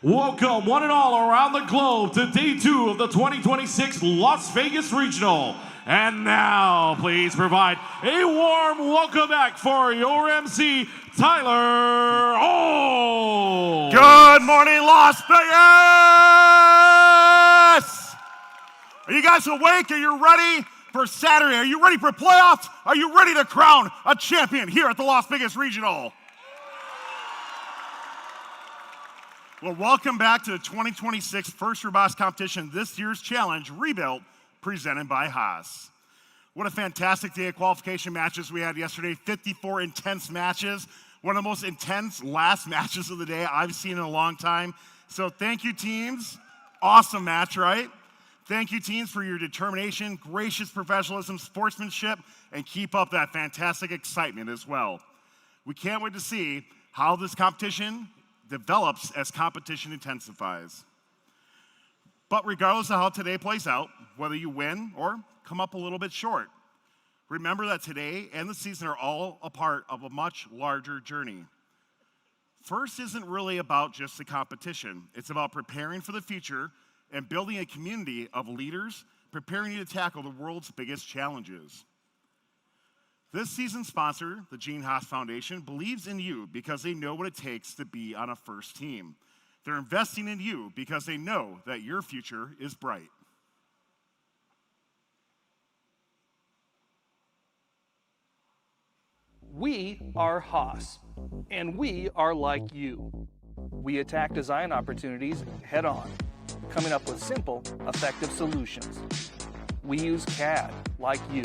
Welcome, one and all around the globe, to Day 2 of the 2026 Las Vegas Regional. And now, please provide a warm welcome back for your MC, Tyler Oh. Good morning, Las Vegas! Are you guys awake? Are you ready for Saturday? Are you ready for playoffs? Are you ready to crown a champion here at the Las Vegas Regional? Well, welcome back to the 2026 First Robotics Competition, this year's challenge, Rebuilt, presented by Haas. What a fantastic day of qualification matches we had yesterday. 54 intense matches. One of the most intense last matches of the day I've seen in a long time. So thank you, teams. Awesome match, right? Thank you, teams, for your determination, gracious professionalism, sportsmanship, and keep up that fantastic excitement as well. We can't wait to see how this competition develops as competition intensifies. But regardless of how today plays out, whether you win or come up a little bit short, remember that today and the season are all a part of a much larger journey. First isn't really about just the competition. It's about preparing for the future and building a community of leaders preparing you to tackle the world's biggest challenges. This season's sponsor, the Gene Haas Foundation, believes in you because they know what it takes to be on a first team. They're investing in you because they know that your future is bright. We are Haas, and we are like you. We attack design opportunities head on, coming up with simple, effective solutions. We use CAD like you,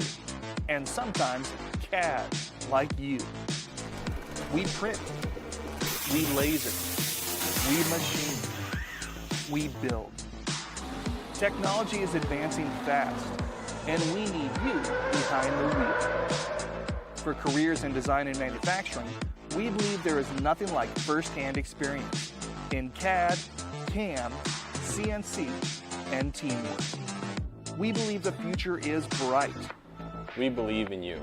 and sometimes CAD like you. We print, we laser, we machine, we build. Technology is advancing fast, and we need you behind the wheel. For careers in design and manufacturing, we believe there is nothing like first-hand experience in CAD, CAM, CNC, and teamwork. We believe the future is bright. We believe in you.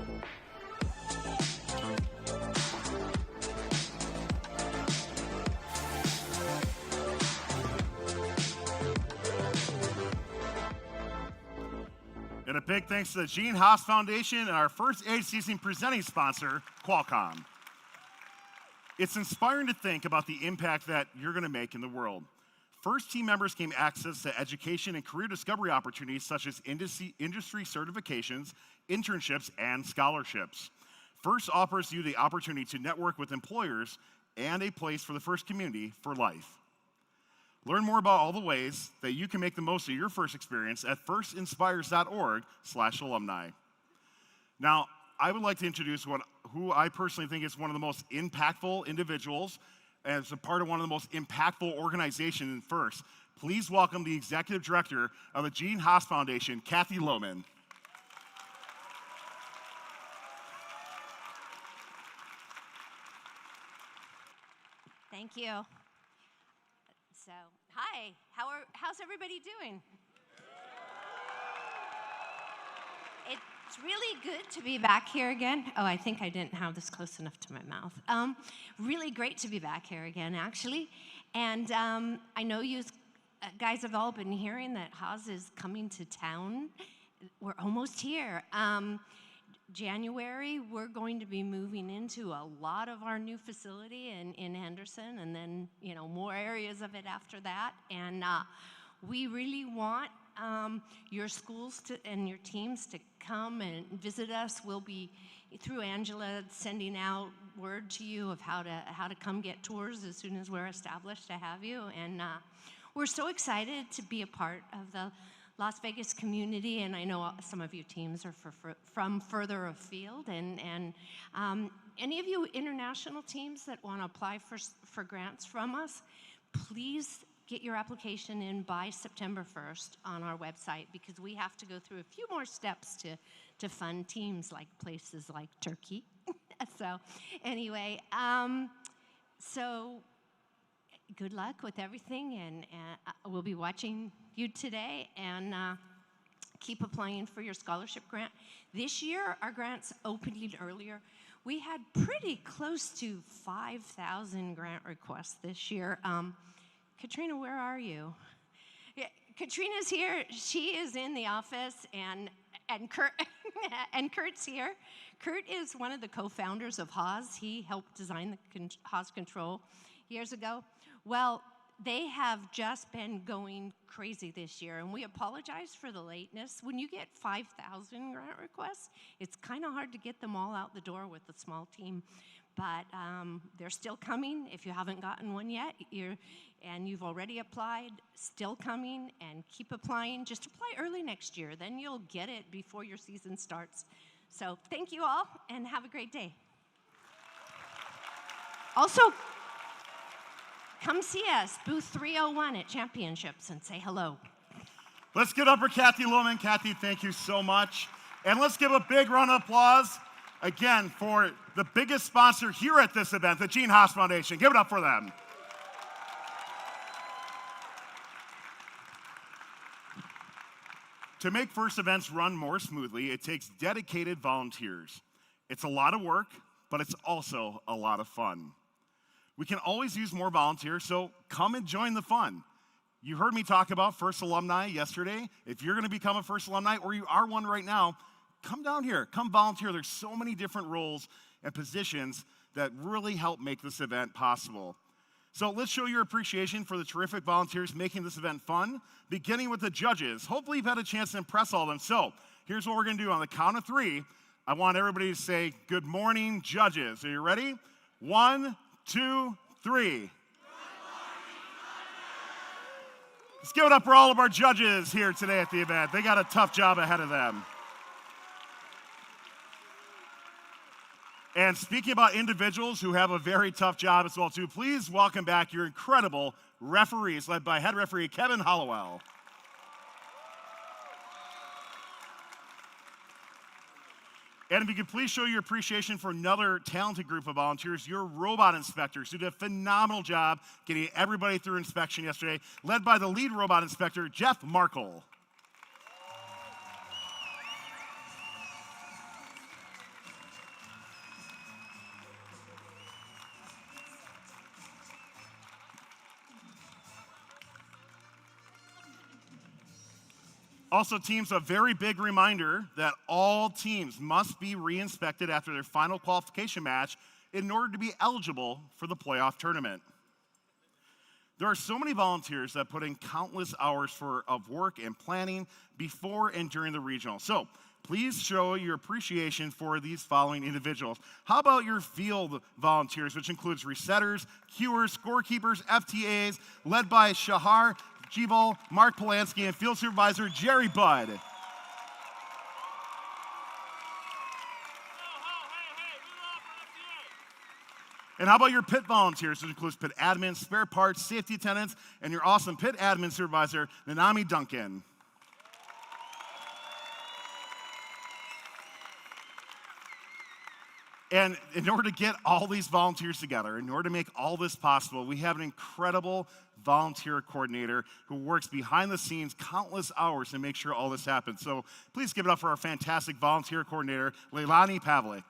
And a big thanks to the Gene Haas Foundation and our first season presenting sponsor, Qualcomm. It's inspiring to think about the impact that you're going to make in the world. First team members gain access to education and career discovery opportunities such as industry certifications, internships, and scholarships. First offers you the opportunity to network with employers and a place for the First community for life. Learn more about all the ways that you can make the most of your first experience at firstinspires.org/alumni. Now, I would like to introduce who I personally think is one of the most impactful individuals as a part of one of the most impactful organizations in FIRST. Please welcome the Executive Director of the Gene Haas Foundation, Kathy Lohman. Thank you. So, hi, how's everybody doing? It's really good to be back here again. Oh, I think I didn't have this close enough to my mouth. Really great to be back here again, actually. And I know you guys have all been hearing that Haas is coming to town. We're almost here. January, we're going to be moving into a lot of our new facility in Henderson, and then, more areas of it after that. And we really want your schools and your teams to come and visit us. We'll be, through Angela, sending out word to you of how to come get tours as soon as we're established to have you. And we're so excited to be a part of the Las Vegas community, and I know some of you teams are from further afield, and any of you international teams that want to apply for grants from us, please get your application in by September 1st on our website, because we have to go through a few more steps to fund teams like places like Turkey. So anyway, so good luck with everything, and we'll be watching you today, and keep applying for your scholarship grant. This year, our grants opened earlier. We had pretty close to 5,000 grant requests this year. Katrina, where are you? Yeah, Katrina's here. She is in the office, and Kurt and Kurt's here. Kurt is one of the co-founders of Haas. He helped design the Haas Control years ago. Well, they have just been going crazy this year, and we apologize for the lateness. When you get 5,000 grant requests, it's kind of hard to get them all out the door with a small team. But they're still coming. If you haven't gotten one yet, and you've already applied, still coming, and keep applying. Just apply early next year. Then you'll get it before your season starts. So thank you all, and have a great day. Also, come see us, booth 301 at Championships, and say hello. Let's give it up for Kathy Lohman. Kathy, thank you so much. And let's give a big round of applause again for the biggest sponsor here at this event, the Gene Haas Foundation. Give it up for them. To make first events run more smoothly, it takes dedicated volunteers. It's a lot of work, but it's also a lot of fun. We can always use more volunteers, so come and join the fun. You heard me talk about First Alumni yesterday. If you're going to become a First Alumni, or you are one right now, come down here, come volunteer. There's so many different roles and positions that really help make this event possible. So let's show your appreciation for the terrific volunteers making this event fun, beginning with the judges. Hopefully you've had a chance to impress all of them. So here's what we're going to do. On the count of 3, I want everybody to say, "Good morning, judges." Are you ready? 1, 2, 3. Let's give it up for all of our judges here today at the event. They got a tough job ahead of them. And speaking about individuals who have a very tough job as well, too, please welcome back your incredible referees, led by head referee Kevin Hollowell. And if you could please show your appreciation for another talented group of volunteers, your robot inspectors, who did a phenomenal job getting everybody through inspection yesterday, led by the lead robot inspector, Jeff Markle. Also, teams, a very big reminder that all teams must be re-inspected after their final qualification match in order to be eligible for the playoff tournament. There are so many volunteers that put in countless hours of work and planning before and during the regional. So please show your appreciation for these following individuals. How about your field volunteers, which includes resetters, cuers, scorekeepers, FTAs, led by Shahar Jival, Mark Polanski, and field supervisor Jerry Budd. And how about your pit volunteers, which includes pit admins, spare parts, safety attendants, and your awesome pit admin supervisor, Nanami Duncan. And in order to get all these volunteers together, in order to make all this possible, we have an incredible volunteer coordinator who works behind the scenes countless hours to make sure all this happens. So please give it up for our fantastic volunteer coordinator, Leilani Pavlik.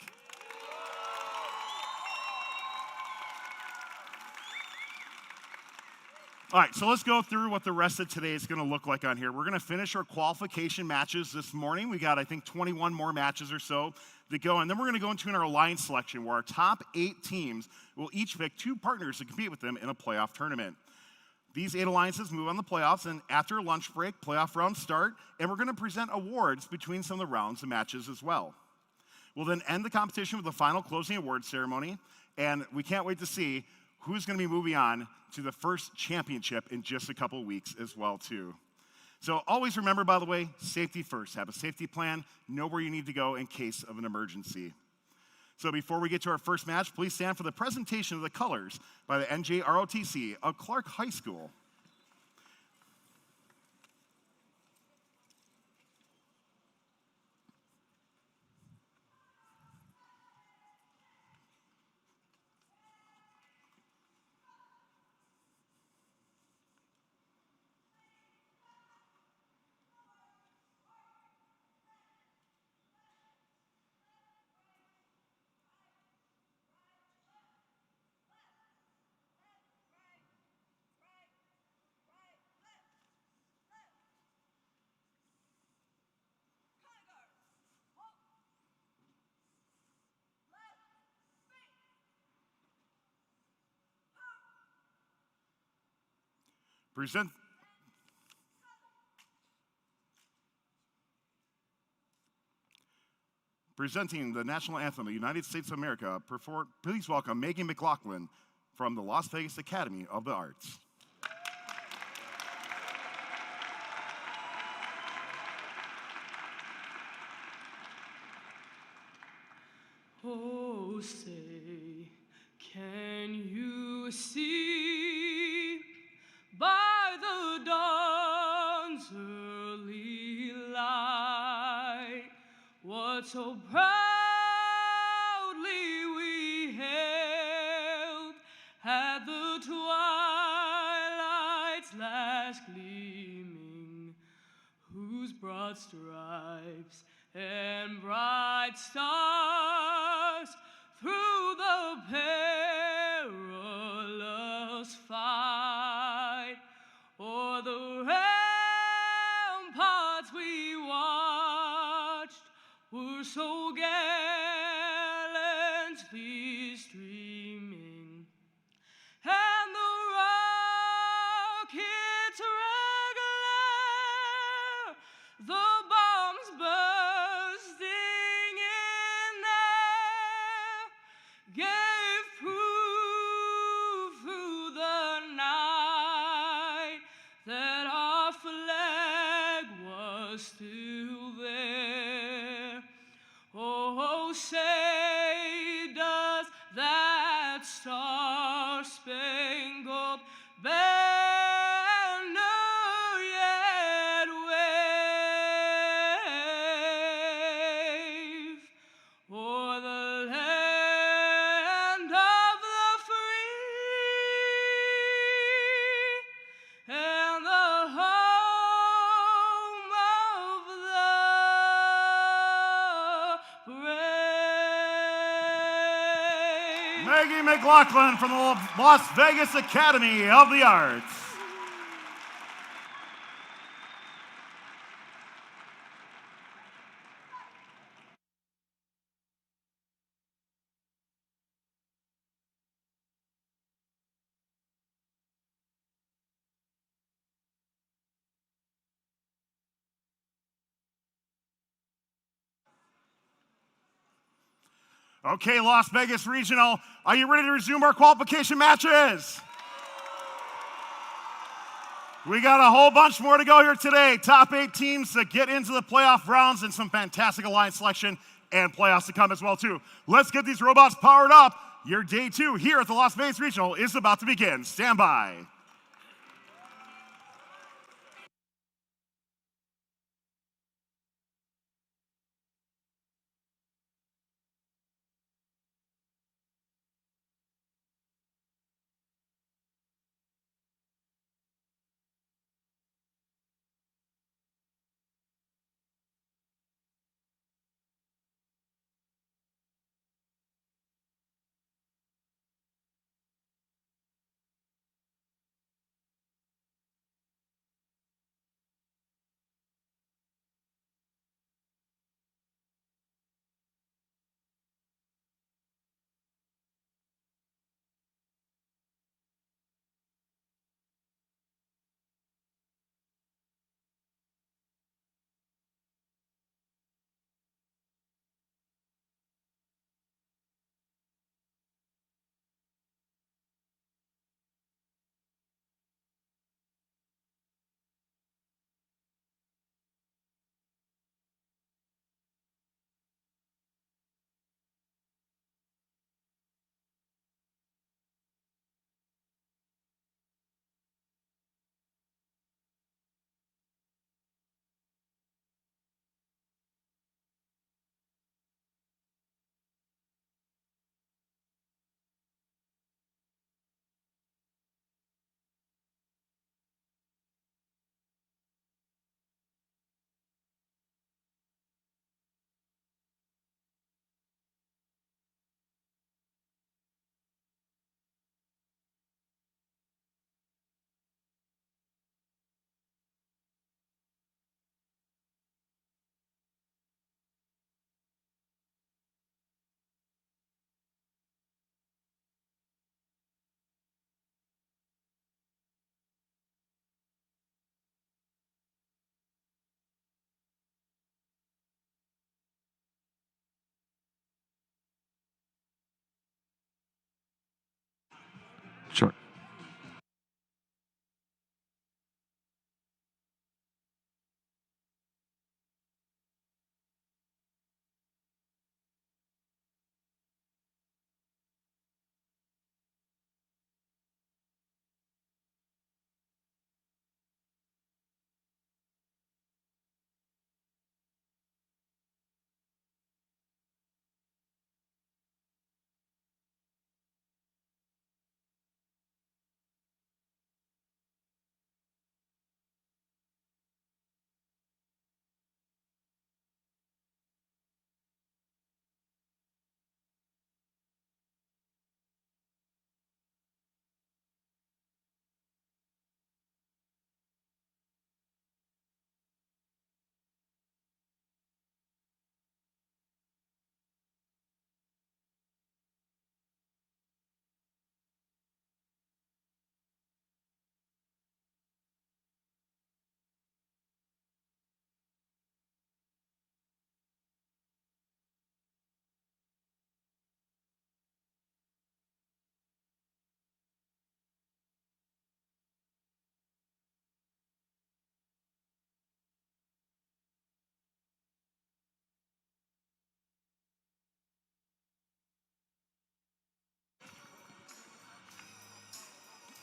All right, so let's go through what the rest of today is going to look like on here. We're going to finish our qualification matches this morning. We got, I think, 21 more matches or so to go. And then we're going to go into our alliance selection, where our top 8 teams will each pick 2 partners to compete with them in a playoff tournament. These 8 alliances move on the playoffs, and after lunch break, playoff rounds start, and we're going to present awards between some of the rounds and matches as well. We'll then end the competition with the final closing awards ceremony, and we can't wait to see who's going to be moving on to the first championship in just a couple weeks as well, too. So always remember, by the way, safety first. Have a safety plan. Know where you need to go in case of an emergency. So before we get to our first match, please stand for the presentation of the colors by the NJROTC of Clark High School. Presenting the national anthem of the United States of America, please welcome Megan McLaughlin from the Las Vegas Academy of the Arts. Oh, say, can you see by the dawn's early light what so proudly we hailed at the twilight's last gleaming, whose broad stripes and bright stars through the perilous fight o'er the ramparts we watched were so gallantly streaming, and the rockets regular, the bombs bursting in air, gave proof through the night that our flag was still there. Oh, say does that star-spangled banner yet wave o'er the land of the free and the home of the brave? Maggie McLaughlin from the Las Vegas Academy of the Arts. Okay, Las Vegas Regional, are you ready to resume our qualification matches? We got a whole bunch more to go here today. Top 8 teams to get into the playoff rounds and some fantastic alliance selection and playoffs to come as well, too. Let's get these robots powered up. Your day 2 here at the Las Vegas Regional is about to begin. Stand by. Sure.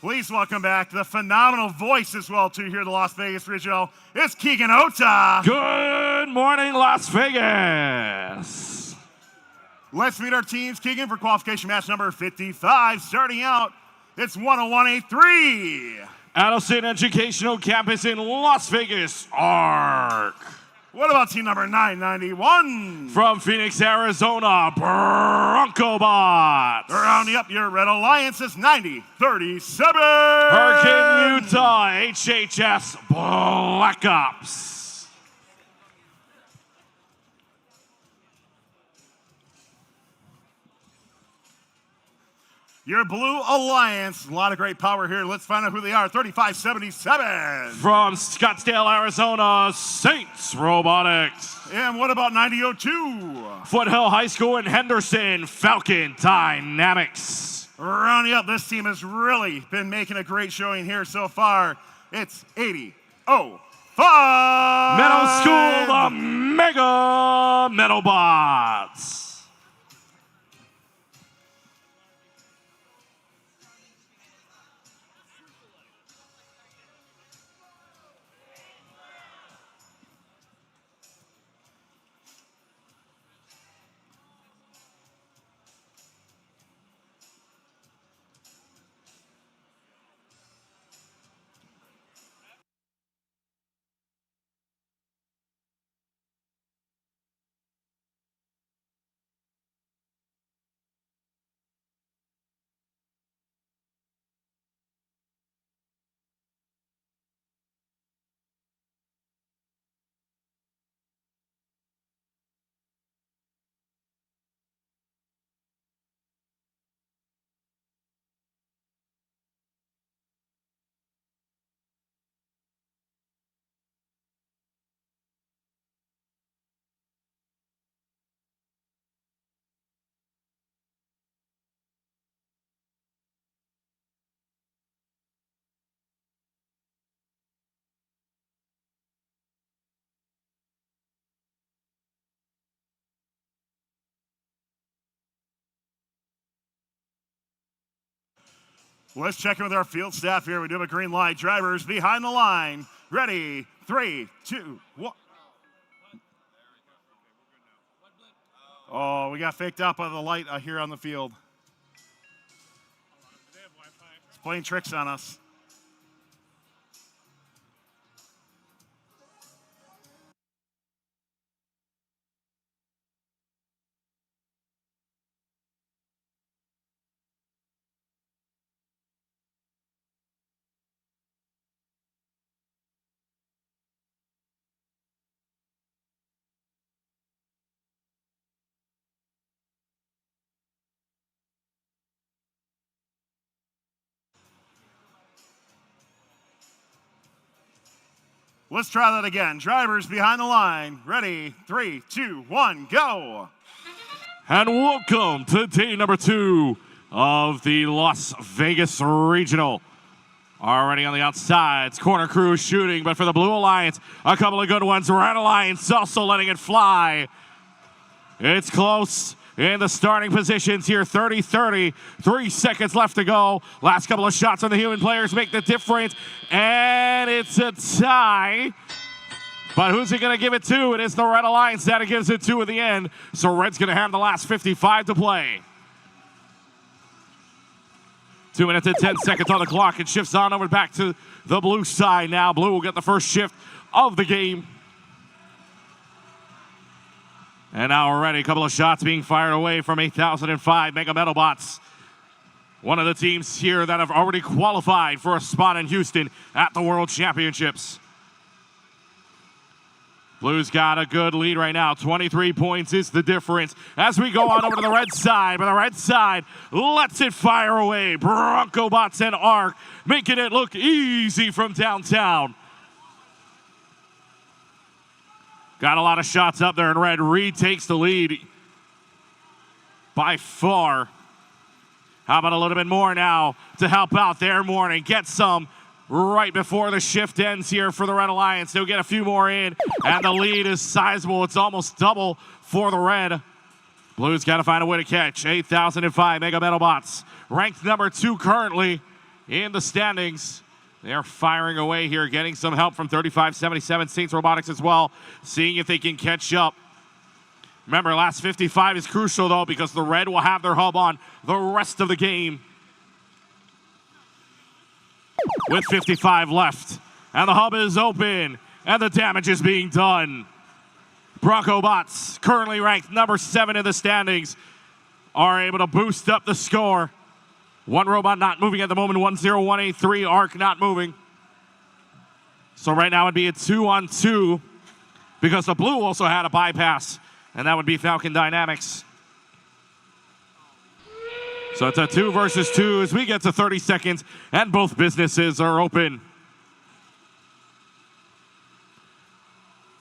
Please welcome back the phenomenal voice as well, too, here at the Las Vegas Regional. It's Keegan Ota. Good morning, Las Vegas. Let's meet our teams, Keegan, for qualification match number 55. Starting out, it's 101.83. Addison Educational Campus in Las Vegas, ARC. What about team number 991? From Phoenix, Arizona, Broncobots. Rounding up your Red Alliance is 9037. Hurricane Utah, HHS Black Ops. Your Blue Alliance, a lot of great power here. Let's find out who they are. 3577. From Scottsdale, Arizona, Saints Robotics. And what about 9002? Foothill High School in Henderson, Falcon Dynamics. Rounding up, this team has really been making a great showing here so far. It's 80-05. Metal School, the Mega Metalbots. Let's check in with our field staff here. We do have a green light. Drivers behind the line. Ready, 3, 2, 1. Oh, we got faked out by the light here on the field. It's playing tricks on us. Let's try that again. Drivers behind the line. Ready, 3, 2, 1, go. And welcome to day number 2, of the Las Vegas Regional. Already on the outside, it's corner crew shooting, but for the Blue Alliance, a couple of good ones. Red Alliance also letting it fly. It's close in the starting positions here, 30-30. 3 seconds left to go. Last couple of shots on the human players make the difference, and it's a tie. But who's he going to give it to? It is the Red Alliance that it gives it to at the end. So Red's going to have the last 55 to play. 2 minutes and 10 seconds on the clock. It shifts on over back to the blue side now. Blue will get the first shift of the game. And now already a couple of shots being fired away from 8005 Mega Metal Bots. One of the teams here that have already qualified for a spot in Houston at the World Championships. Blue's got a good lead right now. 23 points is the difference as we go on over to the red side. But the red side lets it fire away. Bronco Bots and Arc making it look easy from downtown. Got a lot of shots up there in red. Reed takes the lead by far. How about a little bit more now to help out their morning? Get some right before the shift ends here for the Red Alliance. They'll get a few more in, and the lead is sizable. It's almost double for the Red. Blues got to find a way to catch. 8005 Mega Metal Bots, ranked number 2 currently in the standings. They're firing away here, getting some help from 3577 Saints Robotics as well, seeing if they can catch up. Remember, last 55 is crucial, though, because the Red will have their hub on the rest of the game. With 55 left, and the hub is open, and the damage is being done. Bronco Bots, currently ranked number 7 in the standings, are able to boost up the score. One robot not moving at the moment, 10183, Arc not moving. So right now it'd be a 2-on-2 because the blue also had a bypass, and that would be Falcon Dynamics. So it's a 2 versus 2 as we get to 30 seconds, and both businesses are open.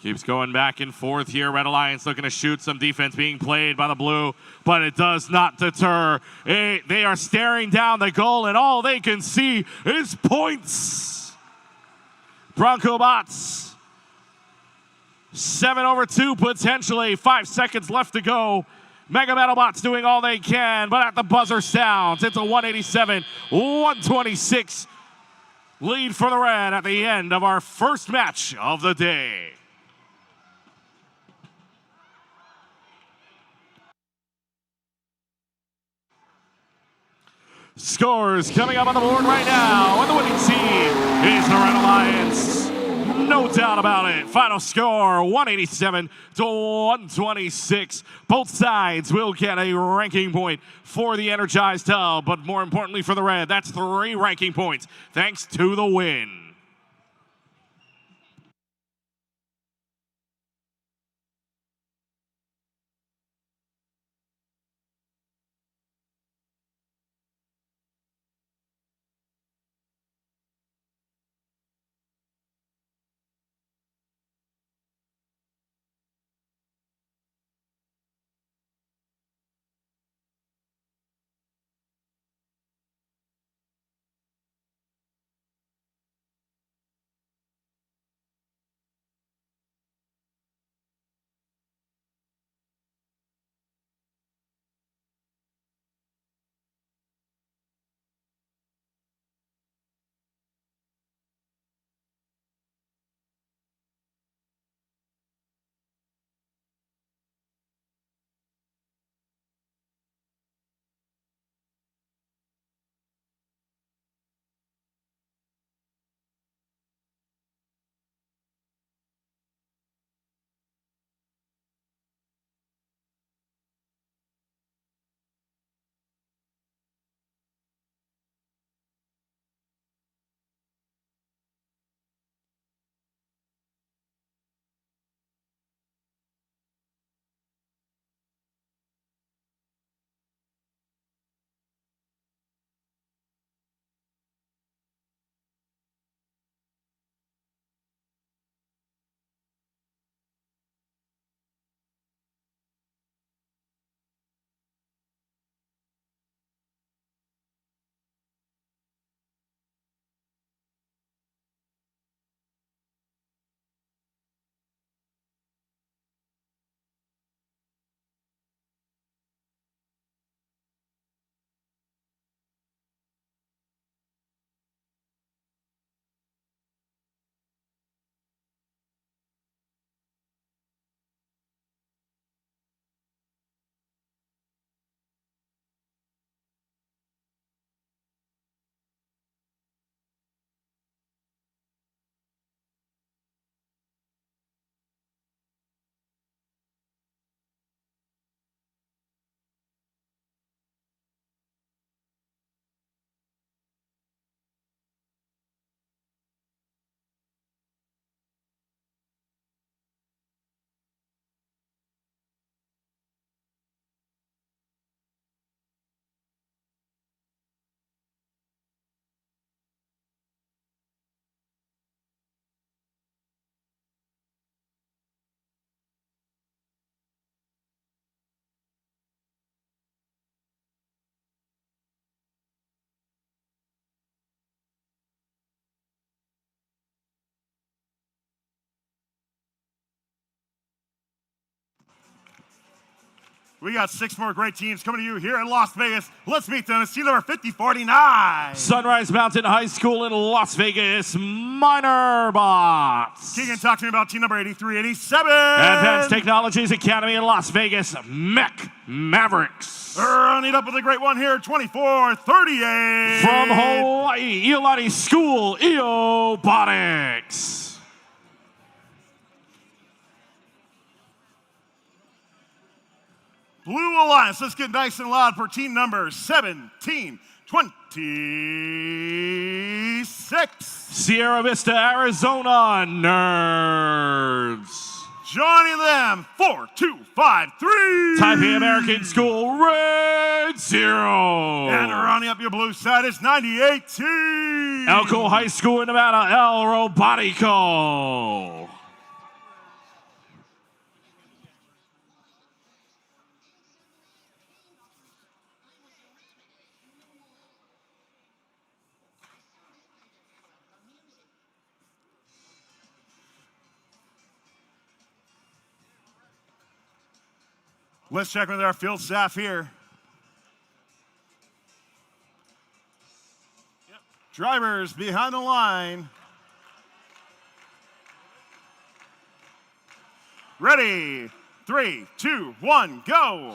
Keeps going back and forth here. Red Alliance looking to shoot, some defense being played by the blue, but it does not deter. They are staring down the goal, and all they can see is points. Bronco Bots, 7/2 potentially. 5 seconds left to go. Mega Metal Bots doing all they can, but at the buzzer sounds, it's a 187-126 lead for the Red at the end of our first match of the day. Scores coming up on the board right now, and the winning team is the Red Alliance. No doubt about it. Final score, 187-126. Both sides will get a ranking point for the Energized Hub, but more importantly for the Red, that's 3 ranking points thanks to the win. We got 6 more great teams coming to you here in Las Vegas. Let's meet them. It's team number 5049. Sunrise Mountain High School in Las Vegas, Minor Bots. Keegan, talk to me about team number 8387. Advanced Technologies Academy in Las Vegas, Mech Mavericks. Running up with a great one here, 2438. From Hawaii, Iolani School, Robotics. Blue Alliance, let's get nice and loud for team number 1726. Sierra Vista, Arizona, Nerds. Joining them, 4253. Taipei American School, Red Zero. And running up your blue side is 98T. Elko High School in Nevada, El Robotico. Let's check with our field staff here. Drivers behind the line. Ready, 3, 2, 1, go.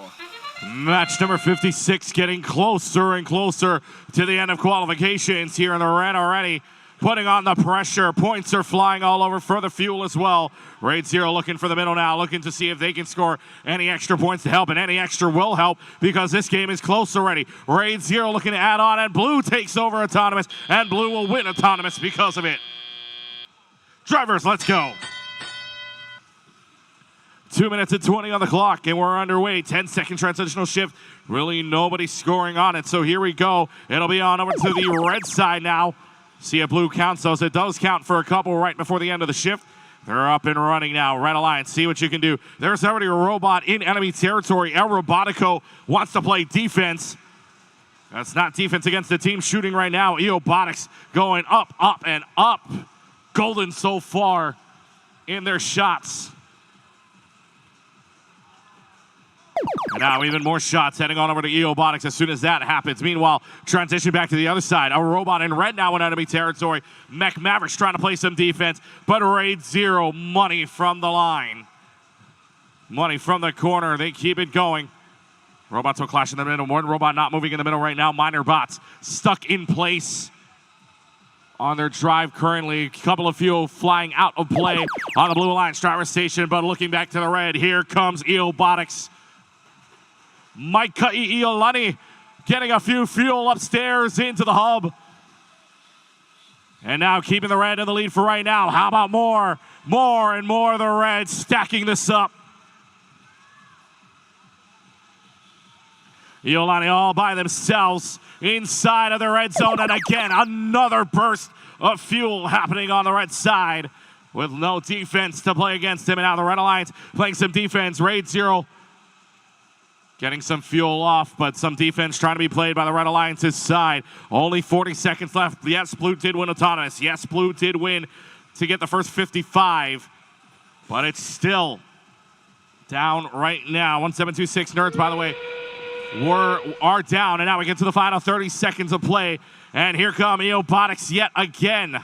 Match number 56 getting closer and closer to the end of qualifications here in the red already. Putting on the pressure. Points are flying all over for the fuel as well. Raid Zero looking for the middle now, looking to see if they can score any extra points to help, and any extra will help because this game is close already. Raid Zero looking to add on, and Blue takes over Autonomous, and Blue will win Autonomous because of it. Drivers, let's go. 2 minutes and 20 on the clock, and we're underway. 10-second transitional shift. Really nobody scoring on it, so here we go. It'll be on over to the red side now. See if Blue counts those. It does count for a couple right before the end of the shift. They're up and running now. Red Alliance, see what you can do. There's already a robot in enemy territory. El Robotico wants to play defense. That's not defense against the team shooting right now. Robotics going up, up, and up. Golden so far in their shots. And now even more shots heading on over to Robotics as soon as that happens. Meanwhile, transition back to the other side. A robot in red now in enemy territory. Mech Mavericks trying to play some defense, but Raid Zero, money from the line. Money from the corner. They keep it going. Robots will clash in the middle. One robot not moving in the middle right now. Minor Bots stuck in place on their drive currently. A couple of fuel flying out of play on the Blue Alliance driver station, but looking back to the red, here comes Robotics. Mike Iolani getting a few fuel upstairs into the hub. And now keeping the red in the lead for right now. How about more? More and more of the red stacking this up. Iolani all by themselves inside of the red zone. And again, another burst of fuel happening on the red side with no defense to play against him. And now the Red Alliance playing some defense. Raid Zero getting some fuel off, but some defense trying to be played by the Red Alliance's side. Only 40 seconds left. Yes, Blue did win Autonomous. Yes, Blue did win to get the first 55, but it's still down right now. 1726 Nerds, by the way, are down, and now we get to the final 30 seconds of play, and here come Robotics yet again.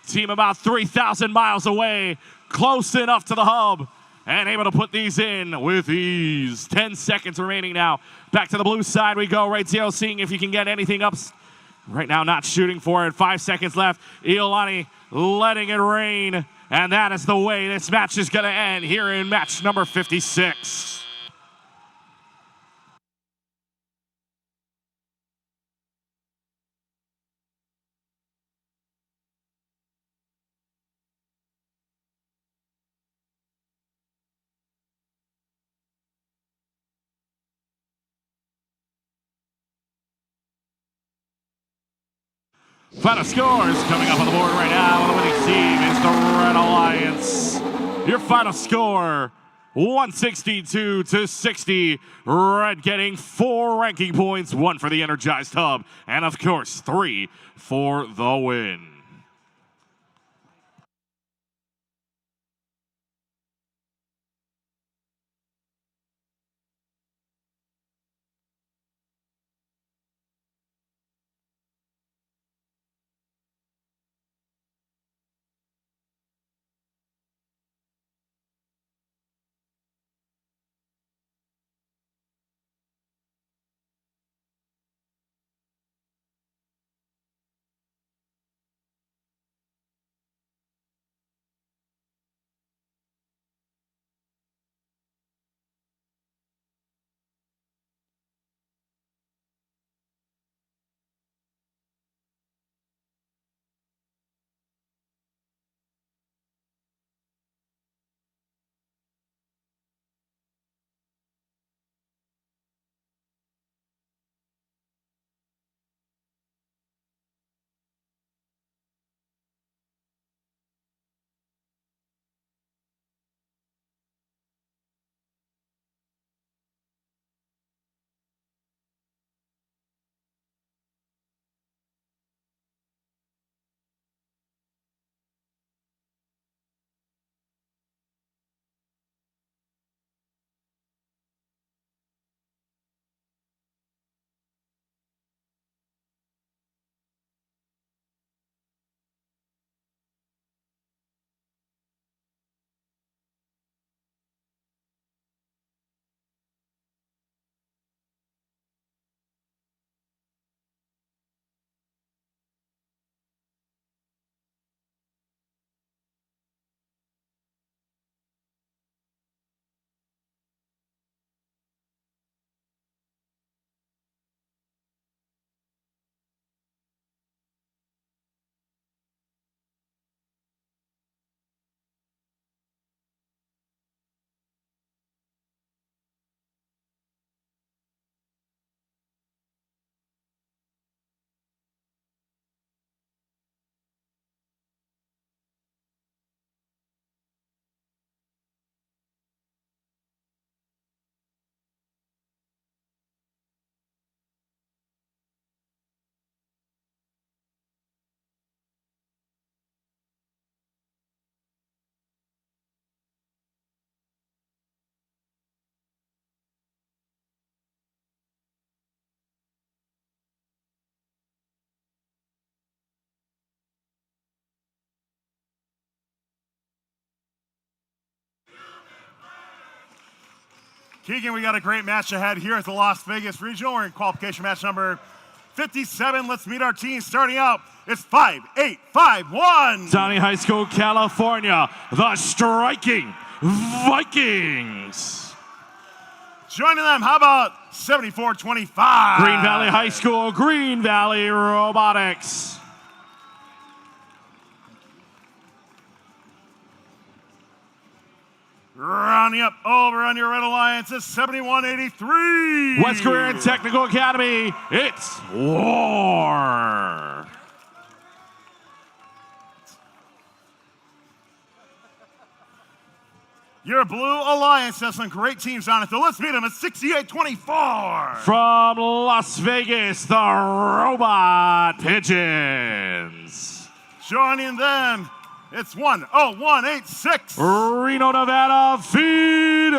Team about 3,000 miles away, close enough to the hub, and able to put these in with ease. 10 seconds remaining now. Back to the blue side we go. Raid Zero seeing if you can get anything up. Right now not shooting for it. 5 seconds left. Iolani letting it rain, and that is the way this match is going to end here in match number 56. Final scores coming up on the board right now. The winning team is the Red Alliance. Your final score, 162-60. Red getting 4 ranking points, 1 for the Energized Hub, and of course 3 for the win. Keegan, we got a great match ahead here at the Las Vegas Regional. We're in qualification match number 57. Let's meet our team. Starting out, it's 5-8-5-1. Downey High School, California, the Striking Vikings. Joining them, how about 74-25? Green Valley High School, Green Valley Robotics. Rounding up over on your Red Alliance is 71-83. West Career and Technical Academy, it's war. Your Blue Alliance has some great teams on it, so let's meet them at 68-24. From Las Vegas, the Robot Pigeons. Joining them, it's 10186. Reno, Nevada, Phoenix.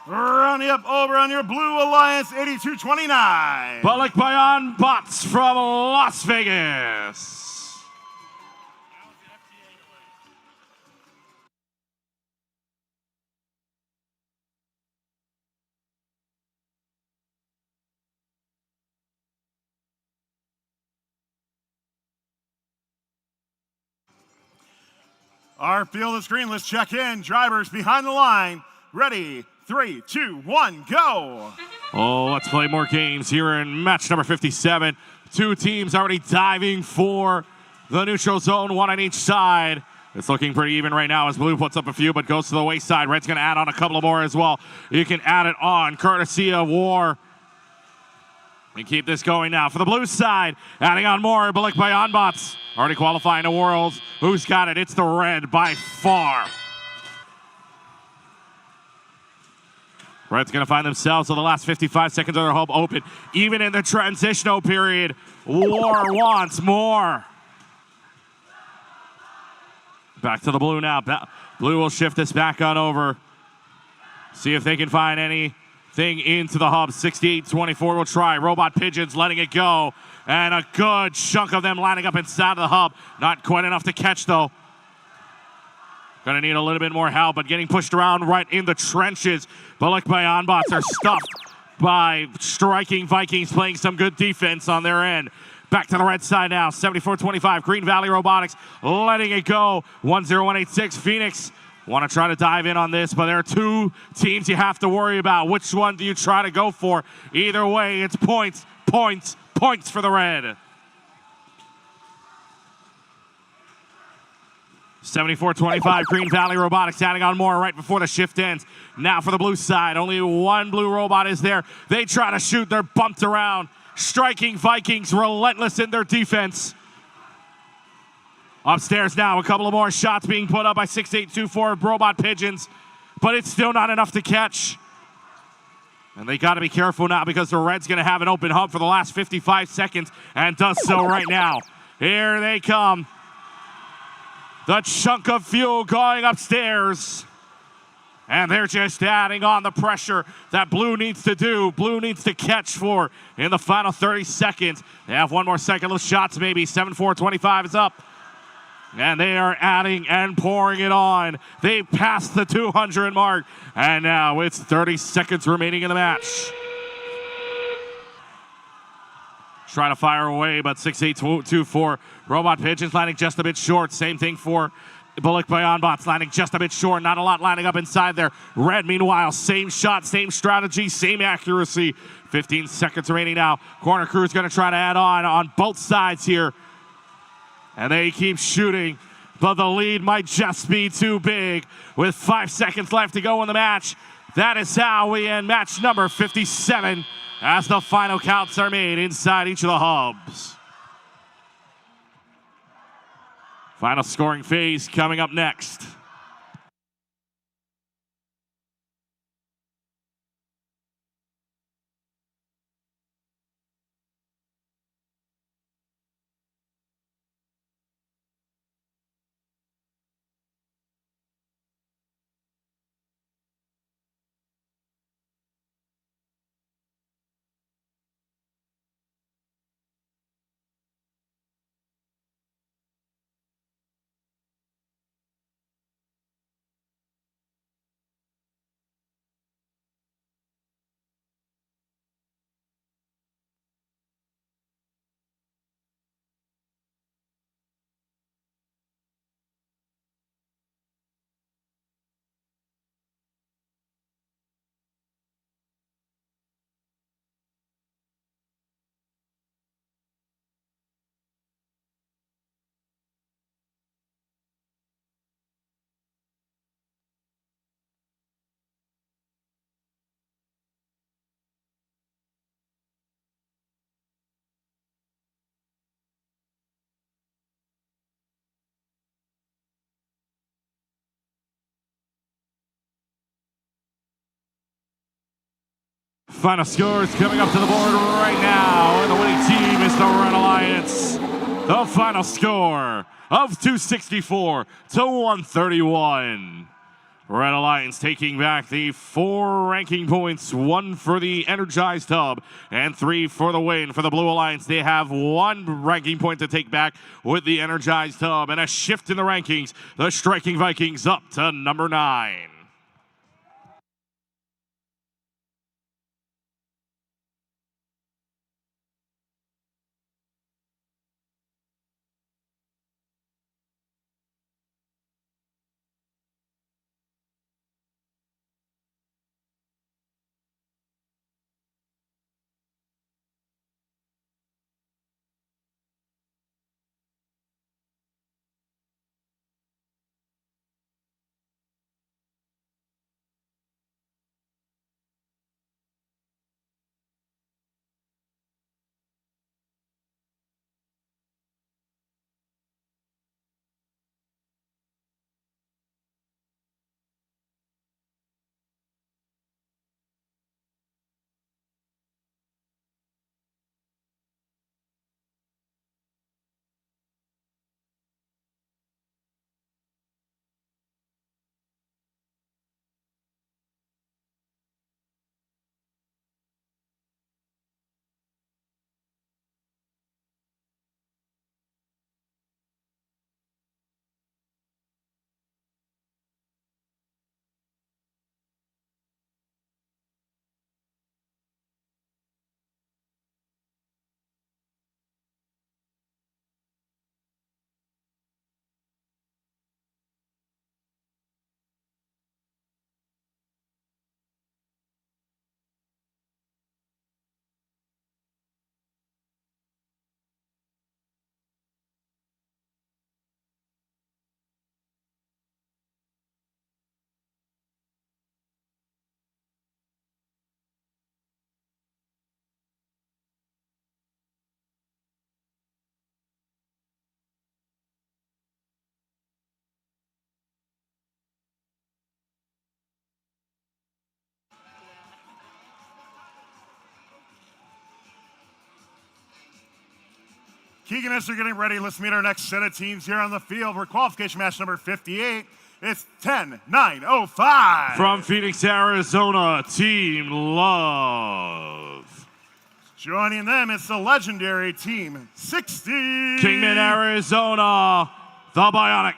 Rounding up over on your Blue Alliance, 82-29. Bullock Bayan Bots from Las Vegas. Our field is green. Let's check in. Drivers behind the line. Ready? 3, 2, 1, go. Oh, let's play more games here in match number 57. Two teams already diving for the neutral zone, one on each side. It's looking pretty even right now as Blue puts up a few, but goes to the wayside. Red's going to add on a couple of more as well. You can add it on, courtesy of War. We keep this going now for the Blue side. Adding on more, Bullock by Onbots. Already qualifying to Worlds. Who's got it? It's the Red by far. Red's going to find themselves with the last 55 seconds of their hub open. Even in the transitional period, War wants more. Back to the Blue now. Blue will shift this back on over. See if they can find anything into the hub. 68-24 will try. Robot Pigeons letting it go. And a good chunk of them lining up inside of the hub. Not quite enough to catch, though. Gonna need a little bit more help, but getting pushed around right in the trenches. Bullock by Onbots are stuffed by Striking Vikings, playing some good defense on their end. Back to the red side now, 74-25. Green Valley Robotics letting it go. 10186 Phoenix. Want to try to dive in on this, but there are two teams you have to worry about. Which one do you try to go for? Either way, it's points, points, points for the red. 74-25, Green Valley Robotics adding on more right before the shift ends. Now for the blue side, only one blue robot is there. They try to shoot, they're bumped around. Striking Vikings, relentless in their defense. Upstairs now, a couple of more shots being put up by 6824 Robot Pigeons, but it's still not enough to catch. And they got to be careful now because the Red's going to have an open hub for the last 55 seconds and does so right now. Here they come. The chunk of fuel going upstairs. And they're just adding on the pressure that Blue needs to do. Blue needs to catch for in the final 30 seconds. They have one more second. Little shots maybe. 74-25 is up. And they are adding and pouring it on. They passed the 200 mark. And now it's 30 seconds remaining in the match. Trying to fire away, but 6824 Robot Pigeons landing just a bit short. Same thing for Bullock by Onbots landing just a bit short. Not a lot lining up inside there. Red, meanwhile, same shot, same strategy, same accuracy. 15 seconds remaining now. Corner crew is going to try to add on both sides here. And they keep shooting, but the lead might just be too big. With 5 seconds left to go in the match, that is how we end match number 57 as the final counts are made inside each of the hubs. Final scoring phase coming up next. Final scores coming up to the board right now, and the winning team is the Red Alliance. The final score of 264 to 131. Red Alliance taking back the 4 ranking points, 1 for the Energized Hub and 3 for the win. For the Blue Alliance, they have 1 ranking point to take back with the Energized Hub, and a shift in the rankings. The Striking Vikings up to number 9. Keegan, as they're getting ready, let's meet our next set of teams here on the field for qualification match number 58. It's 10-9-05. From Phoenix, Arizona, Team Love. Joining them, it's the legendary Team 60. Kingman, Arizona, the Bionic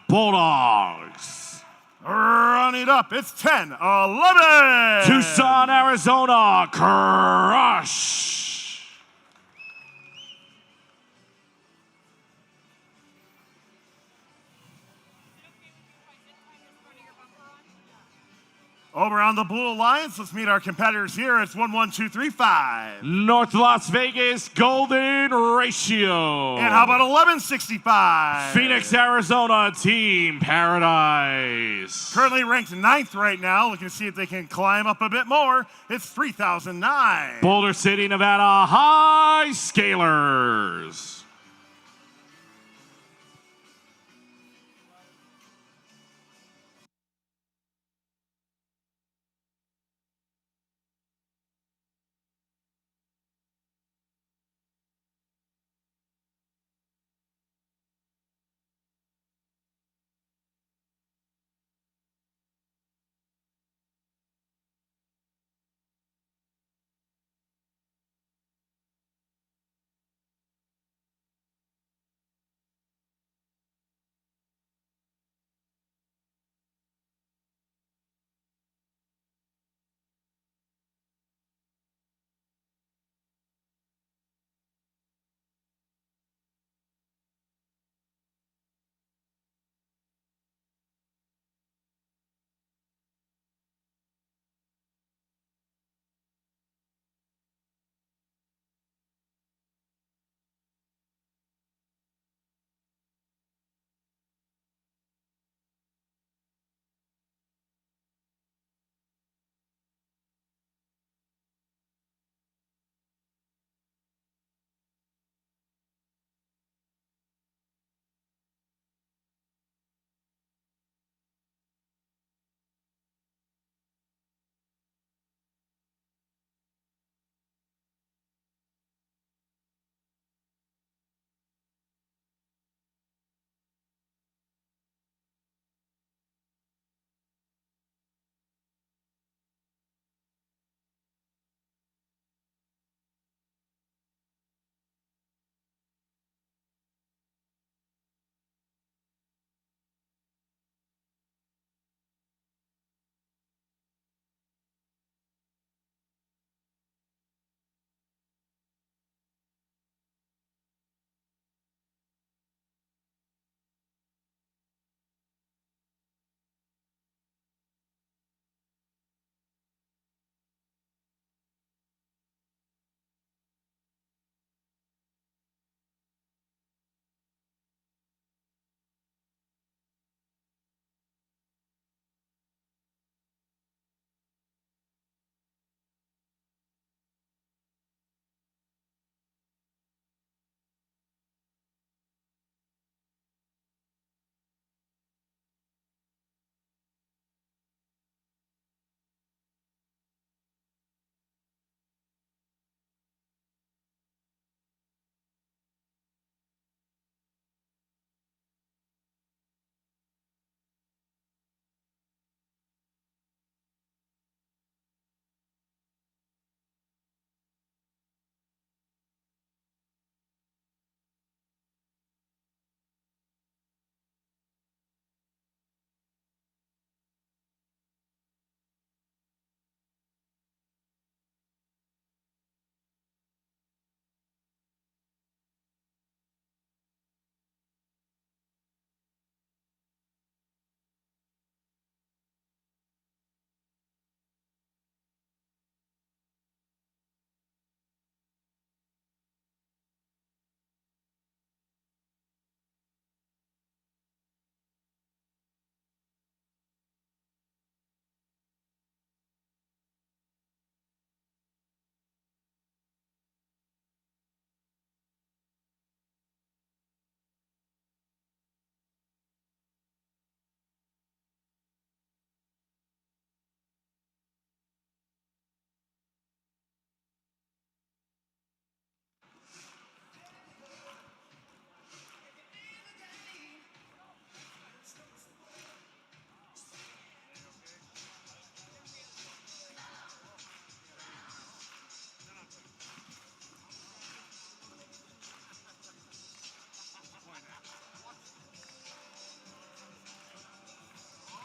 Bulldogs. Run it up, it's 10-11. Tucson, Arizona, Crush. Over on the Blue Alliance, let's meet our competitors here. It's 11235. North Las Vegas, Golden Ratio. And how about 1165? Phoenix, Arizona, Team Paradise. Currently ranked 9th right now. Looking to see if they can climb up a bit more. It's 3009. Boulder City, Nevada, High Scalers.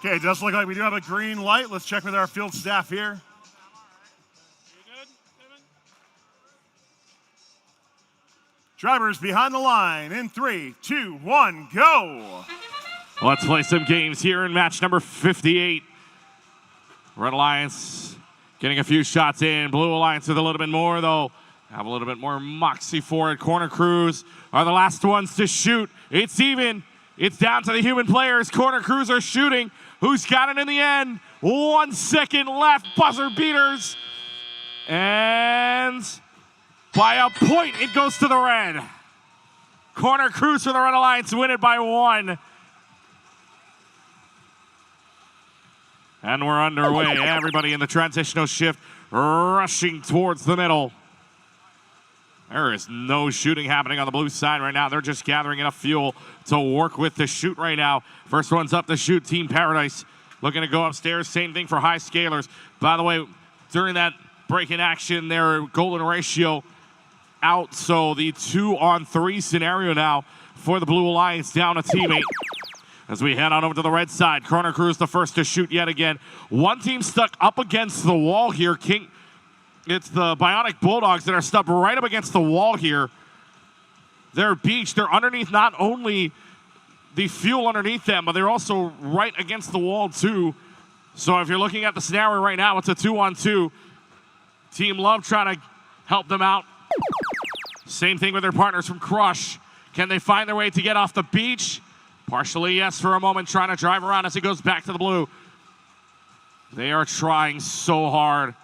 Okay, it does look like we do have a green light. Let's check with our field staff here. Drivers behind the line in 3, 2, 1, go. Let's play some games here in match number 58. Red Alliance getting a few shots in. Blue Alliance with a little bit more, though. Have a little bit more moxie for it. Corner Crews are the last ones to shoot. It's even. It's down to the human players. Corner Crews are shooting. Who's got it in the end? 1 second left. Buzzer beaters. And by a point, it goes to the red. Corner Crews for the Red Alliance win it by 1. And we're underway. Everybody in the transitional shift rushing towards the middle. There is no shooting happening on the blue side right now. They're just gathering enough fuel to work with to shoot right now. First one's up to shoot, Team Paradise. Looking to go upstairs. Same thing for High Scalers. By the way, during that break in action, their golden ratio out. So the 2-on-3 scenario now for the Blue Alliance, down a teammate. As we head on over to the red side, Corner Crews the first to shoot yet again. One team stuck up against the wall here. It's the Bionic Bulldogs that are stuck right up against the wall here. They're beached. They're underneath not only the fuel underneath them, but they're also right against the wall too. So if you're looking at the scenario right now, it's a 2-on-2. Team Love trying to help them out. Same thing with their partners from Crush. Can they find their way to get off the beach? Partially yes for a moment, trying to drive around as he goes back to the blue. They are trying so hard.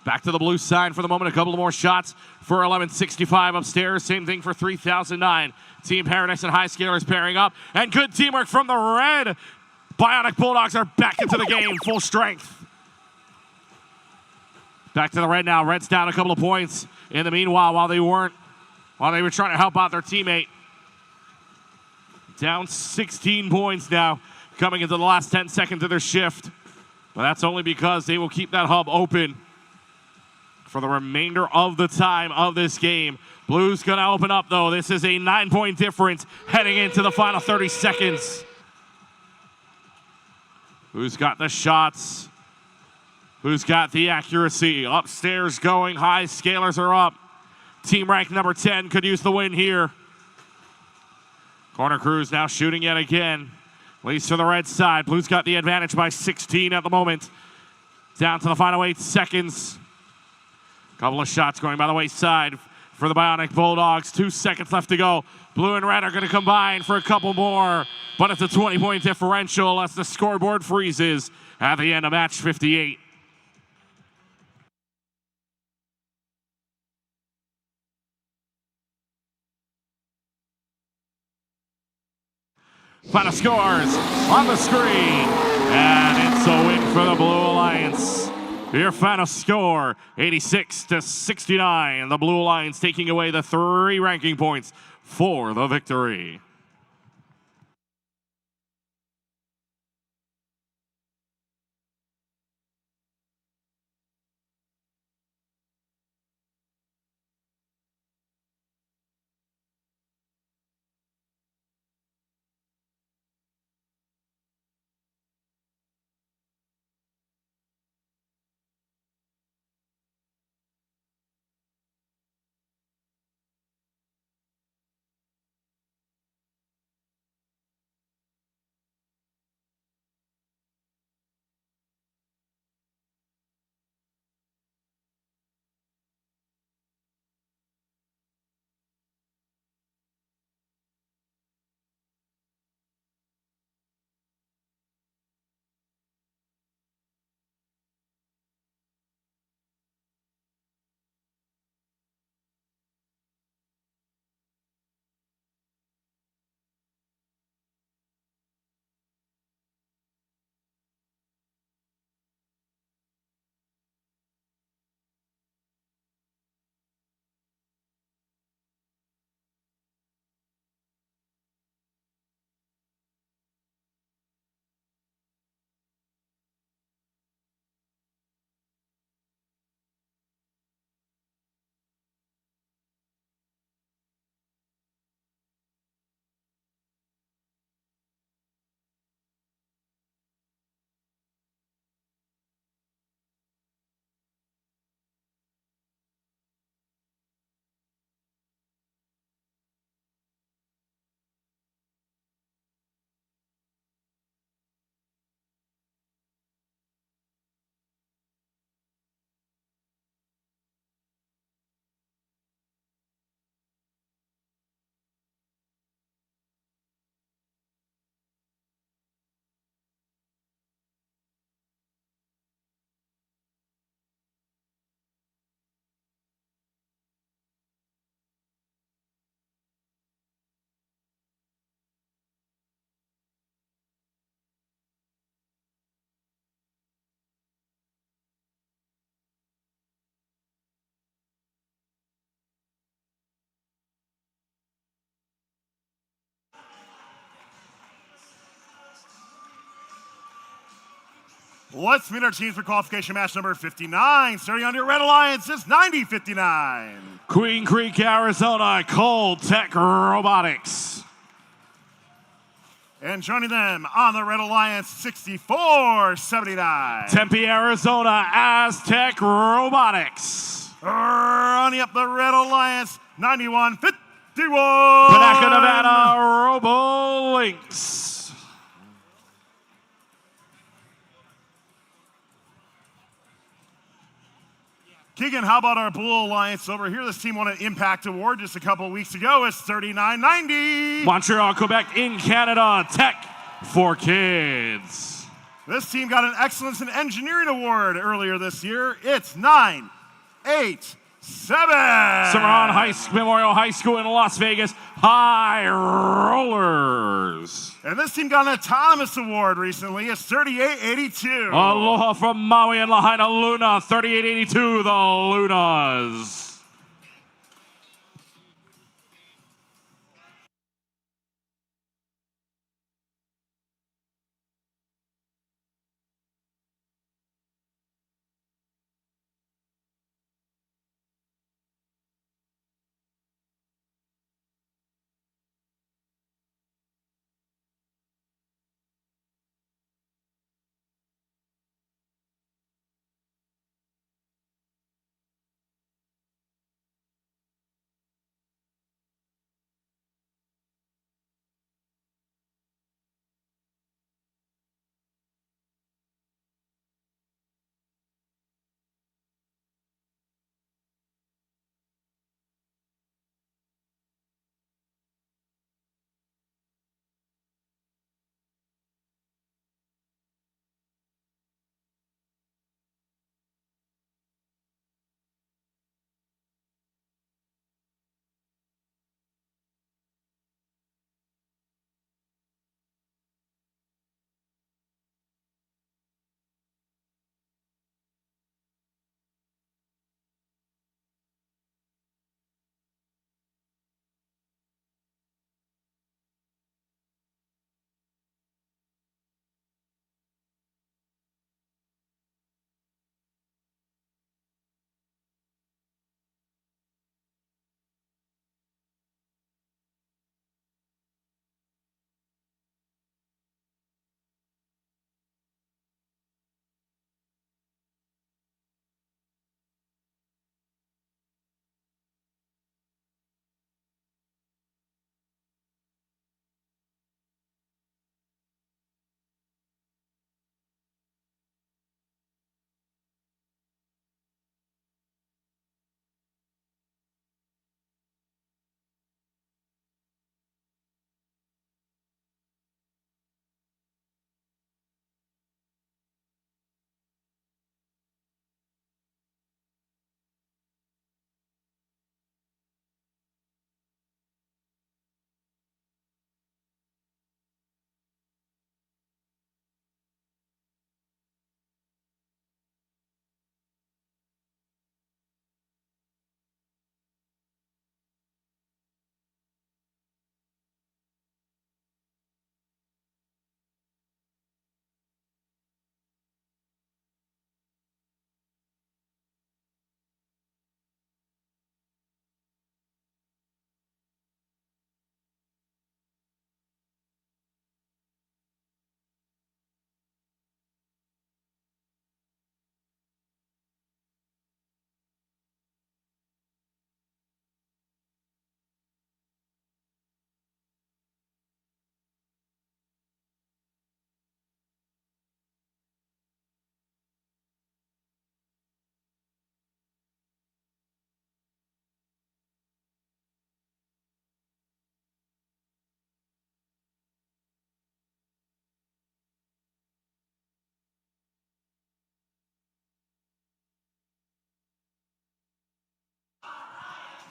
Back to the blue side for the moment. A couple of more shots for 1165 upstairs. Same thing for 3009. Team Paradise and High Scalers pairing up. And good teamwork from the red. Bionic Bulldogs are back into the game, full strength. Back to the red now. Red's down a couple of points. In the meanwhile, while they were trying to help out their teammate. Down 16 points now, coming into the last 10 seconds of their shift. But that's only because they will keep that hub open for the remainder of the time of this game. Blue's going to open up, though. This is a 9-point difference heading into the final 30 seconds. Who's got the shots? Who's got the accuracy? Upstairs going. High Scalers are up. Team rank number 10 could use the win here. Corner Crews now shooting yet again. At least to the red side. Blue's got the advantage by 16 at the moment. Down to the final 8 seconds. Couple of shots going by the wayside for the Bionic Bulldogs. 2 seconds left to go. Blue and red are going to combine for a couple more. But it's a 20-point differential as the scoreboard freezes at the end of match 58. Final scores on the screen. And it's a win for the Blue Alliance. Your final score, 86-69. The Blue Alliance taking away the 3 ranking points for the victory. Let's meet our teams for qualification match number 59. Starting on your Red Alliance, it's 90-59. Queen Creek, Arizona, Cold Tech Robotics. And joining them on the Red Alliance, 64-79. Tempe, Arizona, Aztec Robotics. Running up the Red Alliance, 91-51. Panaca, Nevada, Robolinks. Keegan, how about our Blue Alliance over here? This team won an Impact Award just a couple of weeks ago. It's 39-90. Montreal, Quebec in Canada, Tech for Kids. This team got an Excellence in Engineering Award earlier this year. It's 9-8-7. Cimarron Memorial High School in Las Vegas, High Rollers. And this team got an Autonomous Award recently. It's 38-82. Aloha from Maui and Lahaina, Luna, 38-82, the Lunas.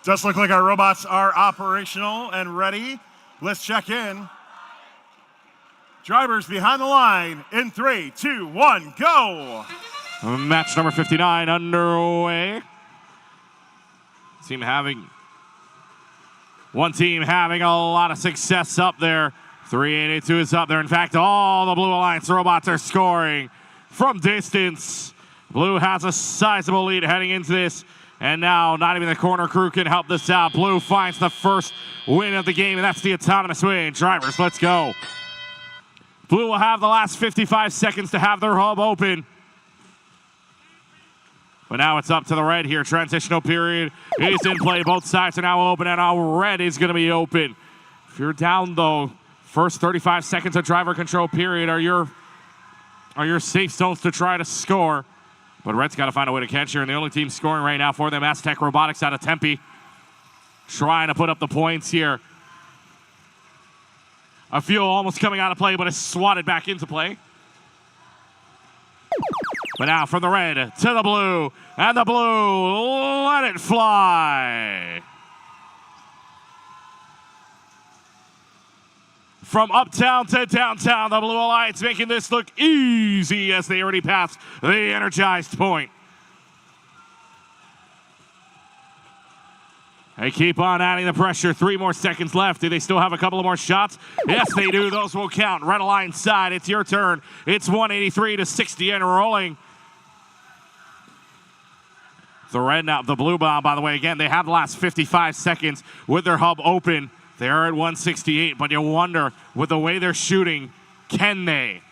Does look like our robots are operational and ready. Let's check in. Drivers behind the line in 3, 2, 1, go. Match number 59 underway. One team having a lot of success up there. 3882 is up there. In fact, all the Blue Alliance robots are scoring. from distance. Blue has a sizable lead heading into this. And now not even the corner crew can help this out. Blue finds the first win of the game, and that's the autonomous win. Drivers, let's go. Blue will have the last 55 seconds to have their hub open. But now it's up to the red here. Transitional period is in play. Both sides are now open, and now red is going to be open. If you're down, though, first 35 seconds of driver control period are your safe zones to try to score. But red's got to find a way to catch here, and the only team scoring right now for them, Aztec Robotics out of Tempe. Trying to put up the points here. A fuel almost coming out of play, but it's swatted back into play. But now from the red to the blue, and the blue, let it fly. From uptown to downtown, the Blue Alliance making this look easy as they already passed the energized point. They keep on adding the pressure. 3 more seconds left. Do they still have a couple of more shots? Yes, they do. Those will count. Red Alliance side, it's your turn. It's 183 to 60 and rolling. The blue bomb, by the way, again, they have the last 55 seconds with their hub open. They're at 168, but you wonder, with the way they're shooting, can they?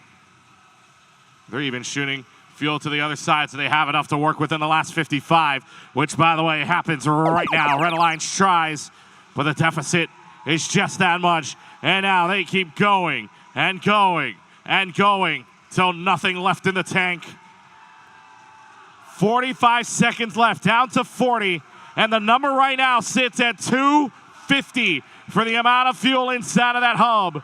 They're even shooting fuel to the other side, so they have enough to work within the last 55, which, by the way, happens right now. Red Alliance tries, but the deficit is just that much. And now they keep going and going and going till nothing left in the tank. 45 seconds left, down to 40, and the number right now sits at 250 for the amount of fuel inside of that hub.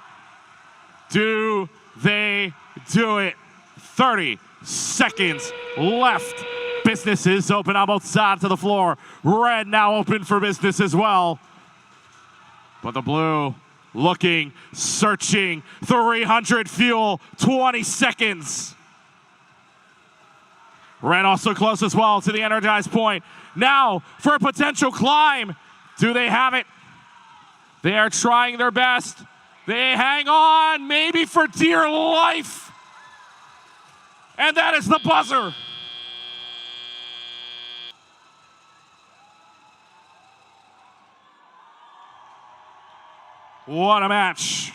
Do they do it? 30 seconds left. Business is open on both sides of the floor. Red now open for business as well. But the blue looking, searching, 300 fuel, 20 seconds. Red also close as well to the energized point. Now for a potential climb. Do they have it? They are trying their best. They hang on, maybe for dear life. And that is the buzzer. What a match.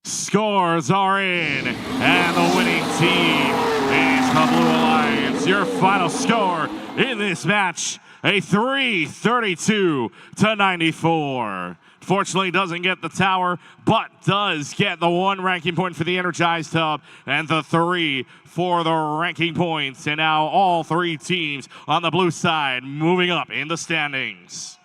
Scores are in, and the winning team is the Blue Alliance. Your final score in this match, a 332 to 94. Fortunately, doesn't get the tower, but does get the 1 ranking point for the energized hub and the 3 for the ranking points. And now all 3 teams on the blue side moving up in the standings.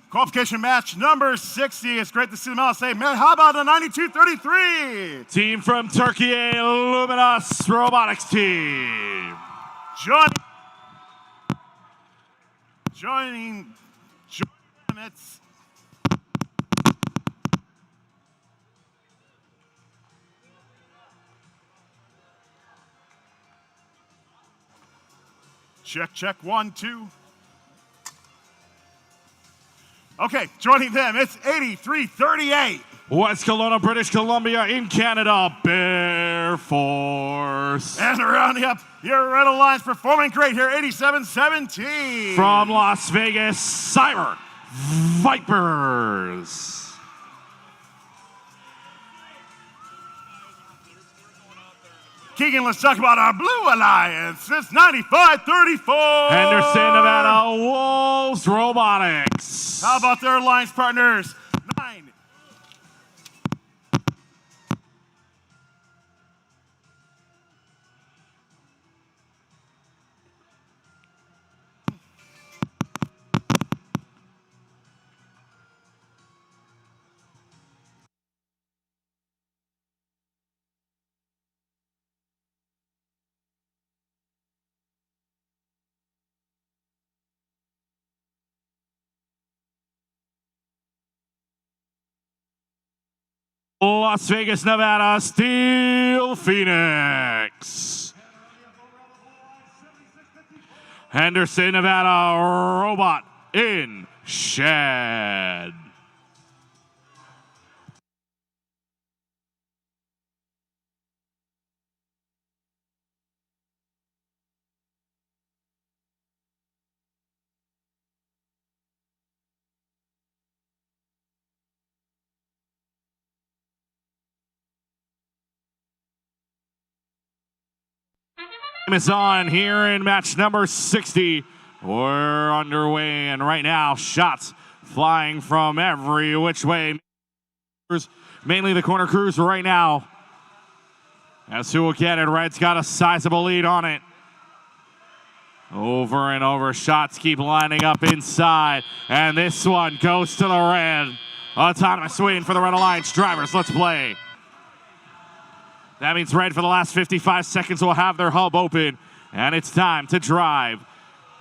Qualification match number 60. It's great to see them all say, man, how about a 92-33? Team from Turkey, Luminous Robotics team. Joining them, it's check, 1, 2. Okay, joining them, it's 83-38. West Kelowna, British Columbia in Canada, Bear Force. And rounding up your Red Alliance, performing great here, 87-17. From Las Vegas, Cyber Vipers. Keegan, let's talk about our Blue Alliance. It's 95-34. Henderson, Nevada, Wolves Robotics. How about their alliance partners? 9. Las Vegas, Nevada, Steel Phoenix. Henderson, Nevada, Robot in Shed. Is on here in match number 60. We're underway, and right now, shots flying from every which way. Mainly the corner crews right now. As who will get it? Red's got a sizable lead on it. Over and over, shots keep lining up inside, and this one goes to the red. Autonomous win for the Red Alliance drivers. Let's play. That means Red for the last 55 seconds will have their hub open, and it's time to drive.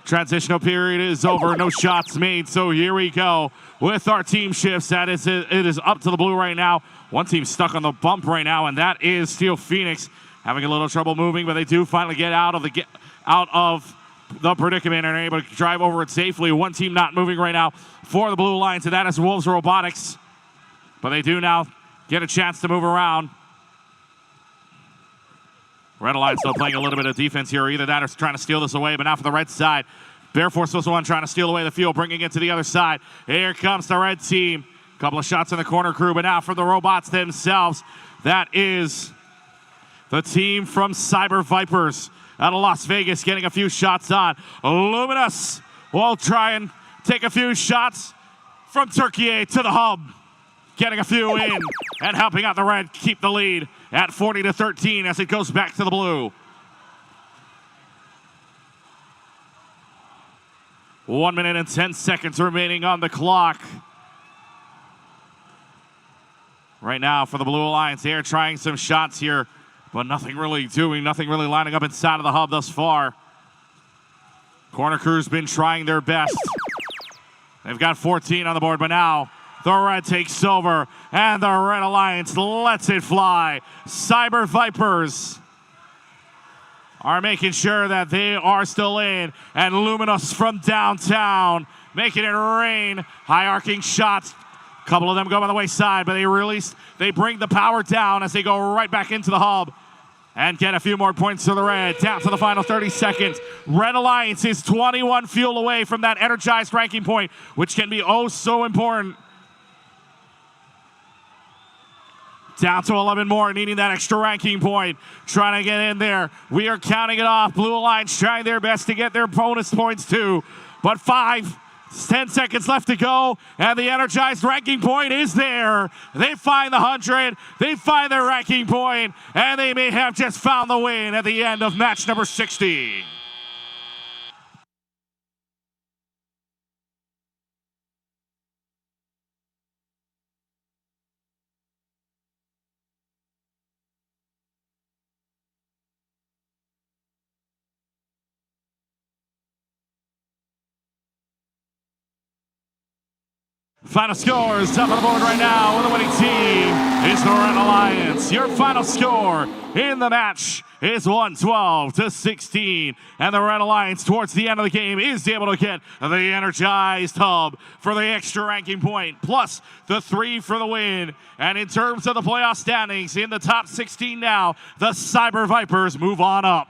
Transitional period is over, no shots made, so here we go with our team shifts. It is up to the blue right now. One team stuck on the bump right now, and that is Steel Phoenix, having a little trouble moving, but they do finally get out of the predicament and are able to drive over it safely. One team not moving right now for the Blue Alliance, and that is Wolves Robotics, but they do now get a chance to move around. Red Alliance still playing a little bit of defense here. Either that or trying to steal this away, but not for the red side. Bear Force was the one trying to steal away the field, bringing it to the other side. Here comes the red team. Couple of shots in the corner crew, but now for the robots themselves, that is the team from Cyber Vipers out of Las Vegas getting a few shots on. Luminous will try and take a few shots from Turkey to the hub. Getting a few in and helping out the red keep the lead at 40-13 as it goes back to the blue. 1 minute and 10 seconds remaining on the clock. Right now for the Blue Alliance, they're trying some shots here, but nothing really lining up inside of the hub thus far. Corner crew's been trying their best. They've got 14 on the board, but now the red takes over, and the Red Alliance lets it fly. Cyber Vipers are making sure that they are still in, and Luminous from downtown making it rain. High arcing shots. A couple of them go by the wayside, but they bring the power down as they go right back into the hub and get a few more points to the red. Down to the final 30 seconds. Red Alliance is 21 fuel away from that energized ranking point, which can be oh so important. Down to 11 more, needing that extra ranking point. Trying to get in there. We are counting it off. Blue Alliance trying their best to get their bonus points too. But 10 seconds left to go, and the energized ranking point is there. They find the 100, they find their ranking point, and they may have just found the win at the end of match number 60. Final scores top of the board right now with the winning team is the Red Alliance. Your final score in the match is 112-16. And the Red Alliance towards the end of the game is able to get the Energized Hub for the extra ranking point, plus the 3 for the win. And in terms of the playoff standings, in the top 16 now, the Cyber Vipers move on up.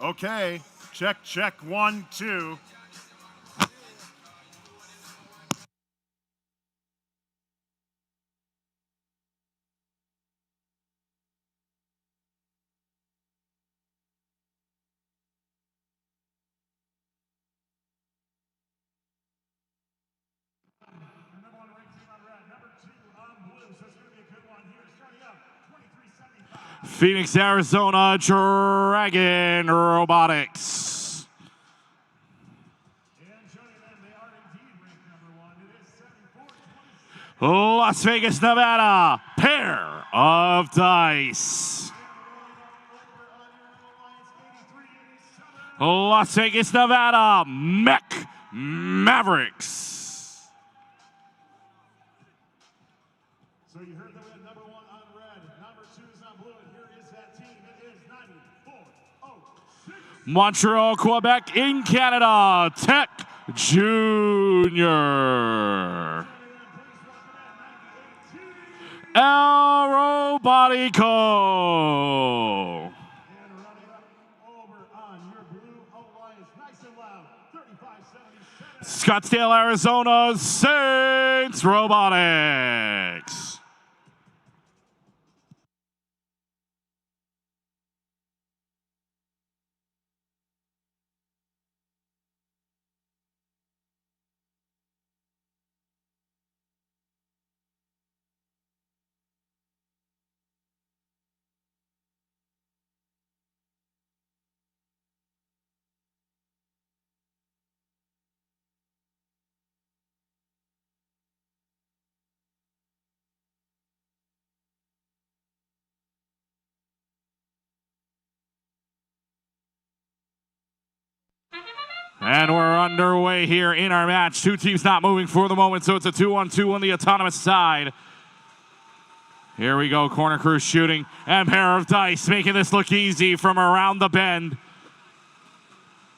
Okay, check, check, 1, 2. Phoenix, Arizona, Dragon Robotics. Las Vegas, Nevada, pair of dice. Las Vegas, Nevada, Mech Mavericks. So you heard that we had number 1 on red, number 2 is on blue, and here is that team. It is 9406. Montreal, Quebec, in Canada, Tech Junior. El Robotico. And running up over on your blue alliance, nice and loud, 3577. Scottsdale, Arizona, Saints Robotics. And we're underway here in our match. Two teams not moving for the moment, so it's a 2-on-2 on the autonomous side. Here we go, corner crew shooting, and pair of dice making this look easy from around the bend.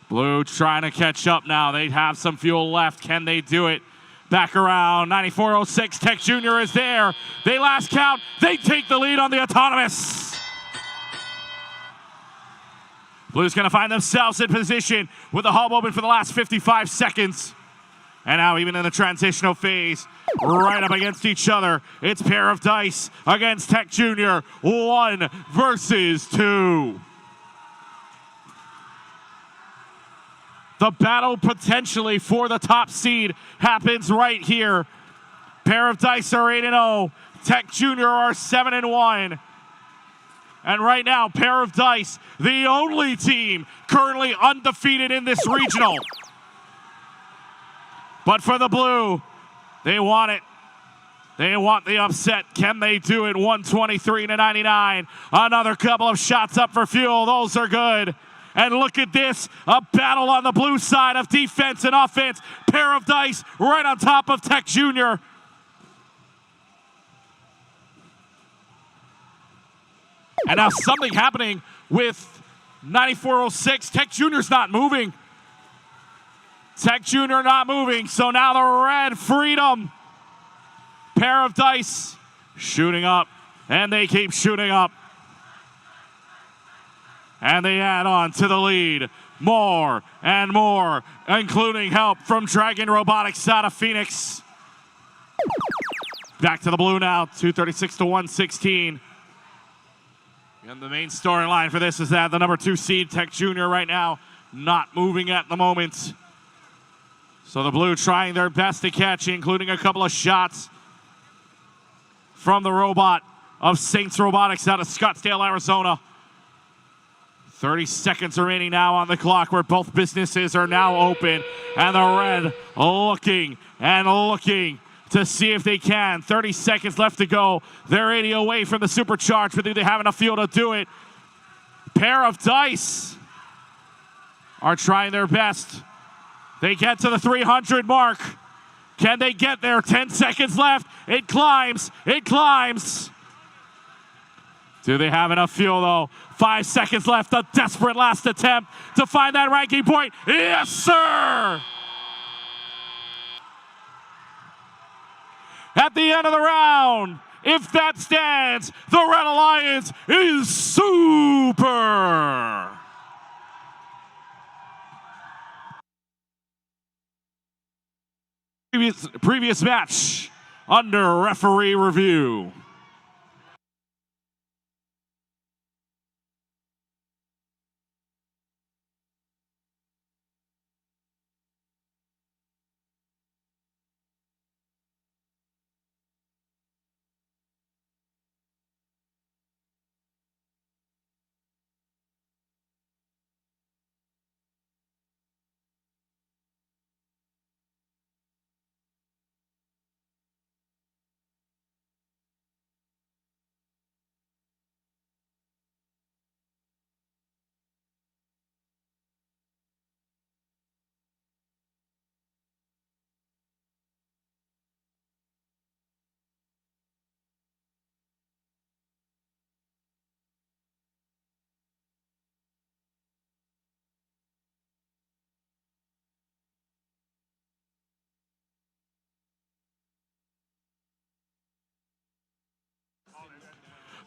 Blue trying to catch up now. They have some fuel left. Can they do it? Back around, 9406, Tech Jr. is there. They last count. They take the lead on the autonomous. Blue's gonna find themselves in position with the hub open for the last 55 seconds. And now even in the transitional phase, right up against each other, it's pair of dice against Tech Jr. 1 versus 2. The battle potentially for the top seed happens right here. Pair of dice are 8-0. Tech Jr. are 7-1. And right now, pair of dice, the only team currently undefeated in this regional. But for the blue, they want it. They want the upset. Can they do it? 123-99. Another couple of shots up for fuel. Those are good. And look at this, a battle on the blue side of defense and offense. Pair of dice right on top of Tech Jr. And now something happening with 9406. Tech Jr.'s not moving. Tech Jr. not moving, so now the red freedom. Pair of dice shooting up, and they keep shooting up. And they add on to the lead more and more, including help from Dragon Robotics out of Phoenix. Back to the blue now, 236-116. And the main storyline for this is that the number 2 seed, Tech Jr. right now, not moving at the moment. So the blue trying their best to catch, including a couple of shots from the robot of Saints Robotics out of Scottsdale, Arizona. 30 seconds remaining now on the clock where both businesses are now open. And the red looking and looking to see if they can. 30 seconds left to go. They're 80 away from the supercharge, but do they have enough fuel to do it? Pair of dice are trying their best. They get to the 300 mark. Can they get there? 10 seconds left. It climbs. It climbs. Do they have enough fuel, though? 5 seconds left. A desperate last attempt to find that ranking point. Yes, sir! At the end of the round, if that stands, the Red Alliance is super! Previous match under referee review.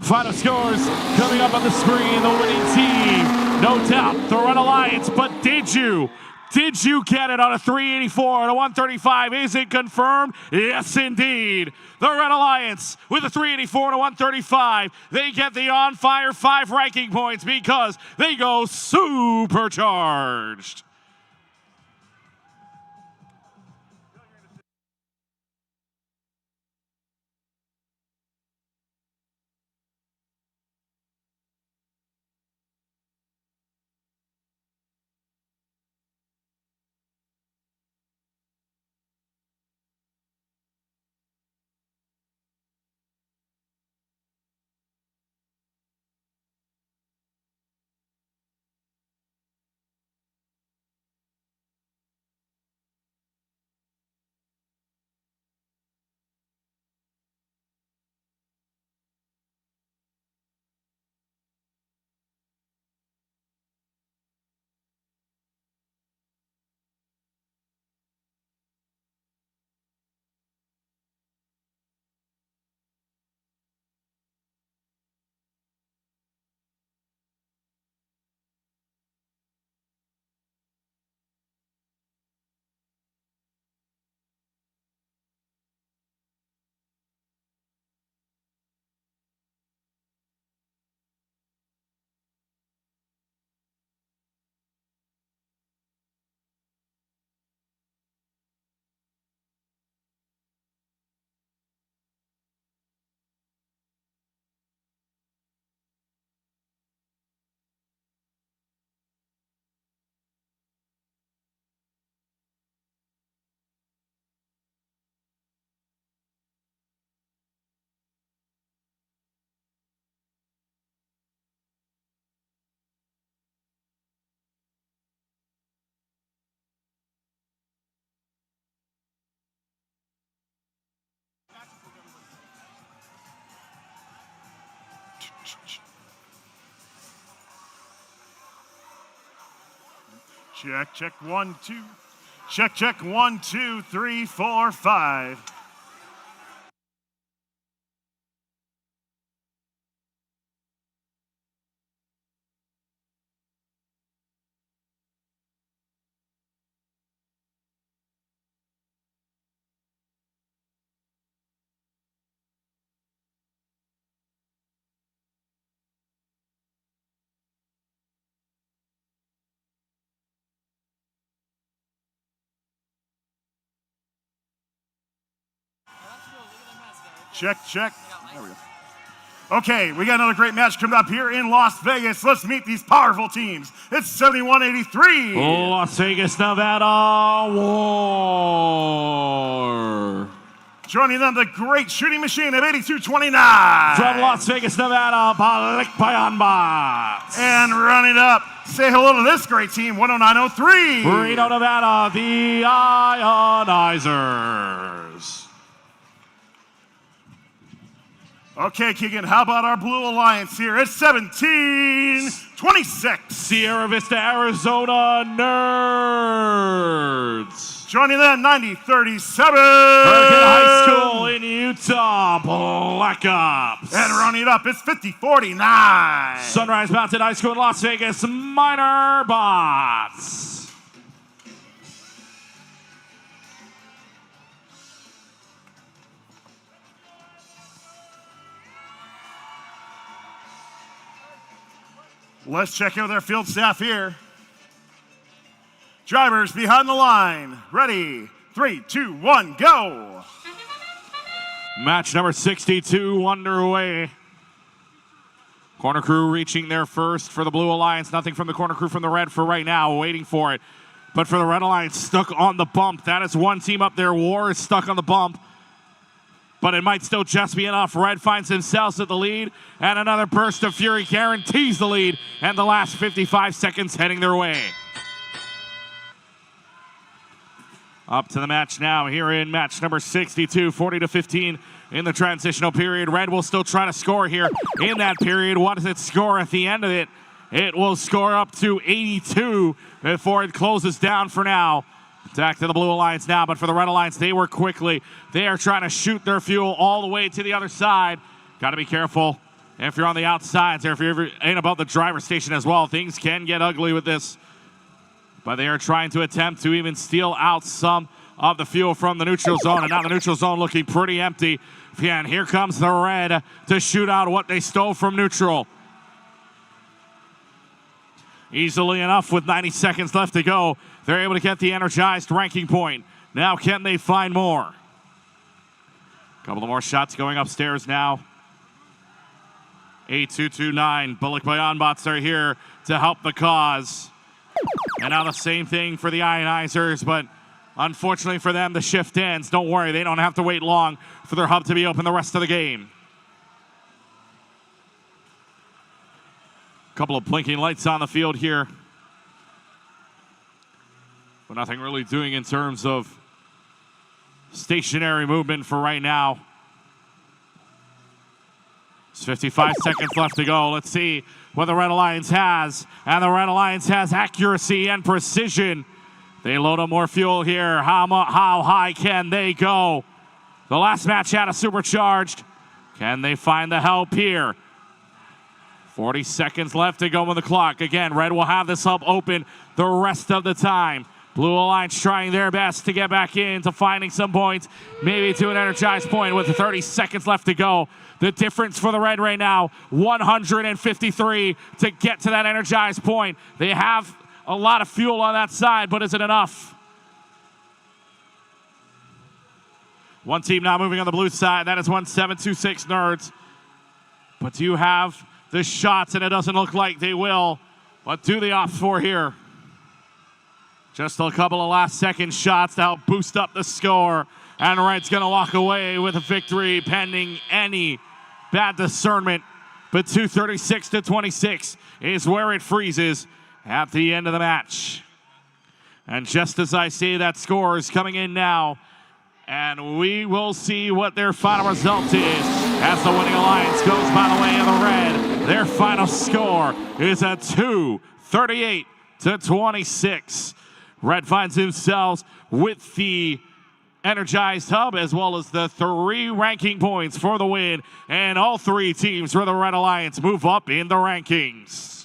Final scores coming up on the screen. The winning team, no doubt, the Red Alliance. But did you get it on a 384 and a 135? Is it confirmed? Yes, indeed. The Red Alliance with a 384 and a 135. They get the On Fire 5 ranking points because they go supercharged. Check, check, 1, 2. Check, check, 1, 2, 3, 4, 5. Check, check. There we go. Okay, we got another great match coming up here in Las Vegas. Let's meet these powerful teams. It's 7183. Las Vegas, Nevada War. Joining them, the great shooting machine of 8229. From Las Vegas, Nevada, Balik Bayanbats. And running up, say hello to this great team, 10903. Reno, Nevada, the Ionizers. Okay, Keegan, how about our Blue Alliance here? It's 1726. Sierra Vista, Arizona, Nerds. Joining them, 9037. Hurricane High School in Utah, Black Ops. And running up, it's 5049. Sunrise Mountain High School in Las Vegas, Minor Bots. Let's check in with our field staff here. Drivers behind the line. Ready? 3, 2, 1, go. Match number 62 underway. Corner crew reaching their first for the Blue Alliance. Nothing from the corner crew from the red for right now. Waiting for it. But for the Red Alliance, stuck on the bump. That is one team up there. War is stuck on the bump. But it might still just be enough. Red finds themselves at the lead, and another burst of fury guarantees the lead, and the last 55 seconds heading their way. Up to the match now here in match number 62, 40-15 in the transitional period. Red will still try to score here in that period. What does it score at the end of it? It will score up to 82 before it closes down for now. Back to the Blue Alliance now, but for the Red Alliance, they work quickly. They are trying to shoot their fuel all the way to the other side. Got to be careful if you're on the outsides or if you're in about the driver's station as well. Things can get ugly with this. But they are trying to attempt to even steal out some of the fuel from the neutral zone. And now the neutral zone looking pretty empty. And here comes the red to shoot out what they stole from neutral. Easily enough with 90 seconds left to go. They're able to get the energized ranking point. Now can they find more? A couple of more shots going upstairs now. 8229, Bullock Bayanbots are here to help the cause. And now the same thing for the Ionizers, but unfortunately for them, the shift ends. Don't worry, they don't have to wait long for their hub to be open the rest of the game. A couple of blinking lights on the field here. But nothing really doing in terms of stationary movement for right now. There's 55 seconds left to go. Let's see what the Red Alliance has. And the Red Alliance has accuracy and precision. They load up more fuel here. How high can they go? The last match had a supercharged. Can they find the help here? 40 seconds left to go on the clock. Again, Red will have this hub open the rest of the time. Blue Alliance trying their best to get back into finding some points, maybe to an energized point with 30 seconds left to go. The difference for the Red right now, 153 to get to that energized point. They have a lot of fuel on that side, but is it enough? One team now moving on the blue side. That is 1726 Nerds. But do you have the shots? And it doesn't look like they will. What do they opt for here? Just a couple of last second shots to help boost up the score. And Red's going to walk away with a victory pending any bad discernment. But 236-26 is where it freezes at the end of the match. And just as I say, that score is coming in now. And we will see what their final result is as the winning alliance goes by the way of the Red. Their final score is a 238-26. Red finds themselves with the energized hub as well as the 3 ranking points for the win, and all 3 teams for the Red Alliance move up in the rankings.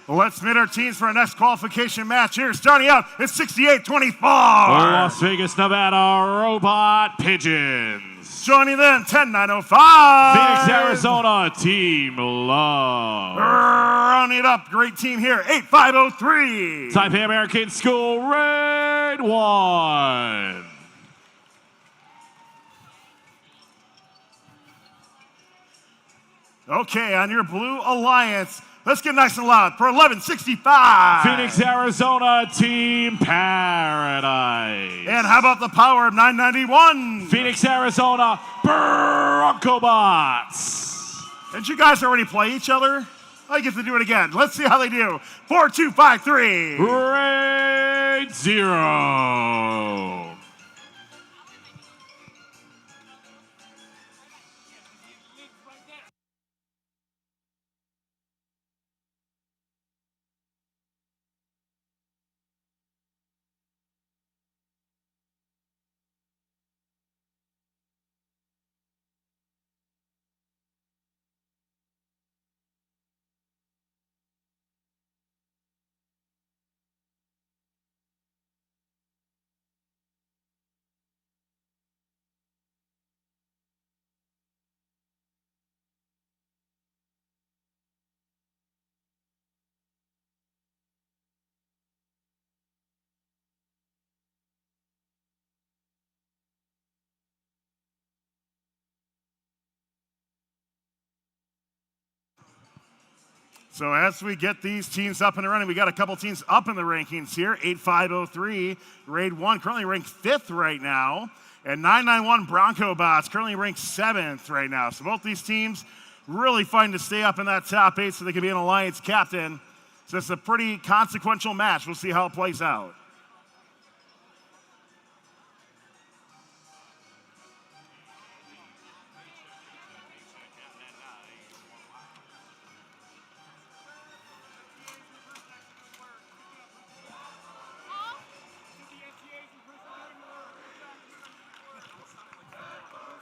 Well, let's meet our teams for our next qualification match here. Starting out, it's 68-24. Las Vegas, Nevada, Robot Pigeons. Joining them, 10-905. Phoenix, Arizona, Team Love. Rounding it up, great team here, 8503. Taipei American School, Raid 1. Okay, on your Blue Alliance, let's get nice and loud for 1165. Phoenix, Arizona, Team Paradise. And how about the power of 991? Phoenix, Arizona, Bronco Bots. Didn't you guys already play each other? I get to do it again. Let's see how they do. 4253. Raid 0. So as we get these teams up and running, we got a couple teams up in the rankings here. 8503, Raid 1, currently ranked 5th right now. And 991 Bronco Bots, currently ranked 7th right now. So both these teams really fighting to stay up in that top 8 so they can be an alliance captain. So it's a pretty consequential match. We'll see how it plays out.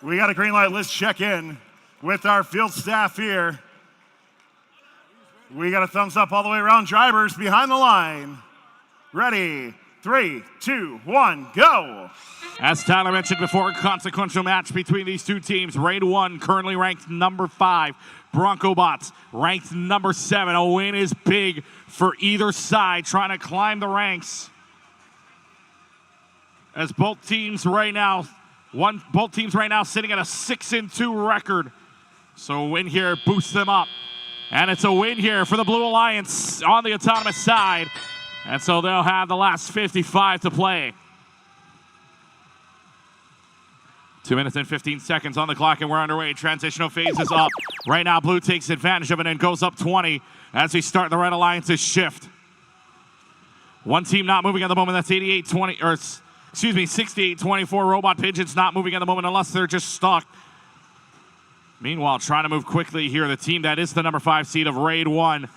We got a green light. Let's check in with our field staff here. We got a thumbs up all the way around. Drivers behind the line. Ready? 3, 2, 1, go. As Tyler mentioned before, consequential match between these two teams. Raid 1 currently ranked number 5. Bronco Bots ranked number 7. A win is big for either side, trying to climb the ranks. As both teams right now sitting at a 6-2 record. So a win here boosts them up. And it's a win here for the Blue Alliance on the autonomous side. And so they'll have the last 55 to play. 2 minutes and 15 seconds on the clock, and we're underway. Transitional phase is up. Right now, Blue takes advantage of it and goes up 20 as we start the Red Alliance's shift. One team not moving at the moment. That's 68-24. Robot Pigeons not moving at the moment unless they're just stuck. Meanwhile, trying to move quickly here. The team that is the number 5 seed of Raid 1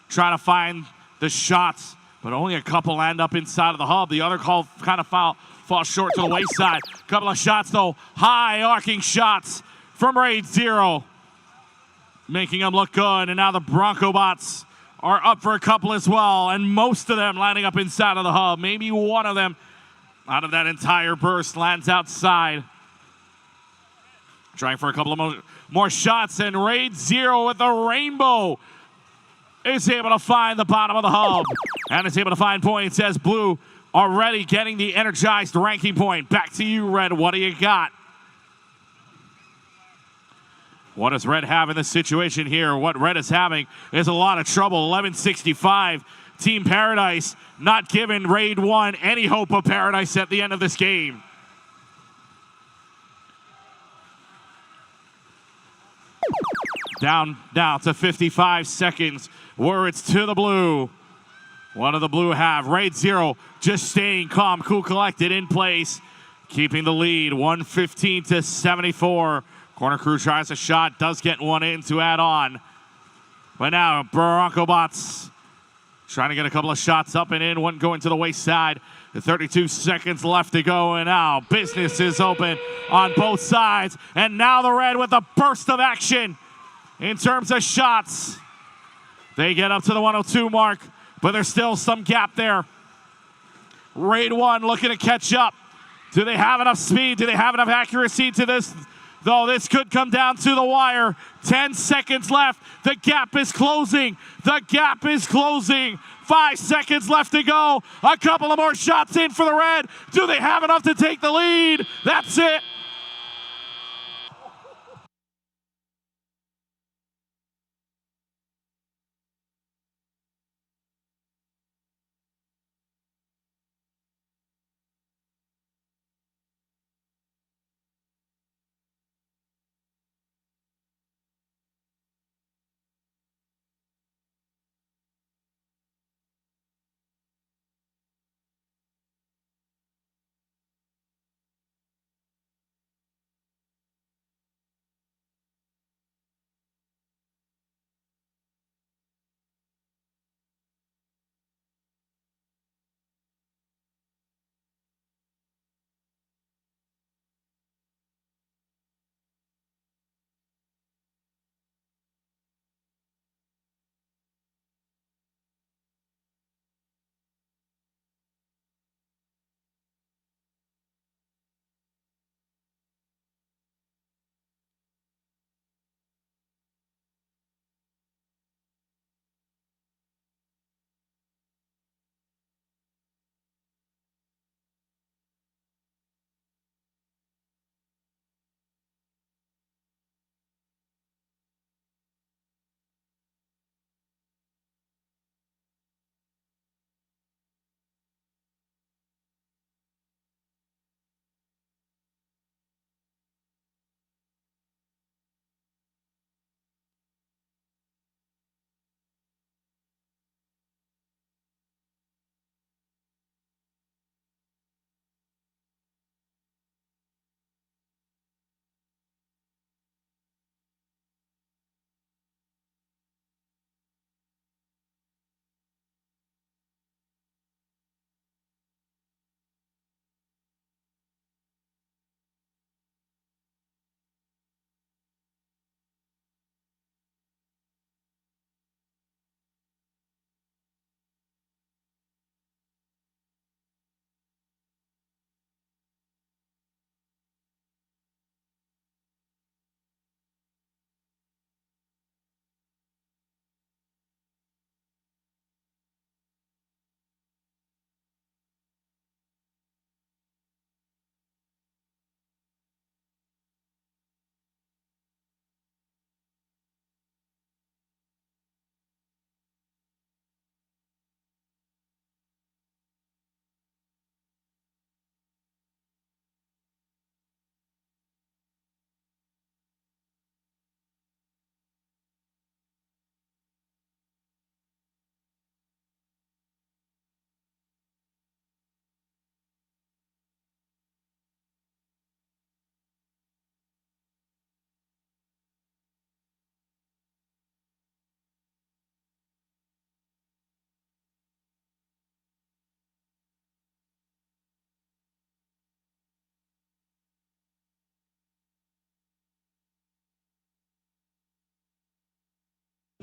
trying to find the shots, but only a couple end up inside of the hub. The other call kind of fall short to the wayside. Couple of shots, though. High arcing shots from Raid 0, making them look good. And now the Bronco Bots are up for a couple as well, and most of them landing up inside of the hub. Maybe one of them out of that entire burst lands outside. Trying for a couple of more shots, and Raid 0 with the rainbow is able to find the bottom of the hub and is able to find points as Blue already getting the energized ranking point. Back to you, Red. What do you got? What does Red have in this situation here? What Red is having is a lot of trouble. 1165, Team Paradise not giving Raid 1 any hope of paradise at the end of this game. Down to 55 seconds, where it's to the Blue. What do the Blue have? Raid 0 just staying calm, cool, collected, in place, keeping the lead, 115-74. Corner Crew tries a shot, does get one in to add on. But now Bronco Bots trying to get a couple of shots up and in, one going to the wayside. 32 seconds left to go, and now business is open on both sides. And now the Red with a burst of action in terms of shots. They get up to the 102 mark, but there's still some gap there. Raid 1 looking to catch up. Do they have enough speed? Do they have enough accuracy to this? Though this could come down to the wire. 10 seconds left. The gap is closing. The gap is closing. 5 seconds left to go. A couple of more shots in for the Red. Do they have enough to take the lead? That's it.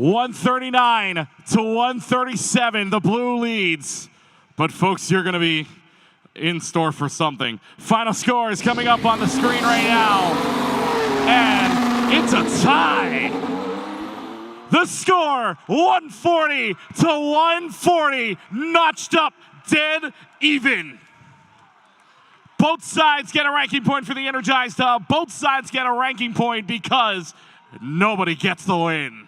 139 to 137, the blue leads. But folks, you're going to be in store for something. Final score is coming up on the screen right now. And it's a tie. The score, 140 to 140, notched up dead even. Both sides get a ranking point for the Energized Hub. Both sides get a ranking point because nobody gets the win.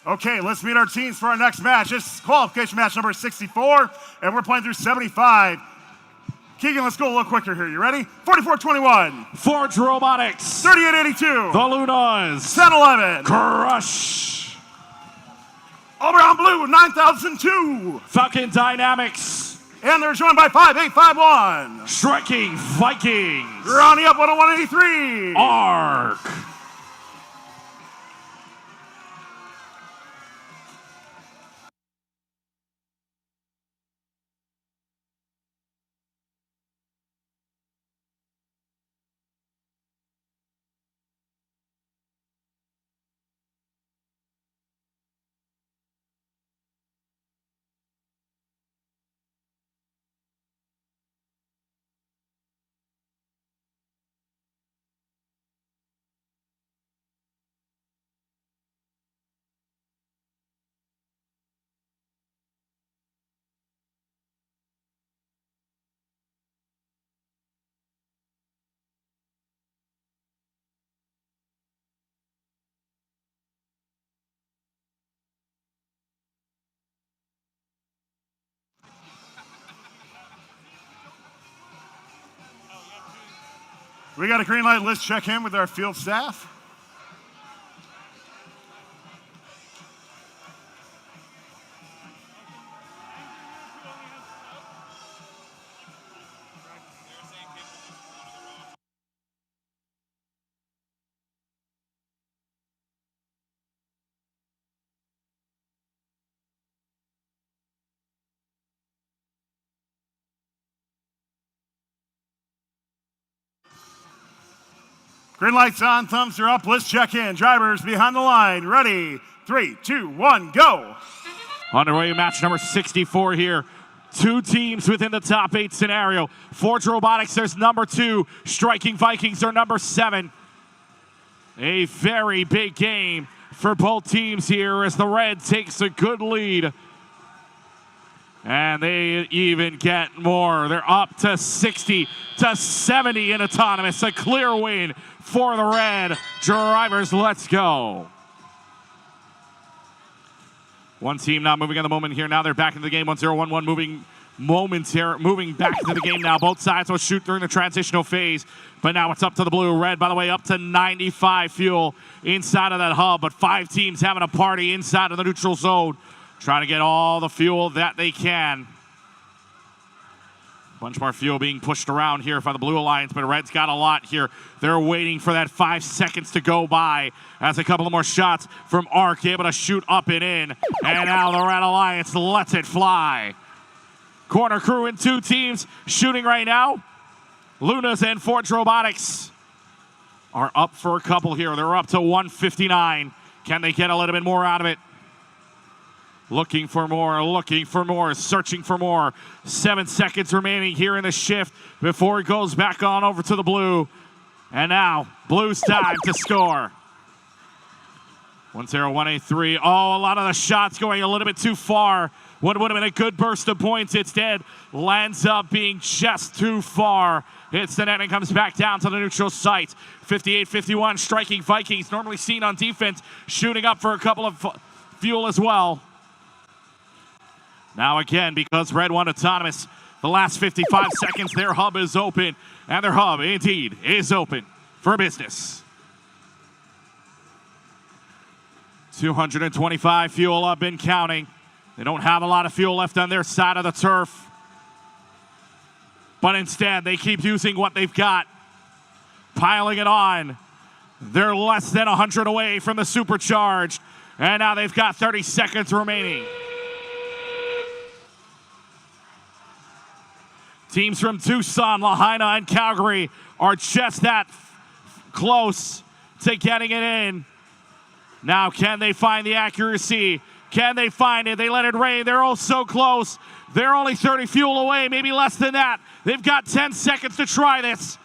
Okay, let's meet our teams for our next match. This is qualification match number 64, and we're playing through 75. Keegan, let's go a little quicker here. You ready? 44-21. Forge Robotics. 38-82. The Lunas. 10-11. Crush. Over on blue, 9002. Falcon Dynamics. And they're joined by 5851. Striking Vikings. Ronnie up 101-83. Arc. We got a green light. Let's check in with our field staff. Green light's on, thumbs are up. Let's check in. Drivers behind the line. Ready? 3, 2, 1, go. Underway match number 64 here. Two teams within the top 8 scenario. Forge Robotics, there's number 2. Striking Vikings are number 7. A very big game for both teams here as the red takes a good lead. And they even get more. They're up to 60 to 70 in autonomous. A clear win for the red. Drivers, let's go. One team now moving at the moment here. Now they're back into the game. 1-0-1-1 moving back into the game now. Both sides will shoot during the transitional phase. But now it's up to the blue. Red, by the way, up to 95 fuel inside of that hub. But 5 teams having a party inside of the neutral zone. Trying to get all the fuel that they can. Bunch more fuel being pushed around here by the Blue Alliance, but Red's got a lot here. They're waiting for that 5 seconds to go by as a couple of more shots from Arc, able to shoot up and in. And now the Red Alliance lets it fly. Corner crew in 2 teams shooting right now. Lunas and Forge Robotics are up for a couple here. They're up to 159. Can they get a little bit more out of it? Looking for more, searching for more. 7 seconds remaining here in the shift before it goes back on over to the blue. And now, blue's time to score. 1-0, 1-8-3. Oh, a lot of the shots going a little bit too far. What would have been a good burst of points instead lands up being just too far. Hits the net and comes back down to the neutral site. 58-51, striking Vikings, normally seen on defense, shooting up for a couple of fuel as well. Now again, because Red won autonomous, the last 55 seconds, their hub is open. And their hub, indeed, is open for business. 225 fuel up and counting. They don't have a lot of fuel left on their side of the turf. But instead, they keep using what they've got. Piling it on. They're less than 100 away from the supercharged. And now they've got 30 seconds remaining. Teams from Tucson, Lahaina, and Calgary are just that close to getting it in. Now, can they find the accuracy? Can they find it? They let it rain. They're all so close. They're only 30 fuel away, maybe less than that. They've got 10 seconds to try this.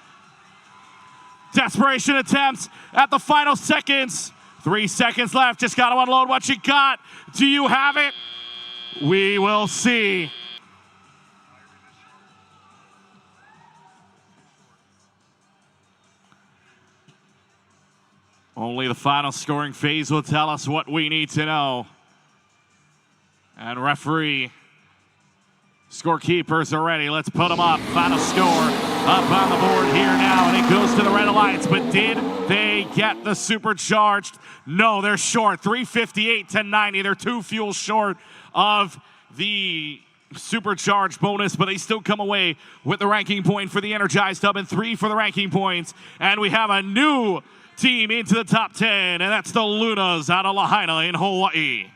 Desperation attempts at the final seconds. 3 seconds left. Just got to unload what you got. Do you have it? We will see. Only the final scoring phase will tell us what we need to know. And referee, scorekeepers are ready. Let's put them up. Final score up on the board here now, and it goes to the Red Alliance. But did they get the supercharged? No, they're short. 358 to 90. They're 2 fuel short of the supercharged bonus, but they still come away with the ranking point for the Energized Hub and 3 for the ranking points. And we have a new team into the top 10, and that's the Lunas out of Lahaina in Hawaii.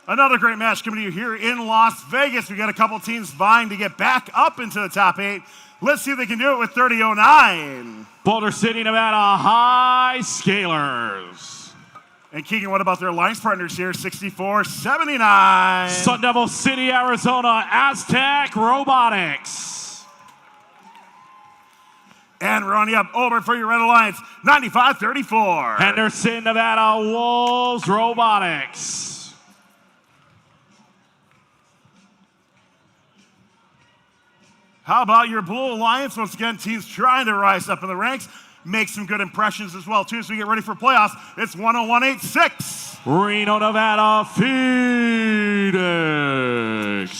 Another great match coming to you here in Las Vegas. We got a couple teams vying to get back up into the top 8. Let's see if they can do it with 30:09. Boulder City, Nevada High Scalers. And Keegan, what about their alliance partners here? 64-79. Sun Devil City, Arizona, Aztec Robotics. And we're on you up over for your Red Alliance, 95-34. Henderson, Nevada Wolves Robotics. How about your Blue Alliance? Once again, teams trying to rise up in the ranks, make some good impressions as well, too, as we get ready for playoffs. It's 101.86. Reno, Nevada Phoenix.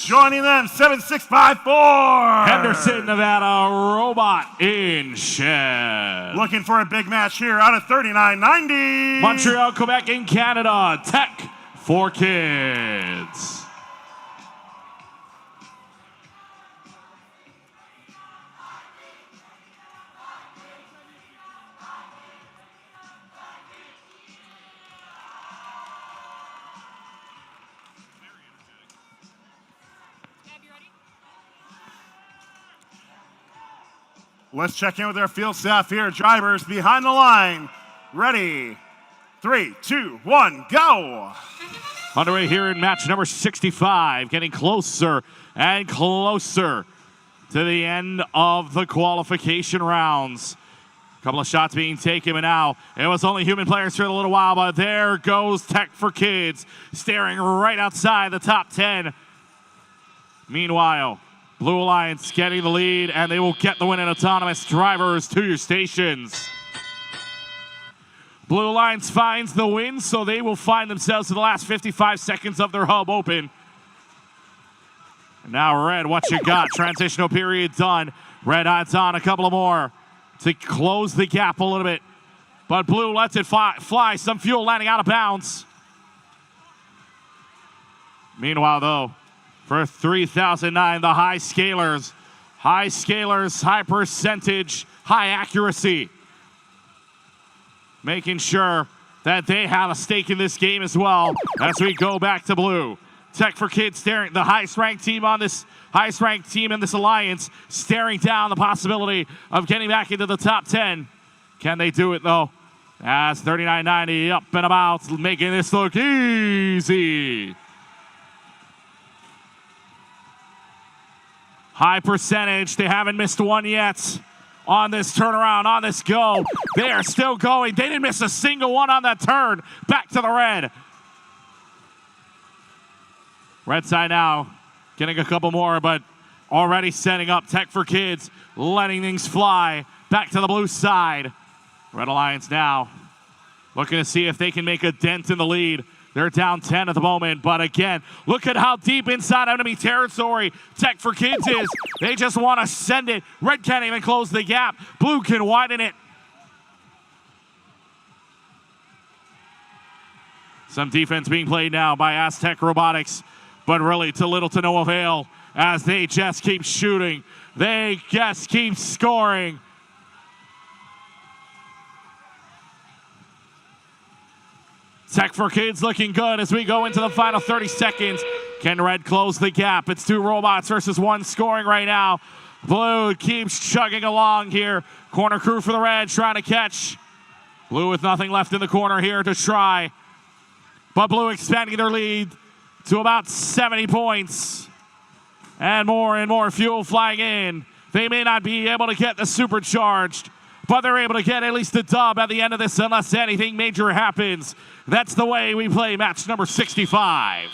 Joining them, 7654. Henderson, Nevada Robot in Shed. Looking for a big match here out of 39.90. Montreal, Quebec in Canada, Tech for Kids. Let's check in with our field staff here. Drivers behind the line. Ready. 3, 2, 1, go. Underway here in match number 65, getting closer and closer to the end of the qualification rounds. A couple of shots being taken, and now it was only human players for a little while, but there goes Tech for Kids, staring right outside the top 10. Meanwhile, Blue Alliance getting the lead, and they will get the win in autonomous. Drivers to your stations. Blue Alliance finds the win, so they will find themselves to the last 55 seconds of their hub open. And now Red, what you got? Transitional period done. Red odds on a couple of more to close the gap a little bit. But Blue lets it fly. Some fuel landing out of bounds. Meanwhile, though, for 3009, the high scalers, high percentage, high accuracy. Making sure that they have a stake in this game as well as we go back to Blue. Tech for Kids staring, the highest ranked team in this alliance, staring down the possibility of getting back into the top 10. Can they do it though? As 3990 up and about, making this look easy. High percentage, they haven't missed one yet on this turnaround, on this go. They are still going. They didn't miss a single one on that turn. Back to the red. Red side now getting a couple more, but already setting up. Tech for Kids, letting things fly. Back to the blue side. Red Alliance now looking to see if they can make a dent in the lead. They're down 10 at the moment, but again, look at how deep inside enemy territory Tech for Kids is. They just want to send it. Red can't even close the gap. Blue can widen it. Some defense being played now by Aztec Robotics, but really to little to no avail as they just keep shooting. They just keep scoring. Tech for Kids looking good as we go into the final 30 seconds. Can Red close the gap? It's 2 robots versus 1 scoring right now. Blue keeps chugging along here. Corner crew for the Red trying to catch. Blue with nothing left in the corner here to try. But Blue expanding their lead to about 70 points. And more fuel flying in. They may not be able to get the supercharged, but they're able to get at least a dub at the end of this unless anything major happens. That's the way we play match number 65.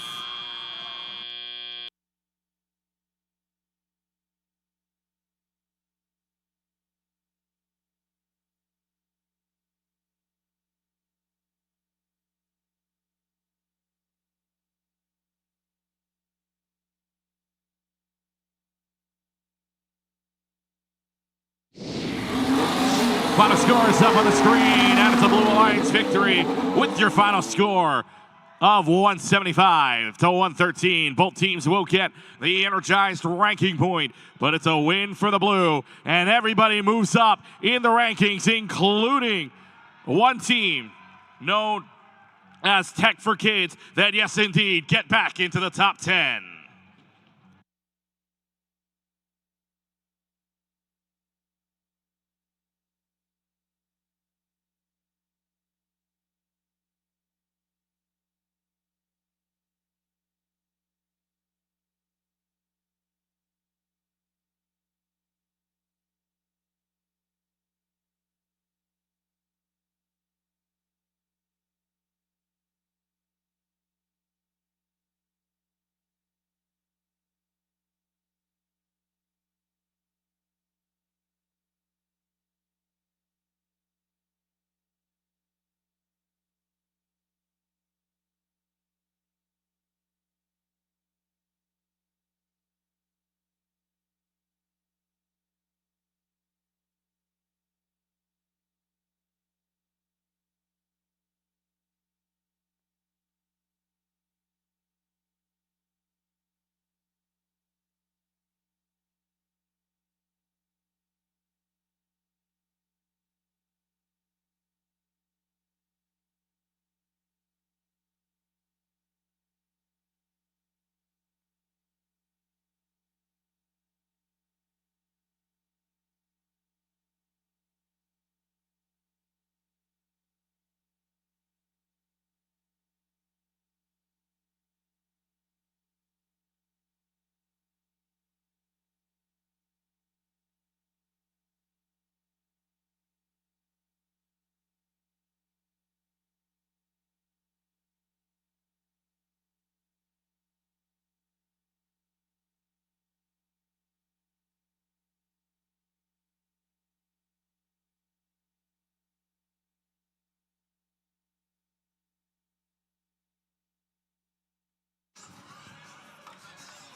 Final score is up on the screen, and it's a Blue Alliance victory with your final score of 175 to 113. Both teams will get the energized ranking point, but it's a win for the Blue, and everybody moves up in the rankings, including one team known as Tech for Kids that, yes, indeed, get back into the top 10.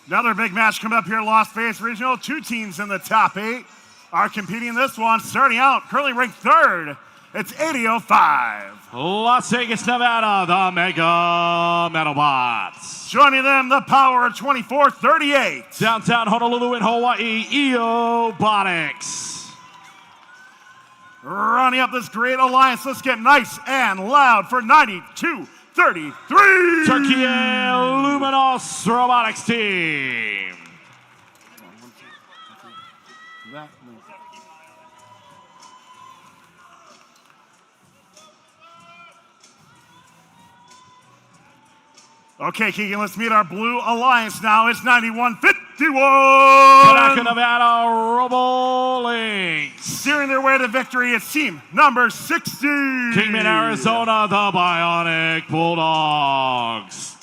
Another big match coming up here, Las Vegas Regional. 2 teams in the top 8 are competing in this one. Starting out, currently ranked 3rd, it's 8005. Las Vegas, Nevada, the Mega Metalbots. Joining them, the power of 2438. Downtown Honolulu in Hawaii, Robotics. Running up this great alliance, let's get nice and loud for 9233. Turkey Luminos Robotics team. Okay, Keegan, let's meet our blue alliance now. It's 9151. Tanaka, Nevada, Robolinks. Steering their way to victory, it's team number 60. Kingman, Arizona, the Bionic Bulldogs.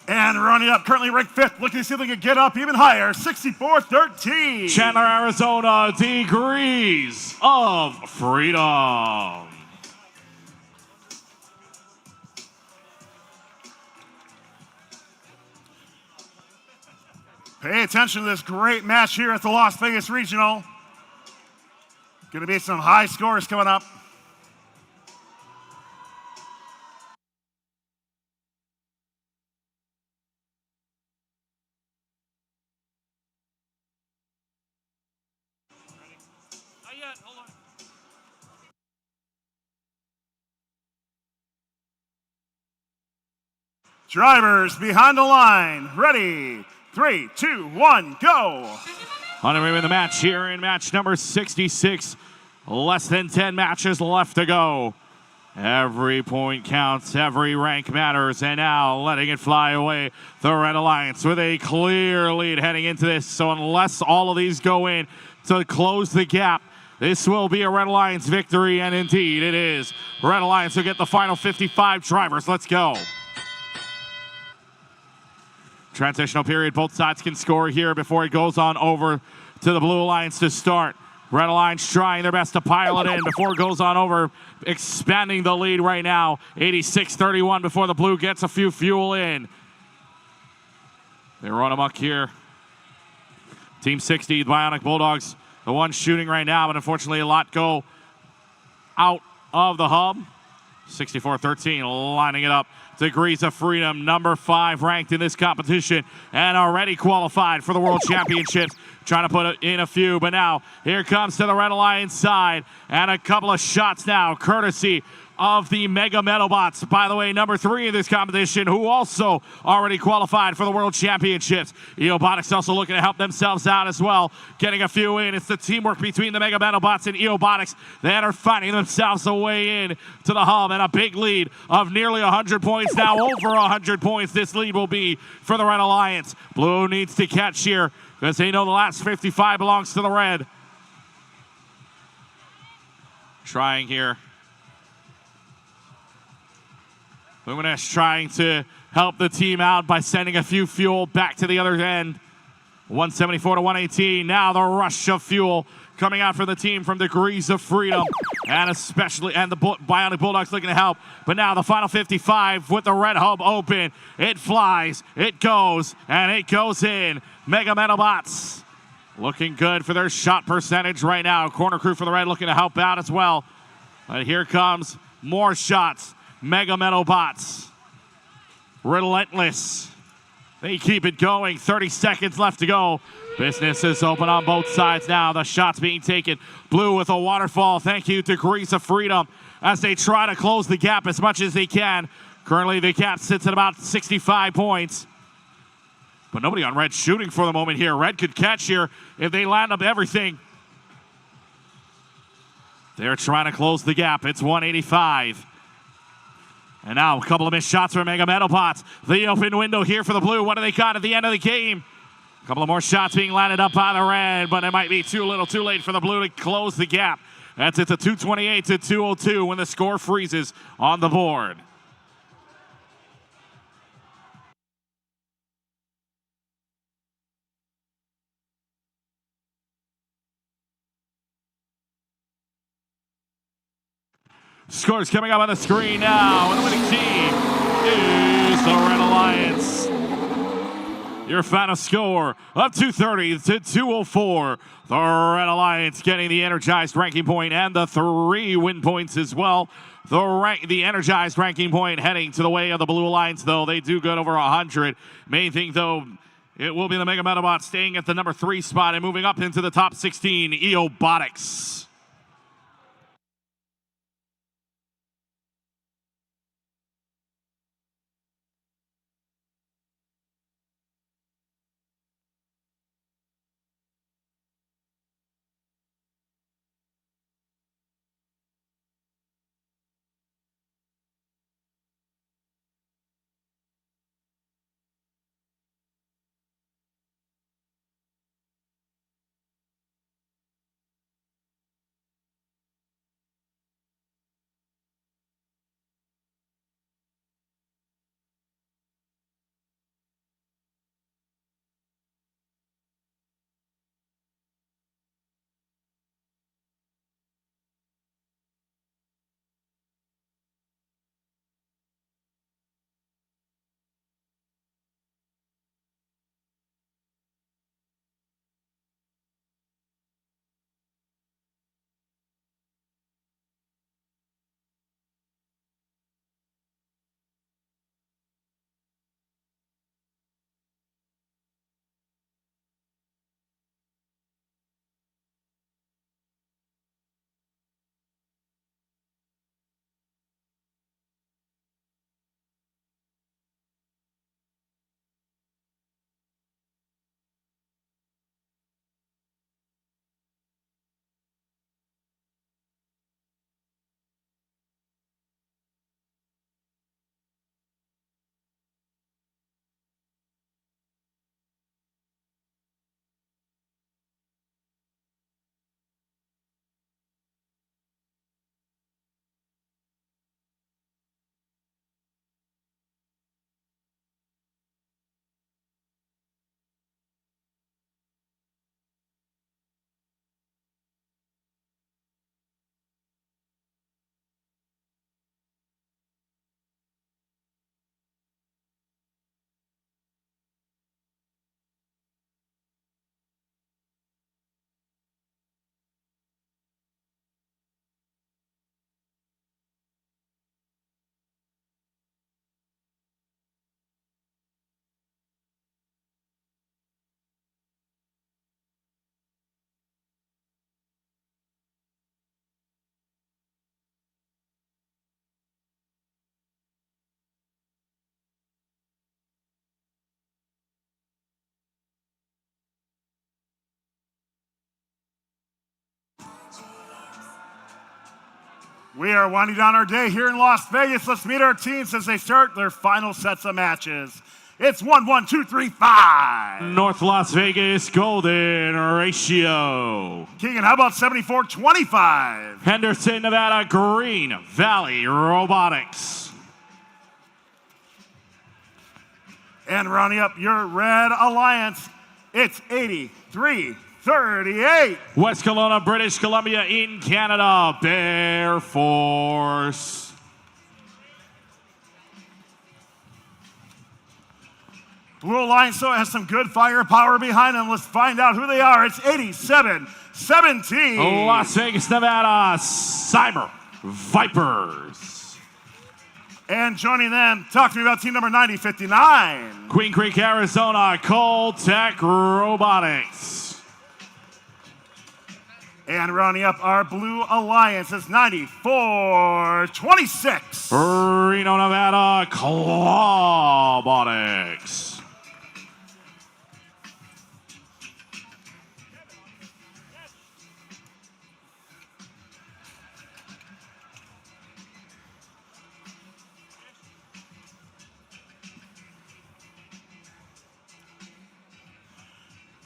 And running up, currently ranked 5th, looking to see if they can get up even higher, 6413. Chandler, Arizona, Degrees of Freedom. Pay attention to this great match here at the Las Vegas Regional. Going to be some high scores coming up. Drivers behind the line, ready. 3, 2, 1, go. Underway with the match here in match number 66. Less than 10 matches left to go. Every point counts, every rank matters, and now letting it fly away, the Red Alliance with a clear lead heading into this. So unless all of these go in to close the gap, this will be a Red Alliance victory, and indeed it is. Red Alliance will get the final 55 drivers. Let's go. Transitional period, both sides can score here before it goes on over to the Blue Alliance to start. Red Alliance trying their best to pile it in before it goes on over, expanding the lead right now. 86-31 before the Blue gets a few fuel in. They run amok here. Team 60, the Bionic Bulldogs, the one shooting right now, but unfortunately a lot go out of the hub. 64-13, lining it up. Degrees of Freedom, number 5 ranked in this competition and already qualified for the World Championships. Trying to put in a few, but now here comes to the Red Alliance side and a couple of shots now, courtesy of the Mega Metalbots. By the way, number 3 in this competition, who also already qualified for the World Championships. Robotics also looking to help themselves out as well, getting a few in. It's the teamwork between the Mega Metalbots and Robotics that are finding themselves a way in to the hub, and a big lead of nearly 100 points. Now over 100 points this lead will be for the Red Alliance. Blue needs to catch here because they know the last 55 belongs to the Red. Trying here. Luminous trying to help the team out by sending a few fuel back to the other end. 174 to 118. Now the rush of fuel coming out for the team from Degrees of Freedom. And the Bionic Bulldogs looking to help. But now the final 55 with the red hub open. It flies, it goes, and it goes in. Mega Metalbots looking good for their shot percentage right now. Corner crew for the Red looking to help out as well. But here comes more shots. Mega Metalbots, relentless. They keep it going. 30 seconds left to go. Business is open on both sides now. The shots being taken. Blue with a waterfall. Thank you, Degrees of Freedom, as they try to close the gap as much as they can. Currently, the gap sits at about 65 points. But nobody on Red shooting for the moment here. Red could catch here if they land up everything. They're trying to close the gap. It's 185. And now a couple of missed shots for Mega Metalbots. The open window here for the Blue. What do they got at the end of the game? A couple of more shots being landed up by the Red, but it might be too little too late for the Blue to close the gap. It's a 228 to 202 when the score freezes on the board. Scores coming up on the screen now, and the winning team is the Red Alliance. Your final score of 230 to 204. The Red Alliance getting the energized ranking point and the 3 win points as well. The energized ranking point heading to the way of the Blue Alliance, though. They do good over 100. Main thing, though, it will be the Mega Metalbots staying at the number 3 spot and moving up into the top 16, Robotics. We are winding down our day here in Las Vegas. Let's meet our teams as they start their final sets of matches. It's 1, 1, 2, 3, 5. North Las Vegas Golden Ratio. Keegan, how about 74-25? Henderson, Nevada Green Valley Robotics. And rounding up your Red Alliance, it's 83-38. West Kelowna, British Columbia in Canada, Bear Force. Blue Alliance so has some good firepower behind them. Let's find out who they are. It's 87-17. Las Vegas, Nevada, Cyber Vipers. And joining them, talk to me about team number 90-59. Queen Creek, Arizona, Tech Robotics. And rounding up our Blue Alliance is 94-26. Reno, Nevada, Robotics.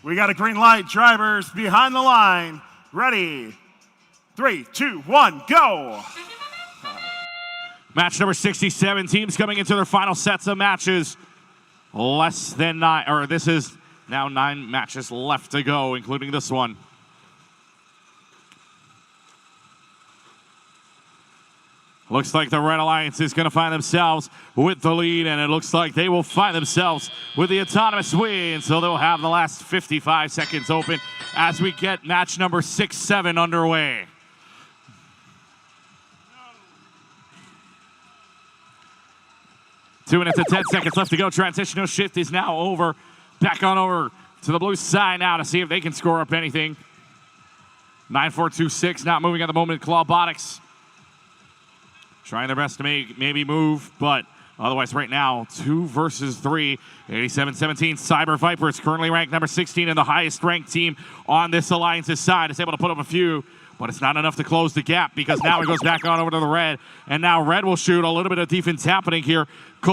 We got a green light. Drivers behind the line. Ready. 3, 2, 1, go. Match number 67. Teams coming into their final sets of matches. Less than 9, or this is now 9 matches left to go, including this one. Looks like the Red Alliance is going to find themselves with the lead, and it looks like they will find themselves with the autonomous win. So they'll have the last 55 seconds open as we get match number 6-7 underway. Two minutes and 10 seconds left to go. Transitional shift is now over. Back on over to the blue side now to see if they can score up anything. 9-4-2-6, not moving at the moment. Robotics trying their best to maybe move, but otherwise right now, 2 versus 3. 87-17, Cyber Vipers currently ranked number 16 and the highest ranked team on this alliance's side. Is able to put up a few, but it's not enough to close the gap because now it goes back on over to the red, and now red will shoot. A little bit of defense happening here.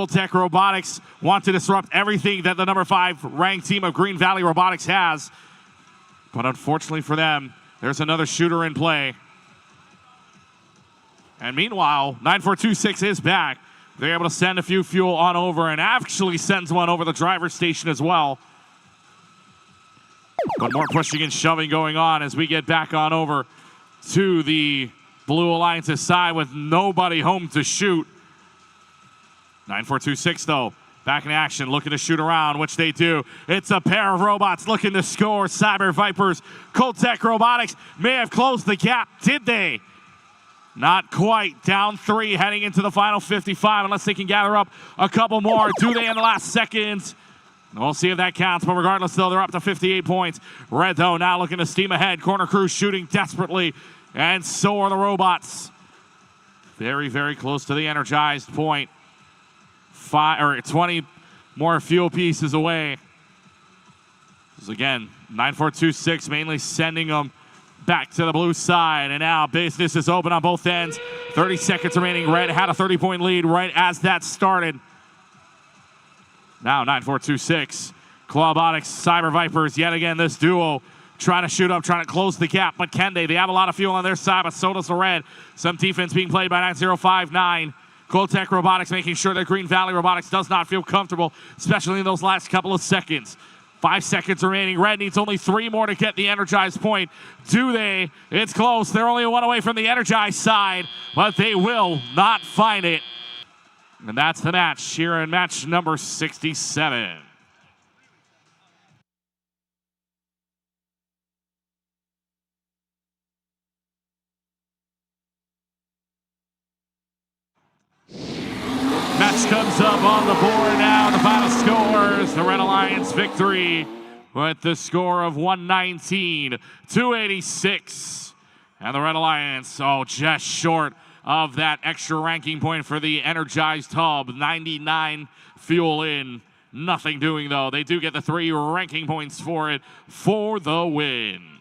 Tech Robotics want to disrupt everything that the number 5 ranked team of Green Valley Robotics has, but unfortunately for them, there's another shooter in play. And meanwhile, 9426 is back. They're able to send a few fuel on over and actually sends one over the driver's station as well. But more pushing and shoving going on as we get back on over to the Blue Alliance's side with nobody home to shoot. 9426 though, back in action, looking to shoot around, which they do. It's a pair of robots looking to score. Cyber Vipers, Tech Robotics may have closed the gap. Did they? Not quite. Down 3 heading into the final 55 unless they can gather up a couple more. Do they in the last seconds? We'll see if that counts, but regardless though, they're up to 58 points. Red though now looking to steam ahead. Corner crew shooting desperately, and so are the robots. Very, very close to the energized point. 20 more fuel pieces away. This is again, 9426 mainly sending them back to the blue side, and now business is open on both ends. 30 seconds remaining. Red had a 30-point lead right as that started. Now 9426, Robotics, Cyber Vipers, yet again this duo trying to shoot up, trying to close the gap, but can they? They have a lot of fuel on their side, but so does the red. Some defense being played by 9059. Tech Robotics making sure that Green Valley Robotics does not feel comfortable, especially in those last couple of seconds. 5 seconds remaining. Red needs only 3 more to get the energized point. Do they? It's close. They're only 1 away from the energized side, but they will not find it. And that's the match here in match number 67. Match comes up on the board now. The final scores, the Red Alliance victory with the score of 119-286. And the Red Alliance, just short of that extra ranking point for the energized hub. 99 fuel in, nothing doing though. They do get the 3 ranking points for it for the win.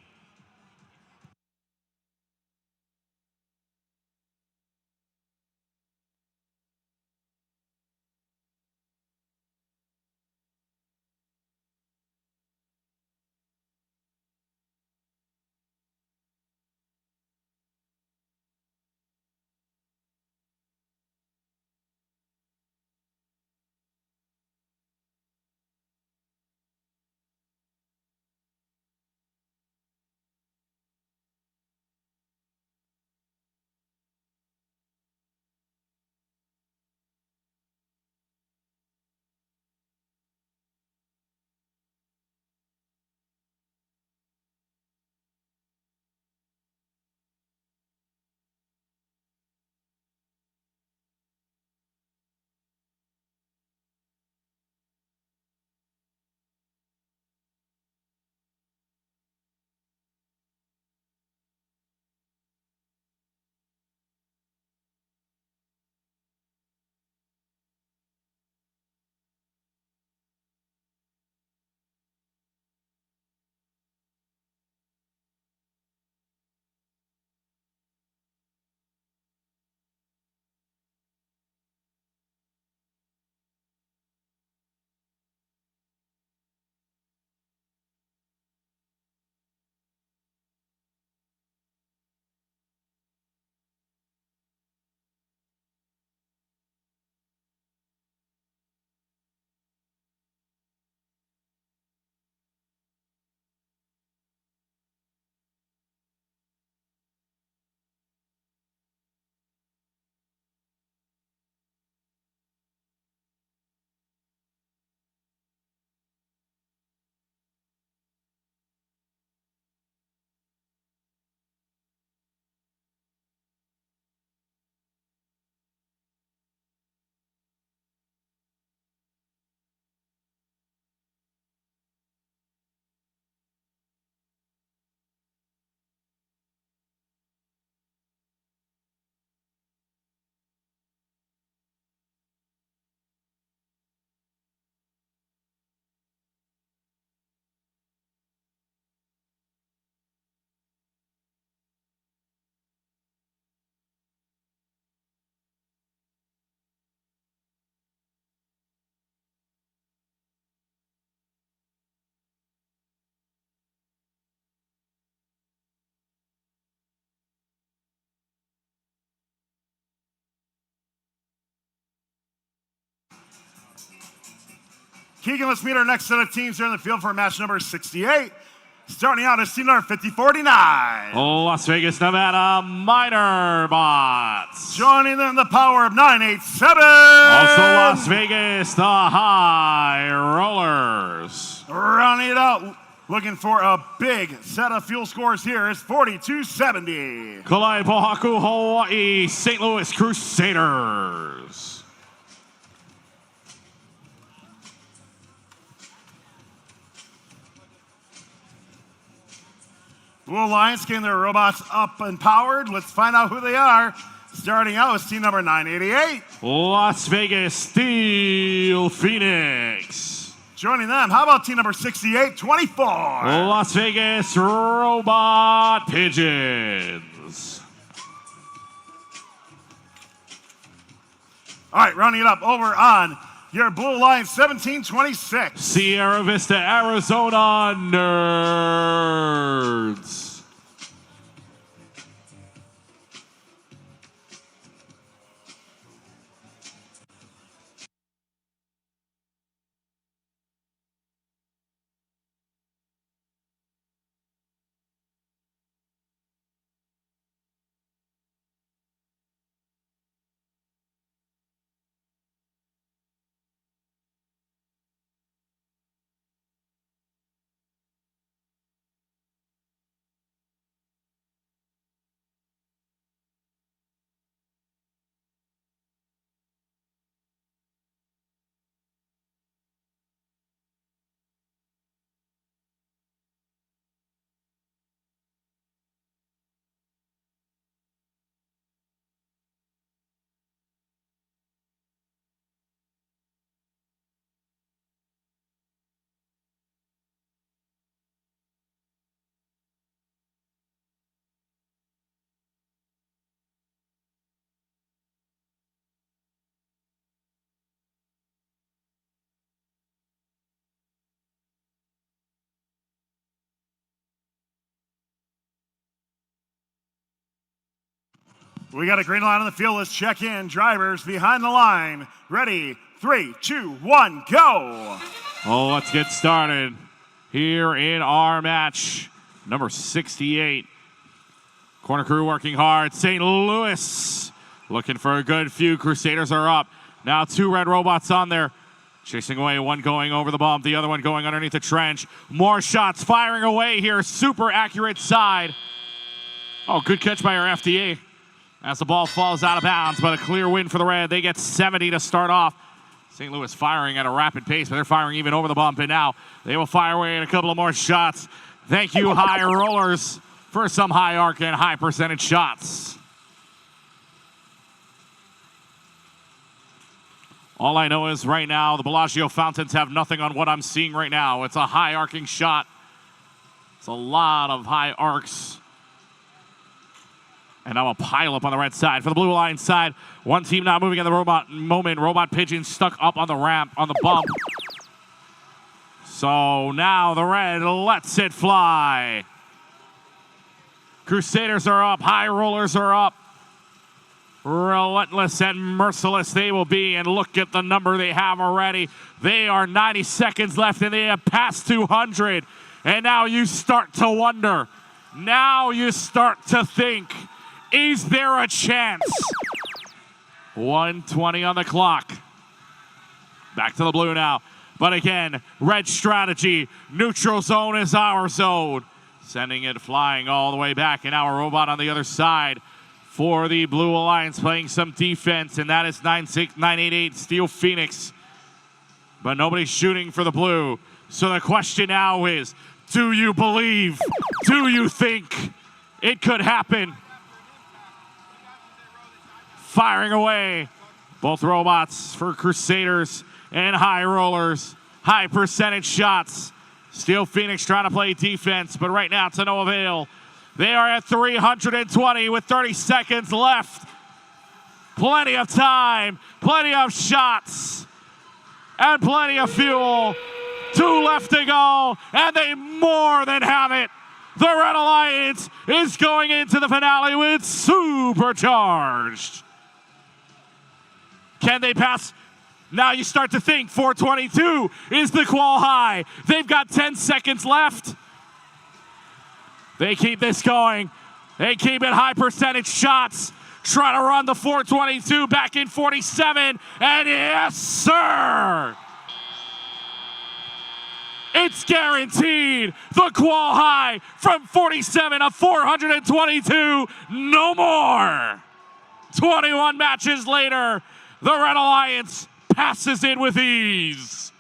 Keegan, let's meet our next set of teams here in the field for match number 68. Starting out is team number 5049. Las Vegas, Nevada, Minor Bots. Joining them, the power of 987. Also Las Vegas, the High Rollers. Rounding it out, looking for a big set of fuel scores here is 4270. Kalai Pohaku, Hawaii, St. Louis Crusaders. Blue Alliance getting their robots up and powered. Let's find out who they are. Starting out with team number 988. Las Vegas Steel Phoenix. Joining them, how about team number 6824? Las Vegas Robot Pigeons. All right, rounding it up over on your Blue Alliance 1726. Sierra Vista, Arizona Nerds. We got a green line on the field. Let's check in. Drivers behind the line. Ready? 3, 2, 1, go. Oh, let's get started here in our match number 68. Corner crew working hard. St. Louis looking for a good few. Crusaders are up. Now 2 red robots on there. Chasing away, one going over the bump, the other one going underneath the trench. More shots firing away here. Super accurate side. Oh, good catch by our FDA. As the ball falls out of bounds, but a clear win for the red. They get 70 to start off. St. Louis firing at a rapid pace, but they're firing even over the bump, and now they will fire away in a couple of more shots. Thank you, High Rollers, for some high arc and high percentage shots. All I know is right now, the Bellagio fountains have nothing on what I'm seeing right now. It's a high arcing shot. It's a lot of high arcs. And now a pile up on the red side. For the Blue Alliance side, one team not moving in the robot moment. Robot Pigeon stuck up on the ramp, on the bump. So now the red lets it fly. Crusaders are up. High Rollers are up. Relentless and merciless they will be. And look at the number they have already. They are 90 seconds left, and they have passed 200. And now you start to wonder. Now you start to think, is there a chance? 1:20 on the clock. Back to the blue now. But again, red strategy. Neutral zone is our zone. Sending it flying all the way back. And now a robot on the other side for the Blue Alliance playing some defense. And that is 988 Steel Phoenix. But nobody's shooting for the blue. So the question now is, do you believe? Do you think it could happen? Firing away. Both robots for Crusaders and High Rollers. High percentage shots. Steel Phoenix trying to play defense, but right now to no avail. They are at 320 with 30 seconds left. Plenty of time, plenty of shots, and plenty of fuel. 2 left to go, and they more than have it. The Red Alliance is going into the finale with supercharged. Can they pass? Now you start to think 422 is the qual high. They've got 10 seconds left. They keep this going. They keep it high percentage shots. Try to run the 422 back in 47. And yes, sir! It's guaranteed. The qual high from 47 to 422. No more. 21 matches later, the Red Alliance passes it with ease.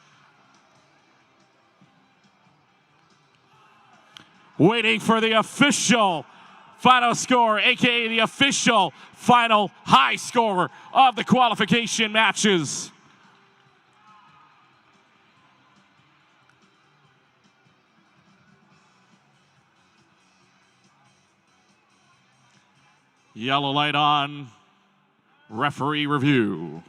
Waiting for the official final score, aka the official final high score of the qualification matches. Yellow light on. Referee review.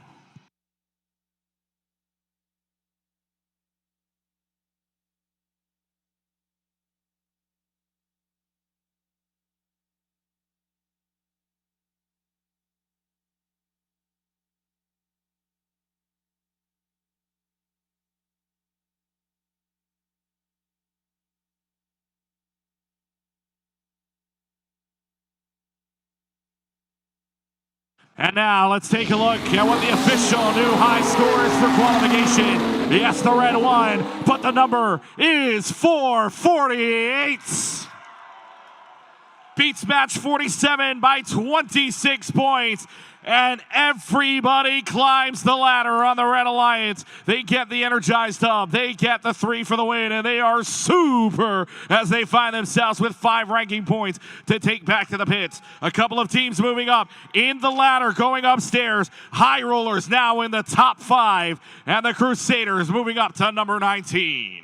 And now let's take a look at what the official new high score is for qualification. Yes, the red won, but the number is 448. Beats match 47 by 26 points. And everybody climbs the ladder on the Red Alliance. They get the energized hub. They get the 3 for the win, and they are super as they find themselves with 5 ranking points to take back to the pits. A couple of teams moving up in the ladder, going upstairs. High Rollers now in the top 5, and the Crusaders moving up to number 19.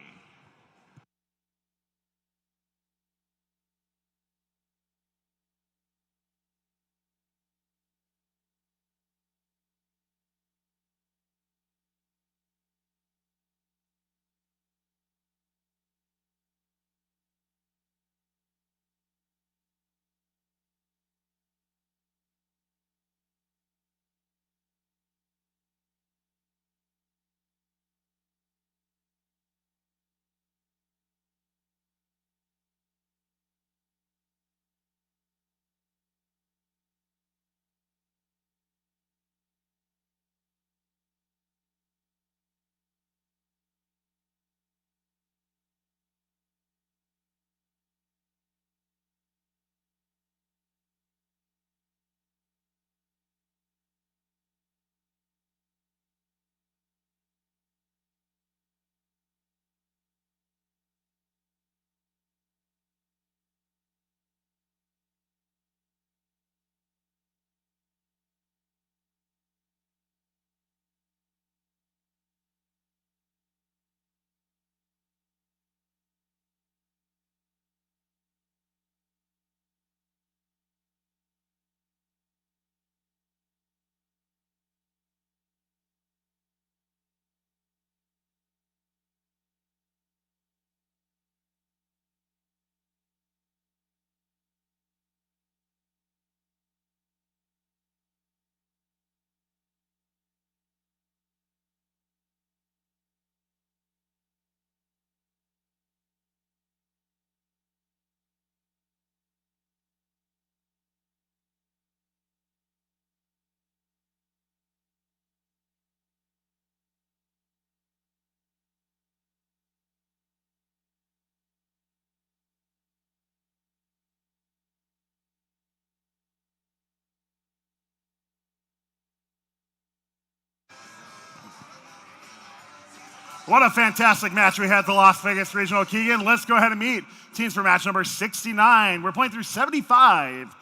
What a fantastic match we had at the Las Vegas Regional. Keegan, let's go ahead and meet teams for match number 69. We're playing through 75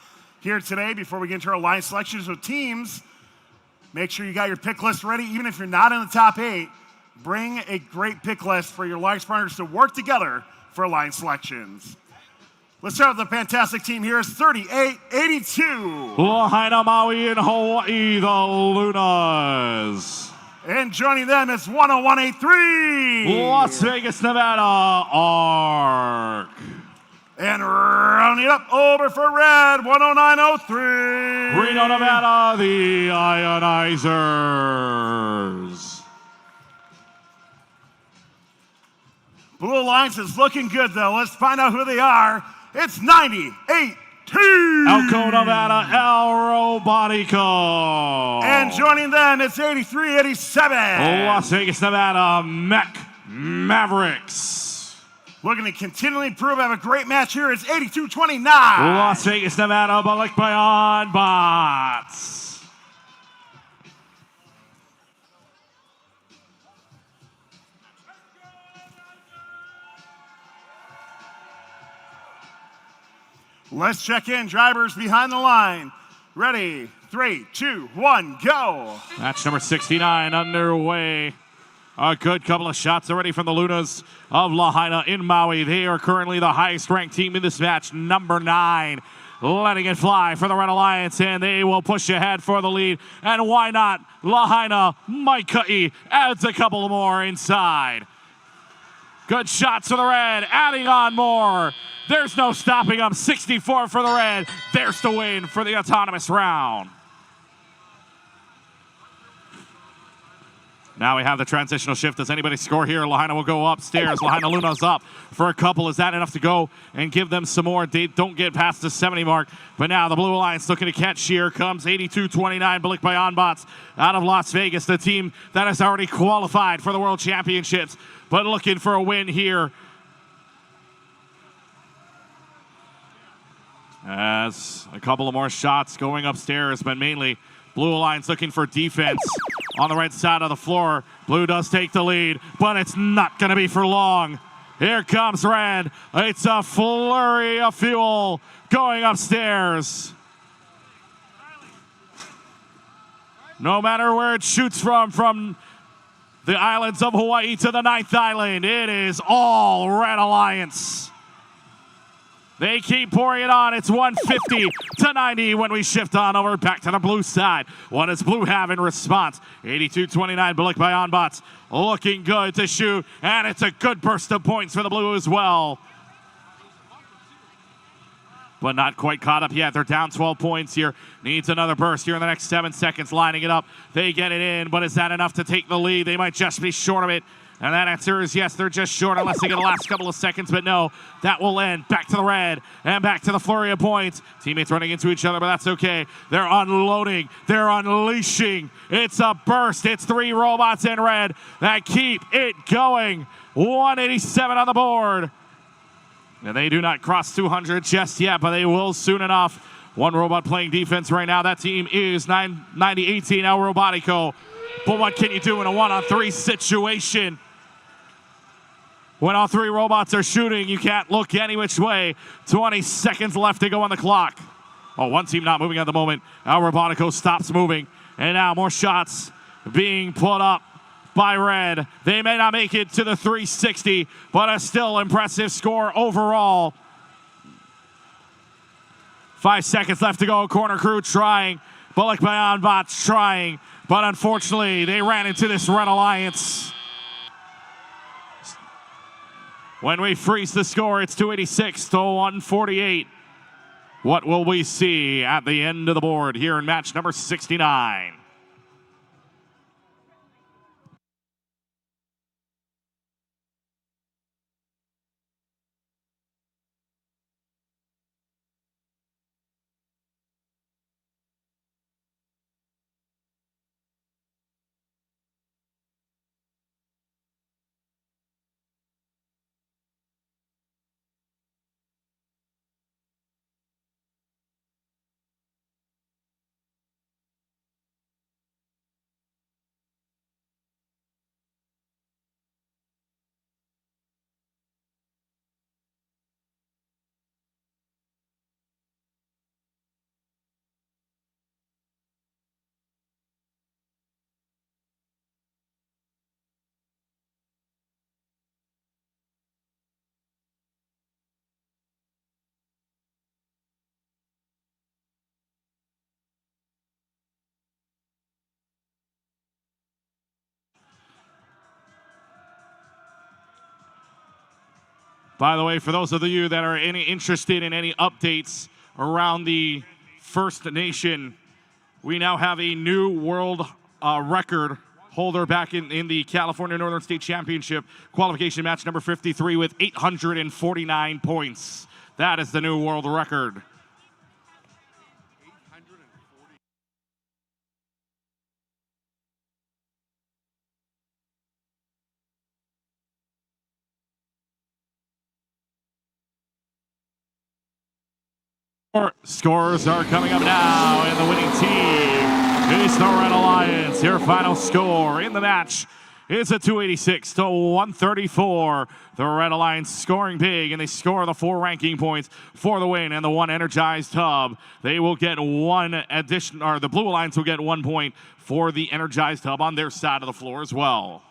here today before we get into our line selections with teams. Make sure you got your pick list ready. Even if you're not in the top 8, bring a great pick list for your alliance partners to work together for line selections. Let's start with the fantastic team here. It's 38-82. Lahaina, Maui, in Hawaii, the Lunas. And joining them is 101-83. Las Vegas, Nevada, ARC. And rounding up over for red, 109-03. Reno, Nevada, the Ionizers. Blue Alliance is looking good, though. Let's find out who they are. It's 98 team. Elko, Nevada, El Robotico. And joining them, it's 83-87. Las Vegas, Nevada, Mech Mavericks. Looking to continually improve. Have a great match here. It's 82-29. Las Vegas, Nevada, Balik Bayon Bots. Let's check in. Drivers behind the line. Ready? 3, 2, 1, go. Match number 69 underway. A good couple of shots already from the Lunas of Lahaina in Maui. They are currently the highest ranked team in this match, number 9. Letting it fly for the Red Alliance, and they will push ahead for the lead. And why not? Lahaina, Mike Cutty adds a couple more inside. Good shots for the Red, adding on more. There's no stopping them. 64 for the Red. There's the win for the autonomous round. Now we have the transitional shift. Does anybody score here? Lahaina will go upstairs. Lahaina Luna's up for a couple. Is that enough to go and give them some more? They don't get past the 70 mark. But now the Blue Alliance looking to catch. Here comes 82-29 Balik Bayon Bots out of Las Vegas, the team that has already qualified for the World Championships, but looking for a win here. As a couple of more shots going upstairs, but mainly Blue Alliance looking for defense on the right side of the floor. Blue does take the lead, but it's not going to be for long. Here comes Red. It's a flurry of fuel going upstairs. No matter where it shoots from the islands of Hawaii to the 9th island, it is all Red Alliance. They keep pouring it on. It's 150-90 when we shift on over back to the blue side. What does blue have in response? 82-29, Balik Bayon Bots looking good to shoot, and it's a good burst of points for the blue as well. But not quite caught up yet. They're down 12 points here. Needs another burst here in the next 7 seconds, lining it up. They get it in, but is that enough to take the lead? They might just be short of it. And that answer is yes, they're just short unless they get the last couple of seconds, but no, that will end. Back to the Red and back to the flurry of points. Teammates running into each other, but that's okay. They're unloading. They're unleashing. It's a burst. It's 3 robots in Red that keep it going. 187 on the board. And they do not cross 200 just yet, but they will soon enough. 1 robot playing defense right now. That team is 90-18 El Robotico. But what can you do in a 1-on-3 situation? When all 3 robots are shooting, you can't look any which way. 20 seconds left to go on the clock. Oh, one team not moving at the moment. El Robotico stops moving. And now more shots being put up by Red. They may not make it to the 360, but a still impressive score overall. 5 seconds left to go. Corner crew trying. Balik Bayon Bots trying. But unfortunately, they ran into this Red Alliance. When we freeze the score, it's 286-148. What will we see at the end of the board here in match number 69? By the way, for those of you that are interested in any updates around the First Nation, we now have a new world record holder back in the California Northern State Championship qualification match number 53 with 849 points. That is the new world record. Scores are coming up now, and the winning team is the Red Alliance. Your final score in the match is a 286-134. The Red Alliance scoring big, and they score the 4 ranking points for the win and the 1 energized hub. They will get 1 addition, or the Blue Alliance will get 1 point for the energized hub on their side of the floor as well.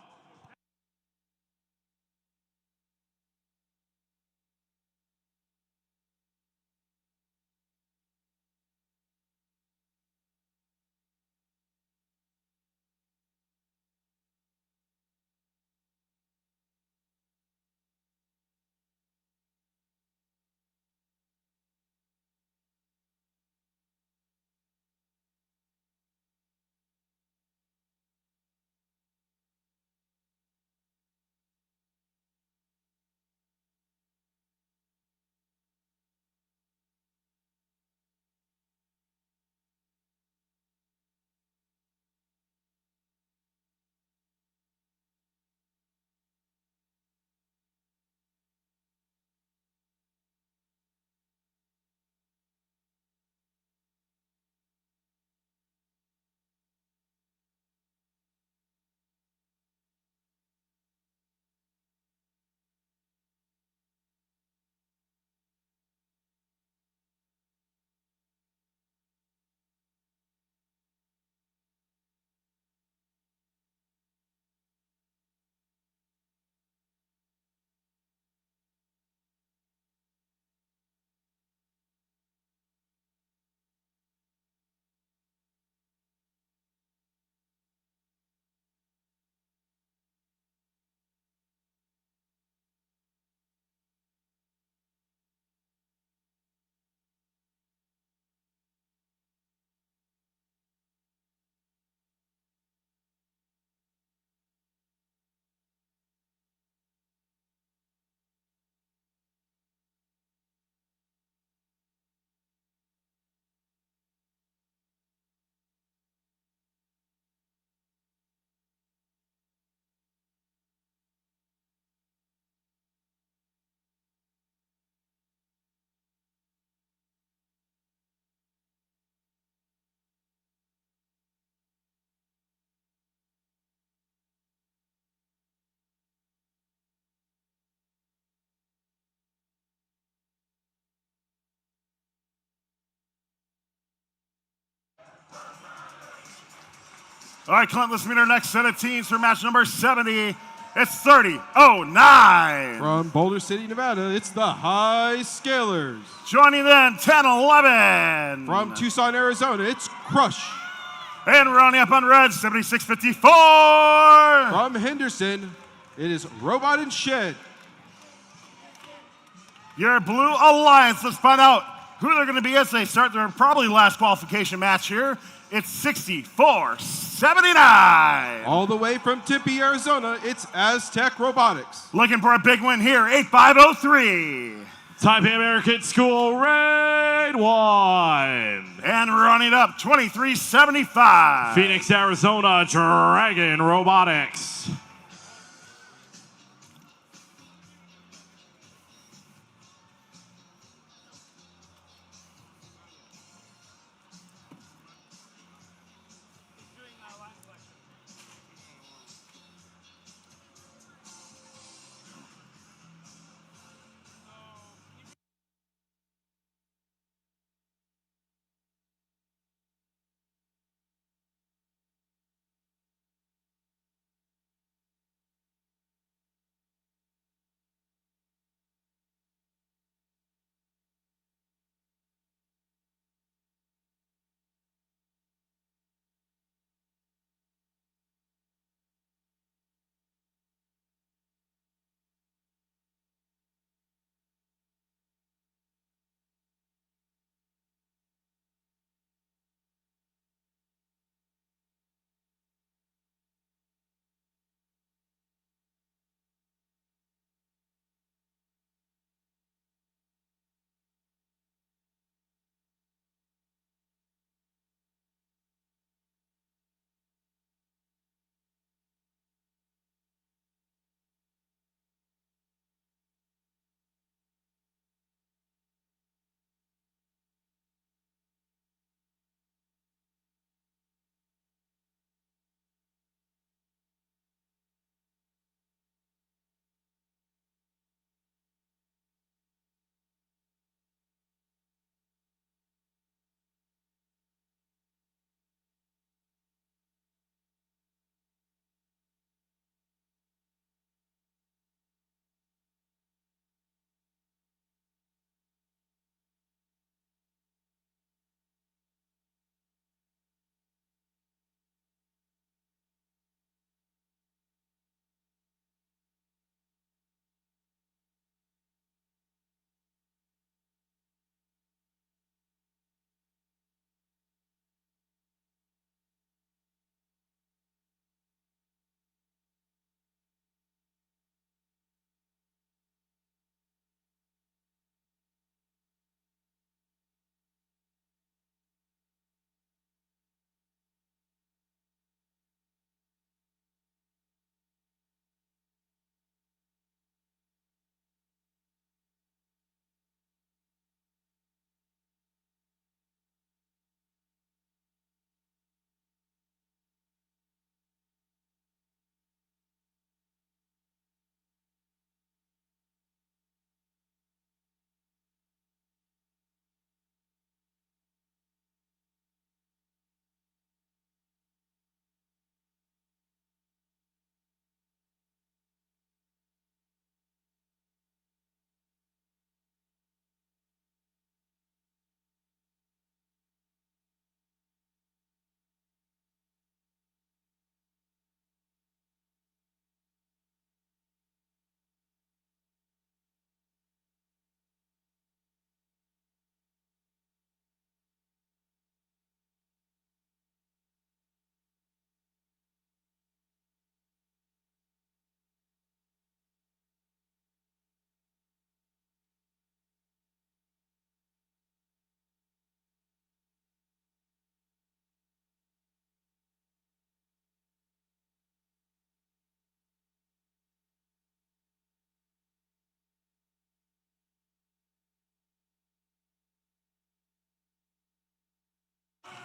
All right, Clint, let's meet our next set of teams for match number 70. It's 30-09. From Boulder City, Nevada, it's the High Scalers. Joining them, 10-11. From Tucson, Arizona, it's Crush. And rounding up on red, 76-54. From Henderson, it is Robot and Shed. Your Blue Alliance, let's find out who they're going to be as they start their probably last qualification match here. It's 64-79. All the way from Tempe, Arizona, it's Aztec Robotics. Looking for a big win here, 8503. Taipei American School, Red 1. And running up, 2375. Phoenix, Arizona, Dragon Robotics.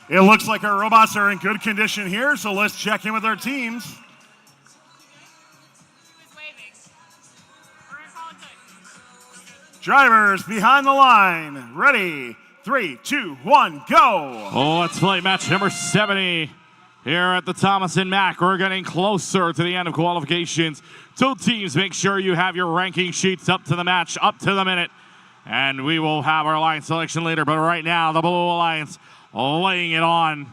It looks like our robots are in good condition here, so let's check in with our teams. Drivers behind the line. Ready? 3, 2, 1, go. Oh, let's play match number 70 here at the Thomas and Mack. We're getting closer to the end of qualifications. Two teams, make sure you have your ranking sheets up to the match, up to the minute. And we will have our alliance selection later. But right now, the Blue Alliance laying it on.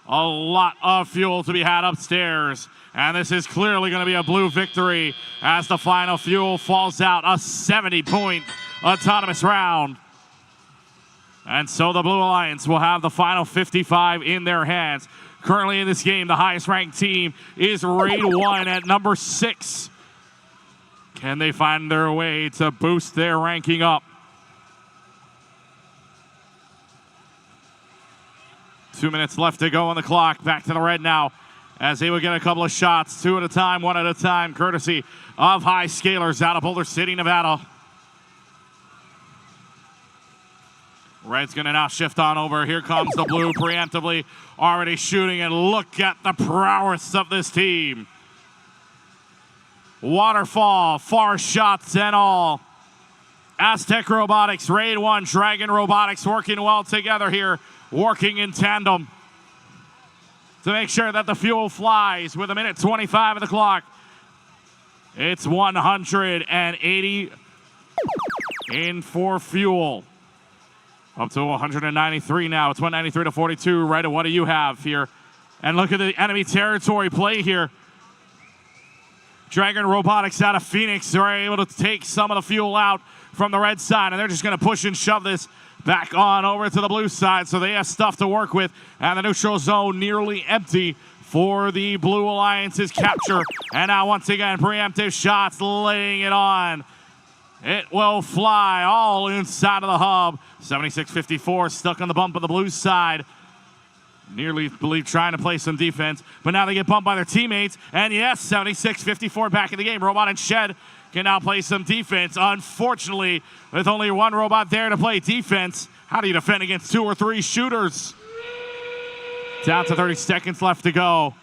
A lot of fuel to be had upstairs. And this is clearly going to be a blue victory as the final fuel falls out. A 70-point autonomous round. And so the Blue Alliance will have the final 55 in their hands. Currently in this game, the highest ranked team is Raid 1 at number 6. Can they find their way to boost their ranking up? 2 minutes left to go on the clock. Back to the red now as they will get a couple of shots, 2 at a time, 1 at a time, courtesy of High Scalers out of Boulder City, Nevada. Red's going to now shift on over. Here comes the blue preemptively, already shooting, and look at the prowess of this team. Waterfall, far shots and all. Aztec Robotics, Raid 1, Dragon Robotics working well together here, working in tandem to make sure that the fuel flies with 1:25 of the clock. It's 180 in for fuel. Up to 193 now. It's 193 to 42. Right, what do you have here? And look at the enemy territory play here. Dragon Robotics out of Phoenix are able to take some of the fuel out from the red side, and they're just going to push and shove this back on over to the blue side, so they have stuff to work with. And the neutral zone nearly empty for the Blue Alliance's capture. And now once again, preemptive shots laying it on. It will fly all inside of the hub. 76-54 stuck on the bump of the blue side. Nearly believe trying to play some defense, but now they get bumped by their teammates. And yes, 76-54 back in the game. Robot and Shed can now play some defense. Unfortunately, with only one robot there to play defense, how do you defend against 2 or 3 shooters? Down to 30 seconds left to go.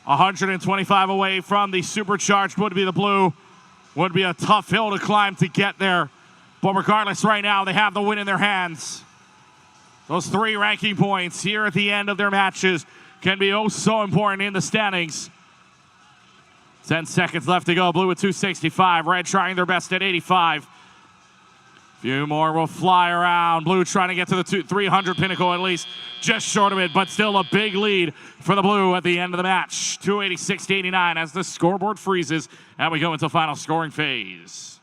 125 away from the supercharged would be the blue. Would be a tough hill to climb to get there. But regardless, right now, they have the win in their hands. Those 3 ranking points here at the end of their matches can be oh so important in the standings. 10 seconds left to go. Blue at 265. Red trying their best at 85. Few more will fly around. Blue trying to get to the 300 pinnacle at least. Just short of it, but still a big lead for the blue at the end of the match. 286-89 as the scoreboard freezes and we go into final scoring phase.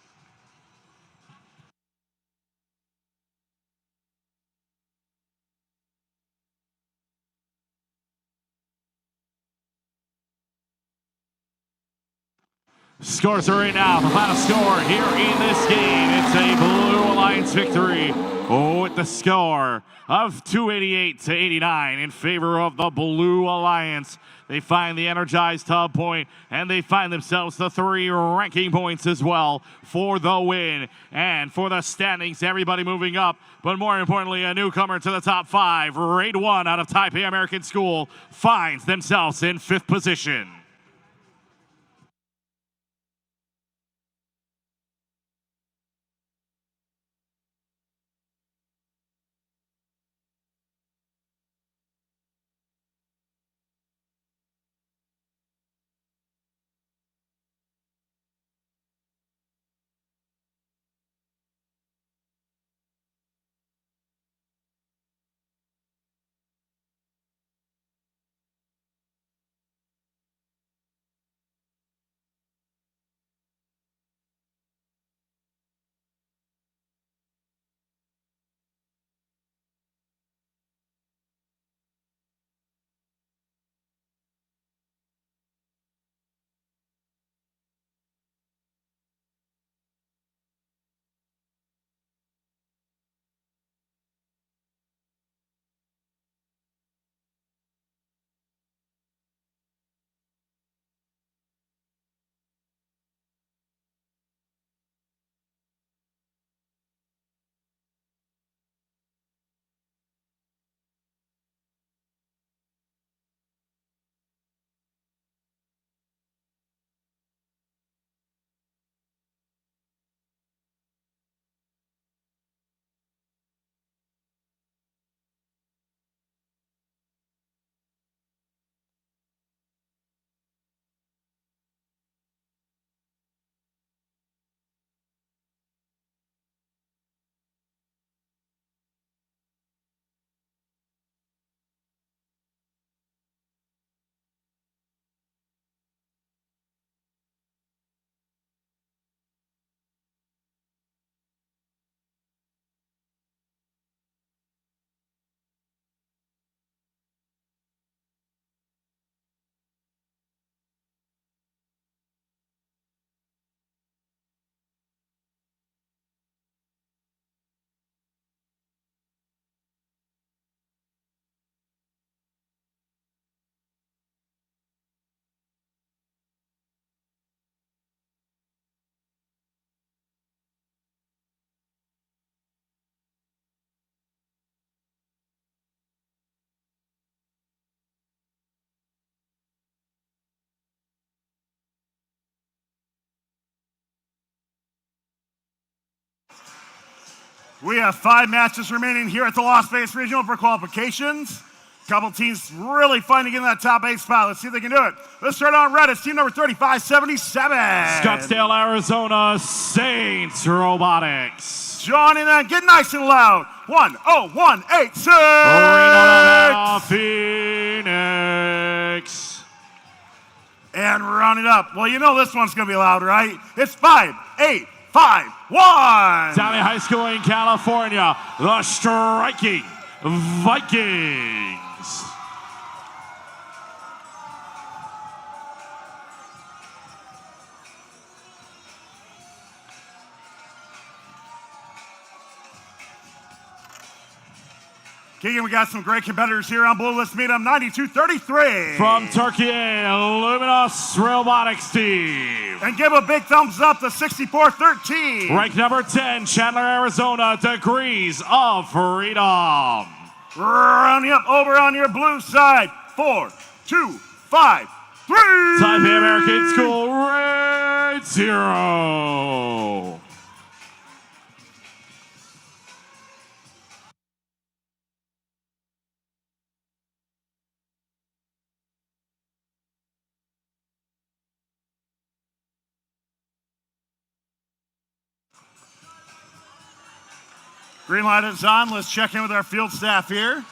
Scores are right now. The final score here in this game. It's a Blue Alliance victory with the score of 288-89 in favor of the Blue Alliance. They find the energized hub point, and they find themselves the 3 ranking points as well for the win. And for the standings, everybody moving up, but more importantly, a newcomer to the top 5. Raid 1 out of Taipei American School finds themselves in 5th position. We have 5 matches remaining here at the Las Vegas Regional for qualifications. Couple teams really fighting to get in that top 8 spot. Let's see if they can do it. Let's start on red. It's team number 3577. Scottsdale, Arizona, Saints Robotics. Joining them, get nice and loud. 10186. Reno, Phoenix. And run it up. Well, you know this one's going to be loud, right? It's 5-8-5-1. Downey High School in California, the Striking Vikings. Keegan, we got some great competitors here on blue. Let's meet them. 92-33. From Turkey, Luminous Robotics team. And give a big thumbs up to 64-13. Rank number 10, Chandler, Arizona, Degrees of Freedom. Round you up over on your blue side. 4, 2, 5, 3. Taipei American School, Red 0. Green light is on. Let's check in with our field staff here.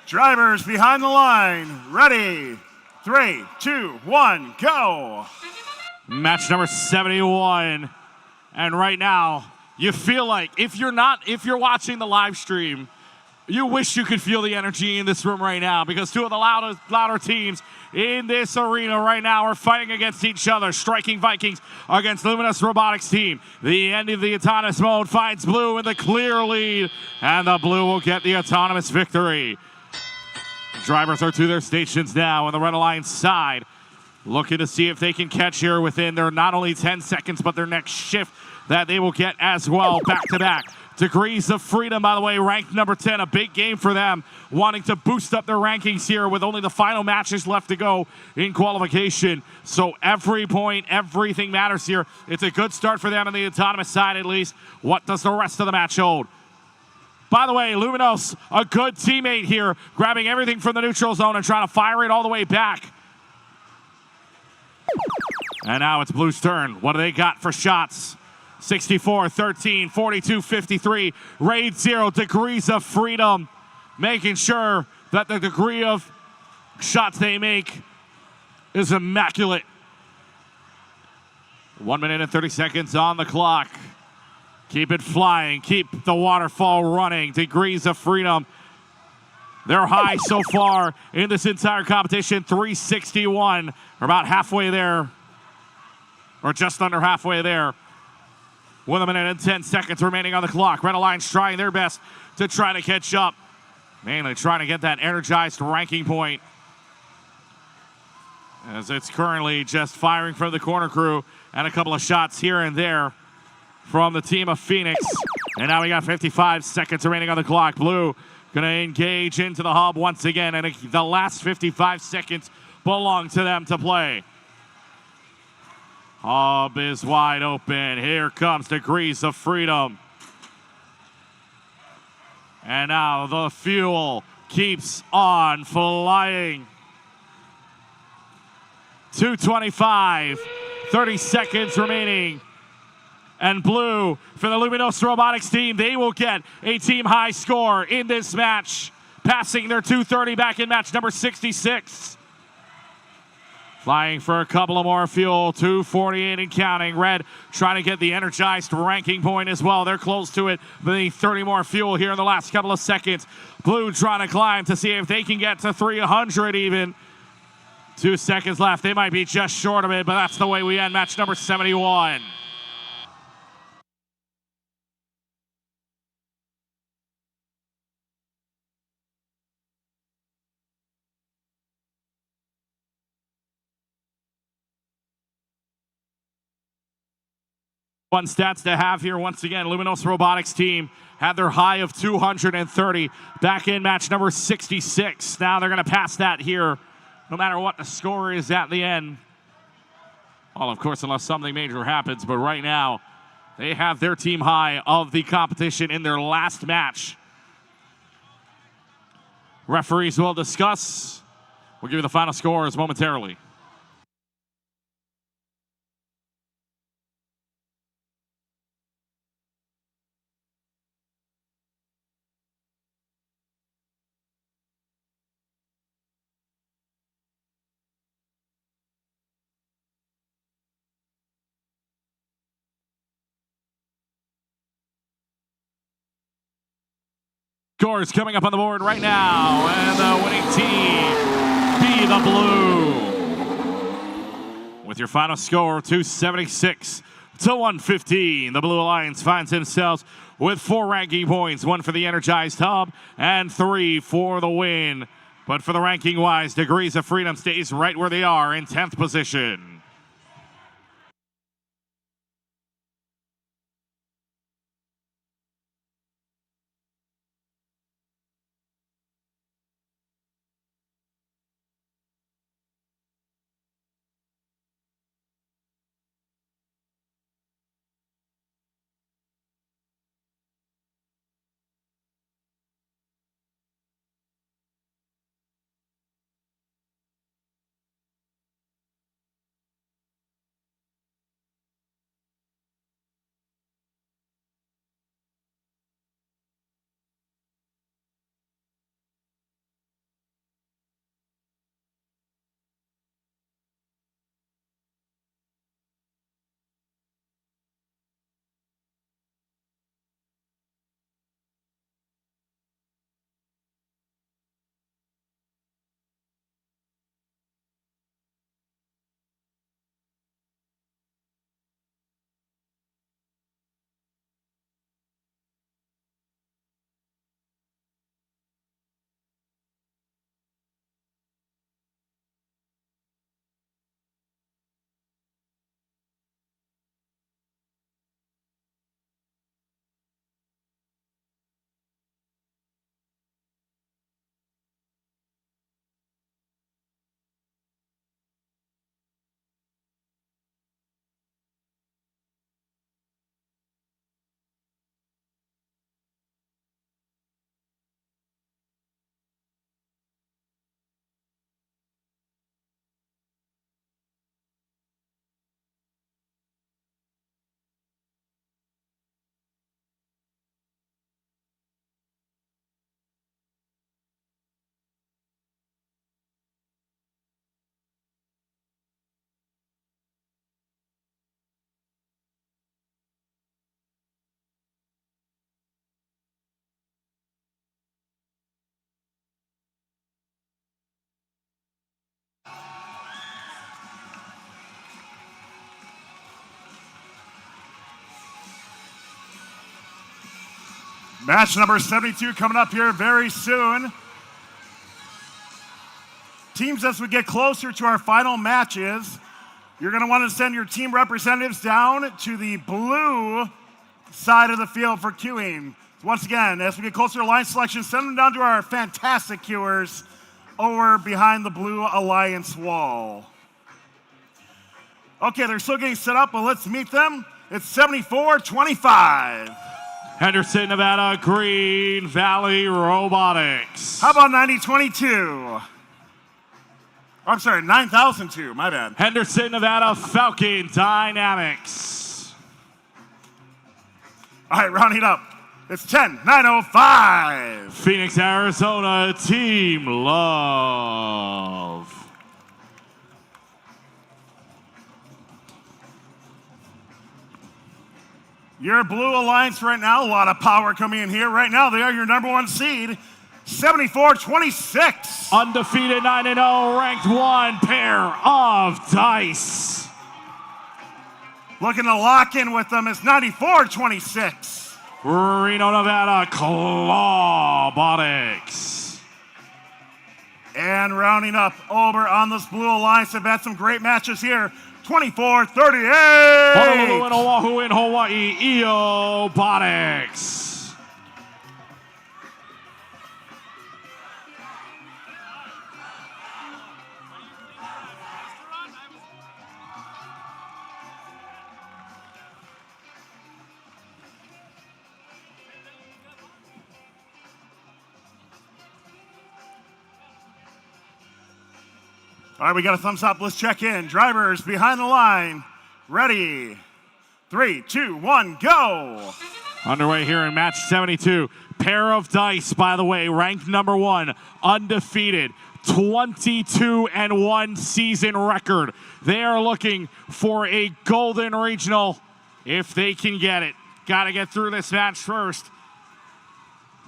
Drivers behind the line. Ready. 3, 2, 1, go. Match number 71. And right now, you feel like if you're watching the live stream, you wish you could feel the energy in this room right now, because two of the louder teams in this arena right now are fighting against each other. Striking Vikings against Luminous Robotics team. The end of the autonomous mode finds blue in the clear lead, and the blue will get the autonomous victory. Drivers are to their stations now on the red line side, looking to see if they can catch here within their not only 10 seconds, but their next shift that they will get as well, back to back. Degrees of Freedom, by the way, ranked number 10, a big game for them, wanting to boost up their rankings here with only the final matches left to go in qualification. So every point, everything matters here. It's a good start for them on the autonomous side, at least. What does the rest of the match hold? By the way, Luminos, a good teammate here, grabbing everything from the neutral zone and trying to fire it all the way back. And now it's Blue's turn. What do they got for shots? 64-13, 42-53, Raid 0, Degrees of Freedom, making sure that the degree of shots they make is immaculate. 1 minute and 30 seconds on the clock. Keep it flying, keep the waterfall running. Degrees of Freedom, they're high so far in this entire competition, 361. We're about halfway there, or just under halfway there. 1 minute and 10 seconds remaining on the clock. Red Alliance trying their best to try to catch up. Mainly trying to get that energized ranking point, as it's currently just firing from the corner crew and a couple of shots here and there from the team of Phoenix. And now we got 55 seconds remaining on the clock. Blue going to engage into the hub once again, and the last 55 seconds belong to them to play. Hub is wide open. Here comes Degrees of Freedom. And now the fuel keeps on flying. 2:25, 30 seconds remaining. And blue, for the Luminos Robotics team, they will get a team high score in this match, passing their 230 back in match number 66. Flying for a couple of more fuel, 248 and counting. Red trying to get the energized ranking point as well. They're close to it. They need 30 more fuel here in the last couple of seconds. Blue trying to climb to see if they can get to 300 even. 2 seconds left. They might be just short of it, but that's the way we end match number 71. Fun stats to have here once again. Luminos Robotics team had their high of 230 back in match number 66. Now they're going to pass that here no matter what the score is at the end. Well, of course, unless something major happens. But right now, They have their team high of the competition in their last match. Referees will discuss. We'll give you the final scores momentarily. Scores coming up on the board right now, and the winning team be the blue. With your final score, 276 to 115, the Blue Alliance finds themselves with 4 ranking points, 1 for the Energized Hub and 3 for the win. But for the ranking-wise, Degrees of Freedom stays right where they are in 10th position. Match number 72 coming up here very soon. Teams, as we get closer to our final matches, you're going to want to send your team representatives down to the blue side of the field for queuing. Once again, as we get closer to line selection, send them down to our fantastic queuers over behind the Blue Alliance wall. Okay, they're still getting set up, but let's meet them. It's 74-25. Henderson, Nevada, Green Valley Robotics. How about 9022? I'm sorry, 9002, my bad. Henderson, Nevada, Falcon Dynamics. All right, rounding up. It's 10-905. Phoenix, Arizona, Team Love. Your Blue Alliance right now, a lot of power coming in here. Right now, they are your number 1 seed, 74-26. Undefeated 9-0, ranked 1 pair of dice. Looking to lock in with them is 94-26. Reno, Nevada, Clawbotics. And rounding up over on this Blue Alliance, they've had some great matches here. 24-38. Honolulu and Oahu in Hawaii, Eobotics. All right, we got a thumbs up. Let's check in. Drivers behind the line. Ready. 3, 2, 1, go. Underway here in match 72. Pair of Dice, by the way, ranked number 1, undefeated, 22-1 season record. They are looking for a golden regional if they can get it. Got to get through this match first.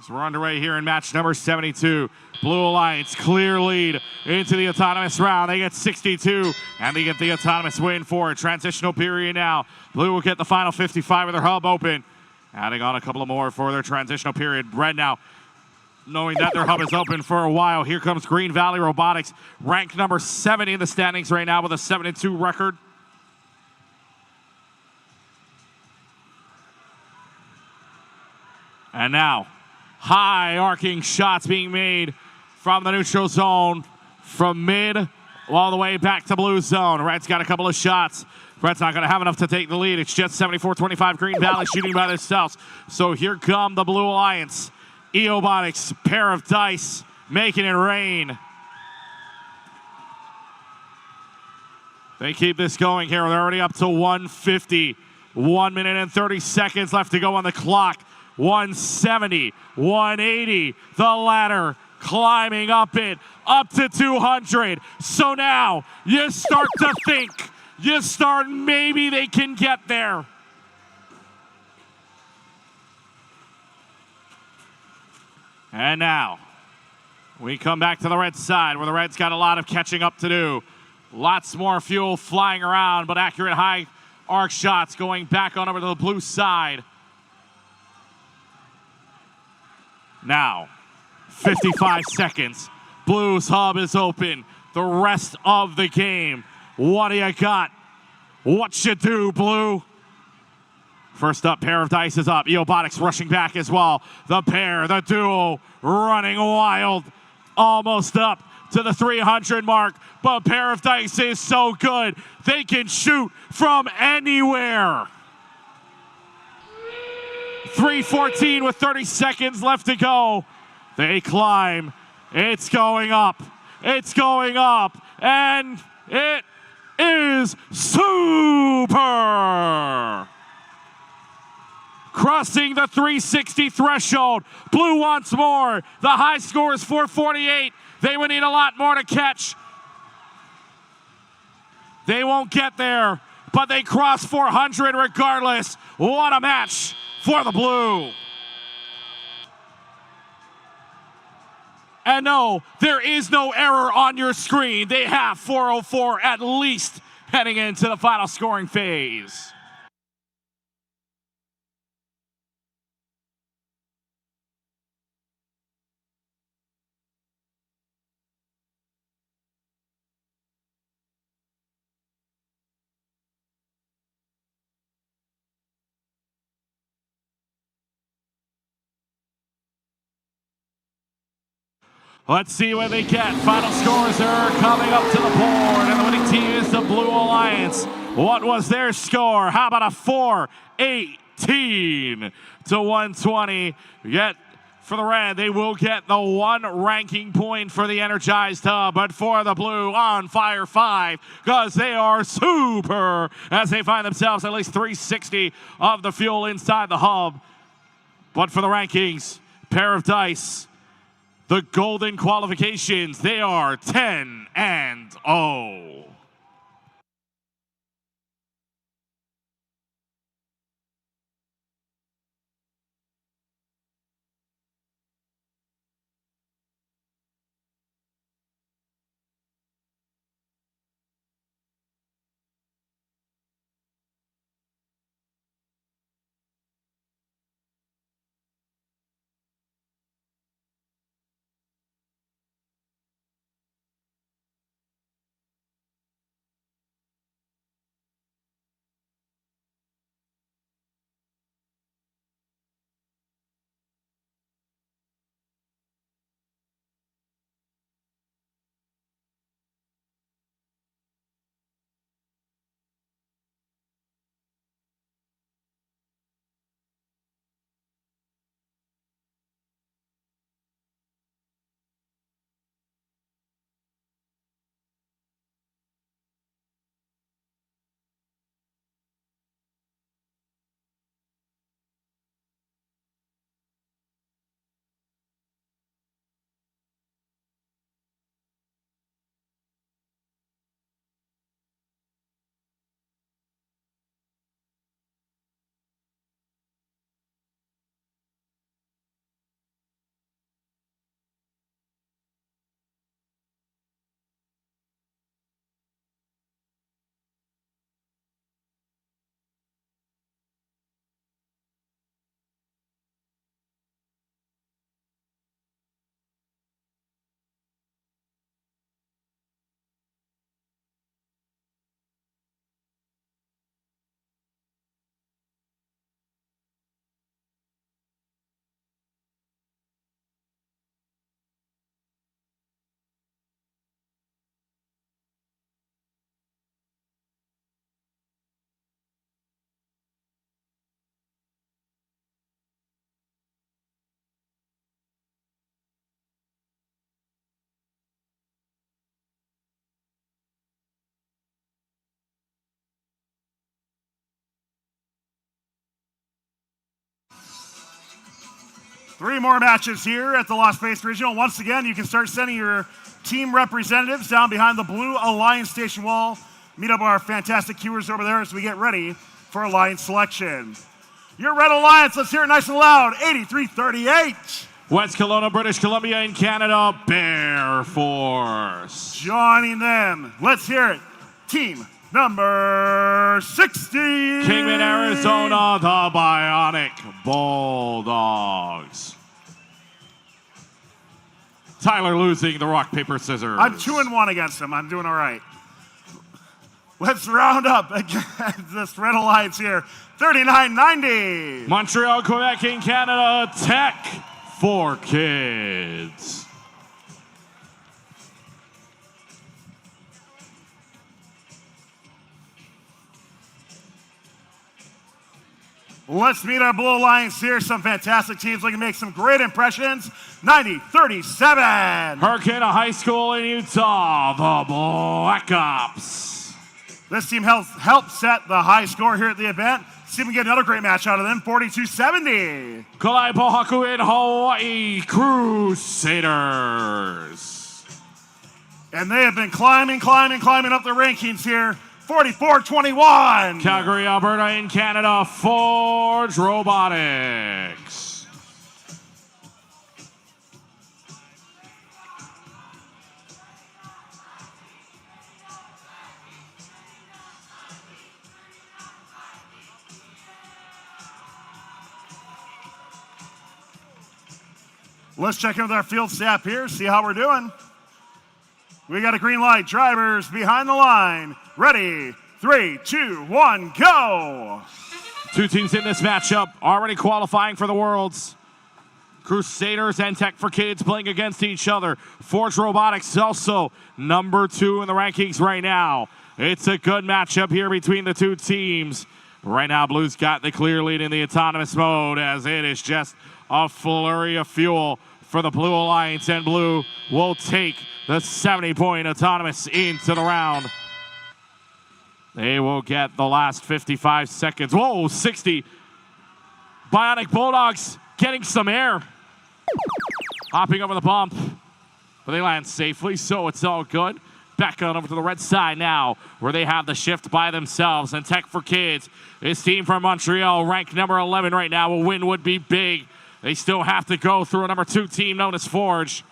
So we're underway here in match number 72. Blue Alliance, clear lead into the autonomous round. They get 62, and they get the autonomous win for a transitional period now. Blue will get the final 55 with their hub open. Adding on a couple of more for their transitional period. Red now, knowing that their hub is open for a while. Here comes Green Valley Robotics, ranked number 70 in the standings right now with a 7-2 record. And now, high arcing shots being made from the neutral zone, from mid all the way back to blue zone. Red's got a couple of shots. Red's not going to have enough to take the lead. It's just 74-25 Green Valley shooting by themselves. So here come the Blue Alliance. Robotics, pair of dice, making it rain. They keep this going here. They're already up to 150. 1 minute and 30 seconds left to go on the clock. 170, 180, the ladder climbing up it, up to 200. So now you start to think, maybe they can get there. And now we come back to the red side where the Reds got a lot of catching up to do. Lots more fuel flying around, but accurate high arc shots going back on over to the blue side. Now, 55 seconds. Blue's hub is open. The rest of the game. What do you got? What you do, Blue? First up, pair of dice is up. Robotics rushing back as well. The pair, the duo, running wild. Almost up to the 300 mark. But pair of dice is so good, they can shoot from anywhere. 3:14 with 30 seconds left to go. They climb. It's going up. It's going up. And it is super. Crossing the 360 threshold. Blue wants more. The high score is 448. They would need a lot more to catch. They won't get there, but they cross 400 regardless. What a match for the Blue. And no, there is no error on your screen. They have 404 at least heading into the final scoring phase. Let's see what they get. Final scores are coming up to the board, and the winning team is the Blue Alliance. What was their score? How about a 418 to 120? Yet for the Red, they will get the 1 ranking point for the Energized Hub, but for the Blue, on fire 5, because they are super as they find themselves at least 360 of the fuel inside the hub. But for the rankings, pair of dice, the golden qualifications, they are 10-0. 3 more matches here at the Las Vegas Regional. Once again, you can start sending your team representatives down behind the blue Alliance station wall. Meet up with our fantastic queuers over there as we get ready for Alliance selection. Your Red Alliance, let's hear it nice and loud, 8338. West Kelowna, British Columbia in Canada, Bear Force. Joining them, let's hear it, team number 60. Kingman, Arizona, the Bionic Bulldogs. Tyler losing the rock, paper, scissors. I'm 2-1 against him. I'm doing all right. Let's round up against this Red Alliance here, 3990. Montreal, Quebec in Canada, Tech for Kids. Let's meet our Blue Alliance here. Some fantastic teams looking to make some great impressions. 90-37. Hurricane High School in Utah, the Black Ops. This team helped set the high score here at the event. See if we can get another great match out of them, 42-70. Kalaipahoku in Hawaii, Crusaders. And they have been climbing up the rankings here. 44-21. Calgary, Alberta in Canada, Forge Robotics. Let's check in with our field staff here, see how we're doing. We got a green light. Drivers behind the line. Ready, 3, 2, 1, go! 2 teams in this matchup already qualifying for the Worlds. Crusaders and Tech for Kids playing against each other. Forge Robotics also number 2 in the rankings right now. It's a good matchup here between the 2 teams. Right now, Blue's got the clear lead in the autonomous mode as it is just a flurry of fuel for the Blue Alliance, and Blue will take the 70-point autonomous into the round. They will get the last 55 seconds. Whoa, 60. Bionic Bulldogs getting some air. Hopping over the bump. But they land safely, so it's all good. Back on over to the red side now, where they have the shift by themselves. And Tech for Kids, this team from Montreal, ranked number 11 right now. A win would be big. They still have to go through a number 2 team known as Forge.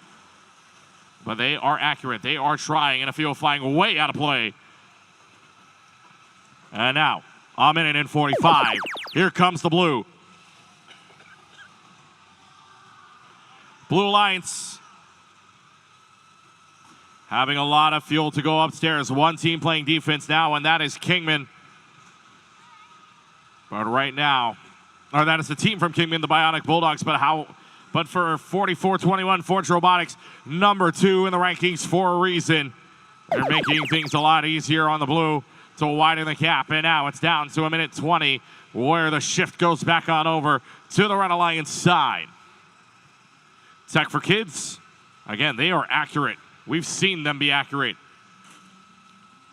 But they are accurate. They are trying, and a field flying way out of play. And now, a minute and 45. Here comes the Blue. Blue Alliance having a lot of fuel to go upstairs. 1 team playing defense now, and that is Kingman. But right now, or that is the team from Kingman, the Bionic Bulldogs. But for 44-21, Forge Robotics, number 2 in the rankings for a reason. They're making things a lot easier on the Blue to widen the gap. And now it's down to a minute 20, where the shift goes back on over to the Red Alliance side. Tech for Kids, again, they are accurate. We've seen them be accurate.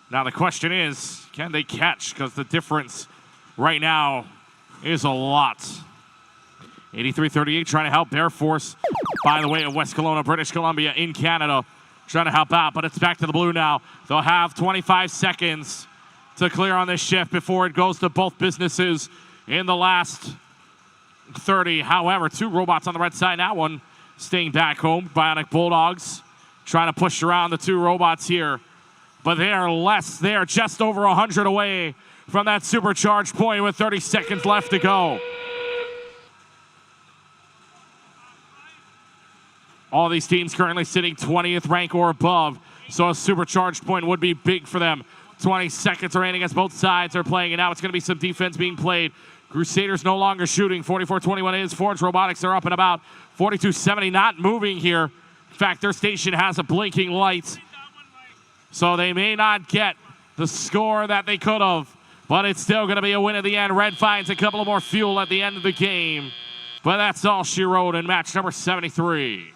Now the question is, can they catch? Because the difference right now is a lot. 83-38 trying to help Bear Force, by the way, of West Kelowna, British Columbia in Canada, trying to help out, but it's back to the Blue now. They'll have 25 seconds to clear on this shift before it goes to both businesses in the last 30. However, 2 robots on the red side now, 1 staying back home. Bionic Bulldogs trying to push around the 2 robots here, but they are less. They are just over 100 away from that supercharged point with 30 seconds left to go. All these teams currently sitting 20th rank or above, so a supercharged point would be big for them. 20 seconds remaining as both sides are playing, and now it's going to be some defense being played. Crusaders no longer shooting. 44-21 is Forge Robotics. They're up and about. 42-70 not moving here. In fact, their station has a blinking light, so they may not get the score that they could have, but it's still going to be a win at the end. Red finds a couple of more fuel at the end of the game, but that's all she wrote in match number 73.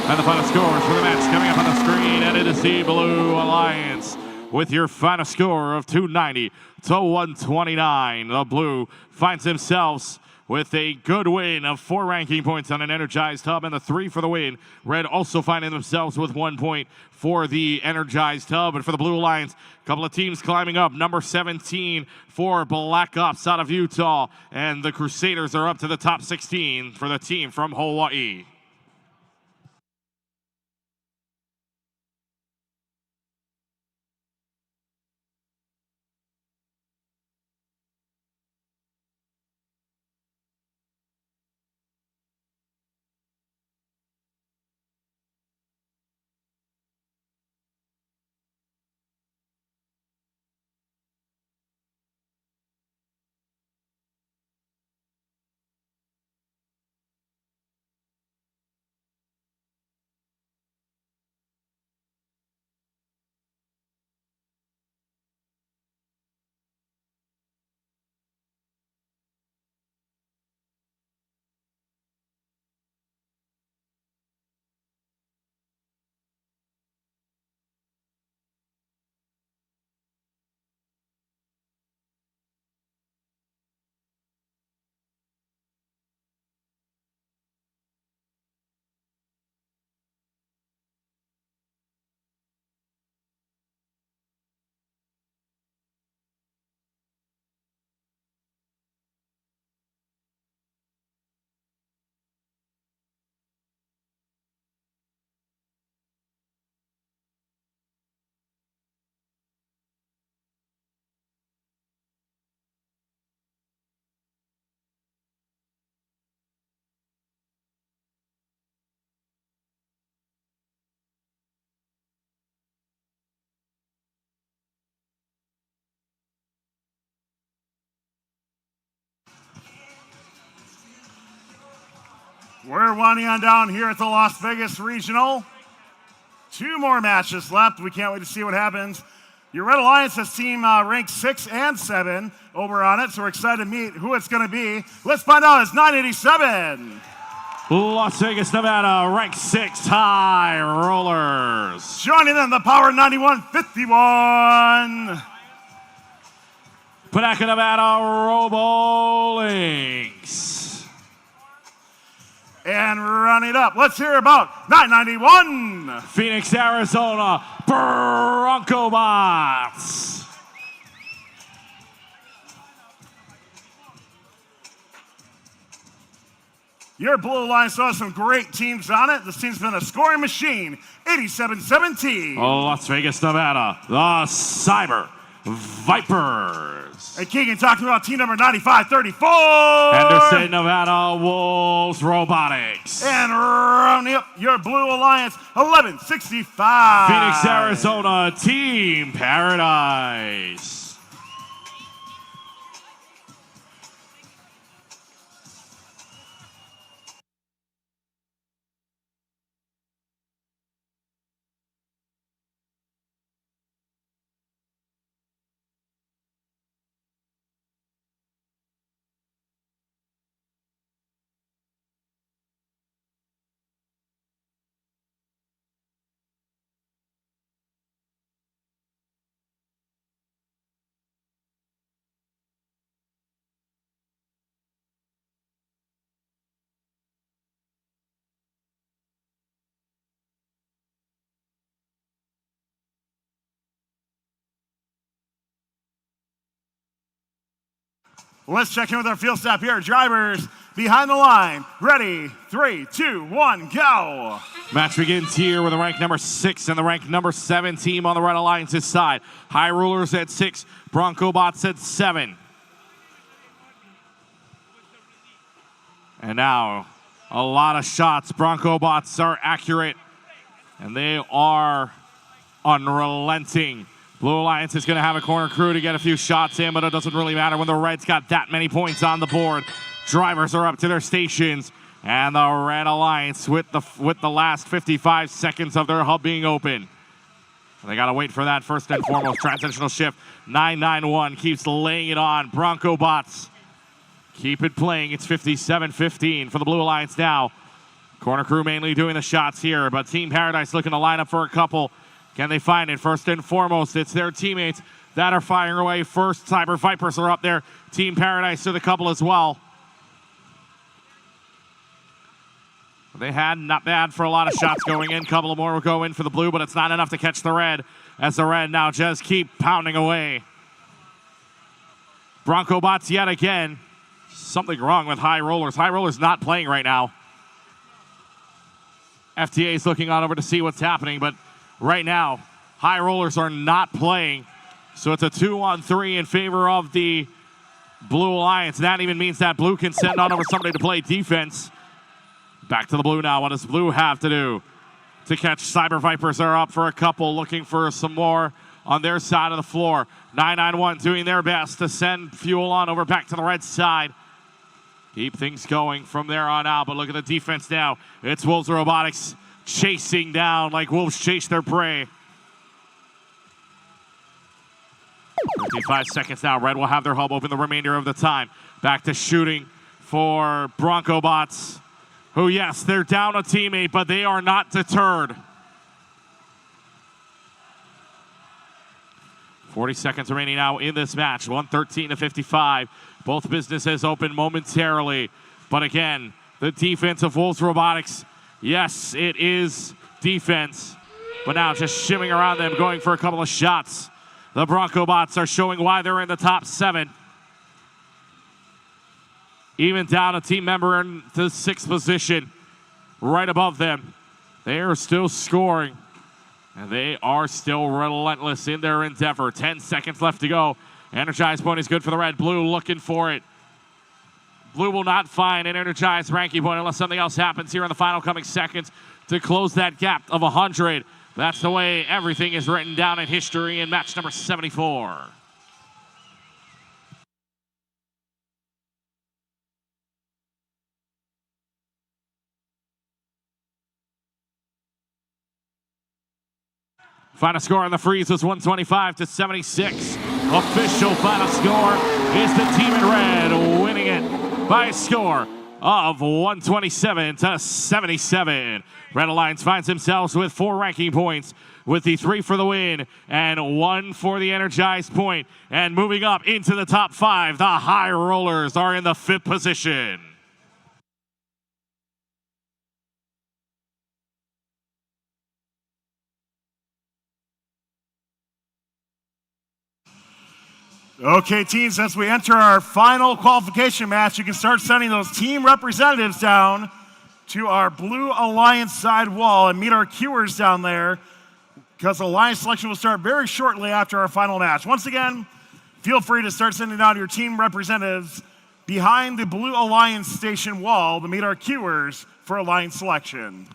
And the final scores for the match coming up on the screen. And it is the Blue Alliance with your final score of 290 to 129. The Blue finds themselves with a good win of 4 ranking points on an Energized Hub and the 3 for the win. Red also finding themselves with 1 point for the Energized Hub. And for the Blue Alliance, a couple of teams climbing up. Number 17 for Black Ops out of Utah. And the Crusaders are up to the top 16 for the team from Hawaii. We're winding on down here at the Las Vegas Regional. 2 more matches left. We can't wait to see what happens. Your Red Alliance has team ranked 6 and 7 over on it, so we're excited to meet who it's going to be. Let's find out. It's 987. Las Vegas, Nevada, ranked 6 High Rollers. Joining them, the Power 9151. Panaca, Nevada, Robotics. And running up, let's hear about 991. Phoenix, Arizona, Bronco Bots. Your Blue Alliance saw some great teams on it. This team's been a scoring machine, 87-17. Las Vegas, Nevada, the Cyber Vipers. And Keegan talking about team number 9534. Henderson, Nevada, Wolves Robotics. And rounding up your Blue Alliance, 1165. Phoenix, Arizona, Team Paradise. Let's check in with our field staff here. Drivers behind the line. Ready, 3, 2, 1, go. Match begins here with the rank number 6 and the rank number 7 team on the Red Alliance's side. High Rulers at 6, Bronco Bots at 7. And now, a lot of shots. Bronco Bots are accurate, and they are unrelenting. Blue Alliance is going to have a corner crew to get a few shots in, but it doesn't really matter when the Reds got that many points on the board. Drivers are up to their stations, and the Red Alliance with the last 55 seconds of their hub being open. They got to wait for that first and foremost. Transitional shift. 991 keeps laying it on. Bronco Bots keep it playing. It's 57-15 for the Blue Alliance now. Corner crew mainly doing the shots here, but Team Paradise looking to line up for a couple. Can they find it? First and foremost, it's their teammates that are firing away first. Cyber Vipers are up there. Team Paradise to the couple as well. They had not bad for a lot of shots going in. Couple of more will go in for the blue, but it's not enough to catch the red, as the red now just keep pounding away. Bronco Bots yet again. Something wrong with High Rollers. High Rollers not playing right now. FTA's looking on over to see what's happening, but right now, High Rollers are not playing. So it's a 2-on-3 in favor of the Blue Alliance. That even means that blue can send on over somebody to play defense. Back to the blue now. What does blue have to do to catch Cyber Vipers? Are up for a couple, looking for some more on their side of the floor. 991 doing their best to send fuel on over back to the red side. Keep things going from there on out, but look at the defense now. It's Wolves Robotics chasing down like wolves chase their prey. 55 seconds now. Red will have their hub open the remainder of the time. Back to shooting for Bronco Bots, who, yes, they're down a teammate, but they are not deterred. 40 seconds remaining now in this match. 113-55. Both businesses open momentarily. But again, the defense of Wolves Robotics, yes, it is defense. But now just shimming around them, going for a couple of shots. The Bronco Bots are showing why they're in the top 7. Even down a team member in the 6th position, right above them. They are still scoring, and they are still relentless in their endeavor. 10 seconds left to go. Energized point is good for the red. Blue looking for it. Blue will not find an energized ranking point unless something else happens here in the final coming seconds to close that gap of 100. That's the way everything is written down in history in match number 74. Final score on the freeze was 125-76. Official final score is the team in red winning it by a score of 127-77. Red Alliance finds themselves with 4 ranking points, with the 3 for the win and 1 for the energized point. And moving up into the top 5, the High Rollers are in the 5th position. Okay, teams, as we enter our final qualification match, you can start sending those team representatives down to our Blue Alliance side wall and meet our queuers down there, because Alliance selection will start very shortly after our final match. Once again, feel free to start sending down your team representatives behind the Blue Alliance station wall to meet our queuers for Alliance selection.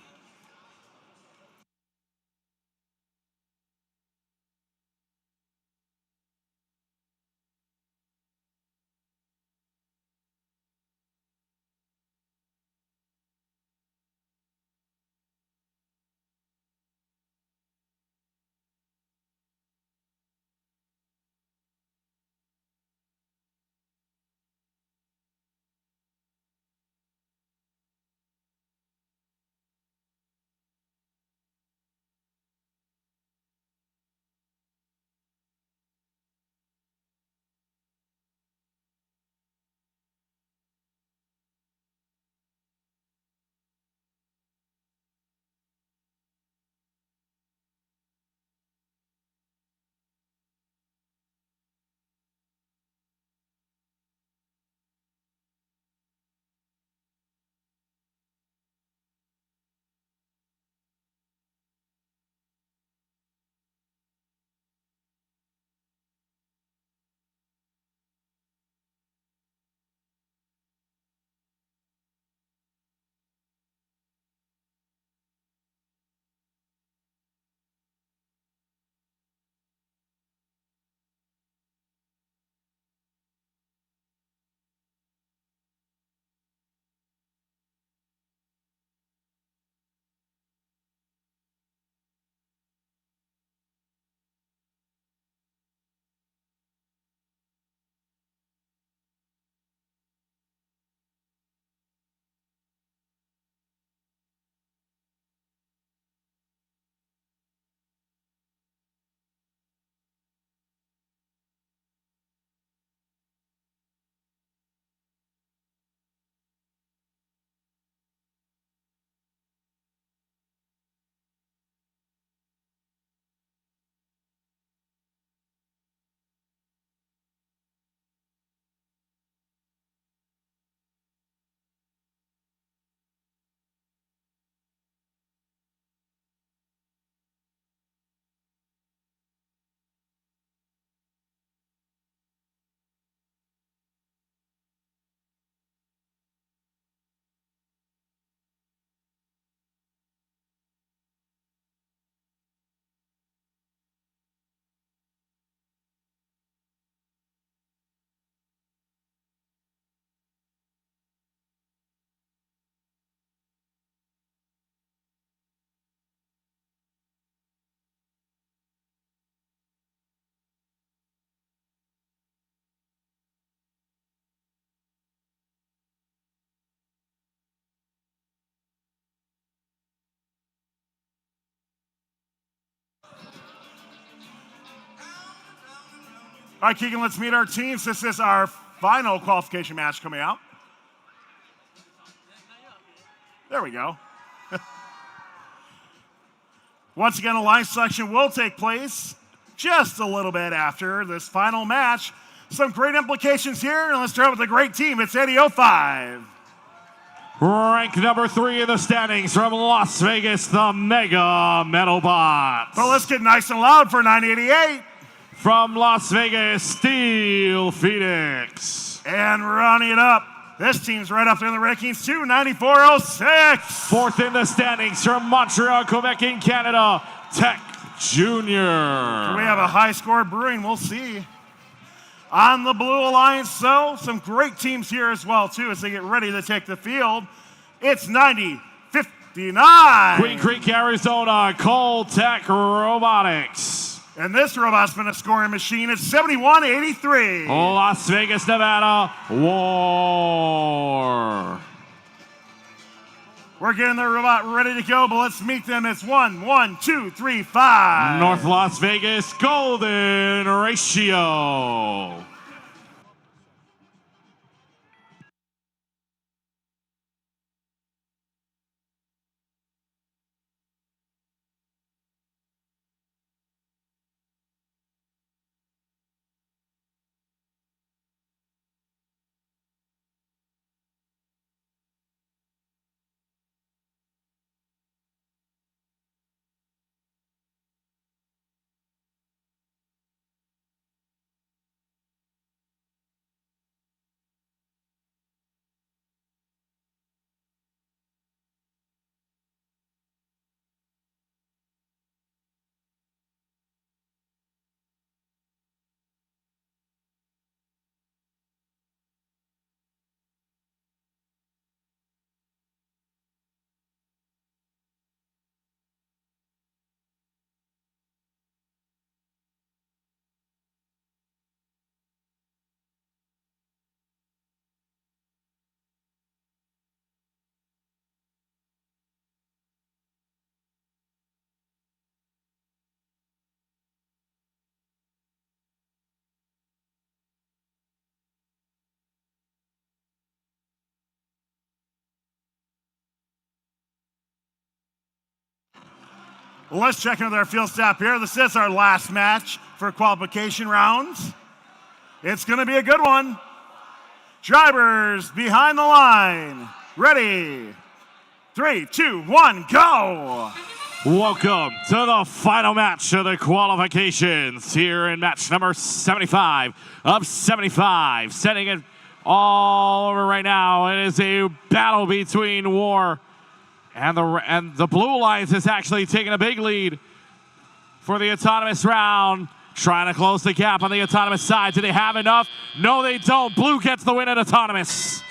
All right, Keegan, let's meet our teams. This is our final qualification match coming out. There we go. Once again, a line selection will take place just a little bit after this final match. Some great implications here, and let's start with a great team. It's 8005. Rank number 3 in the standings from Las Vegas, the Mega Metalbots. But let's get nice and loud for 988. From Las Vegas, Steel Phoenix. And running it up, this team's right up there in the rankings too, 9406. 4th in the standings from Montreal, Quebec in Canada, Tech Junior. We have a high score brewing, we'll see. On the Blue Alliance, though, some great teams here as well, too, as they get ready to take the field. It's 90-59. Queen Creek, Arizona, Cole Tech Robotics. And this robot's been a scoring machine. It's 71-83. Las Vegas, Nevada, War. We're getting the robot ready to go, but let's meet them. It's 1, 2, 3, 5. North Las Vegas, Golden Ratio. Well, let's check into our field staff here. This is our last match for qualification rounds. It's going to be a good one. Drivers behind the line. Ready. 3, 2, 1, go. Welcome to the final match of the qualifications here in match number 75 of 75. Setting it all over right now. It is a battle between War and the Blue Alliance is actually taking a big lead for the autonomous round. Trying to close the gap on the autonomous side. Do they have enough? No, they don't. Blue gets the win at autonomous.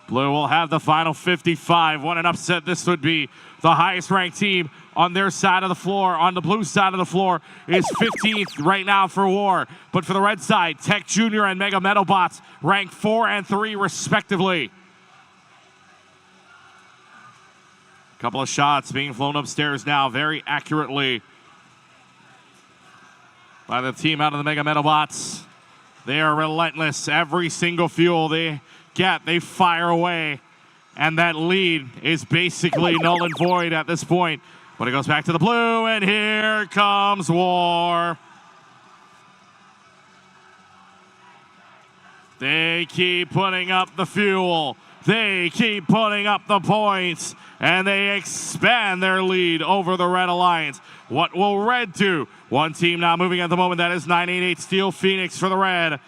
Blue will have the final 55. What an upset this would be. The highest ranked team on their side of the floor, on the blue side of the floor, is 15th right now for War. But for the red side, Tech Junior and Mega Metalbots rank 4 and 3 respectively. Couple of shots being flown upstairs now very accurately by the team out of the Mega Metalbots. They are relentless. Every single fuel they get, they fire away. And that lead is basically null and void at this point. But it goes back to the blue, and here comes War. They keep putting up the fuel. They keep putting up the points, and they expand their lead over the Red Alliance. What will Red do? One team now moving at the moment. That is 988 Steel Phoenix for the Red.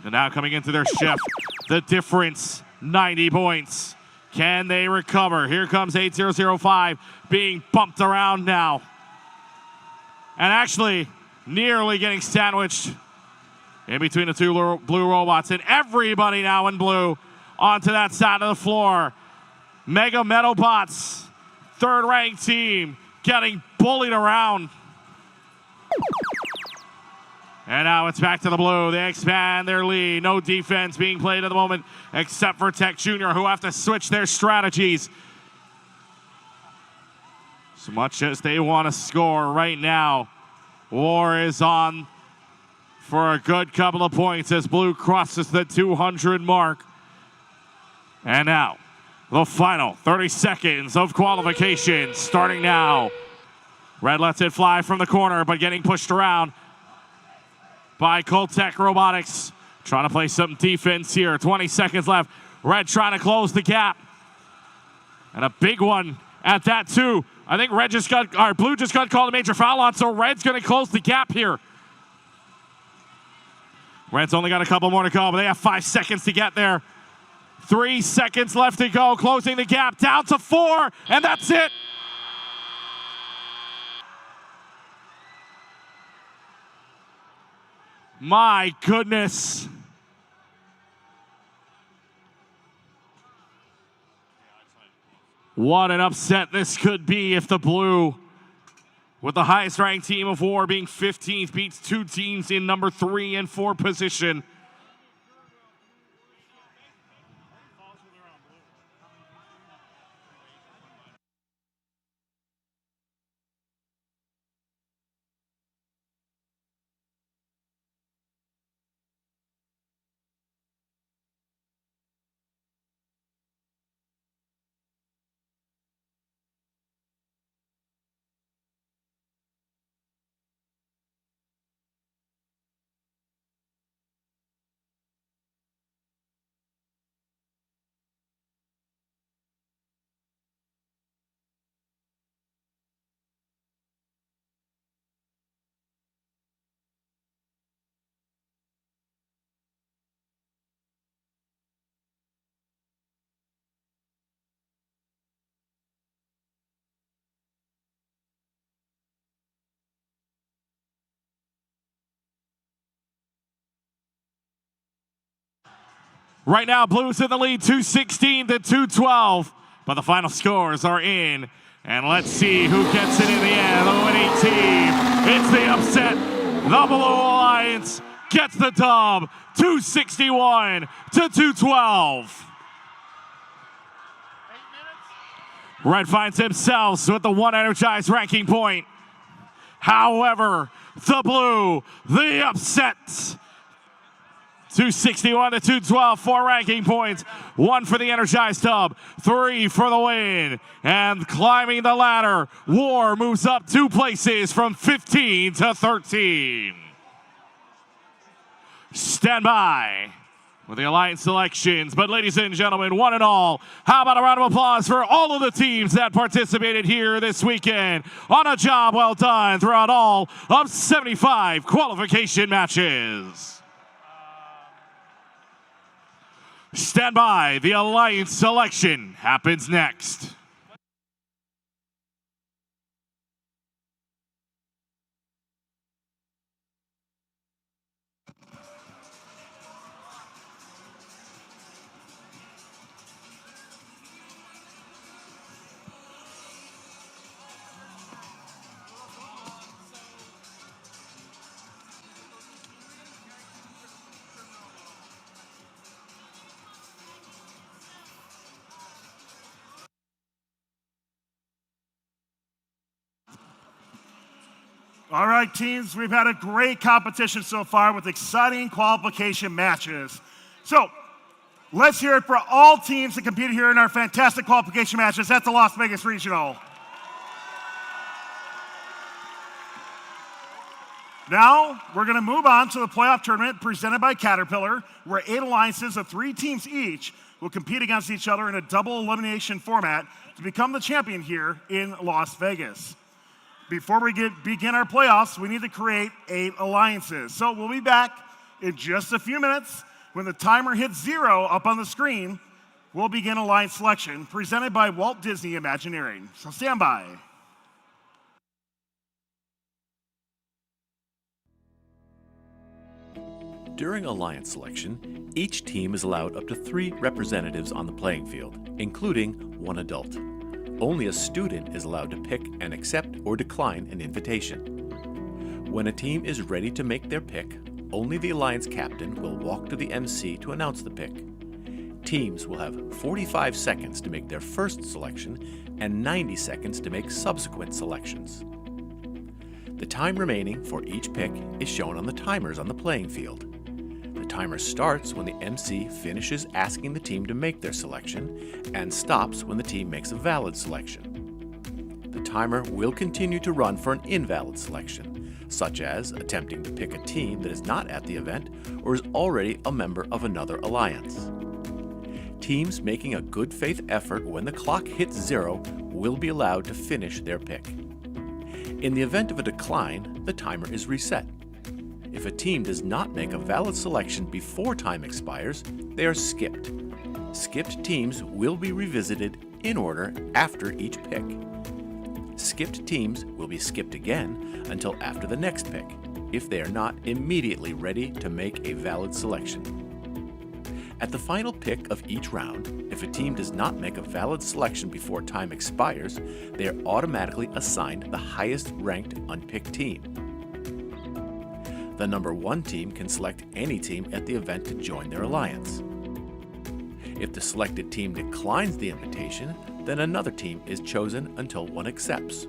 And now coming into their shift, the difference, 90 points. Can they recover? Here comes 8005 being bumped around now. And actually nearly getting sandwiched in between the two blue robots. And everybody now in blue onto that side of the floor. Mega Metalbots, third-ranked team, getting bullied around. And now it's back to the blue. They expand their lead. No defense being played at the moment, except for Tech Junior, who have to switch their strategies. As much as they want to score right now, War is on for a good couple of points as blue crosses the 200 mark. And now, the final 30 seconds of qualification starting now. Red lets it fly from the corner, but getting pushed around by Coltech Robotics. Trying to play some defense here. 20 seconds left. Red trying to close the gap. And a big one at that, too. I think blue just got called a major foul on, so Red's going to close the gap here. Red's only got a couple more to go, but they have 5 seconds to get there. 3 seconds left to go, closing the gap down to 4, and that's it. My goodness. What an upset this could be if the blue, with the highest ranked team of war being 15th, beats 2 teams in number 3 and 4 position. Right now, blue's in the lead, 216 to 212. But the final scores are in. And let's see who gets it in the end. The winning team. It's the upset. The Blue Alliance gets the dub, 261 to 212. Red finds themselves with the 1 energized ranking point. However, the blue, the upset. 261 to 212, 4 ranking points, 1 for the energized dub, 3 for the win. And climbing the ladder, War moves up 2 places from 15 to 13. Stand by with the Alliance selections. But ladies and gentlemen, one and all, how about a round of applause for all of the teams that participated here this weekend on a job well done throughout all of 75 qualification matches. Stand by, the Alliance selection happens next. All right, teams, we've had a great competition so far with exciting qualification matches. So, let's hear it for all teams that competed here in our fantastic qualification matches at the Las Vegas Regional. Now, we're going to move on to the playoff tournament presented by Caterpillar, where 8 alliances of 3 teams each will compete against each other in a double elimination format to become the champion here in Las Vegas. Before we begin our playoffs, we need to create 8 alliances. So we'll be back in just a few minutes. When the timer hits 0 up on the screen, we'll begin alliance selection presented by Walt Disney Imagineering. So stand by. During alliance selection, each team is allowed up to 3 representatives on the playing field, including 1 adult. Only a student is allowed to pick and accept or decline an invitation. When a team is ready to make their pick, only the alliance captain will walk to the MC to announce the pick. Teams will have 45 seconds to make their first selection and 90 seconds to make subsequent selections. The time remaining for each pick is shown on the timers on the playing field. The timer starts when the MC finishes asking the team to make their selection and stops when the team makes a valid selection. The timer will continue to run for an invalid selection, such as attempting to pick a team that is not at the event or is already a member of another alliance. Teams making a good faith effort when the clock hits 0 will be allowed to finish their pick. In the event of a decline, the timer is reset. If a team does not make a valid selection before time expires, they are skipped. Skipped teams will be revisited in order after each pick. Skipped teams will be skipped again until after the next pick, if they are not immediately ready to make a valid selection. At the final pick of each round, if a team does not make a valid selection before time expires, they are automatically assigned the highest ranked unpicked team. The number 1 team can select any team at the event to join their alliance. If the selected team declines the invitation, then another team is chosen until one accepts.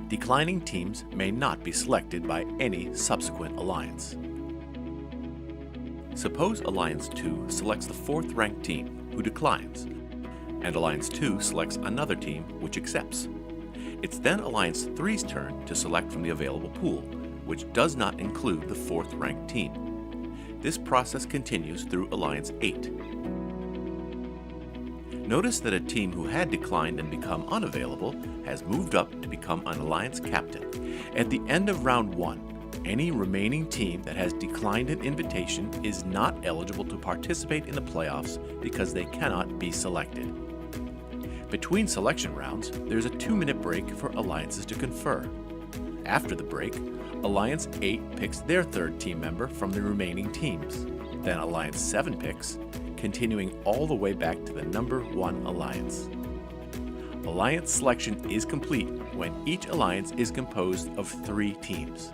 Declining teams may not be selected by any subsequent alliance. Suppose Alliance 2 selects the 4th ranked team, who declines, and Alliance 2 selects another team, which accepts. It's then Alliance 3's turn to select from the available pool, which does not include the 4th ranked team. This process continues through Alliance 8. Notice that a team who had declined and become unavailable has moved up to become an Alliance captain. At the end of round 1, any remaining team that has declined an invitation is not eligible to participate in the playoffs because they cannot be selected. Between selection rounds, there's a 2-minute break for alliances to confer. After the break, Alliance 8 picks their 3rd team member from the remaining teams. Then Alliance 7 picks, continuing all the way back to the number 1 alliance. Alliance selection is complete when each alliance is composed of 3 teams.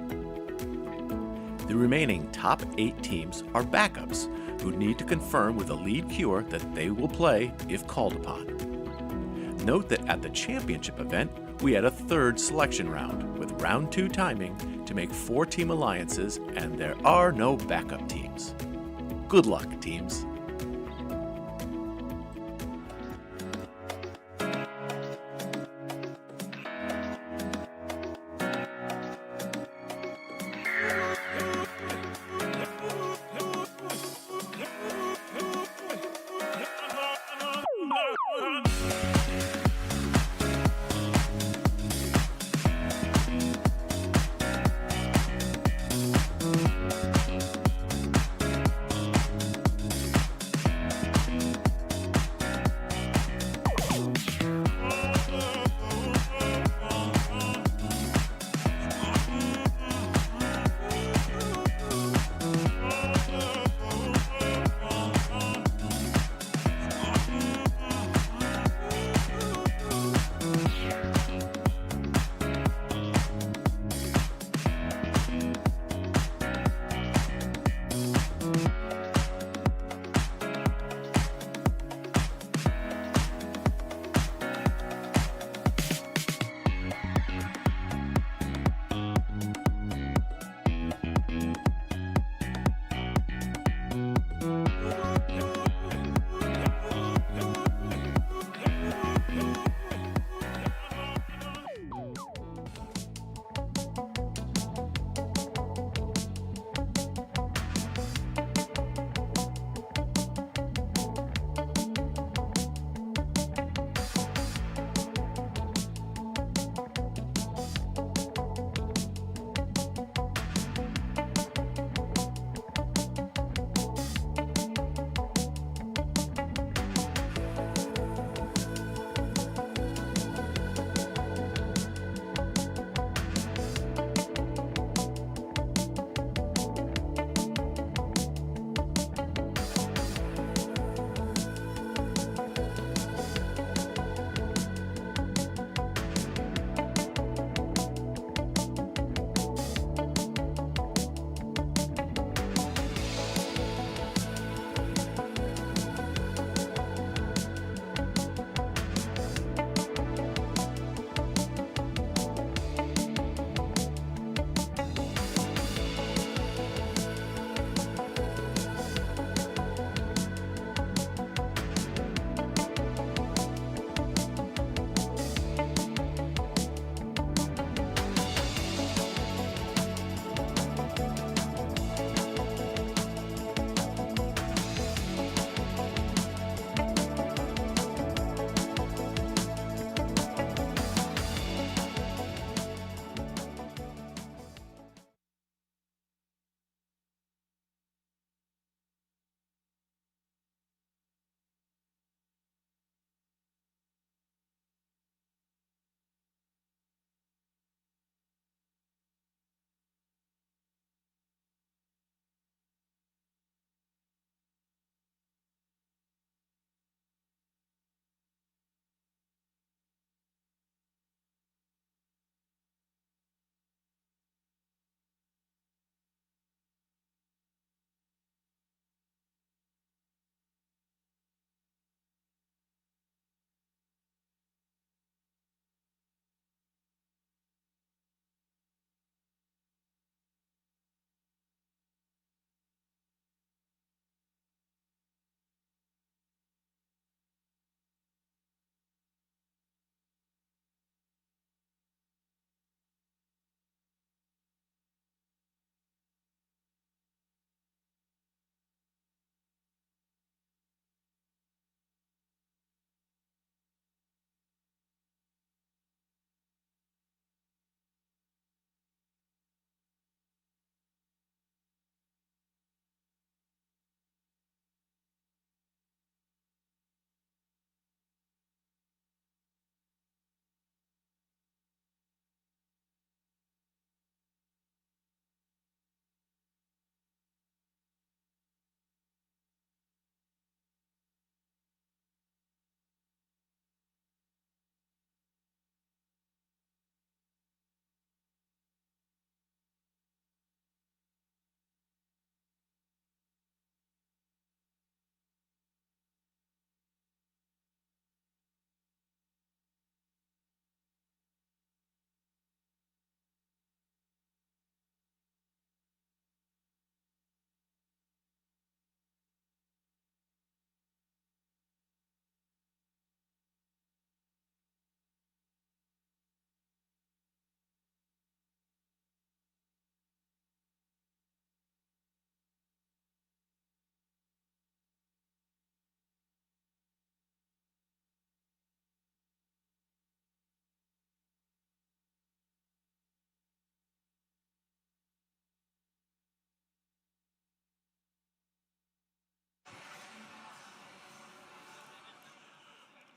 The remaining top 8 teams are backups who need to confirm with a lead queuer that they will play if called upon. Note that at the championship event, we had a 3rd selection round with round 2 timing to make 4 team alliances, and there are no backup teams. Good luck, teams.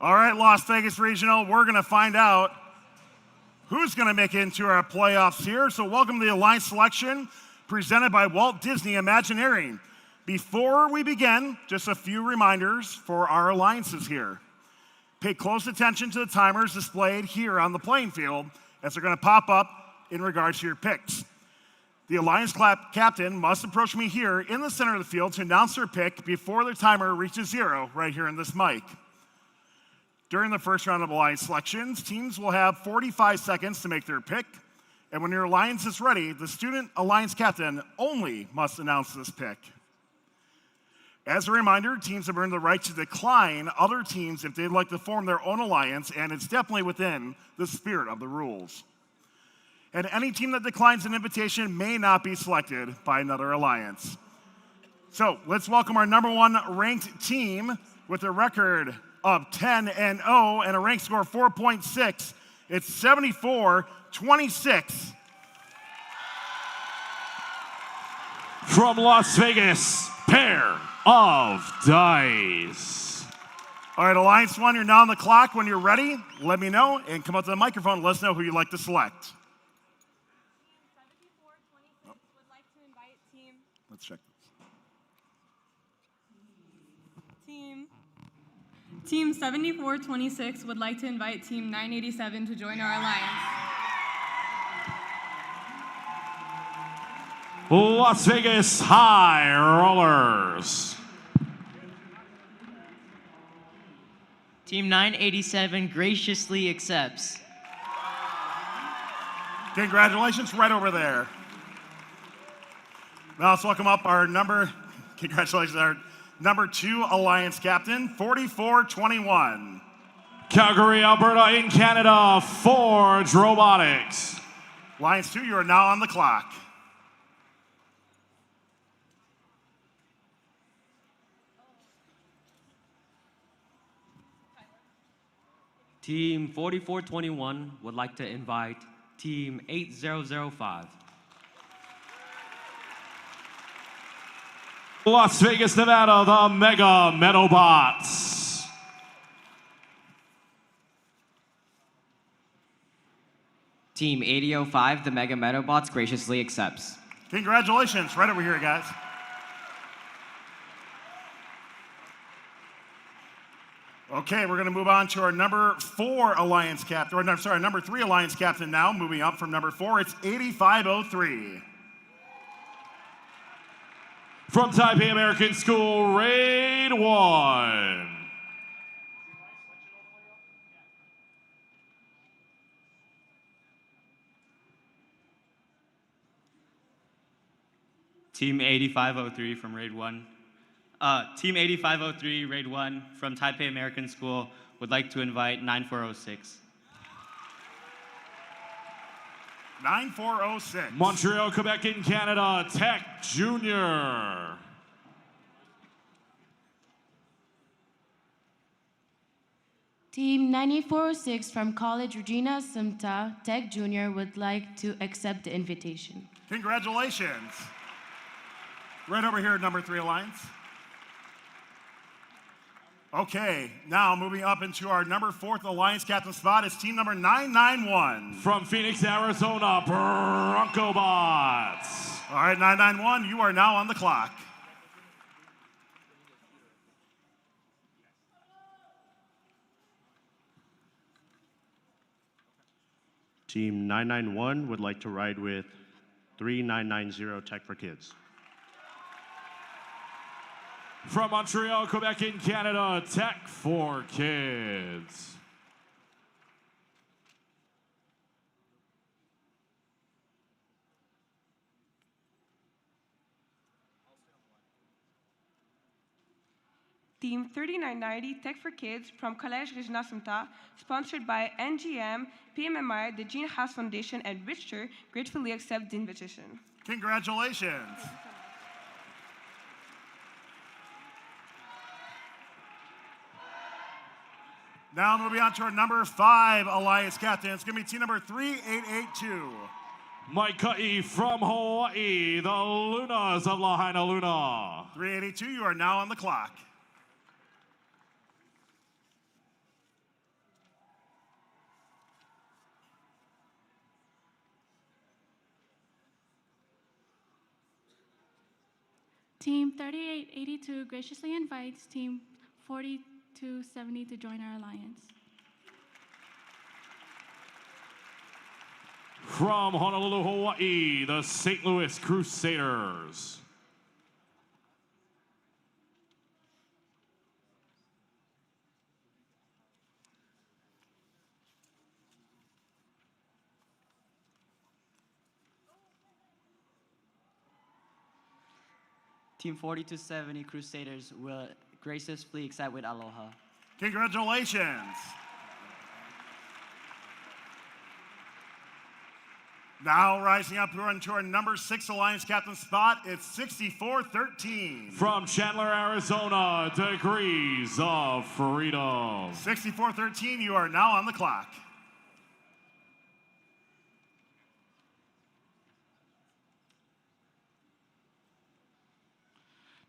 All right, Las Vegas Regional, we're going to find out who's going to make it into our playoffs here. So welcome to the Alliance Selection presented by Walt Disney Imagineering. Before we begin, just a few reminders for our alliances here. Pay close attention to the timers displayed here on the playing field as they're going to pop up in regards to your picks. The Alliance captain must approach me here in the center of the field to announce their pick before the timer reaches 0 right here in this mic. During the first round of Alliance selections, teams will have 45 seconds to make their pick, and when your alliance is ready, the student alliance captain only must announce this pick. As a reminder, teams have earned the right to decline other teams if they'd like to form their own alliance, and it's definitely within the spirit of the rules. And any team that declines an invitation may not be selected by another alliance. So let's welcome our #1 ranked team with a record of 10-0 and a rank score of 4.6. It's 74-26. From Las Vegas, pair of dice. All right, Alliance 1, you're now on the clock. When you're ready, let me know and come up to the microphone and let us know who you'd like to select. 74-26 would like to invite team. Let's check this. Team 74-26 would like to invite Team 987 to join our alliance. Las Vegas High Rollers. Team 987 graciously accepts. Congratulations, right over there. Now let's welcome up our congratulations, our #2 Alliance captain, 44-21. Calgary, Alberta in Canada, Forge Robotics. Alliance 2, you are now on the clock. Team 4421 would like to invite Team 8005. Las Vegas, Nevada, the Mega Metabots. Team 8005, the Mega Metabots, graciously accepts. Congratulations, right over here, guys. Okay, we're going to move on to our #4 Alliance captain, or sorry, #3 Alliance captain now. Moving up from #4, it's 8503. From Taipei American School, Raid 1. Team 8503 from Raid 1. Team 8503, Raid 1 from Taipei American School would like to invite 9406. 9406. Montreal, Quebec in Canada, Tech Junior. Team 9406 from College Regina Sumta, Tech Junior would like to accept the invitation. Congratulations. Right over here at #3 Alliance. Okay, now moving up into our #4 Alliance captain spot is team number 991. From Phoenix, Arizona, Bronco Bots. All right, 991, you are now on the clock. Team 991 would like to ride with 3990 Tech for Kids. From Montreal, Quebec in Canada, Tech for Kids. Team 3990 Tech for Kids from Collège Regina Sumta, sponsored by NGM, PMMI, the Gene Haas Foundation, and Richter, gratefully accept the invitation. Congratulations. Now moving on to our #5 Alliance captain. It's going to be team number 3882. Mike Cutty from Hawaii, the Lunas of Lahaina Luna. 382, you are now on the clock. Team 3882 graciously invites Team 4270 to join our alliance. From Honolulu, Hawaii, the St. Louis Crusaders. Team 4270 Crusaders will graciously accept with aloha. Congratulations. Now rising up into our number 6 Alliance captain spot, it's 6413. From Chandler, Arizona, Degrees of Freedom. 6413, you are now on the clock.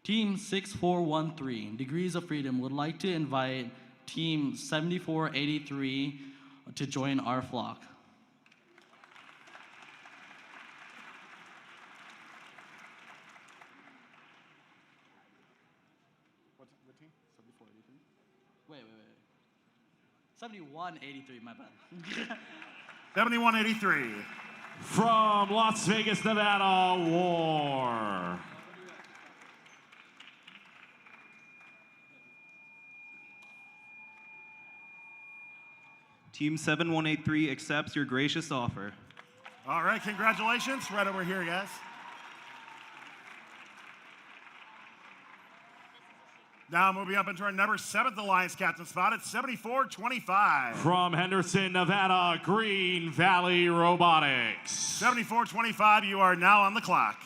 Team 6413, Degrees of Freedom, would like to invite Team 7483 to join our flock. What team? 7483? Wait. 7183, my bad. 7183. From Las Vegas, Nevada, War. Team 7183 accepts your gracious offer. All right, congratulations. Right over here, guys. Now moving up into our number 7th Alliance captain spot at 7425. From Henderson, Nevada, Green Valley Robotics. 7425, you are now on the clock.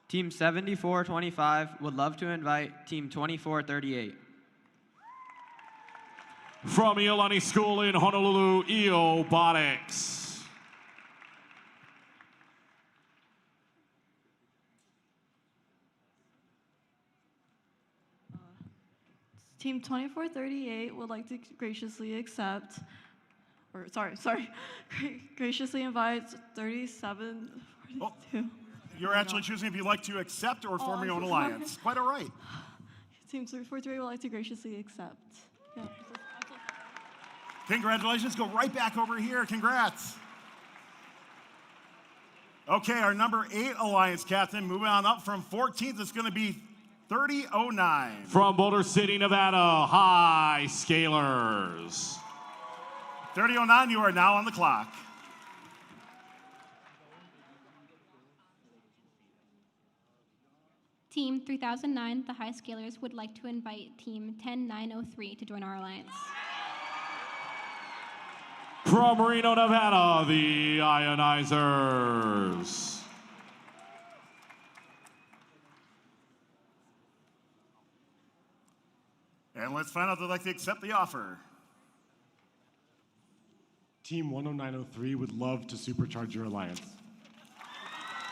Team 7425 would love to invite Team 2438. From Iolani School in Honolulu, Robotics. Team 2438 would like to graciously accept, or graciously invites 3742. You're actually choosing if you'd like to accept or form your own alliance. Quite all right. Team 343 would like to graciously accept. Yeah. Congratulations. Go right back over here. Congrats. Okay, our number 8 Alliance captain, moving on up from 14th, it's going to be 3009. From Boulder City, Nevada, High Scalers. 3009, you are now on the clock. Team 3009, the High Scalers, would like to invite Team 10903 to join our alliance. From Reno, Nevada, the Ionizers. And let's find out if they'd like to accept the offer. Team 10903 would love to supercharge your alliance.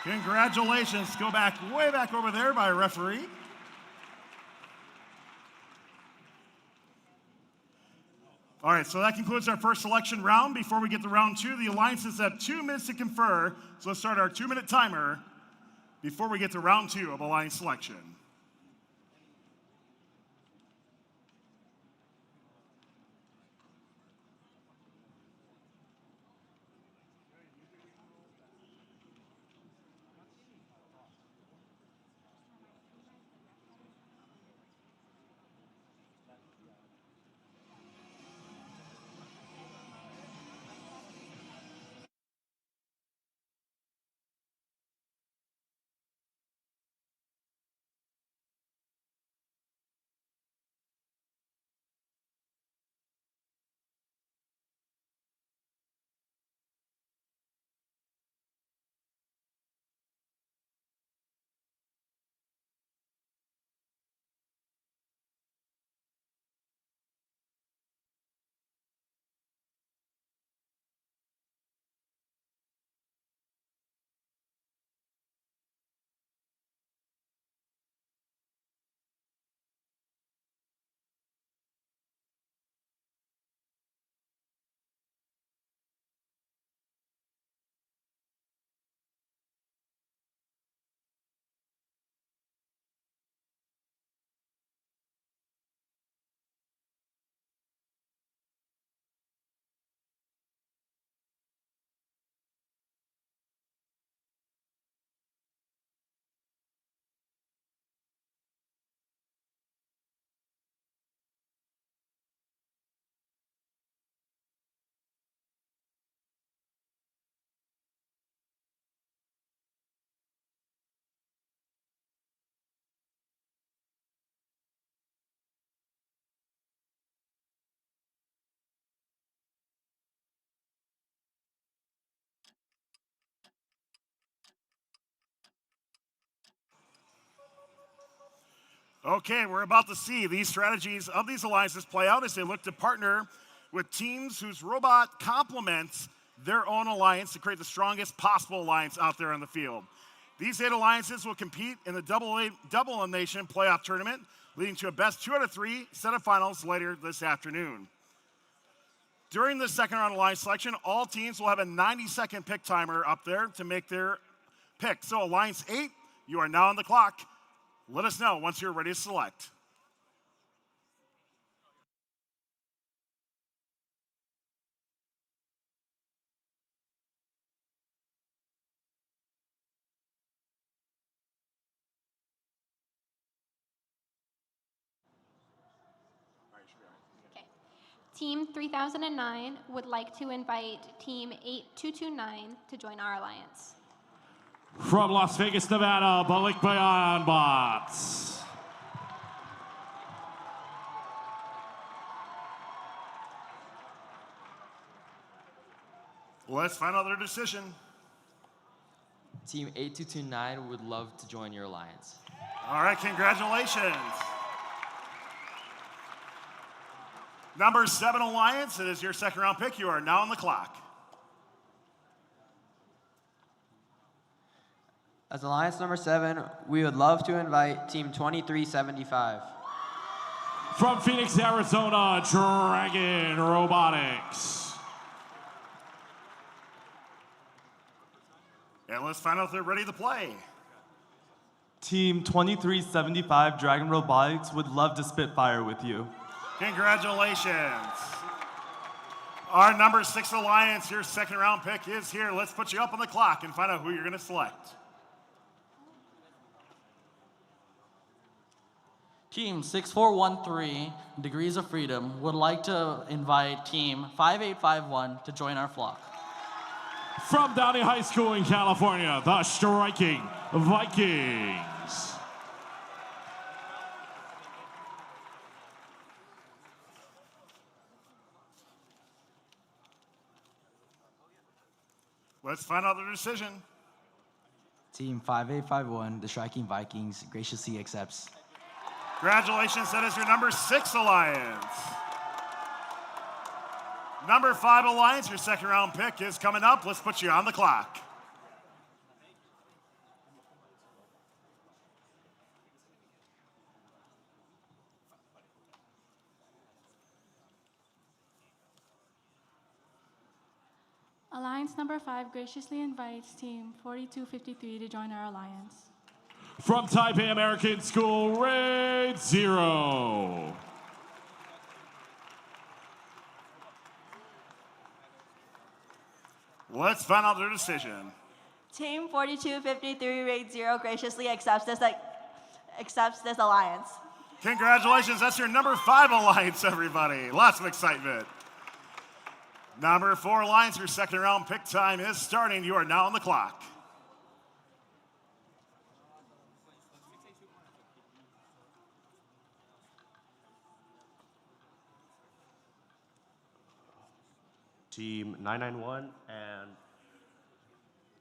Congratulations. Go back, way back over there by a referee. All right, so that concludes our first selection round. Before we get to round 2, the alliances have 2 minutes to confer. So let's start our 2-minute timer before we get to round 2 of alliance selection. Okay, we're about to see these strategies of these alliances play out as they look to partner with teams whose robot complements their own alliance to create the strongest possible alliance out there on the field. These 8 alliances will compete in the double elimination playoff tournament, leading to a best 2 out of 3 set of finals later this afternoon. During the second round alliance selection, all teams will have a 90-second pick timer up there to make their pick. So Alliance 8, you are now on the clock. Let us know once you're ready to select. Team 3009 would like to invite Team 8229 to join our alliance. From Las Vegas, Nevada, Balik Bayan Bots. Let's find out their decision. Team 8229 would love to join your alliance. All right, congratulations. Number 7 Alliance, it is your second round pick. You are now on the clock. As Alliance number 7, we would love to invite Team 2375. From Phoenix, Arizona, Dragon Robotics. And let's find out if they're ready to play. Team 2375 Dragon Robotics would love to spit fire with you. Congratulations. Our number 6 Alliance, your second round pick is here. Let's put you up on the clock and find out who you're going to select. Team 6413, Degrees of Freedom, would like to invite Team 5851 to join our flock. From Downey High School in California, the Striking Vikings. Let's find out their decision. Team 5851, the Striking Vikings, graciously accepts. Congratulations, that is your number 6 Alliance. Number 5 Alliance, your second round pick is coming up. Let's put you on the clock. Alliance number 5 graciously invites Team 4253 to join our alliance. From Taipei American School, Raid 0. Let's find out their decision. Team 4253 Raid 0 graciously accepts this alliance. Congratulations, that's your number 5 Alliance, everybody. Lots of excitement. Number 4 Alliance, your second round pick time is starting. You are now on the clock. Team 991 and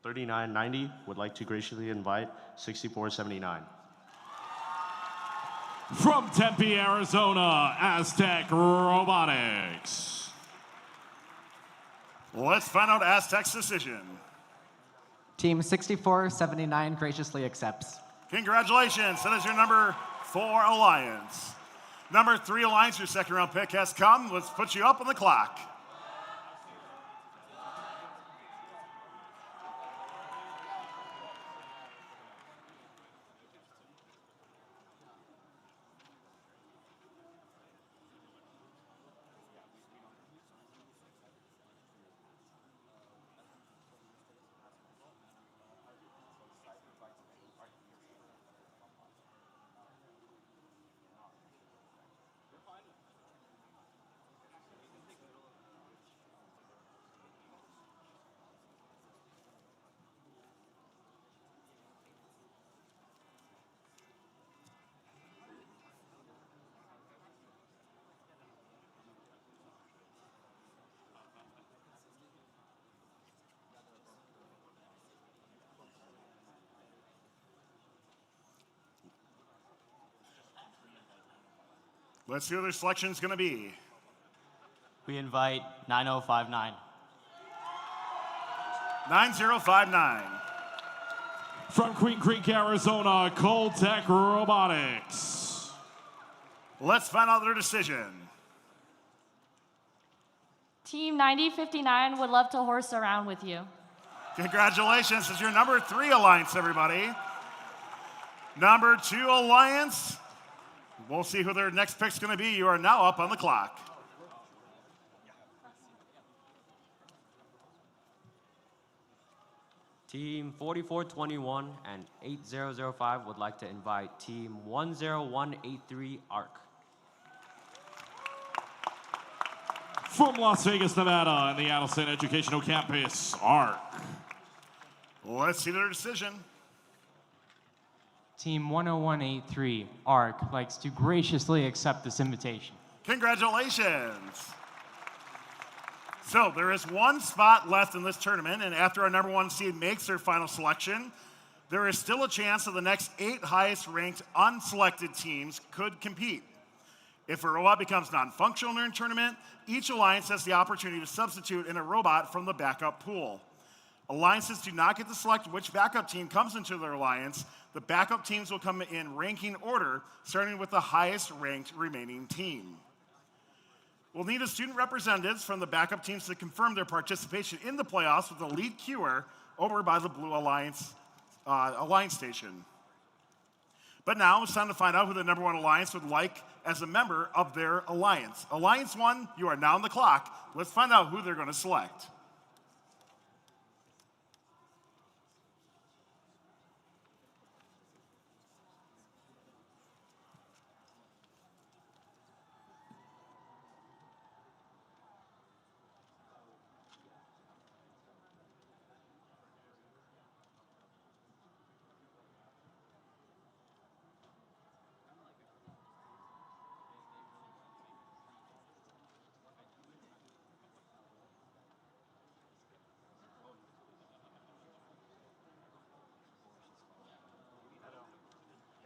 3990 would like to graciously invite 6479. From Tempe, Arizona, Aztec Robotics. Let's find out Aztec's decision. Team 6479 graciously accepts. Congratulations, that is your number 4 Alliance. Number 3 Alliance, your second round pick has come. Let's put you up on the clock. Let's see who their selection is going to be. We invite 9059. 9059. From Queen Creek, Arizona, Coltech Robotics. Let's find out their decision. Team 9059 would love to horse around with you. Congratulations, this is your number 3 alliance, everybody. Number 2 alliance. We'll see who their next pick's going to be. You are now up on the clock. Team 4421 and 8005 would like to invite Team 10183 ARC. From Las Vegas, Nevada, and the Addison Educational Campus, ARC. Let's see their decision. Team 10183, ARC, likes to graciously accept this invitation. Congratulations. So there is one spot left in this tournament, and after our number 1 seed makes their final selection, there is still a chance that the next 8 highest ranked unselected teams could compete. If a robot becomes non-functional during tournament, each alliance has the opportunity to substitute in a robot from the backup pool. Alliances do not get to select which backup team comes into their alliance. The backup teams will come in ranking order, starting with the highest ranked remaining team. We'll need a student representatives from the backup teams to confirm their participation in the playoffs with the lead queuer over by the Blue Alliance station. But now it's time to find out who the number 1 alliance would like as a member of their alliance. Alliance 1, you are now on the clock. Let's find out who they're going to select.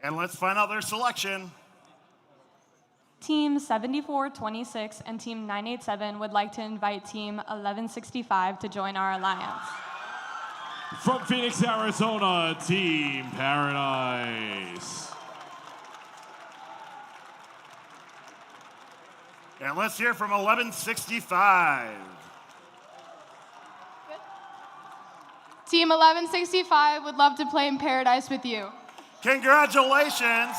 And let's find out their selection. Team 7426 and Team 987 would like to invite Team 1165 to join our alliance. From Phoenix, Arizona, Team Paradise. And let's hear from 1165. Team 1165 would love to play in Paradise with you. Congratulations.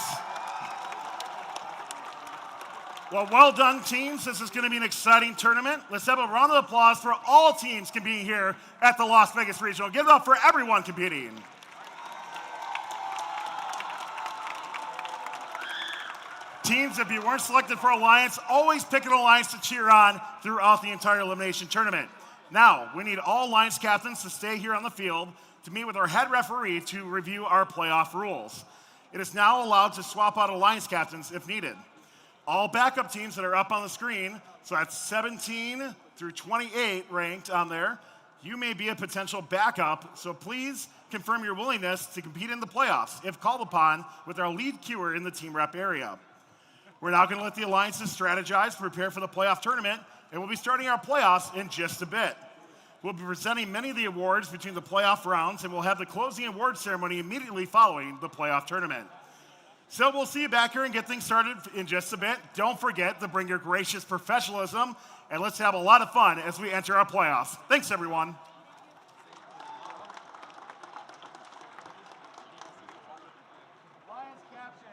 Well done, teams. This is going to be an exciting tournament. Let's have a round of applause for all teams competing here at the Las Vegas Regional. Give it up for everyone competing. Teams, if you weren't selected for Alliance, always pick an Alliance to cheer on throughout the entire elimination tournament. Now, we need all Alliance captains to stay here on the field to meet with our head referee to review our playoff rules. It is now allowed to swap out Alliance captains if needed. All backup teams that are up on the screen, so that's 17 through 28 ranked on there, you may be a potential backup, so please confirm your willingness to compete in the playoffs if called upon with our lead queuer in the team rep area. We're now going to let the alliances strategize, prepare for the playoff tournament, and we'll be starting our playoffs in just a bit. We'll be presenting many of the awards between the playoff rounds, and we'll have the closing award ceremony immediately following the playoff tournament. So we'll see you back here and get things started in just a bit. Don't forget to bring your gracious professionalism, and let's have a lot of fun as we enter our playoffs. Thanks, everyone. Alliance captain.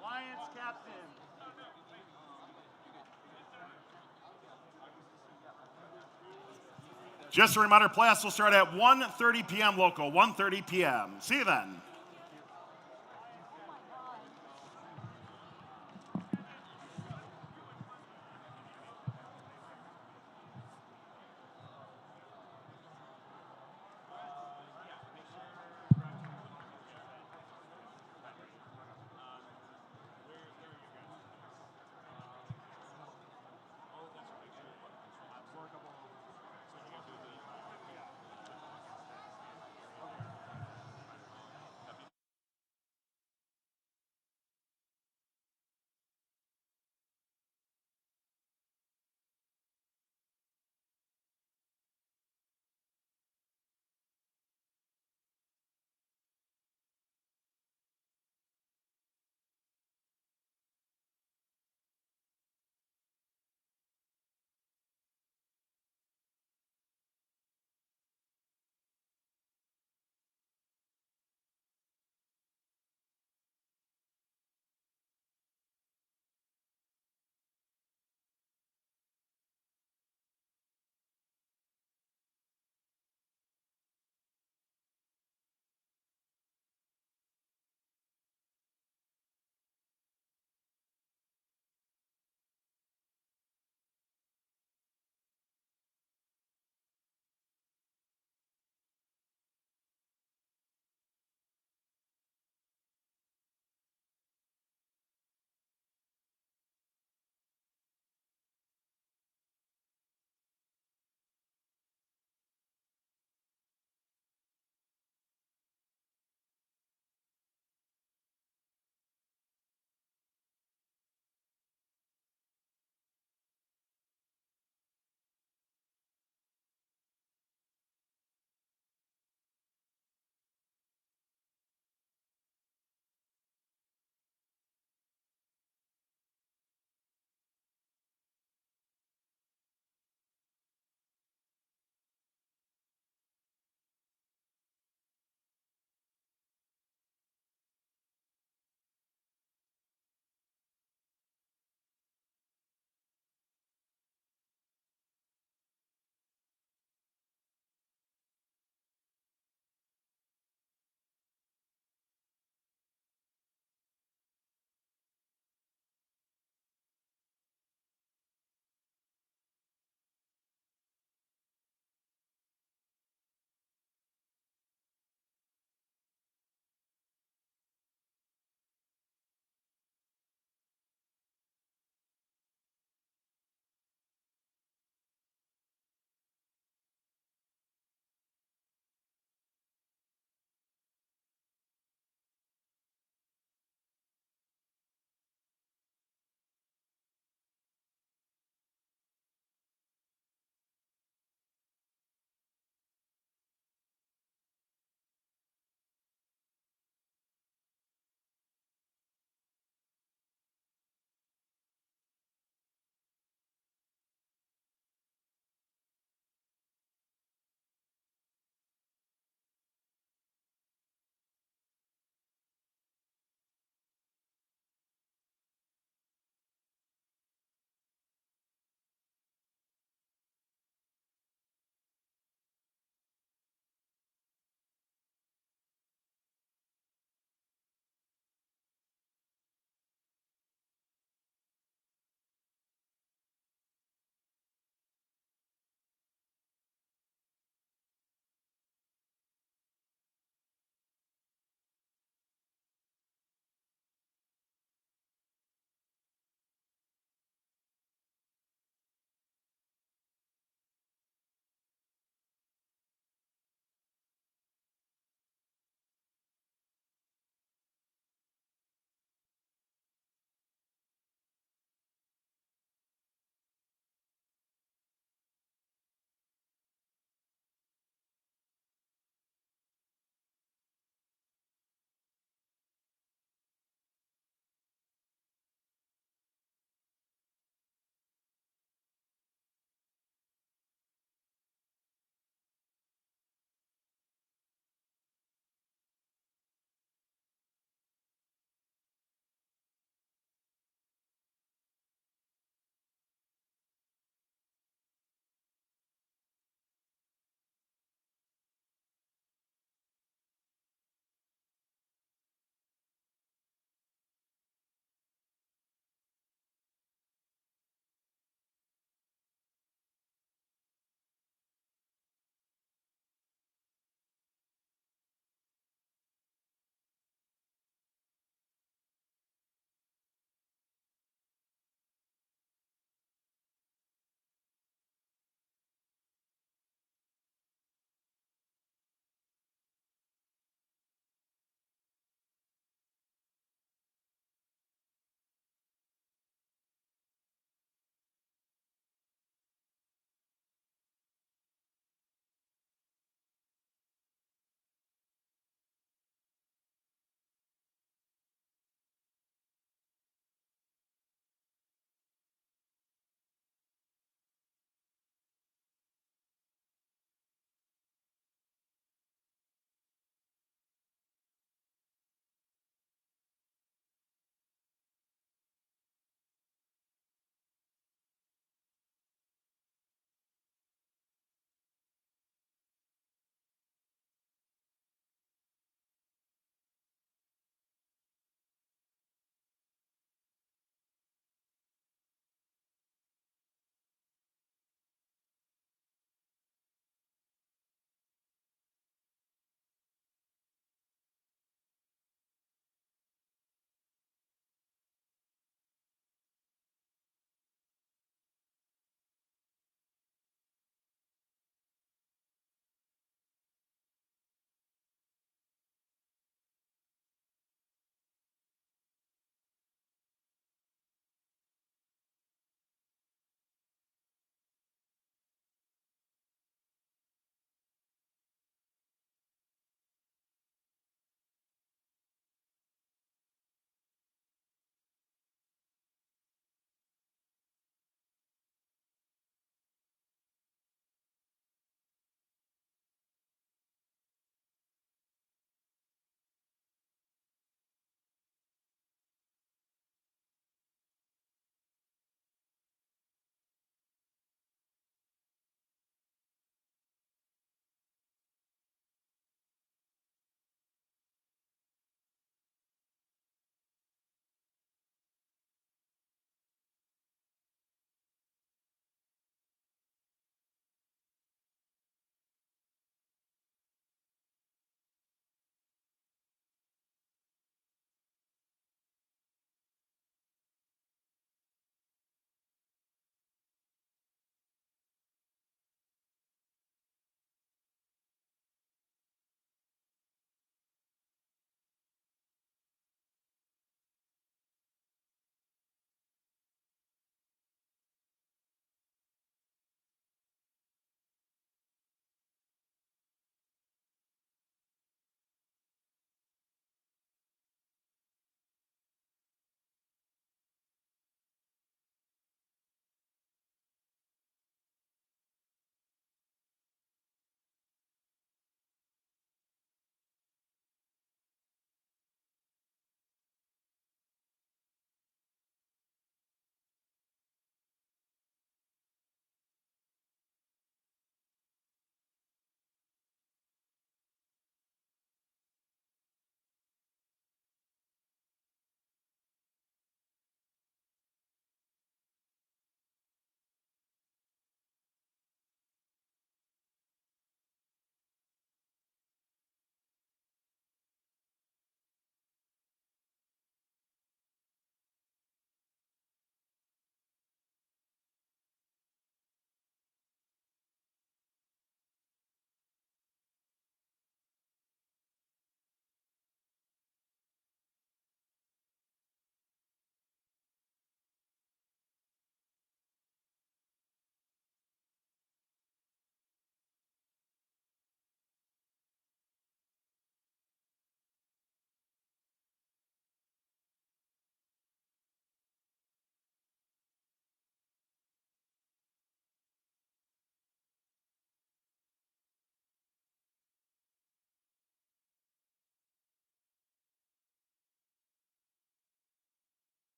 Alliance captain. Just a reminder, playoffs will start at 1:30 p.m. local, 1:30 p.m. See you then.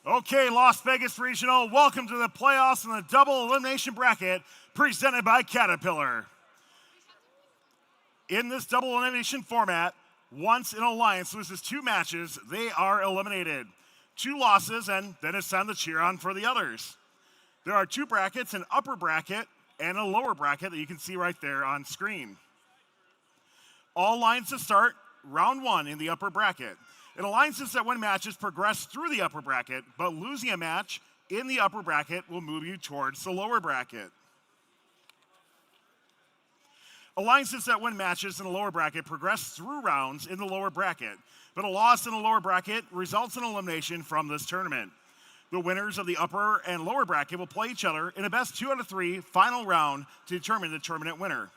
Okay, Las Vegas Regional, welcome to the playoffs in the double elimination bracket presented by Caterpillar. In this double elimination format, once an alliance loses 2 matches, they are eliminated. 2 losses, and then it's time to cheer on for the others. There are 2 brackets, an upper bracket and a lower bracket that you can see right there on screen. All alliances start round 1 in the upper bracket. And alliances that win matches progress through the upper bracket, but losing a match in the upper bracket will move you towards the lower bracket. Alliances that win matches in the lower bracket progress through rounds in the lower bracket, but a loss in the lower bracket results in elimination from this tournament. The winners of the upper and lower bracket will play each other in a best 2 out of 3 final round to determine the tournament winner.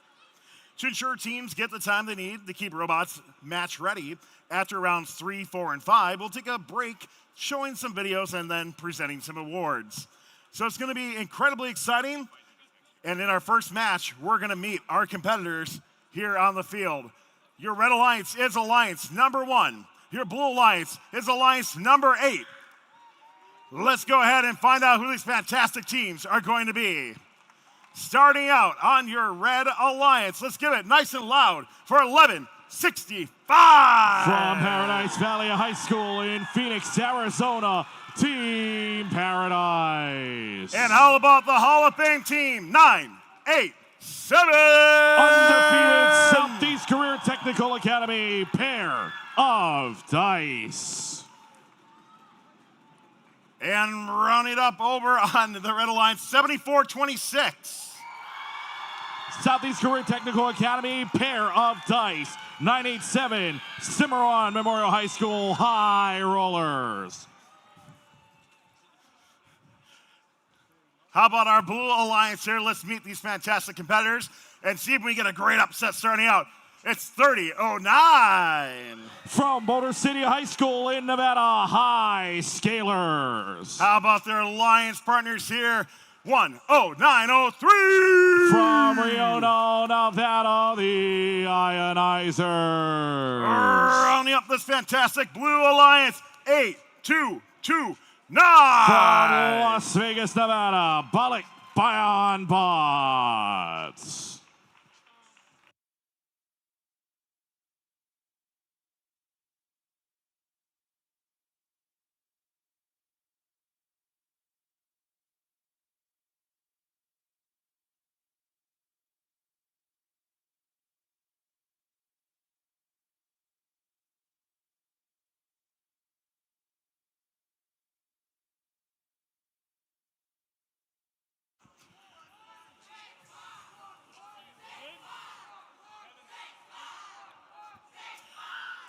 To ensure teams get the time they need to keep robots match ready, after rounds 3, 4, and 5, we'll take a break showing some videos and then presenting some awards. So it's going to be incredibly exciting. And in our first match, we're going to meet our competitors here on the field. Your red alliance is alliance number 1. Your blue alliance is alliance number 8. Let's go ahead and find out who these fantastic teams are going to be. Starting out on your red alliance, let's give it nice and loud for 1165. From Paradise Valley High School in Phoenix, Arizona, Team Paradise. And how about the Hall of Fame team, 987? Undefeated Southeast Career Technical Academy, pair of dice. And rounding up over on the red alliance, 7426. Southeast Career Technical Academy, pair of dice, 987, Cimarron Memorial High School High Rollers. How about our blue alliance here? Let's meet these fantastic competitors and see if we get a great upset starting out. It's 3009. From Boulder City High School in Nevada, High Scalers. How about their alliance partners here? 10903. From Rio, Nevada, the Ionizers. Rounding up this fantastic blue alliance, 8229. From Las Vegas, Nevada, Bollock Bion Bots.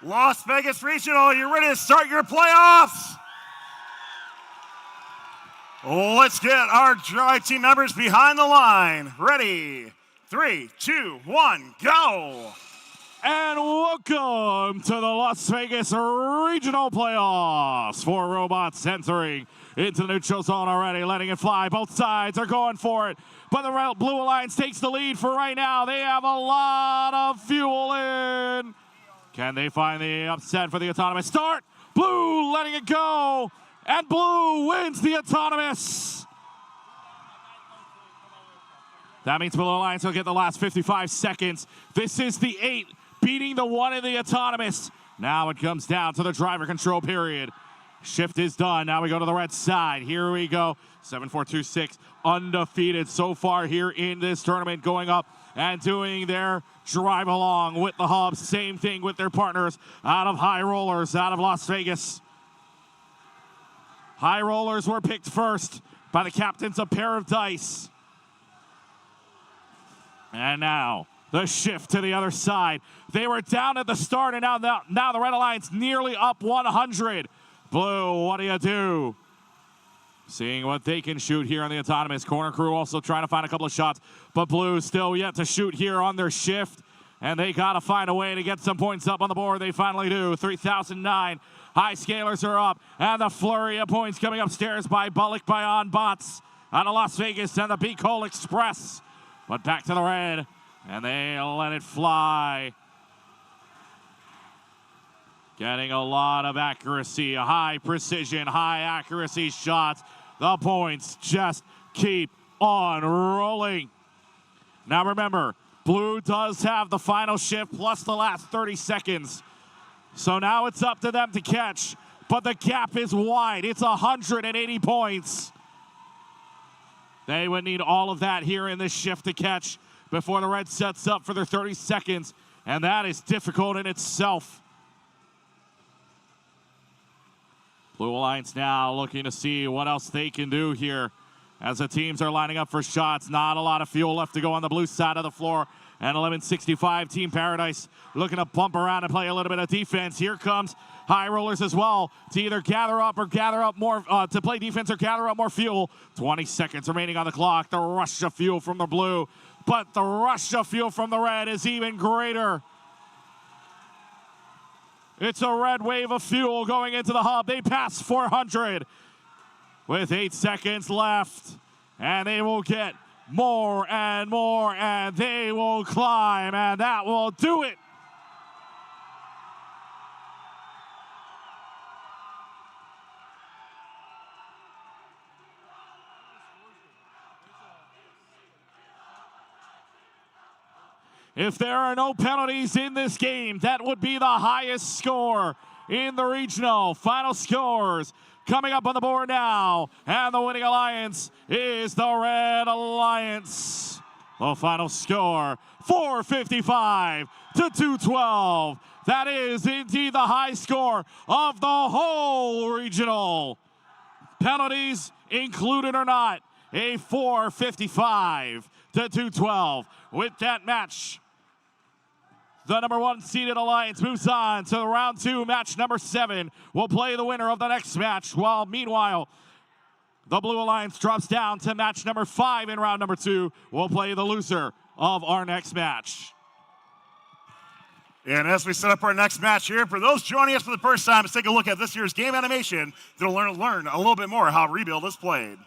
Las Vegas Regional, you ready to start your playoffs? Let's get our dry team members behind the line. Ready? 3, 2, 1, go! And welcome to the Las Vegas Regional Playoffs. 4 robots entering into the neutral zone already, letting it fly. Both sides are going for it, but the Blue Alliance takes the lead for right now. They have a lot of fuel in. Can they find the upset for the autonomous start? Blue letting it go, and Blue wins the autonomous. That means Blue Alliance will get the last 55 seconds. This is the 8 beating the 1 in the autonomous. Now it comes down to the driver control period. Shift is done. Now we go to the red side. Here we go. 7426 undefeated so far here in this tournament, going up and doing their drive along with the hubs. Same thing with their partners out of High Rollers, out of Las Vegas. High Rollers were picked first by the captains of Pair of Dice. And now the shift to the other side. They were down at the start, and now the Red Alliance nearly up 100. Blue, what do you do? Seeing what they can shoot here on the autonomous. Corner crew also trying to find a couple of shots, but Blue still yet to shoot here on their shift, and they got to find a way to get some points up on the board. They finally do. 3009. High Scalers are up, and the flurry of points coming upstairs by Bullock Bion Bots out of Las Vegas and the B Cole Express. But back to the red, and they let it fly. Getting a lot of accuracy, high precision, high accuracy shots. The points just keep on rolling. Now remember, blue does have the final shift plus the last 30 seconds. So now it's up to them to catch, but the gap is wide. It's 180 points. They would need all of that here in this shift to catch before the red sets up for their 30 seconds, and that is difficult in itself. Blue Alliance now looking to see what else they can do here as the teams are lining up for shots. Not a lot of fuel left to go on the blue side of the floor. And 1165 Team Paradise looking to bump around and play a little bit of defense. Here comes High Rollers as well to either gather up more, to play defense or gather up more fuel. 20 seconds remaining on the clock. The rush of fuel from the blue, but the rush of fuel from the red is even greater. It's a red wave of fuel going into the hub. They pass 400 with 8 seconds left, and they will get more and more, and they will climb, and that will do it. If there are no penalties in this game, that would be the highest score in the regional. Final scores coming up on the board now, and the winning alliance is the Red Alliance. The final score, 455 to 212. That is indeed the high score of the whole regional. Penalties included or not, a 455 to 212. With that match, the number 1 seeded alliance moves on to round 2, match number 7. We'll play the winner of the next match, while meanwhile, the blue alliance drops down to match number 5 in round number 2. We'll play the loser of our next match. And as we set up our next match here, for those joining us for the first time, let's take a look at this year's game animation that'll learn a little bit more how Rebuild is played.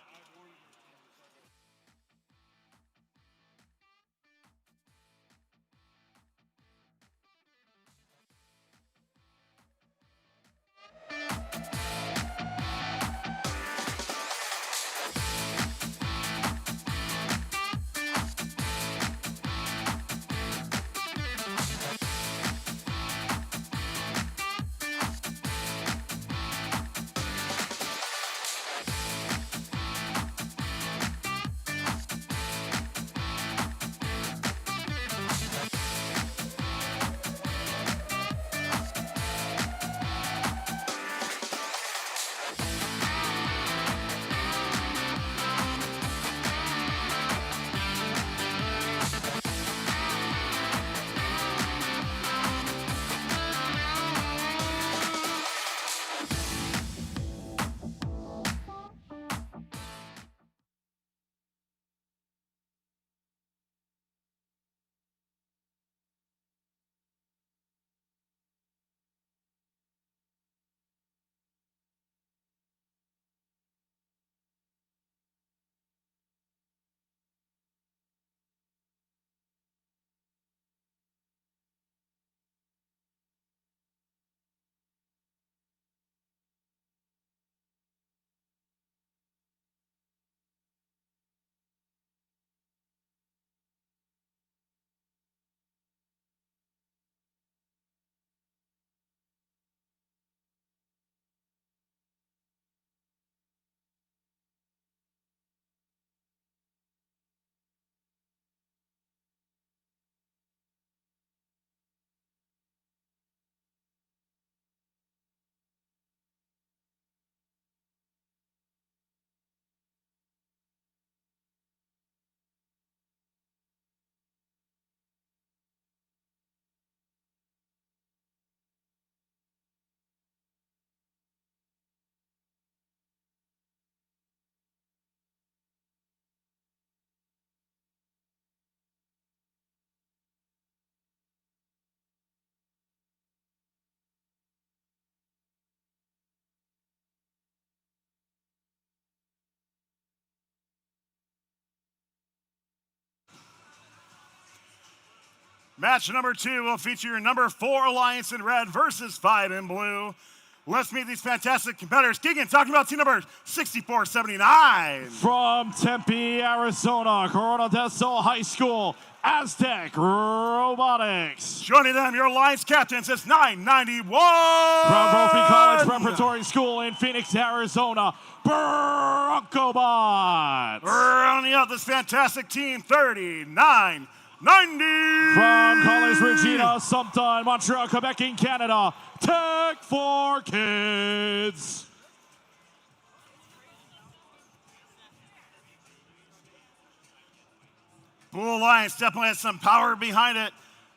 Match number 2 will feature your number 4 Alliance in red versus 5 in blue. Let's meet these fantastic competitors. Keegan, talking about team number 6479. From Tempe, Arizona, Coronel del Sol High School, Aztec Robotics. Joining them, your Alliance captains is 991. From Brophy College Preparatory School in Phoenix, Arizona, Bronco Bots. Rounding out this fantastic team, 3990. From College Regina, Sumta, in Montreal, Quebec, in Canada, Tech for Kids. Blue Alliance definitely has some power behind it.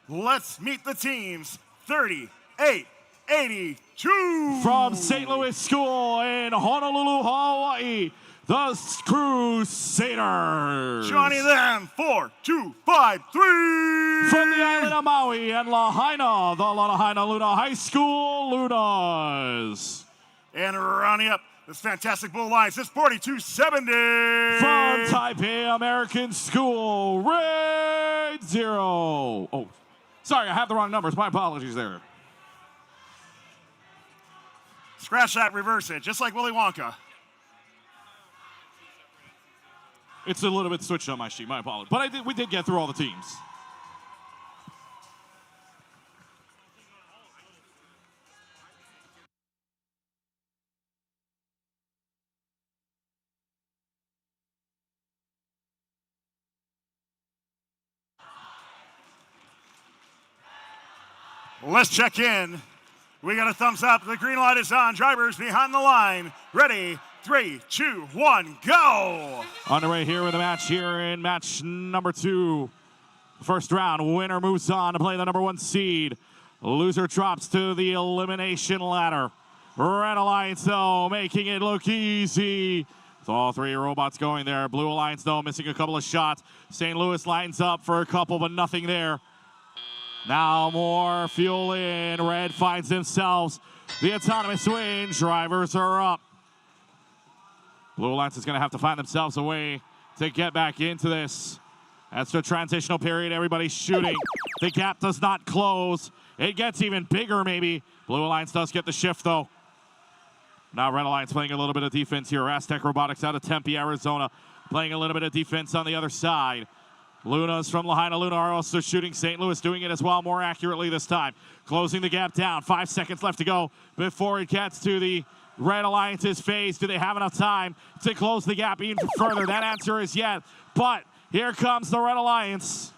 Let's meet the teams. 3882. From St. Louis School in Honolulu, Hawaii, the Crusaders. Joining them, 4253. From the island of Maui and Lahaina, the Lahaina Luna High School Lunas. And rounding up this fantastic Blue Alliance is 4270. From Taipei American School, Red 0. Oh, sorry, I have the wrong numbers. My apologies there. Scratch that, reverse it, just like Willy Wonka. It's a little bit switched on my sheet, my apologies. But we did get through all the teams. Let's check in. We got a thumbs up. The green light is on. Drivers behind the line. Ready? 3, 2, 1, go! Underway here with the match here in match number 2. First round, winner moves on to play the number 1 seed. Loser drops to the elimination ladder. Red Alliance, though, making it look easy. So all 3 robots going there. Blue Alliance, though, missing a couple of shots. St. Louis lines up for a couple, but nothing there. Now more fuel in. Red finds themselves the autonomous wing. Drivers are up. Blue Alliance is going to have to find themselves a way to get back into this. That's the transitional period. Everybody's shooting. The gap does not close. It gets even bigger, maybe. Blue Alliance does get the shift, though. Now Red Alliance playing a little bit of defense here. Aztec Robotics out of Tempe, Arizona, playing a little bit of defense on the other side. Lunas from Lahaina Luna are also shooting. St. Louis doing it as well, more accurately this time. Closing the gap down. 5 seconds left to go before it gets to the Red Alliance's phase. Do they have enough time to close the gap even further? That answer is yes. But here comes the Red Alliance.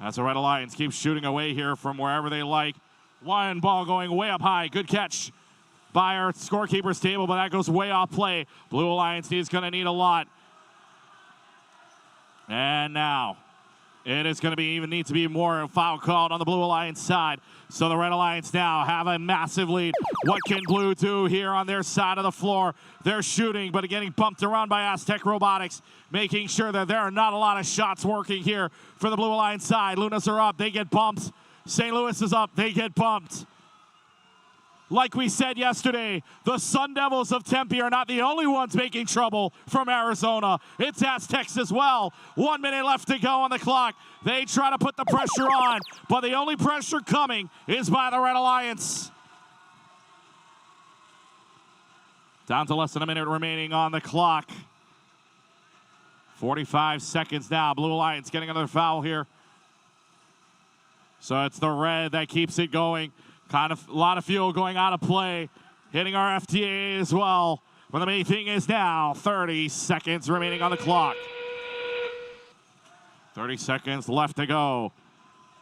As the Red Alliance keeps shooting away here from wherever they like. One ball going way up high. Good catch by our scorekeeper's table, but that goes way off play. Blue Alliance is going to need a lot. And now, it is going to need to be more foul called on the Blue Alliance side. So the Red Alliance now have a massive lead. What can Blue do here on their side of the floor? They're shooting, but getting bumped around by Aztec Robotics, making sure that there are not a lot of shots working here for the Blue Alliance side. Lunas are up, they get bumped. St. Louis is up, they get bumped. Like we said yesterday, the Sun Devils of Tempe are not the only ones making trouble from Arizona. It's Aztecs as well. 1 minute left to go on the clock. They try to put the pressure on, but the only pressure coming is by the Red Alliance. Down to less than a minute remaining on the clock. 45 seconds now. Blue Alliance getting another foul here. So it's the red that keeps it going. Kind of a lot of fuel going out of play, hitting our FTA as well. But the main thing is now 30 seconds remaining on the clock. 30 seconds left to go.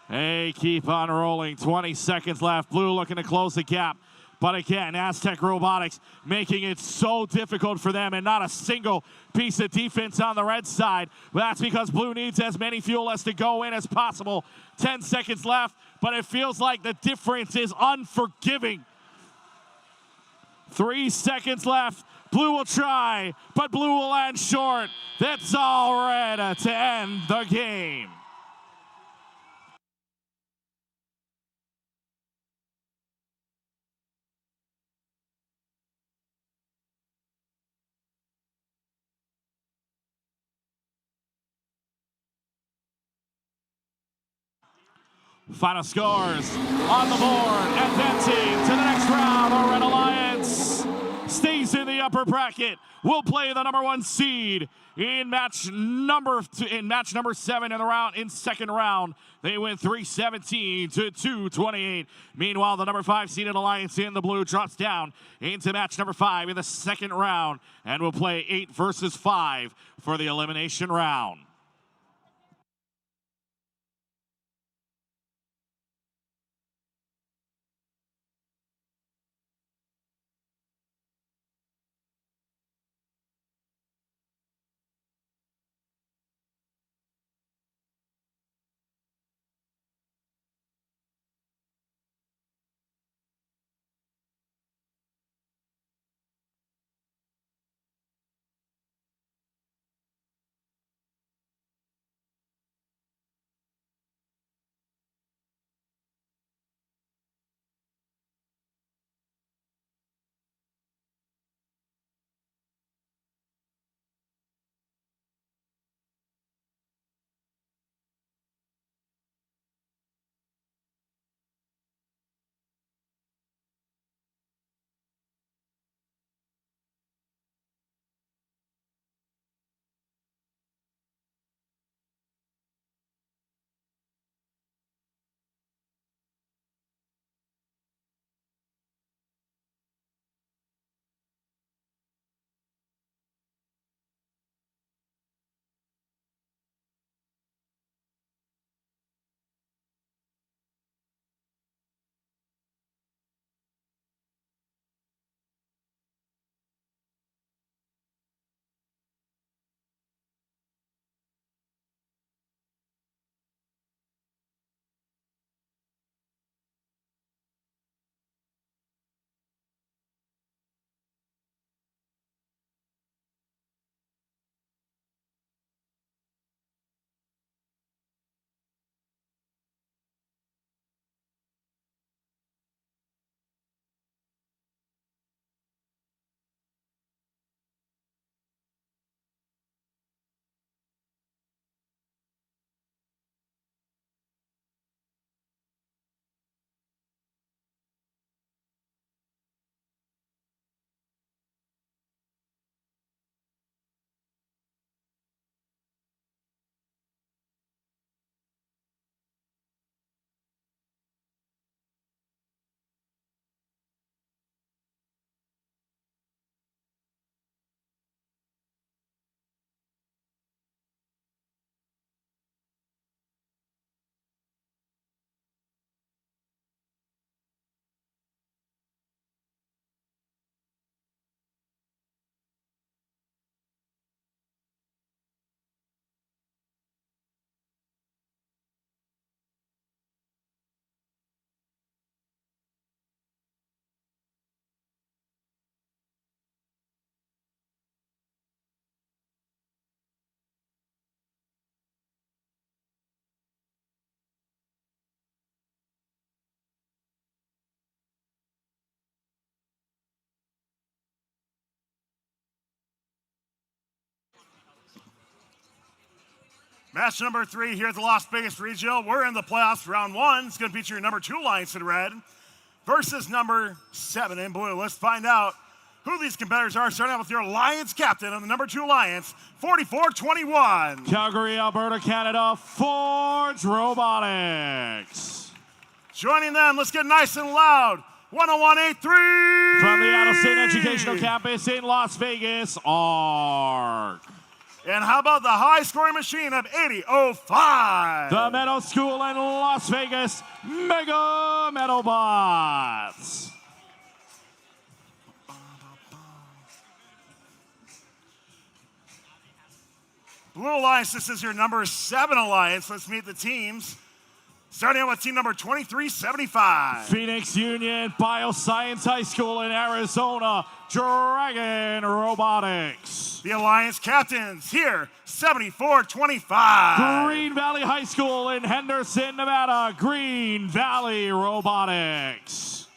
Hey, keep on rolling. 20 seconds left. Blue looking to close the gap. But again, Aztec Robotics making it so difficult for them and not a single piece of defense on the red side. But that's because Blue needs as many fuel as to go in as possible. 10 seconds left, but it feels like the difference is unforgiving. 3 seconds left. Blue will try, but Blue will end short. That's all red to end the game. Final scores on the board. Advancing to the next round, our Red Alliance stays in the upper bracket. Will play the number 1 seed in match number 7 in second round. They win 317 to 228. Meanwhile, the number 5 seeded Alliance in the blue drops down into match number 5 in the second round and will play 8 versus 5 for the elimination round. Match number 3 here at the Las Vegas Regional. We're in the playoffs. Round 1 is going to feature number 2 Alliance in red versus number 7 in blue. Let's find out who these competitors are, starting out with your Alliance captain of the number 2 Alliance, 44-21. Calgary, Alberta, Canada, Forge Robotics. Joining them, let's get nice and loud. 10183. From the Adel State Educational Campus in Las Vegas, ARC. And how about the high-scoring machine of 8005? The Meadow School in Las Vegas, Mega Metalbots. Blue Alliance, this is your number 7 Alliance. Let's meet the teams. Starting out with team number 2375. Phoenix Union Bioscience High School in Arizona, Dragon Robotics. The Alliance captains here, 7425. Green Valley High School in Henderson, Nevada, Green Valley Robotics.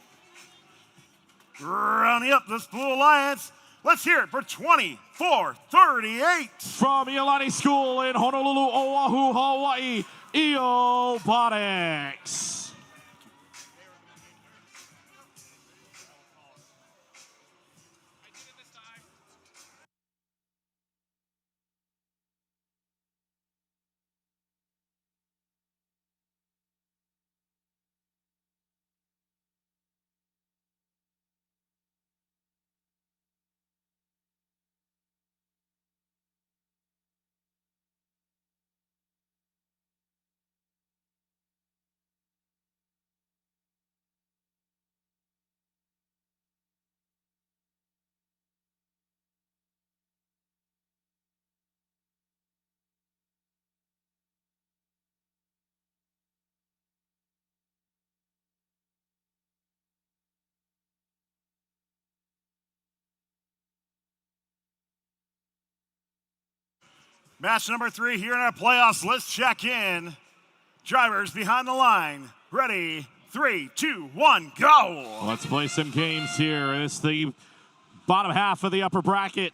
Rounding up this Blue Alliance, let's hear it for 2438. From Iolani School in Honolulu, Oahu, Hawaii, Robotics. Match number 3 here in our playoffs. Let's check in. Drivers behind the line. Ready? 3, 2, 1, go! Let's play some games here. It's the bottom half of the upper bracket.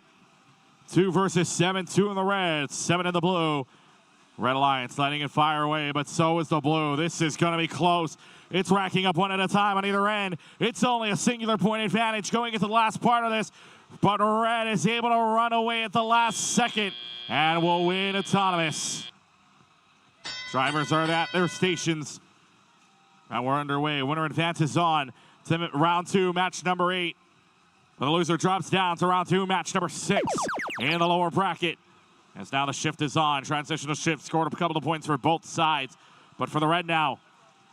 2 versus 7, 2 in the red, 7 in the blue. Red Alliance letting it fire away, but so is the blue. This is going to be close. It's racking up one at a time on either end. It's only a singular point advantage going into the last part of this, but red is able to run away at the last second and will win autonomous. Drivers are at their stations, and we're underway. Winner advances on to round 2, match number 8. But the loser drops down to round 2, match number 6 in the lower bracket. As now the shift is on. Transitional shift scored a couple of points for both sides. But for the red now,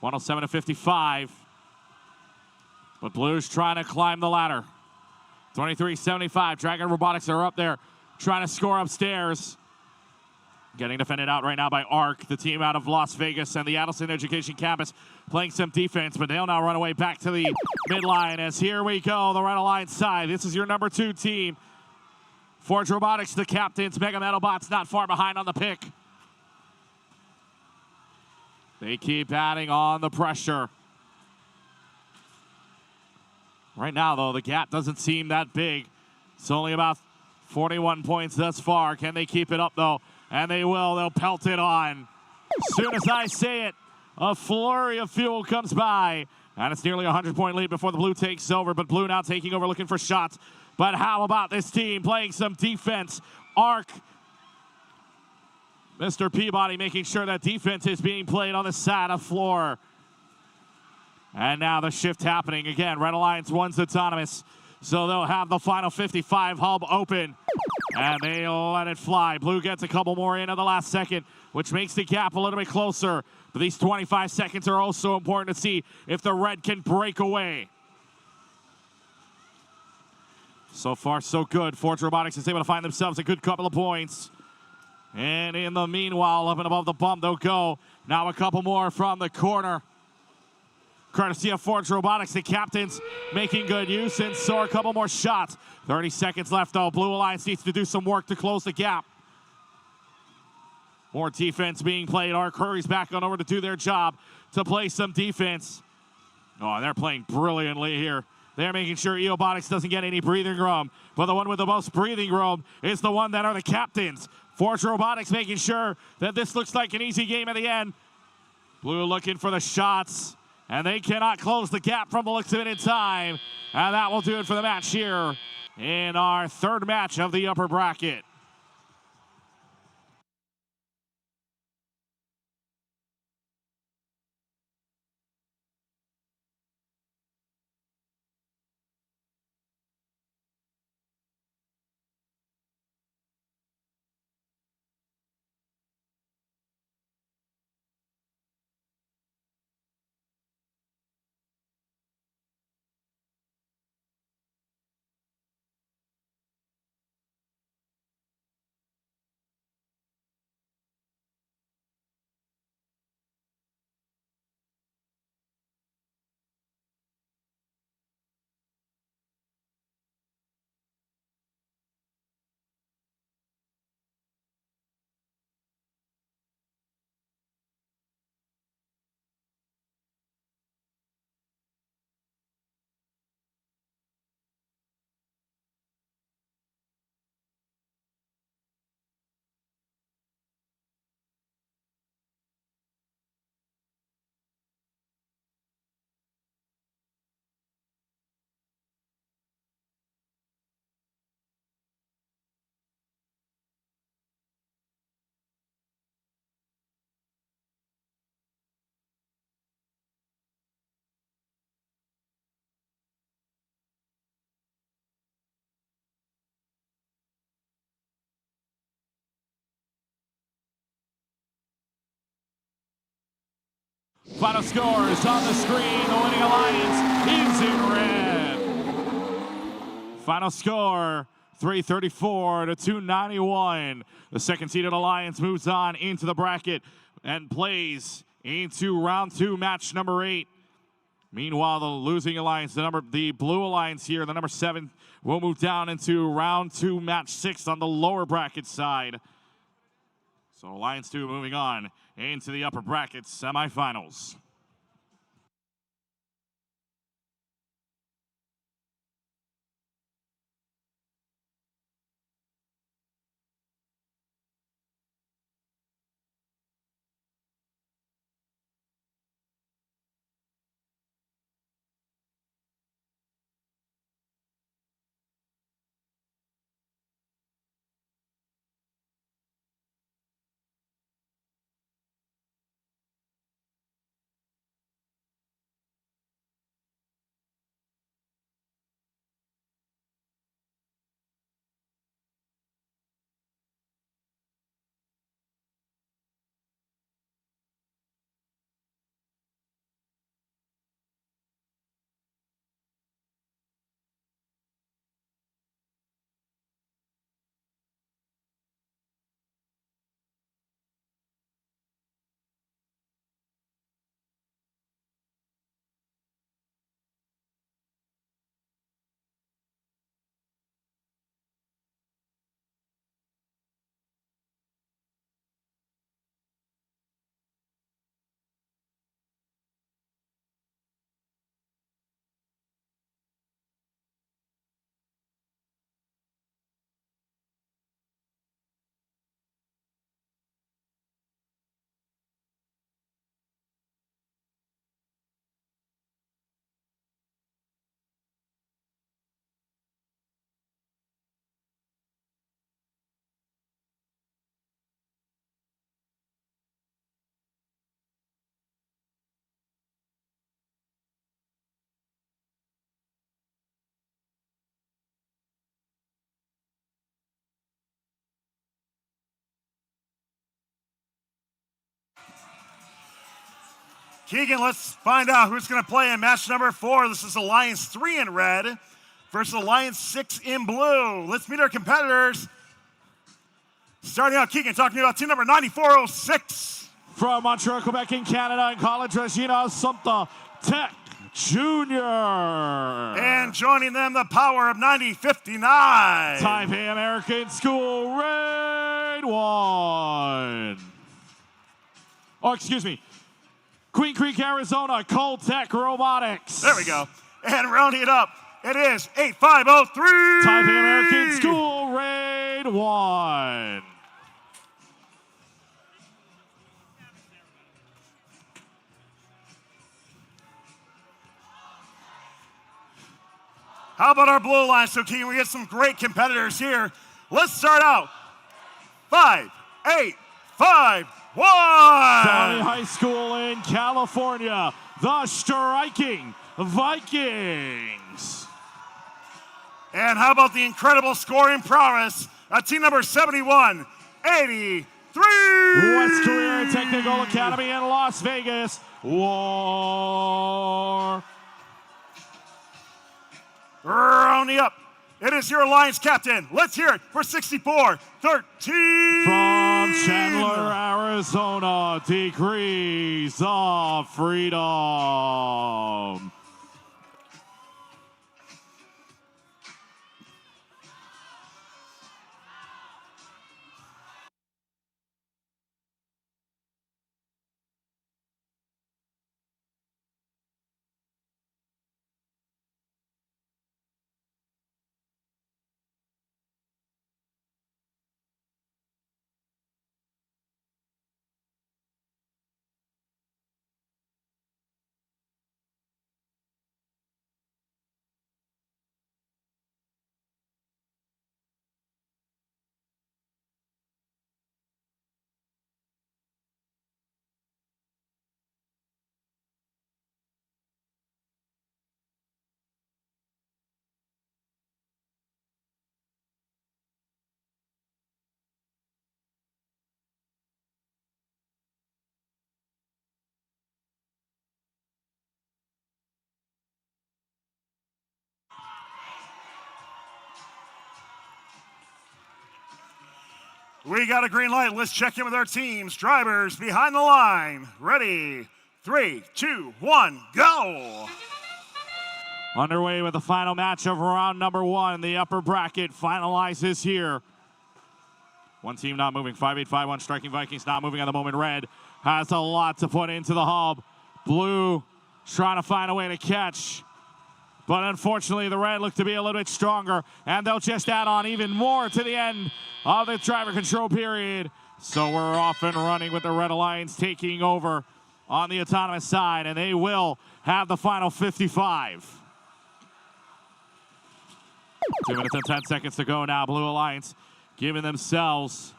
107 to 55. But blue's trying to climb the ladder. 23-75. Dragon Robotics are up there trying to score upstairs. Getting defended out right now by ARC, the team out of Las Vegas, and the Adelson Education campus playing some defense, but they'll now run away back to the midline as here we go, the Red Alliance side. This is your number 2 team. Forge Robotics, the captains, Mega Metalbots not far behind on the pick. They keep adding on the pressure. Right now, though, the gap doesn't seem that big. It's only about 41 points thus far. Can they keep it up, though? And they will. They'll pelt it on. As soon as I say it, a flurry of fuel comes by. And it's nearly a 100-point lead before the blue takes over. But blue now taking over, looking for shots. But how about this team playing some defense? ARC, Mr. Peabody making sure that defense is being played on the side of floor. And now the shift happening again. Red Alliance one's autonomous. So they'll have the final 55 hub open. And they let it fly. Blue gets a couple more in at the last second, which makes the gap a little bit closer. But these 25 seconds are also important to see if the red can break away. So far, so good. Forge Robotics is able to find themselves a good couple of points. And in the meanwhile, up and above the bump, they'll go. Now a couple more from the corner. Courtesy of Forge Robotics, the captains making good use, and so a couple more shots. 30 seconds left, though. Blue Alliance needs to do some work to close the gap. More defense being played. ARC hurries back on over to do their job to play some defense. Oh, they're playing brilliantly here. They're making sure Robotics doesn't get any breathing room. But the one with the most breathing room is the one that are the captains. Forge Robotics making sure that this looks like an easy game at the end. Blue looking for the shots. And they cannot close the gap from the looks of it in time. And that will do it for the match here in our 3rd match of the upper bracket. Final scores on the screen. The winning alliance is in red. Final score, 334 to 291. The second seeded alliance moves on into the bracket and plays into round 2, match number 8. Meanwhile, the losing alliance, the blue alliance here, the number 7, will move down into round 2, match 6 on the lower bracket side. So Alliance 2 moving on into the upper bracket semifinals. Keegan, let's find out who's going to play in match number 4. This is Alliance 3 in red versus Alliance 6 in blue. Let's meet our competitors. Starting out, Keegan, talking about team number 9406. From Montreal, Quebec in Canada, and College Regina Assumpta Tech Jr. And joining them, the power of 9059. Taipei American School, Raid 1. Oh, excuse me. Queen Creek, Arizona, Cold Tech Robotics. There we go. And rounding it up, it is 8503. Taipei American School, Raid 1. How about our blue line? So, Keegan, we get some great competitors here. Let's start out. 5, 8, 5, 1. County High School in California, the Striking Vikings. And how about the incredible scoring prowess of team number 7183. West Korea Technical Academy in Las Vegas, War. Rounding up, it is your Alliance captain. Let's hear it for 6413. From Chandler, Arizona, Degrees of Freedom. We got a green light. Let's check in with our teams. Drivers behind the line. Ready? 3, 2, 1, go! Underway with the final match of round number 1. The upper bracket finalizes here. One team not moving. 5-8-5-1 striking Vikings not moving at the moment. Red has a lot to put into the hub. Blue trying to find a way to catch. But unfortunately, the red look to be a little bit stronger, and they'll just add on even more to the end of the driver control period. So we're off and running with the Red Alliance taking over on the autonomous side, and they will have the final 55. 2 minutes and 10 seconds to go now. Blue Alliance giving themselves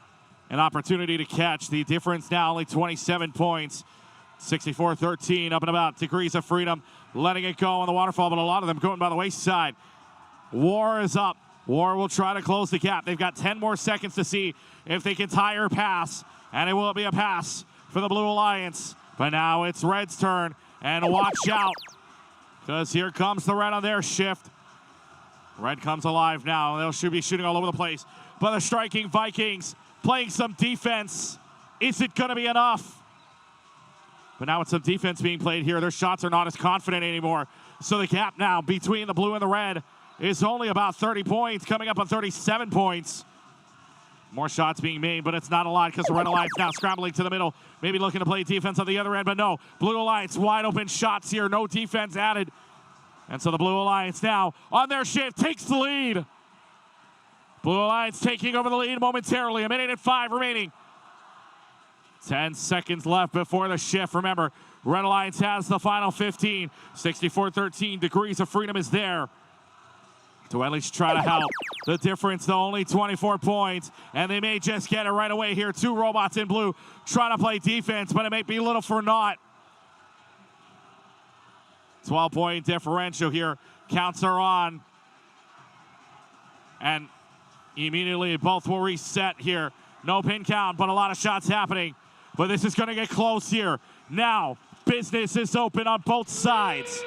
an opportunity to catch. The difference now only 27 points. 64-13, up and about. Degrees of Freedom letting it go on the waterfall, but a lot of them going by the wayside. War is up. War will try to close the gap. They've got 10 more seconds to see if they can tie or pass, and it will be a pass for the Blue Alliance. But now it's Red's turn, and watch out, because here comes the Red on their shift. Red comes alive now. They'll be shooting all over the place. But the striking Vikings playing some defense. Is it going to be enough? But now with some defense being played here, their shots are not as confident anymore. So the gap now between the blue and the red is only about 30 points, coming up on 37 points. More shots being made, but it's not a lot because the Red Alliance now scrambling to the middle, maybe looking to play defense on the other end, but no. Blue Alliance wide open shots here, no defense added. And so the Blue Alliance now on their shift takes the lead. Blue Alliance taking over the lead momentarily. 1:05 remaining. 10 seconds left before the shift. Remember, Red Alliance has the final 15. 64-13, Degrees of Freedom is there to at least try to help. The difference, though, only 24 points, and they may just get it right away here. 2 robots in blue trying to play defense, but it may be little for naught. 12-point differential here. Counts are on. And immediately both will reset here. No pin count, but a lot of shots happening. But this is going to get close here. Now, business is open on both sides.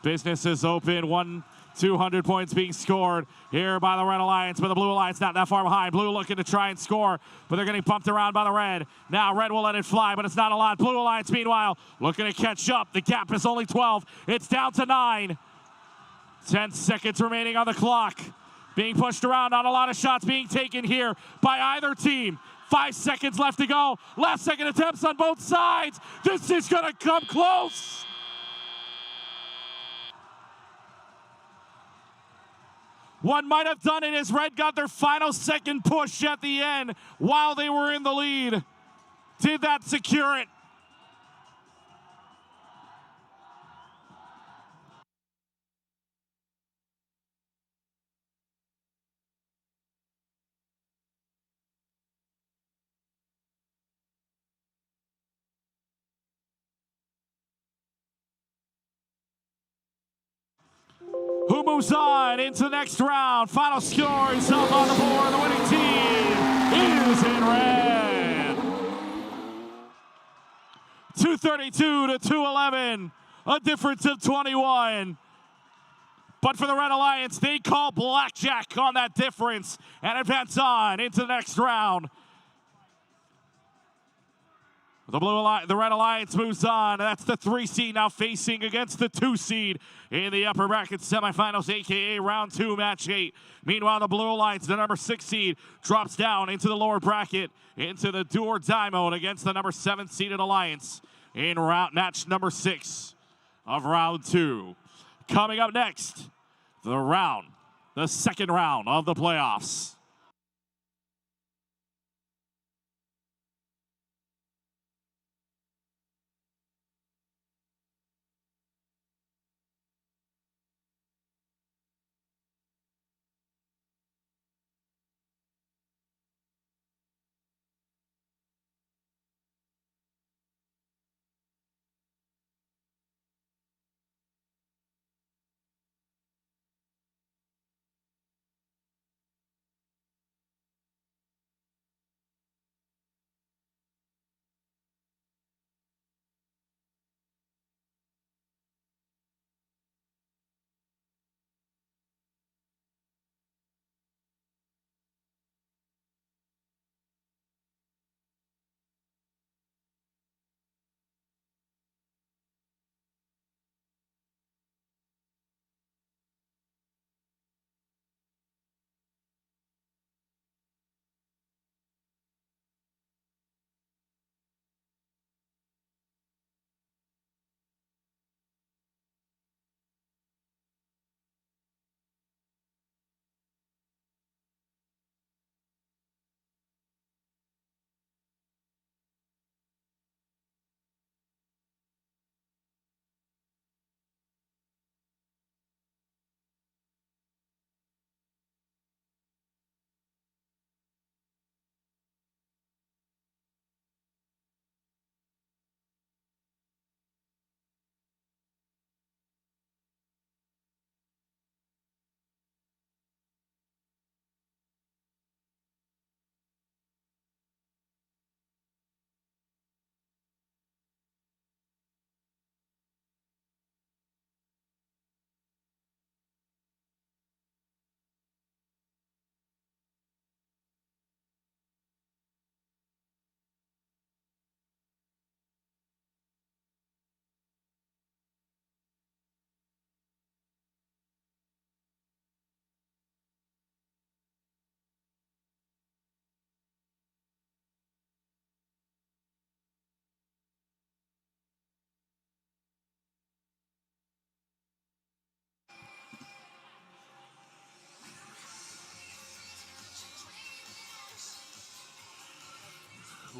Business is open. 200 points being scored here by the Red Alliance, but the Blue Alliance not that far behind. Blue looking to try and score, but they're getting bumped around by the red. Now red will let it fly, but it's not a lot. Blue Alliance, meanwhile, looking to catch up. The gap is only 12. It's down to 9. 10 seconds remaining on the clock. Being pushed around, not a lot of shots being taken here by either team. 5 seconds left to go. Last second attempts on both sides. This is going to come close. One might have done it as Red got their final second push at the end while they were in the lead. Did that secure it? Who moves on into the next round? Final score is up on the board. The winning team is in red. 232 to 211, a difference of 21. But for the Red Alliance, they call blackjack on that difference and advance on into the next round. The Red Alliance moves on. That's the 3 seed now facing against the 2 seed in the upper bracket semifinals, aka round 2, match 8. Meanwhile, the Blue Alliance, the number 6 seed, drops down into the lower bracket into the do or die mode against the number 7 seeded Alliance in match number 6 of round 2. Coming up next, the second round of the playoffs.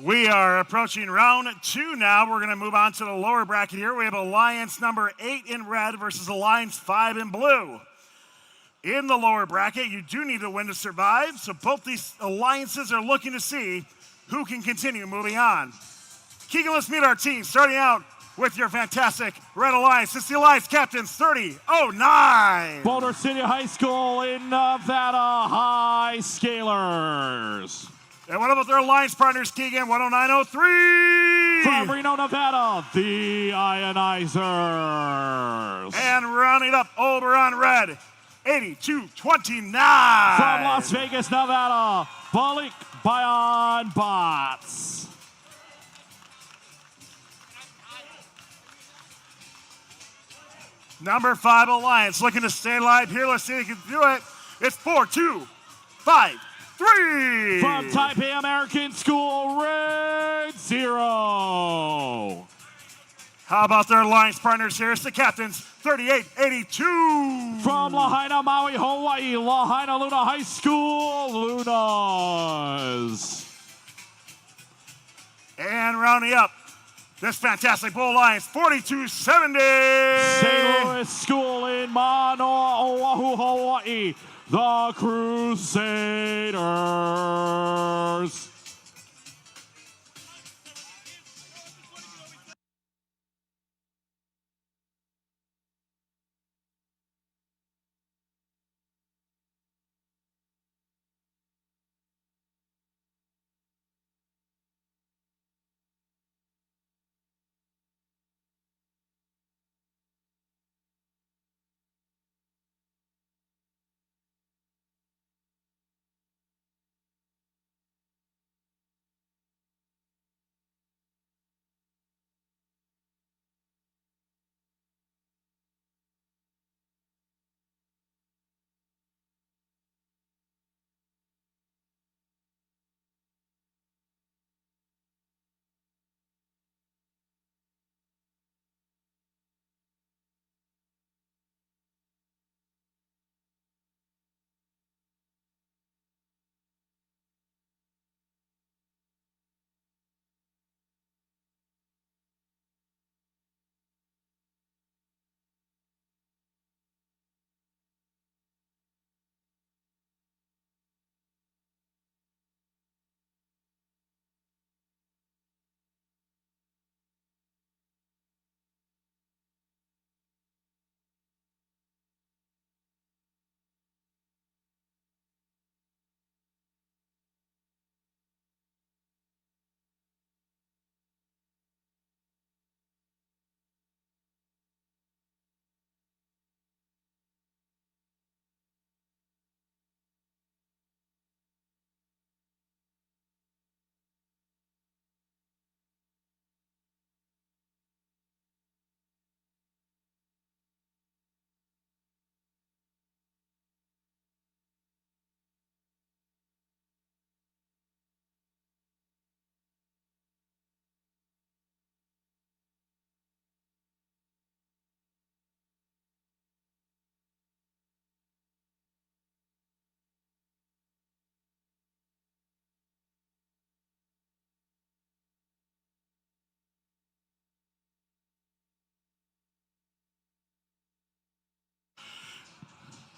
We are approaching round 2 now. We're going to move on to the lower bracket here. We have Alliance number 8 in red versus Alliance 5 in blue. In the lower bracket, you do need to win to survive, so both these alliances are looking to see who can continue moving on. Keegan, let's meet our team, starting out with your fantastic Red Alliance. It's the Alliance captains, 3009. Boulder City High School in Nevada High Scalers. And what about their Alliance partners, Keegan? 10903. From Reno, Nevada, the Ionizers. And rounding up Oberon Red, 8229. From Las Vegas, Nevada, Balik Bayan Bots. Number 5 Alliance looking to stay alive here. Let's see if they can do it. It's 4253. From Taipei American School, Red 0. How about their Alliance partners here? It's the captains, 3882. From Lahaina, Maui, Hawaii, Lahaina Luna High School, Lunas. And rounding up this fantastic Bull Alliance, 4270. St. Louis School in Manoa, Oahu, Hawaii, the Crusaders.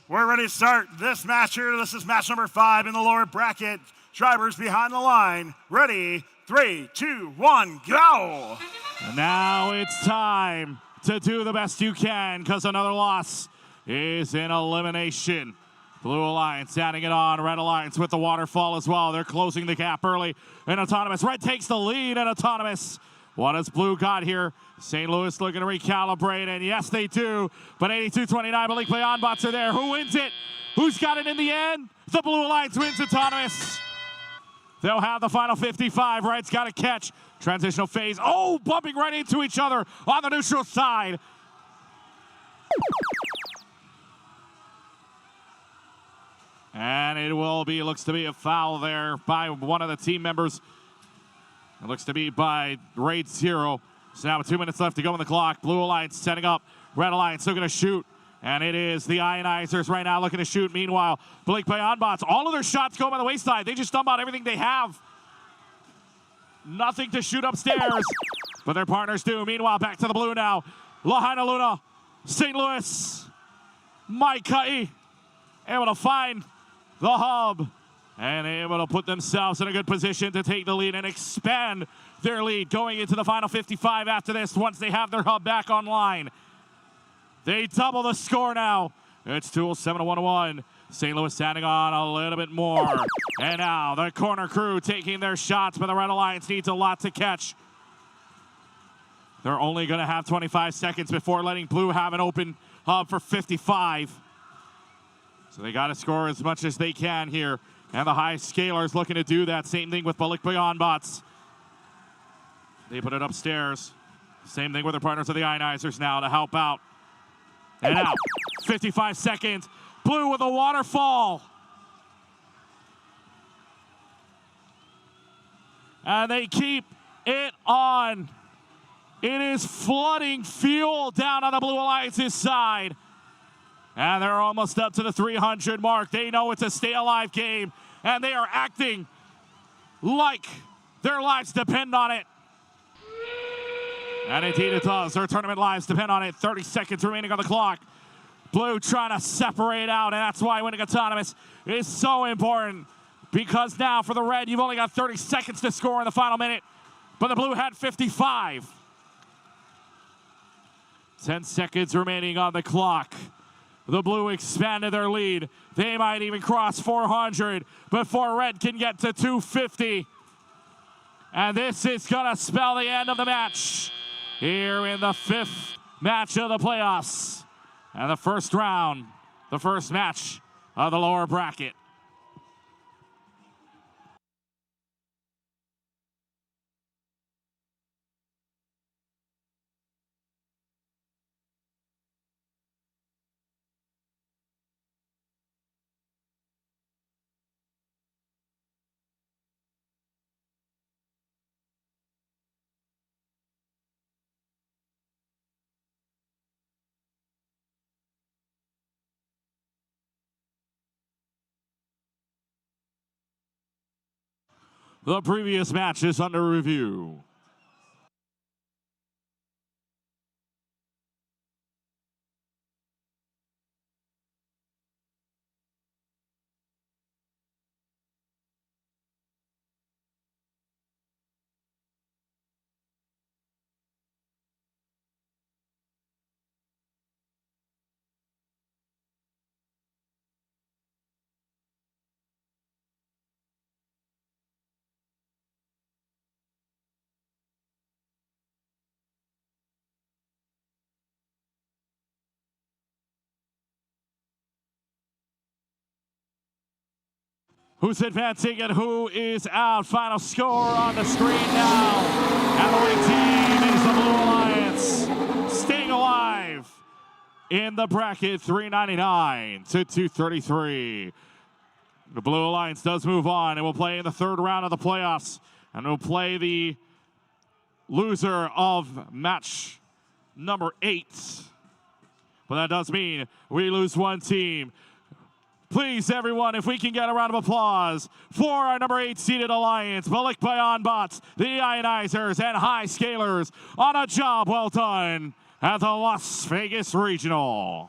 We're ready to start this match here. This is match number 5 in the lower bracket. Drivers behind the line. Ready, 3, 2, 1, go! And now it's time to do the best you can, because another loss is in elimination. Blue Alliance adding it on. Red Alliance with the waterfall as well. They're closing the gap early. And Autonomous. Red takes the lead, and Autonomous. What has Blue got here? St. Louis looking to recalibrate, and yes, they do. But 82-29, Malik Bayan Bots are there. Who wins it? Who's got it in the end? The Blue Alliance wins. Autonomous. They'll have the final 55. Red's got a catch. Transitional phase. Oh, bumping right into each other on the neutral side. And it will be, looks to be a foul there by one of the team members. It looks to be by Raid 0. So now with 2 minutes left to go on the clock. Blue Alliance setting up. Red Alliance still going to shoot. And it is the Ionizers right now looking to shoot. Meanwhile, Blake Bayan Bots, all of their shots go by the wayside. They just dump out everything they have. nothing to shoot upstairs, but their partners do. Meanwhile, back to the blue now. Lahaina Luna, St. Louis, Mike Cutty, able to find the hub and able to put themselves in a good position to take the lead and expand their lead going into the final 55 after this once they have their hub back online. They double the score now. It's 207 to 101. St. Louis standing on a little bit more. And now the corner crew taking their shots, but the Red Alliance needs a lot to catch. They're only going to have 25 seconds before letting Blue have an open hub for 55. So they got to score as much as they can here. And the high scalers looking to do that. Same thing with Balikbayan bots. They put it upstairs. Same thing with their partners of the Ionizers now to help out. And out. 55 seconds. Blue with a waterfall. And they keep it on. It is flooding fuel down on the Blue Alliance's side. And they're almost up to the 300 mark. They know it's a stay alive game, and they are acting like their lives depend on it. And indeed it does. Their tournament lives depend on it. 30 seconds remaining on the clock. Blue trying to separate out, and that's why winning autonomous is so important. Because now for the red, you've only got 30 seconds to score in the final minute, but the blue had 55. 10 seconds remaining on the clock. The blue expanded their lead. They might even cross 400 before red can get to 250. And this is going to spell the end of the match here in the 5th match of the playoffs. And the first round, the first match of the lower bracket. The previous match is under review. Who's advancing and who is out? Final score on the screen now. And the winning team is the Blue Alliance, staying alive in the bracket, 399 to 233. The Blue Alliance does move on and will play in the 3rd round of the playoffs. And will play the loser of match number 8. But that does mean we lose one team. Please, everyone, if we can get a round of applause for our number 8 seeded alliance, Balikbayan Bots, the Ionizers, and High Scalers on a job well done at the Las Vegas Regional.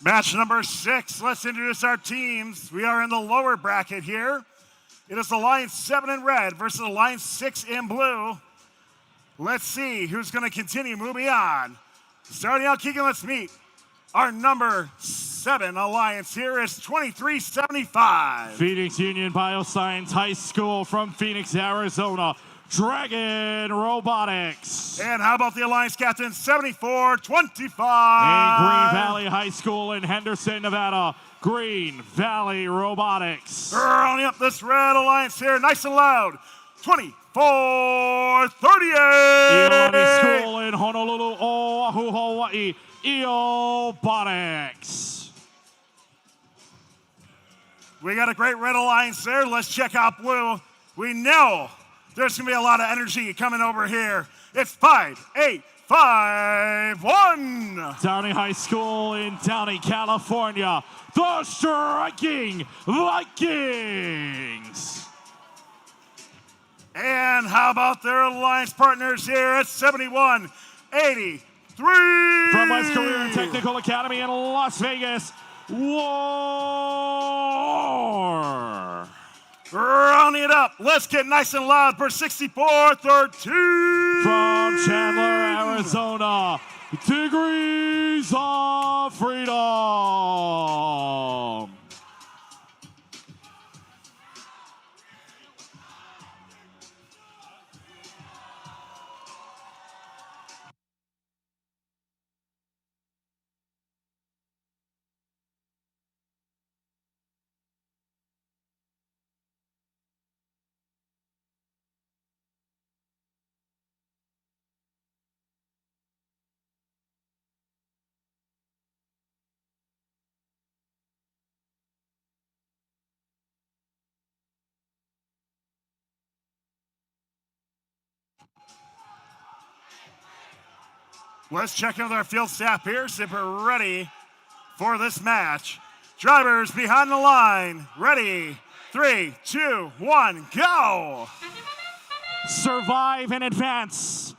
Match number 6. Let's introduce our teams. We are in the lower bracket here. It is Alliance 7 in red versus Alliance 6 in blue. Let's see who's going to continue moving on. Starting out kicking, let's meet our number 7 Alliance here is 2375. Phoenix Union Bioscience High School from Phoenix, Arizona, Dragon Robotics. And how about the Alliance captain, 7425? And Green Valley High School in Henderson, Nevada, Green Valley Robotics. Rounding up this red Alliance here, nice and loud, 2438. Iolani School in Honolulu, Oahu, Hawaii, Robotics. We got a great red Alliance there. Let's check out blue. We know there's going to be a lot of energy coming over here. It's 5851. Downey High School in Downey, California, the Striking Vikings. And how about their alliance partners here at 7183? From West Career Technical Academy in Las Vegas, War. Rounding it up, let's get nice and loud for 6413. From Chandler, Arizona, Degrees of Freedom. Let's check in with our field staff here, see if we're ready for this match. Drivers behind the line, ready, 3, 2, 1, go! Survive and advance,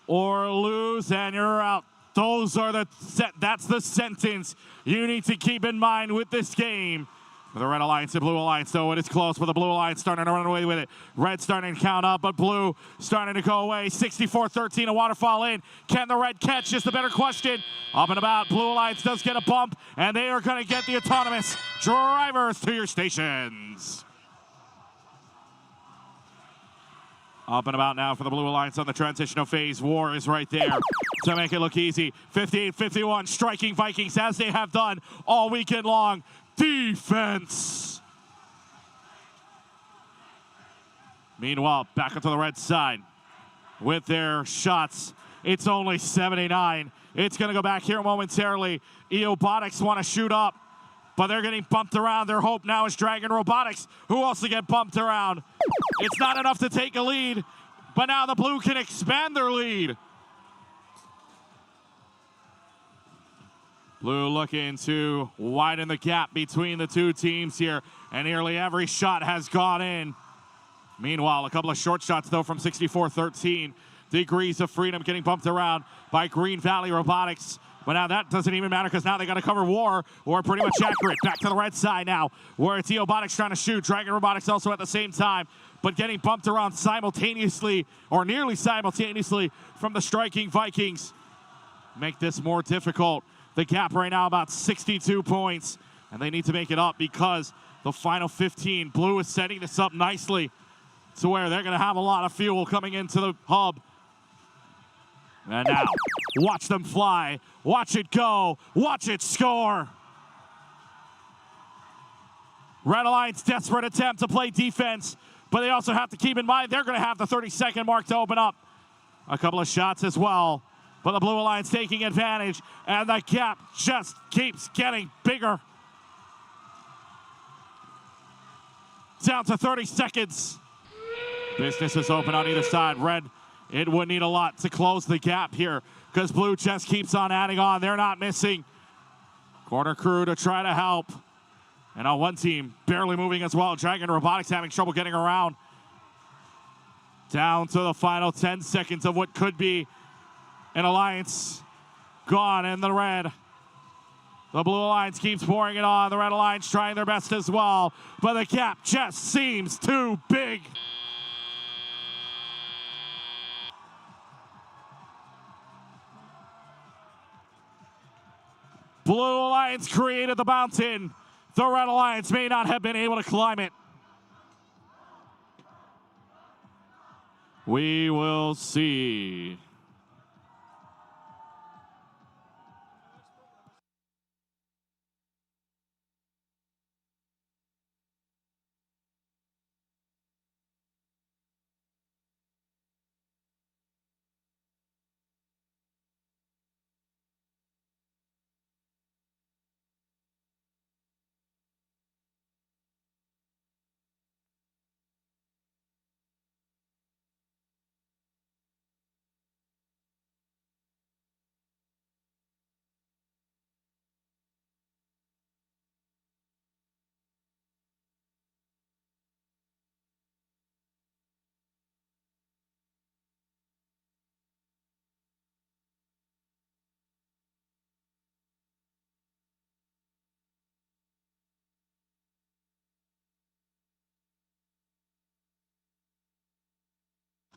or lose and you're out. That's the sentence you need to keep in mind with this game. The Red Alliance and Blue Alliance, though, it is close, but the Blue Alliance starting to run away with it. Red starting to count up, but Blue starting to go away. 64-13, a waterfall in. Can the Red catch is the better question. Up and about, Blue Alliance does get a bump, and they are going to get the autonomous drivers to your stations. Up and about now for the Blue Alliance on the transitional phase. War is right there to make it look easy. 58-51, striking Vikings as they have done all weekend long. Defense. Meanwhile, back up to the red side with their shots. It's only 79. It's going to go back here momentarily. Robotics want to shoot up, but they're getting bumped around. Their hope now is Dragon Robotics, who also get bumped around. It's not enough to take a lead, but now the Blue can expand their lead. Blue looking to widen the gap between the two teams here, and nearly every shot has gone in. Meanwhile, a couple of short shots, though, from 64-13. Degrees of Freedom getting bumped around by Green Valley Robotics. But now that doesn't even matter because now they got to cover War, or pretty much accurate. Back to the red side now, where it's Robotics trying to shoot. Dragon Robotics also at the same time, but getting bumped around simultaneously, or nearly simultaneously, from the striking Vikings. Make this more difficult. The gap right now about 62 points, and they need to make it up because the final 15. Blue is setting this up nicely to where they're going to have a lot of fuel coming into the hub. And now, watch them fly, watch it go, watch it score. Red Alliance desperate attempt to play defense, but they also have to keep in mind they're going to have the 30-second mark to open up. A couple of shots as well. But the Blue Alliance taking advantage, and the gap just keeps getting bigger. Down to 30 seconds. Business is open on either side. Red, it would need a lot to close the gap here because Blue just keeps on adding on. They're not missing. Corner crew to try to help. And on one team, barely moving as well. Dragon Robotics having trouble getting around. Down to the final 10 seconds of what could be an alliance gone in the red. The Blue Alliance keeps pouring it on. The Red Alliance trying their best as well, but the gap just seems too big. Blue Alliance created the mountain. The Red Alliance may not have been able to climb it. We will see.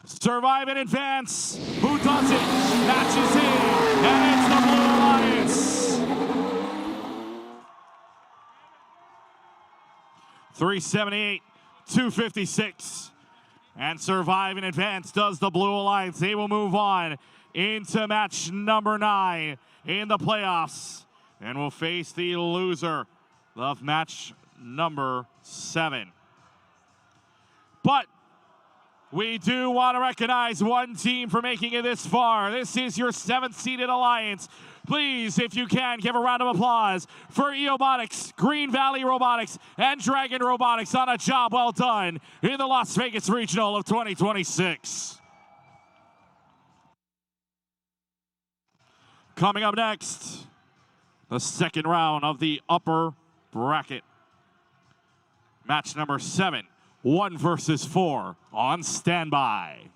Survive and advance. Who does it? Matches in, and it's the Blue Alliance. 378, 256. And Survive and advance does the Blue Alliance. They will move on into match number 9 in the playoffs. And will face the loser of match number 7. But we do want to recognize one team for making it this far. This is your 7th-seeded alliance. Please, if you can, give a round of applause for Robotics, Green Valley Robotics, and Dragon Robotics on a job well done in the Las Vegas Regional of 2026. Coming up next, the second round of the upper bracket. Match number 7. 1 versus 4 on standby.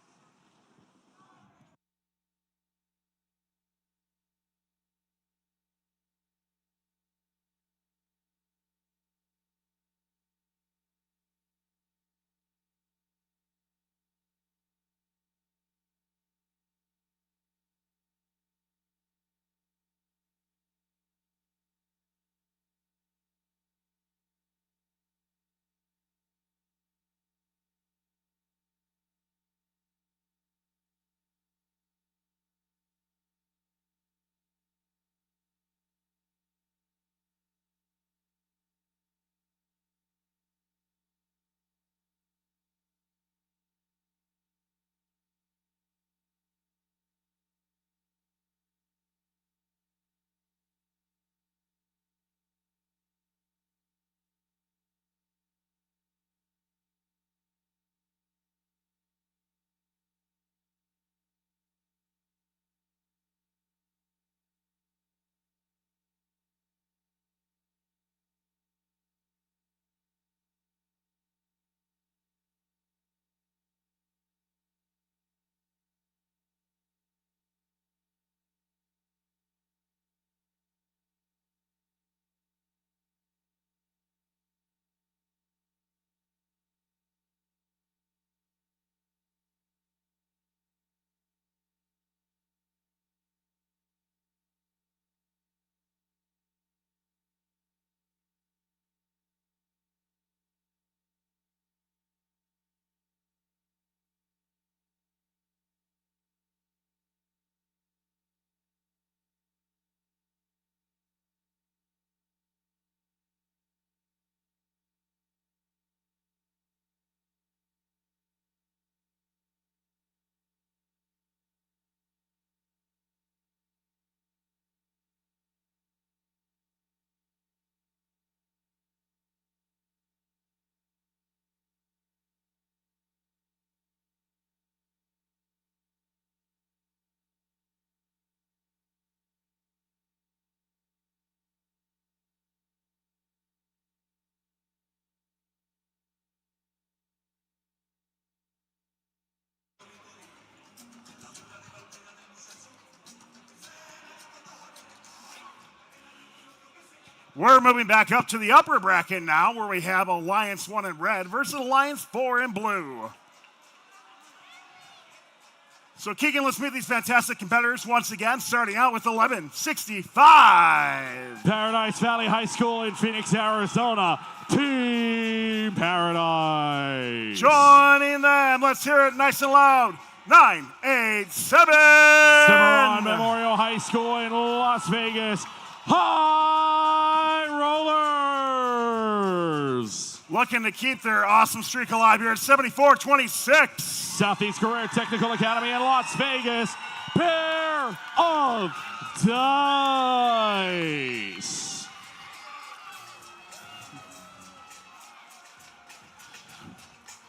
We're moving back up to the upper bracket now, where we have Alliance 1 in red versus Alliance 4 in blue. So Keegan, let's meet these fantastic competitors once again, starting out with 1165. Paradise Valley High School in Phoenix, Arizona. Team Paradise. Joining them, let's hear it nice and loud. 987. Cimarron Memorial High School in Las Vegas. High Rollers. Looking to keep their awesome streak alive here at 74-26. Southeast Career Technical Academy in Las Vegas. Pair of Dice.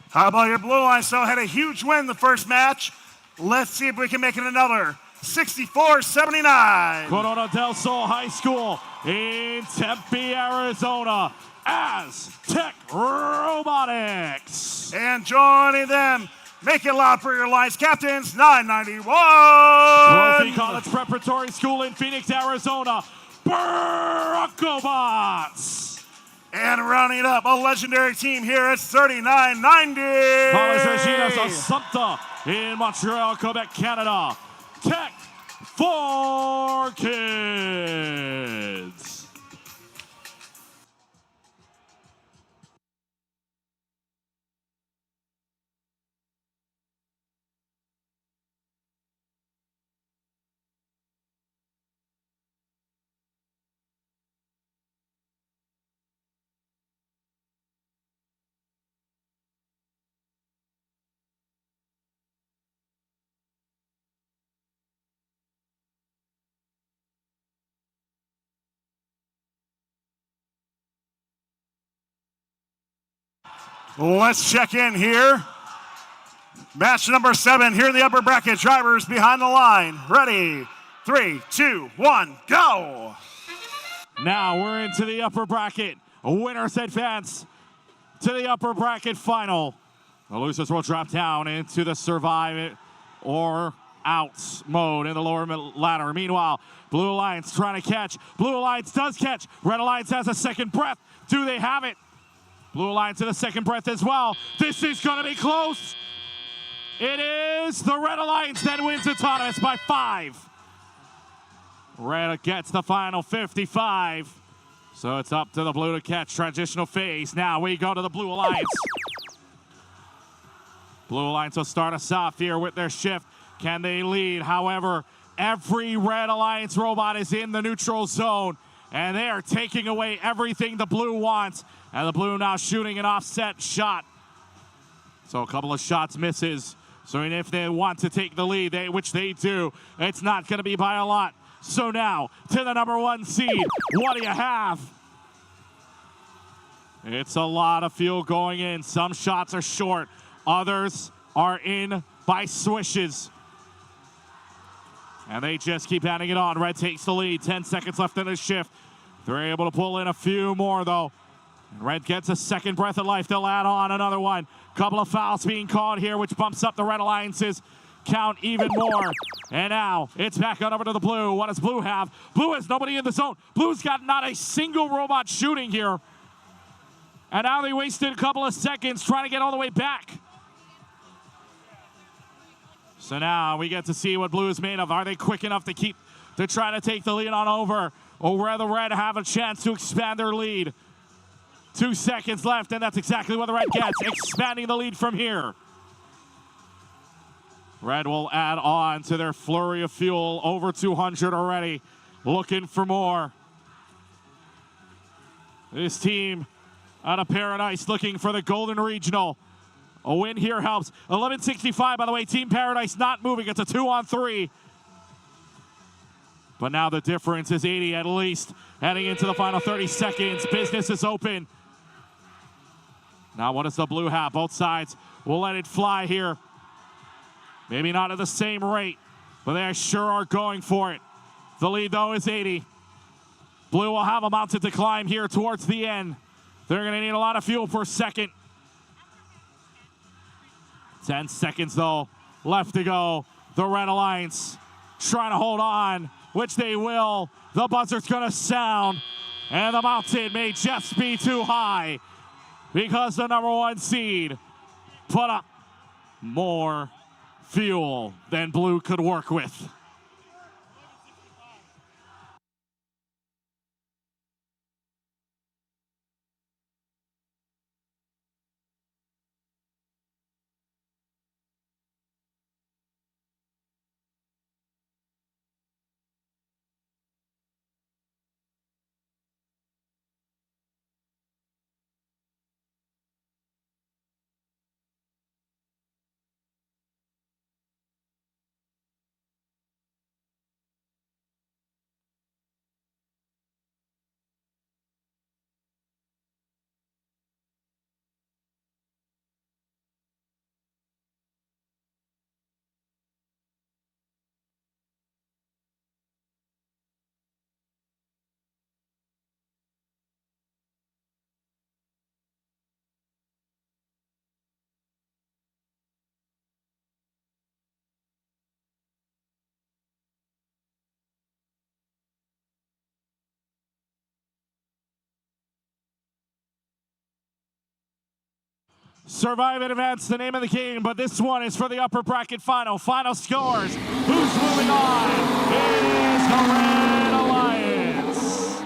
How about your blue line? So had a huge win the first match. Let's see if we can make it another. 64-79. Corona del Sol High School in Tempe, Arizona. Aztec Robotics. And joining them, make it loud for your Alliance captains, 991. Trophy College Preparatory School in Phoenix, Arizona. Robots. And rounding it up, a legendary team here at 3990. College Regina Assumpta in Montreal, Quebec, Canada. Tech for Kids. Let's check in here. Match number 7 here in the upper bracket. Drivers behind the line. Ready? 3, 2, 1, go. Now we're into the upper bracket. Winners advance to the upper bracket final. The losers will drop down into the survive it or out mode in the lower ladder. Meanwhile, Blue Alliance trying to catch. Blue Alliance does catch. Red Alliance has a second breath. Do they have it? Blue Alliance in a second breath as well. This is going to be close. It is the Red Alliance that wins autonomous by 5. Red gets the final 55. So it's up to the blue to catch. Transitional phase. Now we go to the Blue Alliance. Blue Alliance will start us off here with their shift. Can they lead? However, every Red Alliance robot is in the neutral zone, and they are taking away everything the blue wants. And the blue now shooting an offset shot. So a couple of shots misses. So if they want to take the lead, which they do, it's not going to be by a lot. So now to the number 1 seed. What do you have? It's a lot of fuel going in. Some shots are short. Others are in by swishes. And they just keep adding it on. Red takes the lead. 10 seconds left in the shift. They're able to pull in a few more, though. Red gets a second breath of life. They'll add on another one. Couple of fouls being called here, which bumps up the Red Alliance's count even more. And now it's back on over to the blue. What does blue have? Blue has nobody in the zone. Blue's got not a single robot shooting here. And now they wasted a couple of seconds trying to get all the way back. So now we get to see what blue is made of. Are they quick enough to try to take the lead on over? Or will the Red have a chance to expand their lead? 2 seconds left, and that's exactly what the Red gets, expanding the lead from here. Red will add on to their flurry of fuel, over 200 already, looking for more. This team out of Paradise looking for the Golden Regional. A win here helps. 1165, by the way, Team Paradise not moving. It's a 2-on-3. But now the difference is 80 at least. Heading into the final 30 seconds. Business is open. Now what does the blue have? Both sides will let it fly here. Maybe not at the same rate, but they sure are going for it. The lead, though, is 80. Blue will have a mountain to climb here towards the end. They're going to need a lot of fuel per second. 10 seconds, though, left to go. The Red Alliance trying to hold on, which they will. The buzzer's going to sound. And the mountain may just be too high because the number 1 seed put up more fuel than blue could work with. Survive and advance, the name of the game, but this one is for the upper bracket final. Final scores. Who's moving on? It is the Red Alliance.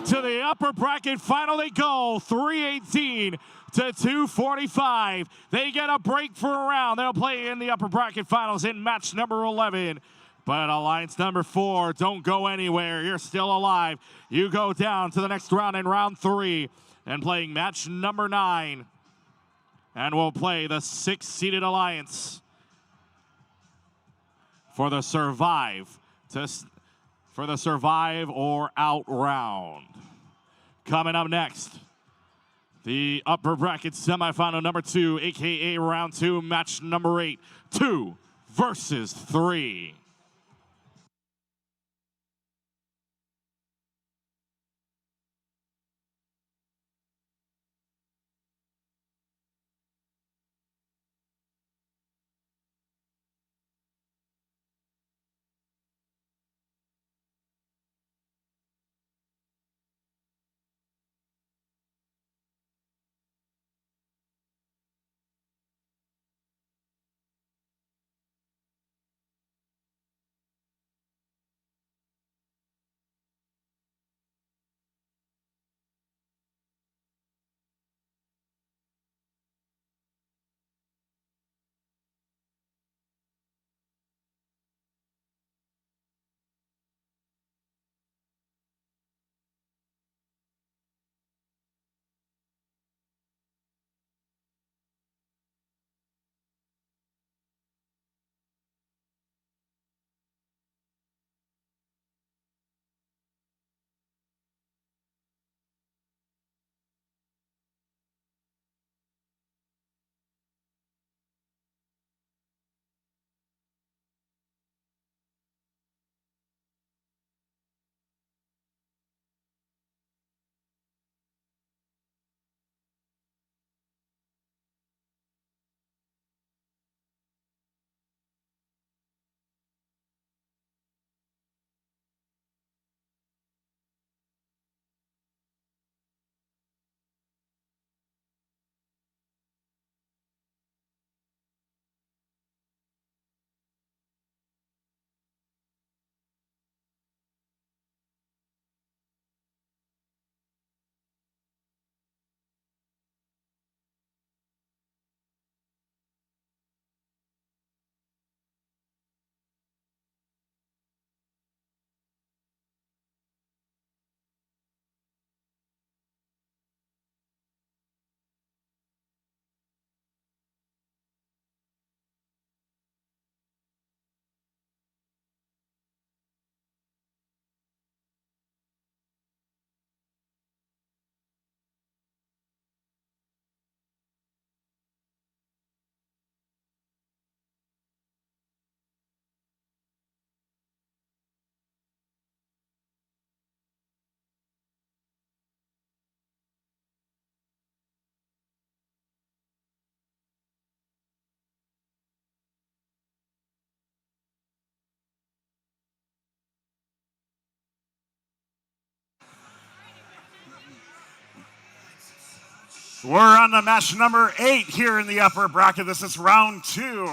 To the upper bracket final they go, 318 to 245. They get a break for a round. They'll play in the upper bracket finals in match number 11. But Alliance number 4, don't go anywhere. You're still alive. You go down to the next round in round 3 and playing match number 9. And we'll play the 6-seeded Alliance for the survive or out round. Coming up next, the upper bracket semifinal number 2, aka round 2, match number 8, 2 versus 3. We're on to match number 8 here in the upper bracket. This is round 2.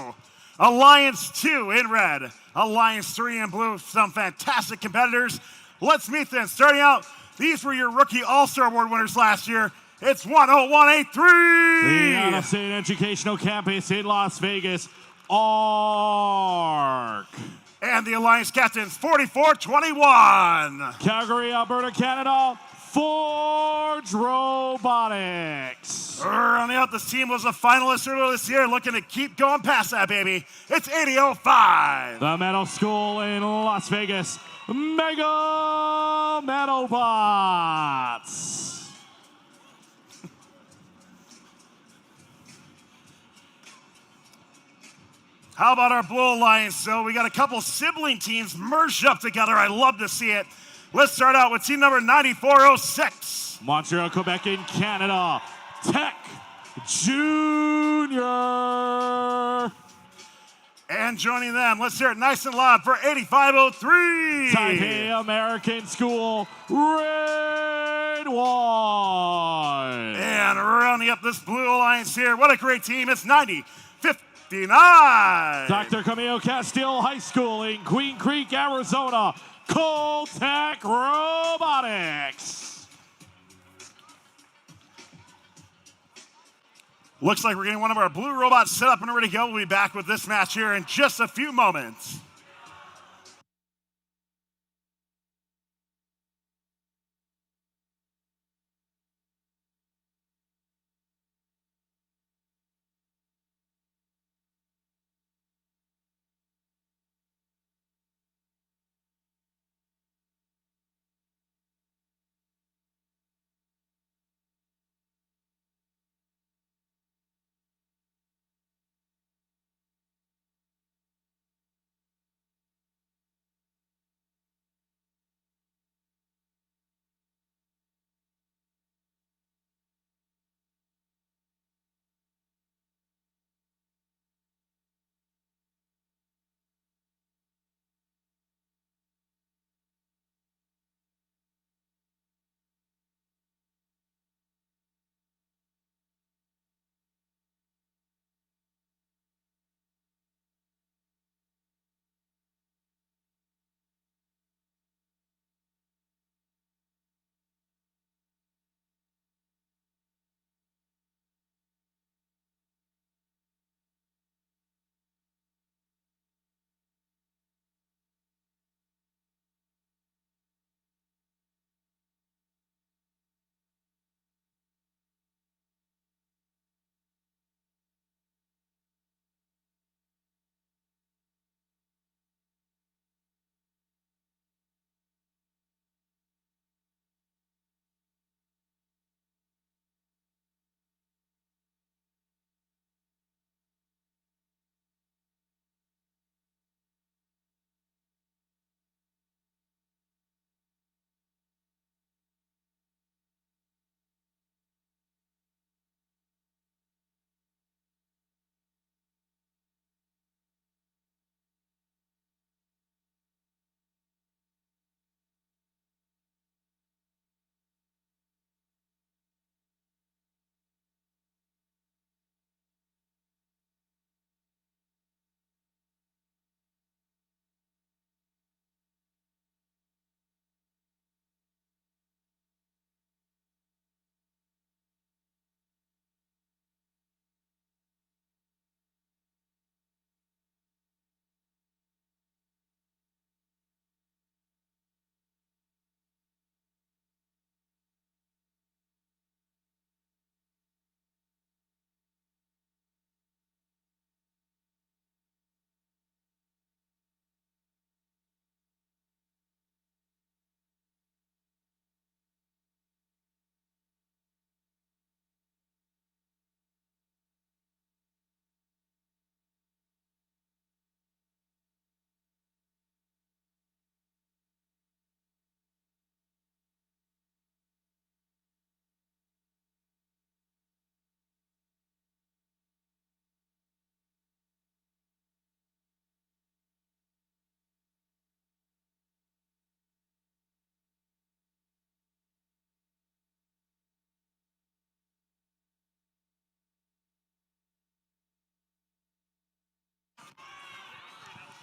Alliance 2 in red, Alliance 3 in blue. Some fantastic competitors. Let's meet them. Starting out, these were your Rookie All-Star Award winners last year. It's 10183. The out-of-state educational campus in Las Vegas, ARC. And the Alliance captains, 4421. Calgary, Alberta, Canada, Forge Robotics. Rounding out this team was a finalist earlier this year, looking to keep going past that, baby. It's 8005. The Metal School in Las Vegas, Mega Metalbots. How about our Blue Alliance? So we got a couple sibling teams merged up together. I love to see it. Let's start out with team number 9406. Montreal, Quebec in Canada, Tech Junior. And joining them, let's hear it nice and loud for 8503. Taipei American School, Red One. And rounding up this Blue Alliance here, what a great team. It's 9059. Dr. Camilo Castile High School in Queen Creek, Arizona, Coltec Robotics. Looks like we're getting one of our blue robots set up and ready to go. We'll be back with this match here in just a few moments.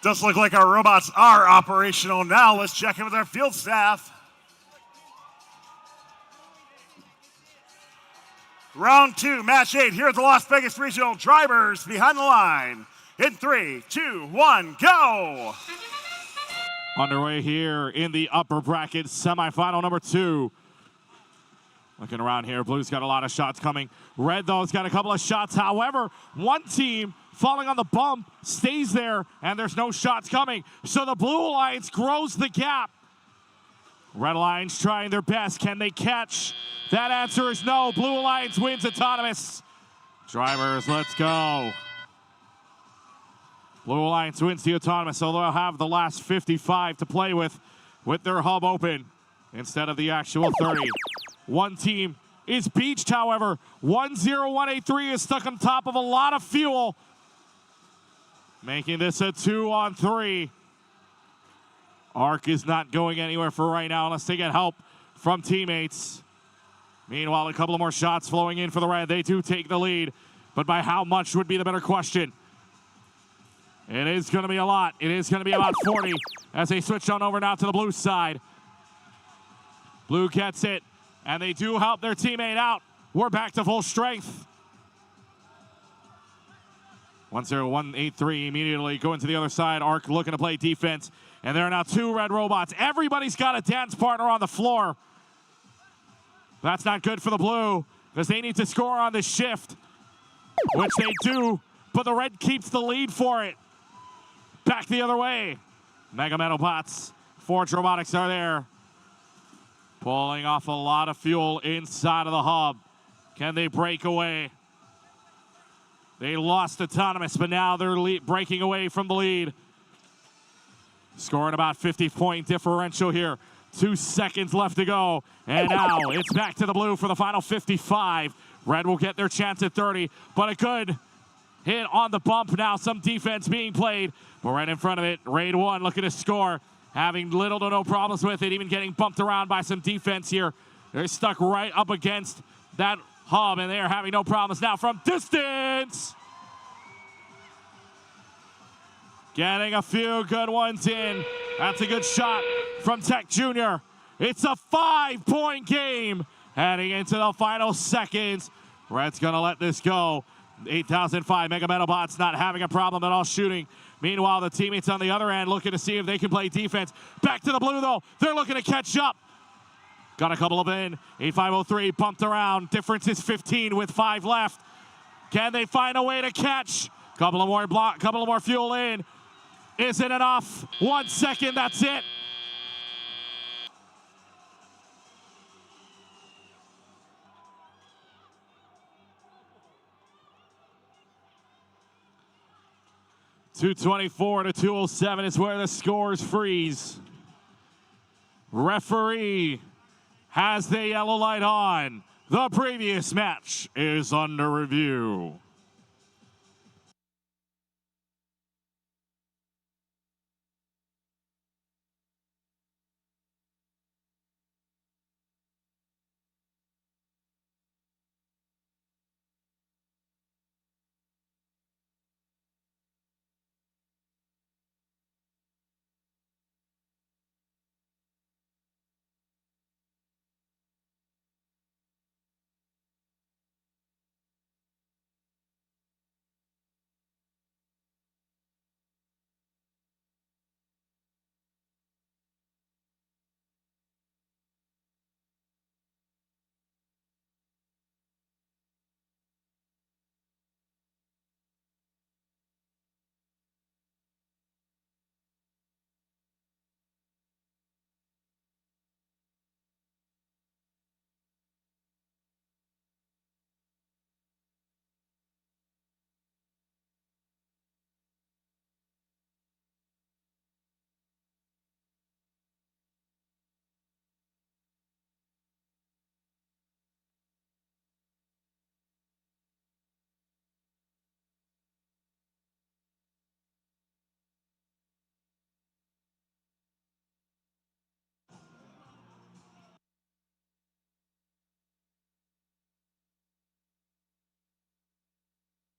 Does look like our robots are operational now. Let's check in with our field staff. Round 2, match 8 here at the Las Vegas Regional. Drivers behind the line. In 3, 2, 1, go! Underway here in the upper bracket semifinal number 2. Looking around here, Blue's got a lot of shots coming. Red, though, has got a couple of shots. However, one team falling on the bump stays there, and there's no shots coming. So the Blue Alliance grows the gap. Red Alliance trying their best. Can they catch? That answer is no. Blue Alliance wins autonomous. Drivers, let's go. Blue Alliance wins the autonomous, so they'll have the last 55 to play with their hub open instead of the actual 30. One team is beached, however. 10183 is stuck on top of a lot of fuel, making this a 2-on-3. Arc is not going anywhere for right now unless they get help from teammates. Meanwhile, a couple of more shots flowing in for the Red. They do take the lead, but by how much would be the better question. It is going to be a lot. It is going to be about 40 as they switch on over now to the Blue side. Blue gets it, and they do help their teammate out. We're back to full strength. 10183 immediately going to the other side. Arc looking to play defense, and there are now 2 red robots. Everybody's got a dance partner on the floor. That's not good for the Blue because they need to score on this shift, which they do, but the Red keeps the lead for it. Back the other way. Mega Metabots, Forge Robotics are there, pulling off a lot of fuel inside of the hub. Can they break away? They lost autonomous, but now they're breaking away from the lead. Scoring about 50-point differential here. 2 seconds left to go, and now it's back to the Blue for the final 55. Red will get their chance at 30, but a good hit on the bump now. Some defense being played, but right in front of it, Raid 1 looking to score, having little to no problems with it, even getting bumped around by some defense here. They're stuck right up against that hub, and they're having no problems now from distance. Getting a few good ones in. That's a good shot from Tech Jr. It's a 5-point game heading into the final seconds. Red's going to let this go. 8005 Mega Metabots not having a problem at all shooting. Meanwhile, the teammates on the other end looking to see if they can play defense. Back to the Blue, though. They're looking to catch up. Got a couple of in. 8503 bumped around. Difference is 15 with 5 left. Can they find a way to catch? Couple of more fuel in. Is it enough? 1 second, that's it. .224 to 207 is where the scores freeze. Referee has the yellow light on. The previous match is under review.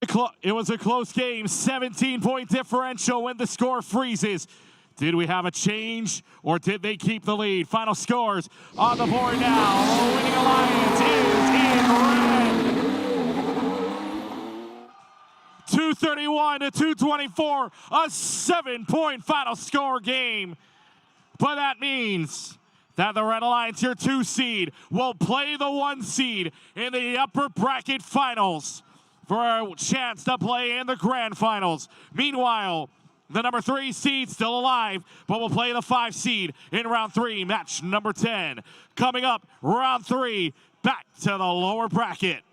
It was a close game, 17-point differential when the score freezes. Did we have a change, or did they keep the lead? Final scores on the board now. The winning alliance is in red. 231 to 224, a 7-point final score game. But that means that the Red Alliance, your 2 seed, will play the 1 seed in the upper bracket finals for a chance to play in the grand finals. Meanwhile, the number 3 seed still alive, but will play the 5 seed in round 3, match number 10. Coming up, round 3, back to the lower bracket.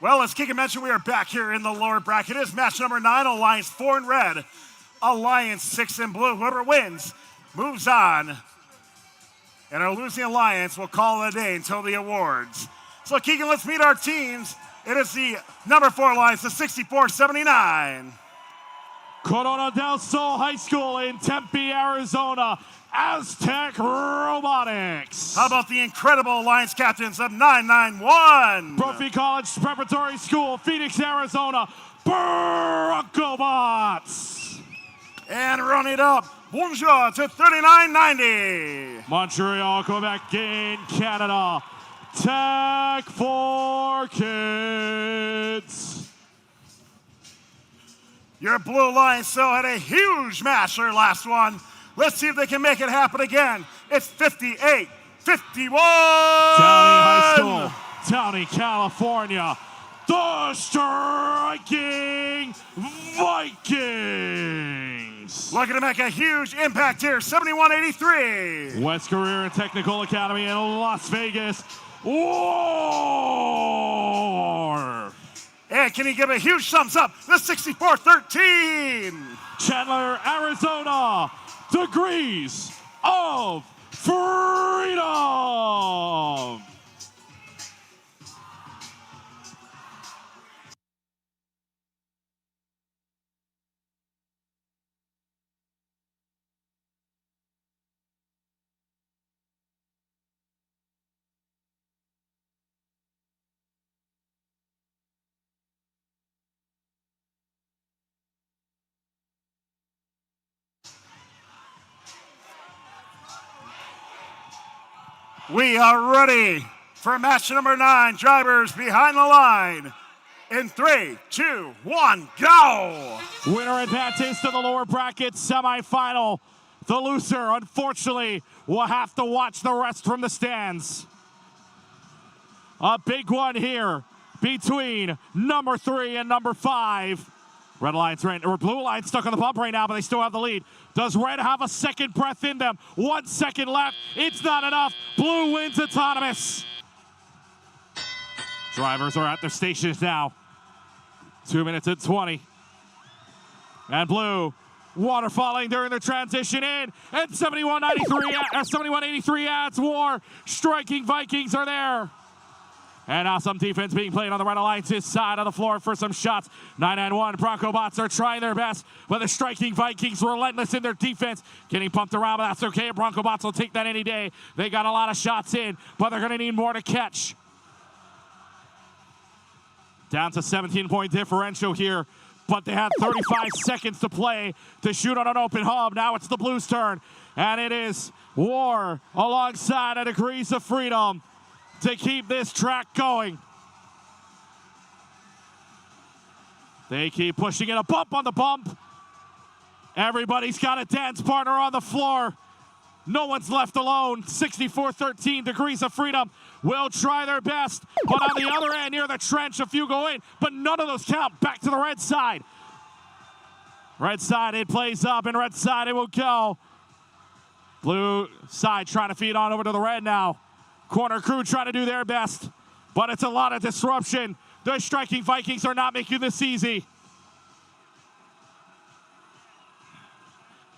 Well, as Keegan mentioned, we are back here in the lower bracket. It is match number 9, Alliance 4 in red, Alliance 6 in blue. Whoever wins moves on. And our losing Alliance will call it a day until the awards. So, Keegan, let's meet our teams. It is the number 4 Alliance, the 64-79. Corona del Sol High School in Tempe, Arizona, Aztec Robotics. How about the incredible Alliance captains of 991? Brophy College Preparatory School, Phoenix, Arizona, Broncobots. And run it up, bonjour to 3990. Montreal, Quebec in Canada, Tech for Kids. Your Blue Alliance so had a huge match their last one. Let's see if they can make it happen again. It's 58-51. Downey High School, Downey, California. The Striking Vikings. Looking to make a huge impact here, 71-83. West Career and Technical Academy in Las Vegas. War. And can he give a huge thumbs up? The 64-13. Chandler, Arizona. Degrees of Freedom. We are ready for match number 9. Drivers behind the line. In 3, 2, 1, go! Winner advances to the lower bracket semifinal. The loser, unfortunately, will have to watch the rest from the stands. A big one here between number 3 and number 5. Red Alliance, or Blue Alliance stuck on the bump right now, but they still have the lead. Does Red have a second breath in them? 1 second left. It's not enough. Blue wins autonomous. Drivers are at their stations now. 2 minutes and 20. And Blue, water falling during the transition in. And 7183 adds war. Striking Vikings are there. And now some defense being played on the Red Alliance's side of the floor for some shots. 991 Bronco Bots are trying their best, but the striking Vikings relentless in their defense. Getting pumped around, but that's okay. Bronco Bots will take that any day. They got a lot of shots in, but they're going to need more to catch. Down to 17-point differential here, but they had 35 seconds to play to shoot on an open hub. Now it's the Blues' turn, and it is war alongside a Degrees of Freedom to keep this track going. They keep pushing it, a bump on the bump. Everybody's got a dance partner on the floor. No one's left alone. 64-13, Degrees of Freedom will try their best. But on the other end, near the trench, a few go in, but none of those count. Back to the red side. Red side, it plays up, and red side, it will go. Blue side trying to feed on over to the red now. Corner crew trying to do their best, but it's a lot of disruption. The striking Vikings are not making this easy.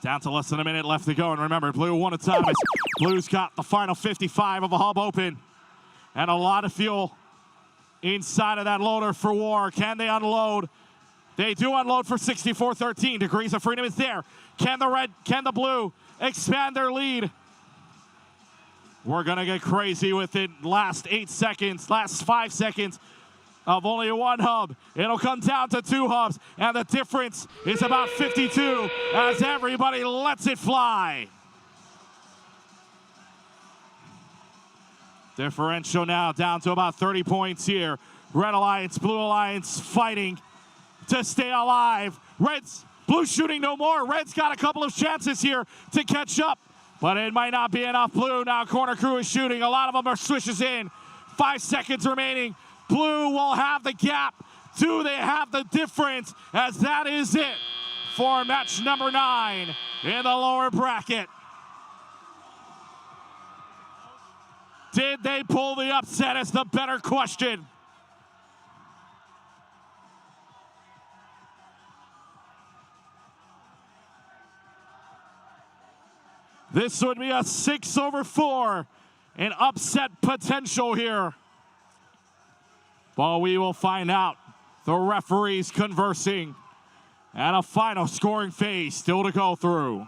Down to less than a minute left to go, and remember, Blue won autonomous. Blue's got the final 55 of a hub open, and a lot of fuel inside of that loader for war. Can they unload? They do unload for 64-13. Degrees of Freedom is there. Can the Blue expand their lead? We're going to get crazy with it. Last 5 seconds of only one hub. It'll come down to 2 hubs, and the difference is about 52 as everybody lets it fly. Differential now down to about 30 points here. Red Alliance, Blue Alliance fighting to stay alive. Blue shooting no more. Red's got a couple of chances here to catch up, but it might not be enough. Blue now, corner crew is shooting. A lot of them are swishes in. 5 seconds remaining. Blue will have the gap. Do they have the difference? As that is it for match number 9 in the lower bracket. Did they pull the upset is the better question. This would be a 6/4, an upset potential here. But we will find out. The referees conversing, and a final scoring phase still to go through.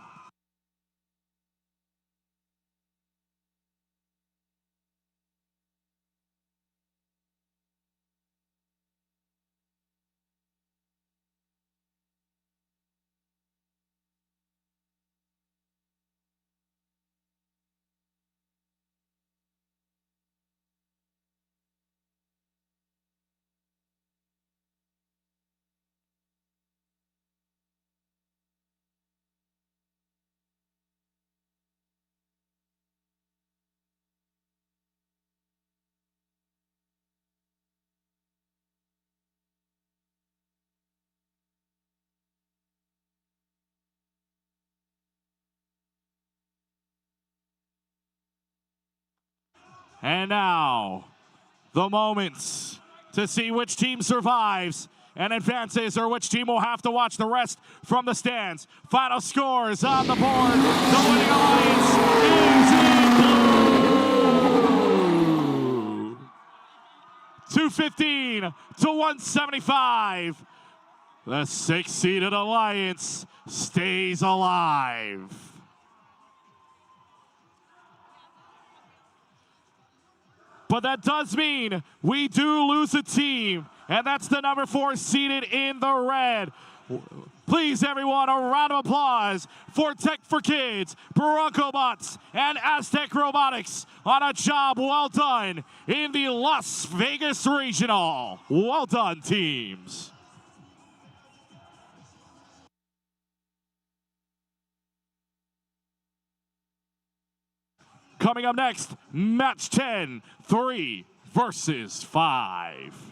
And now, the moments to see which team survives and advances, or which team will have to watch the rest from the stands. Final scores on the board. The winning alliance is in blue. 215 to 175. The 6-seeded alliance stays alive. But that does mean we do lose a team, and that's the number 4 seeded in the red. Please, everyone, a round of applause for Tech for Kids, Broncobots, and Aztec Robotics on a job well done in the Las Vegas Regional. Well done, teams. Coming up next, match 10, 3 versus 5.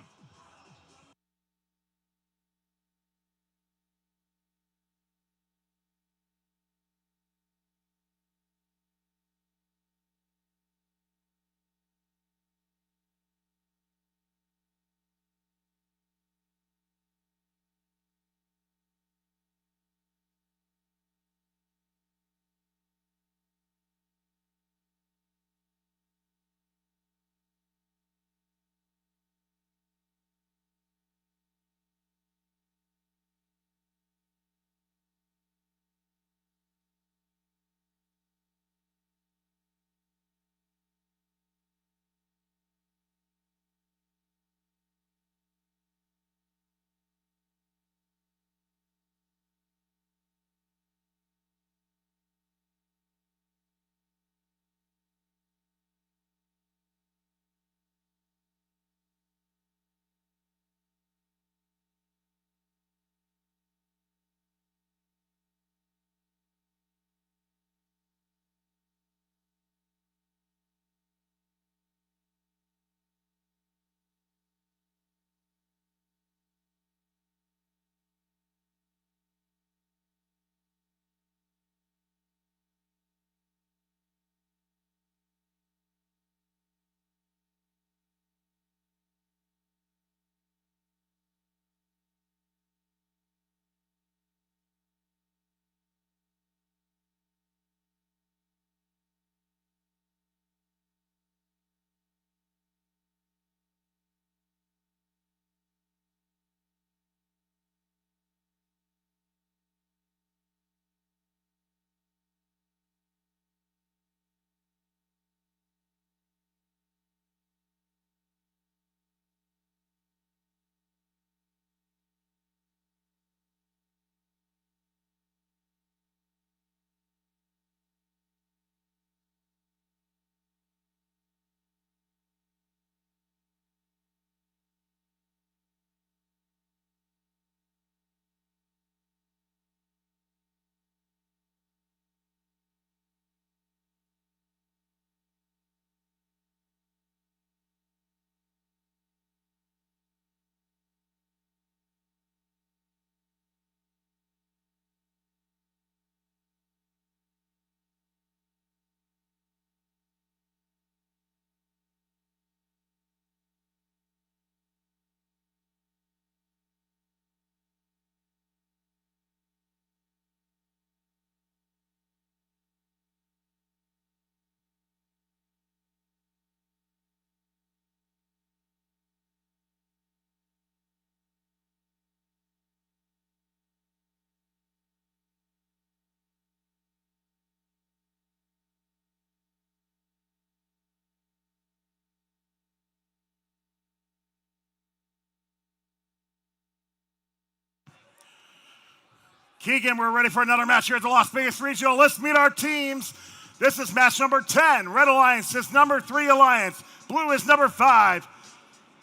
Keegan, we're ready for another match here at the Las Vegas Regional. Let's meet our teams. This is match number 10. Red Alliance is number 3 Alliance. Blue is number 5.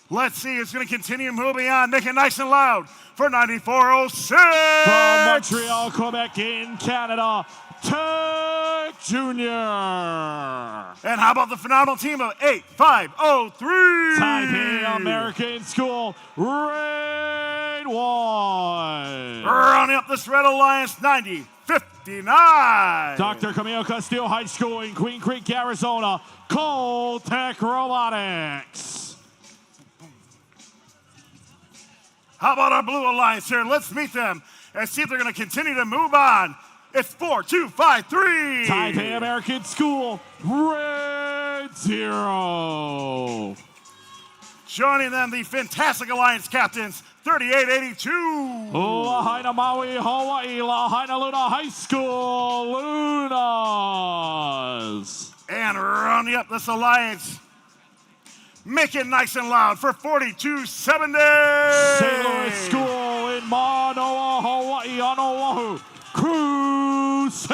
Let's see, it's going to continue moving on. Make it nice and loud for 9406. From Montreal, Quebec in Canada, Tech Junior. And how about the phenomenal team of 8503? Taipei American School, Red 1. Rounding up this Red Alliance, 9059. Dr. Camille Castillo High School in Queen Creek, Arizona, Tech Robotics. How about our Blue Alliance here? Let's meet them and see if they're going to continue to move on. It's 4253. Taipei American School, Red 0. Joining them, the fantastic Alliance captains, 3882. Lahaina Maui, Hawaii, Lahaina Luna High School, Lunas. And rounding up this Alliance, make it nice and loud for 4270. St. Louis School in Manoa, Hawaii on Oahu, Crusaders.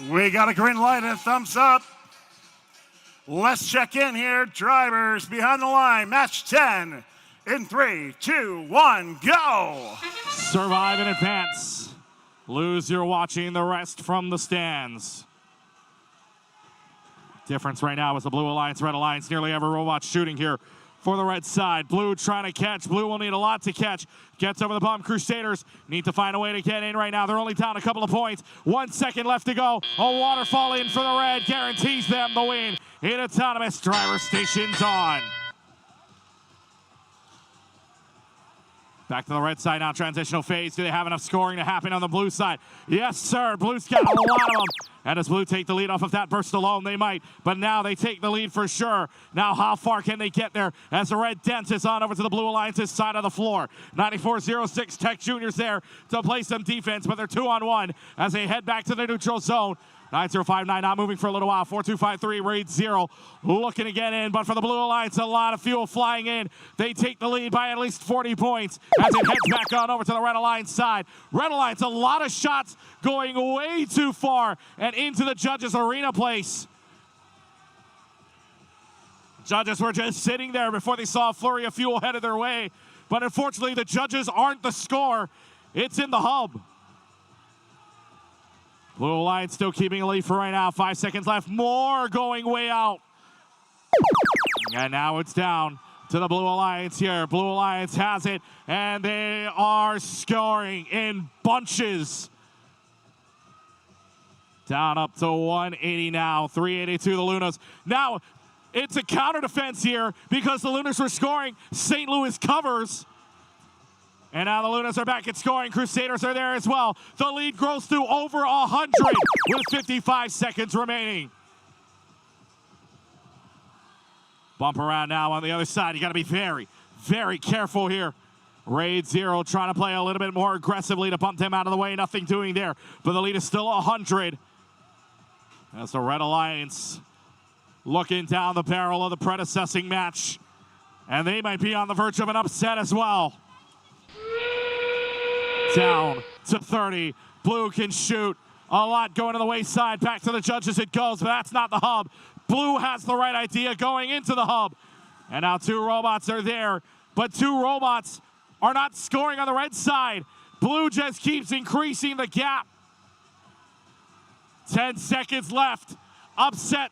We got a green light and a thumbs up. Let's check in here. Drivers behind the line. Match 10 in 3, 2, 1, go. Survive in advance. Lose, you're watching the rest from the stands. Difference right now is the Blue Alliance, Red Alliance. Nearly every robot shooting here for the red side. Blue trying to catch. Blue will need a lot to catch. Gets over the bump. Crusaders need to find a way to get in right now. They're only down a couple of points. 1 second left to go. A waterfall in for the red guarantees them the win. In autonomous driver stations on. Back to the red side now, transitional phase. Do they have enough scoring to happen on the blue side? Yes, sir. Blue's got a lot of them. And does Blue take the lead off of that burst alone? They might, but now they take the lead for sure. Now how far can they get there as the red dances on over to the Blue Alliance's side of the floor? 9406 Tech Juniors there to play some defense, but they're 2-on-1 as they head back to the neutral zone. 9059 not moving for a little while. 4253 Raid 0 looking to get in, but for the Blue Alliance, a lot of fuel flying in. They take the lead by at least 40 points as it heads back on over to the Red Alliance side. Red Alliance, a lot of shots going way too far and into the judges' arena place. Judges were just sitting there before they saw a flurry of fuel headed their way, but unfortunately the judges aren't the score. It's in the hub. Blue Alliance still keeping a lead for right now. 5 seconds left. More going way out. And now it's down to the Blue Alliance here. Blue Alliance has it, and they are scoring in bunches. Down up to 180 now. 382 the Lunas. Now it's a counter defense here because the Lunas were scoring. St. Louis covers. And now the Lunas are back at scoring. Crusaders are there as well. The lead grows to over 100 with 55 seconds remaining. Bump around now on the other side. You got to be very, very careful here. Raid 0 trying to play a little bit more aggressively to bump them out of the way. Nothing doing there. But the lead is still 100. That's the Red Alliance looking down the barrel of the predecessing match. And they might be on the verge of an upset as well. Down to 30. Blue can shoot. A lot going to the wayside. Back to the judges it goes, but that's not the hub. Blue has the right idea going into the hub. And now 2 robots are there, but 2 robots are not scoring on the red side. Blue just keeps increasing the gap. 10 seconds left. Upset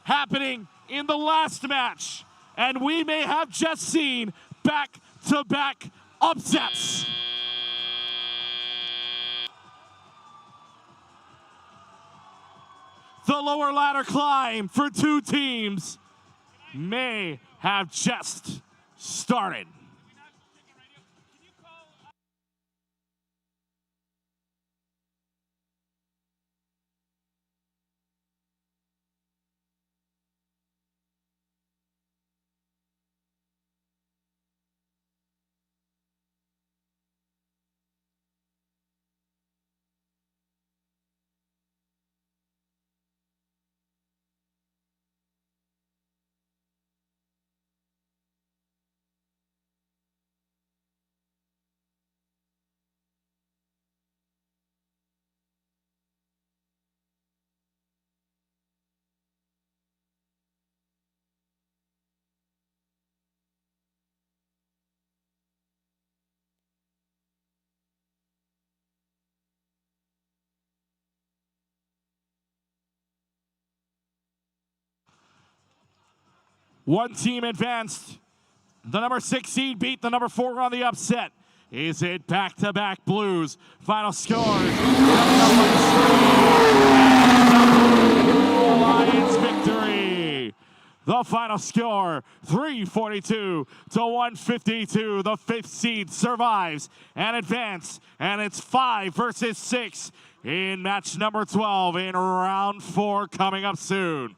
happening in the last match. And we may have just seen back-to-back upsets. The lower ladder climb for 2 teams may have just started. One team advanced. The number 6 seed beat the number 4 on the upset. Is it back-to-back blues? Final score. Lions victory. The final score, 342 to 152. The 5th seed survives and advances, and it's 5 versus 6 in match number 12 in round 4 coming up soon.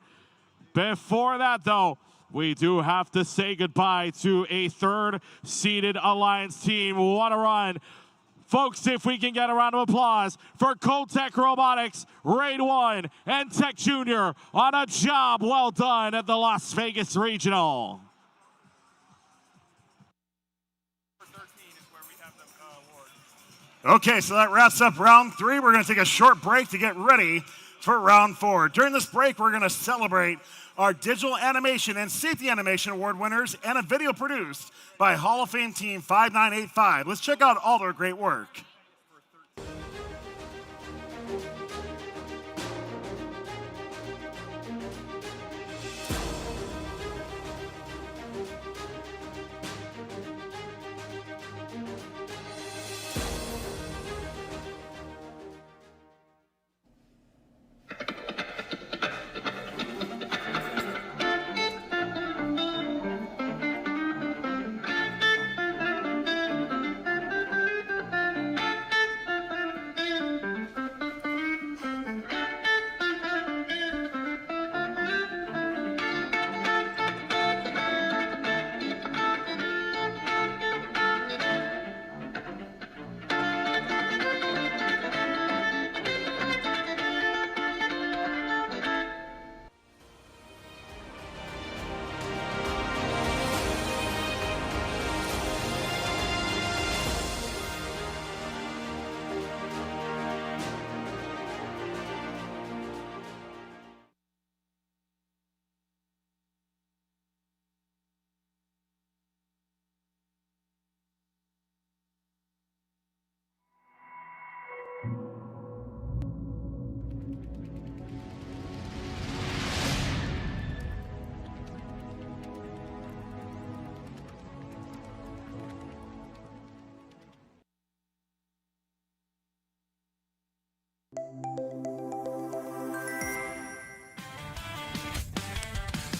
Before that, though, we do have to say goodbye to a 3rd-seeded Alliance team. What a run. Folks, if we can get a round of applause for Tech Robotics, Raid 1, and Tech Junior on a job well done at the Las Vegas Regional. Okay, so that wraps up round 3. We're going to take a short break to get ready for round 4. During this break, we're going to celebrate our Digital Animation and Safety Animation Award winners and a video produced by Hall of Fame Team 5985. Let's check out all their great work.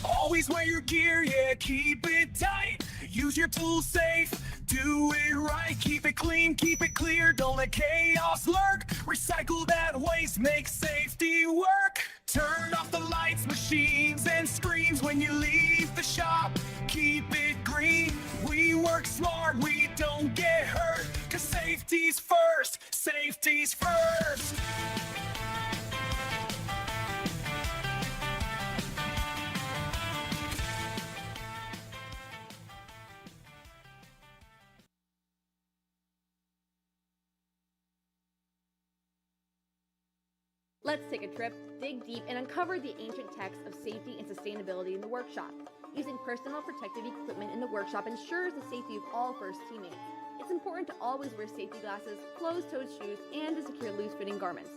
Always wear your gear, yeah, keep it tight. Use your tools safe, do it right. Keep it clean, keep it clear, don't let chaos lurk. Recycle that waste, make safety work. Turn off the lights, machines, and screens when you leave the shop. Keep it green, we work smart, we don't get hurt. 'Cause safety's first, safety's first. Let's take a trip, dig deep, and uncover the ancient texts of safety and sustainability in the workshop. Using personal protective equipment in the workshop ensures the safety of all first teammates. It's important to always wear safety glasses, closed-toed shoes, and to secure loose-fitting garments.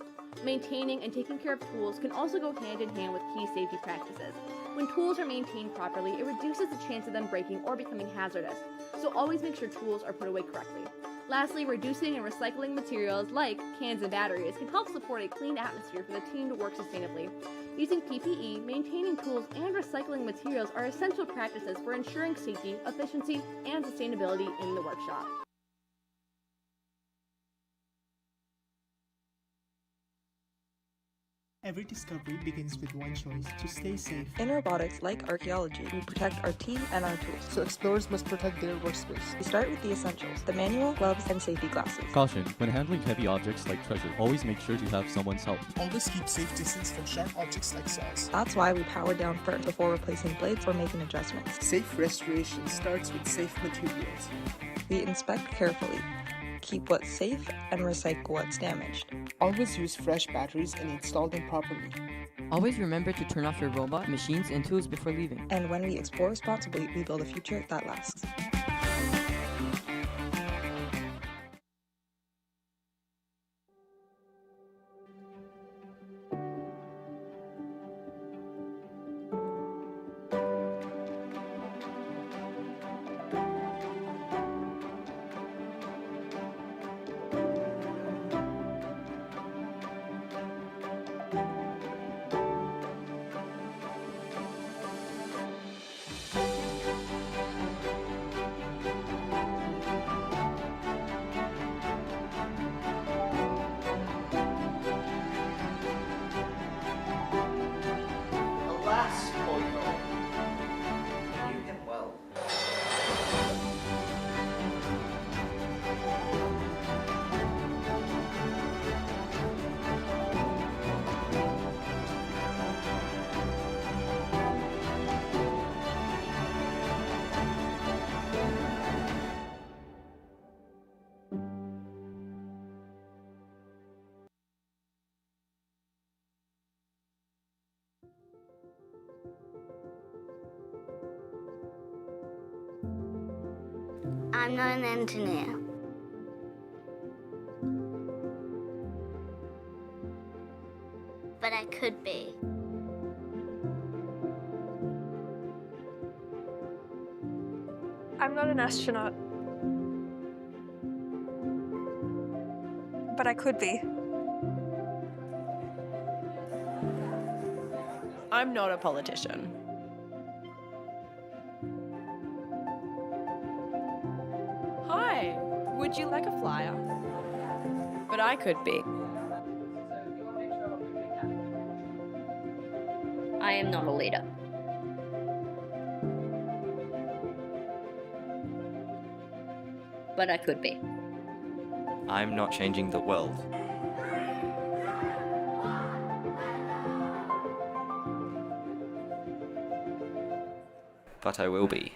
Maintaining and taking care of tools can also go hand in hand with key safety practices. When tools are maintained properly, it reduces the chance of them breaking or becoming hazardous, so always make sure tools are put away correctly. Lastly, reducing and recycling materials like cans and batteries can help support a clean atmosphere for the team to work sustainably. Using PPE, maintaining tools, and recycling materials are essential practices for ensuring safety, efficiency, and sustainability in the workshop. Every discovery begins with one choice: to stay safe. In robotics, like archaeology, we protect our team and our tools. So explorers must protect their workspace. We start with the essentials: the manual, gloves, and safety glasses. Caution: when handling heavy objects like treasure, always make sure to have someone's help. Always keep safe distance from sharp objects like saws. That's why we power down first before replacing blades or making adjustments. Safe restoration starts with safe materials. We inspect carefully, keep what's safe, and recycle what's damaged. Always use fresh batteries and install them properly. Always remember to turn off your robot, machines, and tools before leaving. And when we explore responsibly, we build a future that lasts. I'm not an engineer. But I could be. I'm not an astronaut. But I could be. I'm not a politician. Hi, would you like a flyer? But I could be. I am not a leader. But I could be. I'm not changing the world. But I will be.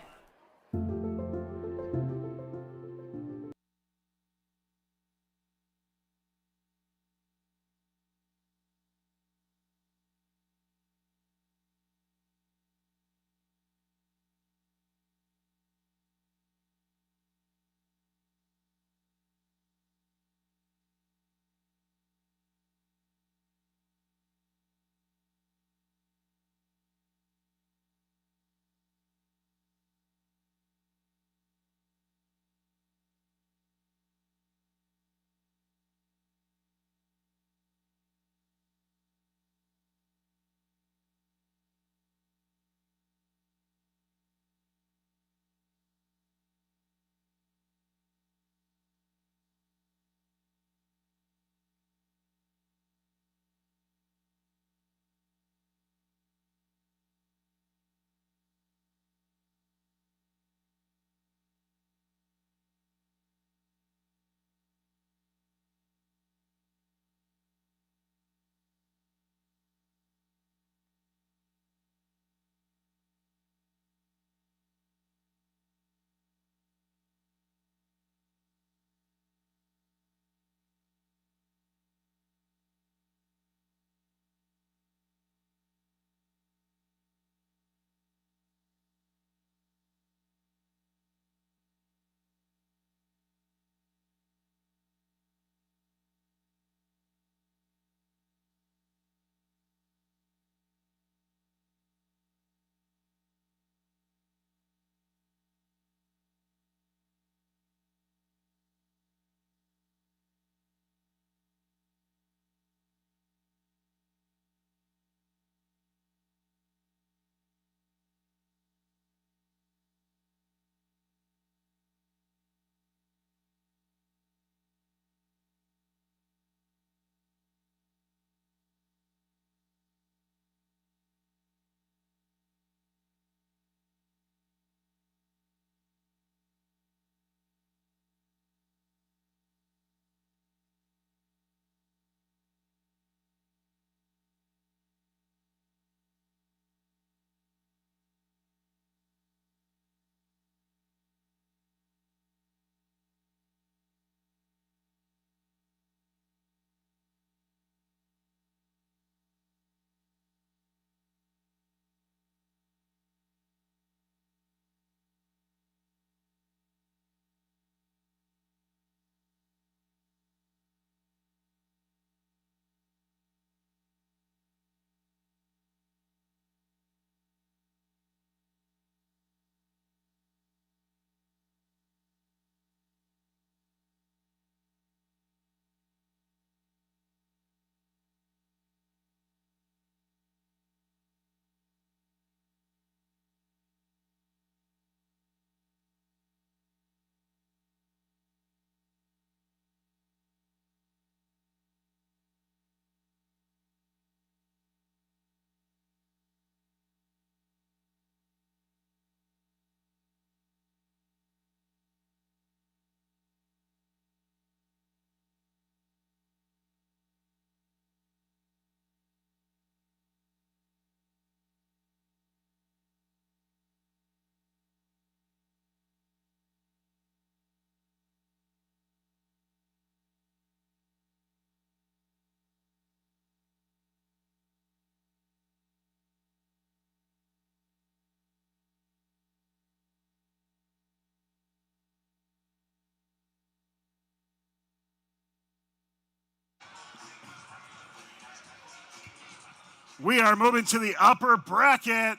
We are moving to the upper bracket.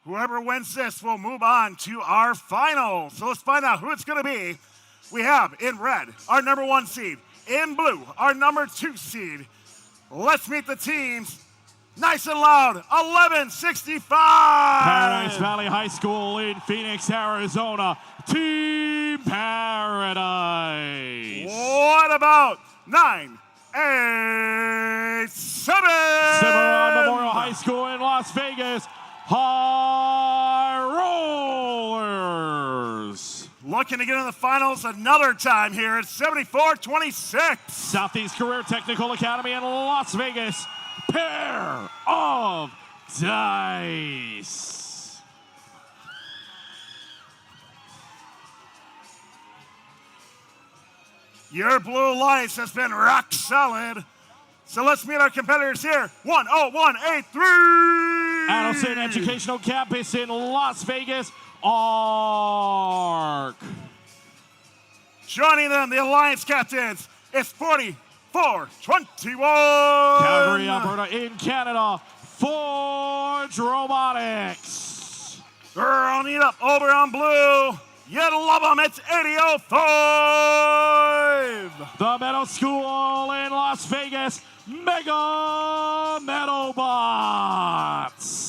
Whoever wins this will move on to our final. So let's find out who it's going to be. We have in red our number 1 seed, in blue our number 2 seed. Let's meet the teams. Nice and loud, 1165. Paradise Valley High School in Phoenix, Arizona. Team Paradise. What about 987? Cimarron Memorial High School in Las Vegas. High Rollers. Looking to get in the finals another time here at 74-26. Southeast Career Technical Academy in Las Vegas. Pair of dice. Your blue lights has been rock solid. So let's meet our competitors here. 10183. Adelson Educational Campus in Las Vegas. ARC. Joining them, the Alliance captains, it's 44-21. Calgary, Alberta in Canada. Forge Robotics. Rounding it up over on blue. You love them, it's 80-05. The Meadow School in Las Vegas. Mega Metalbots.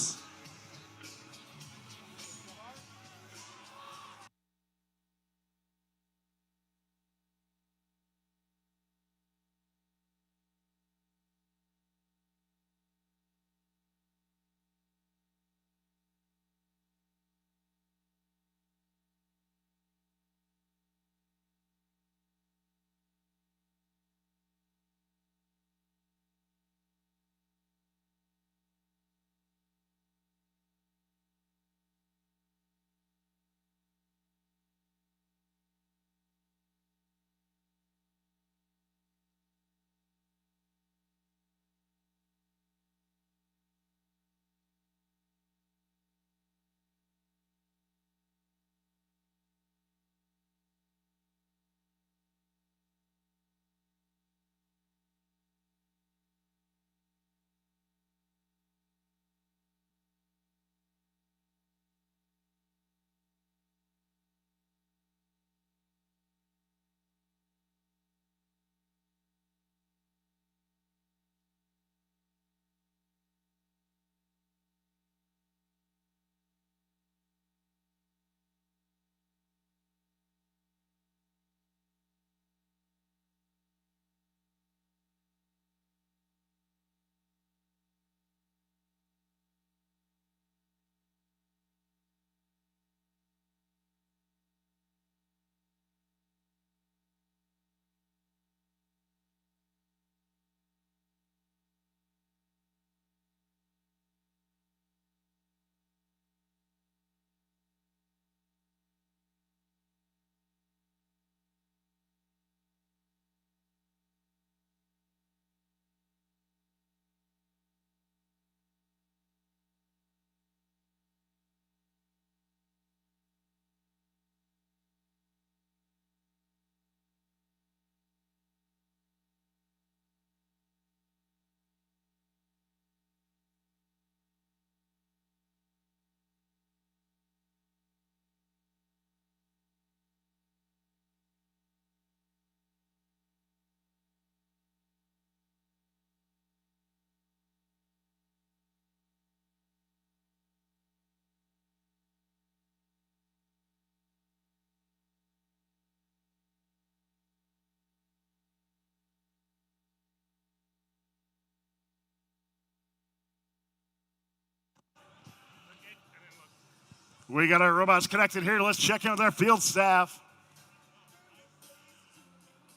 We got our robots connected here. Let's check in with our field staff.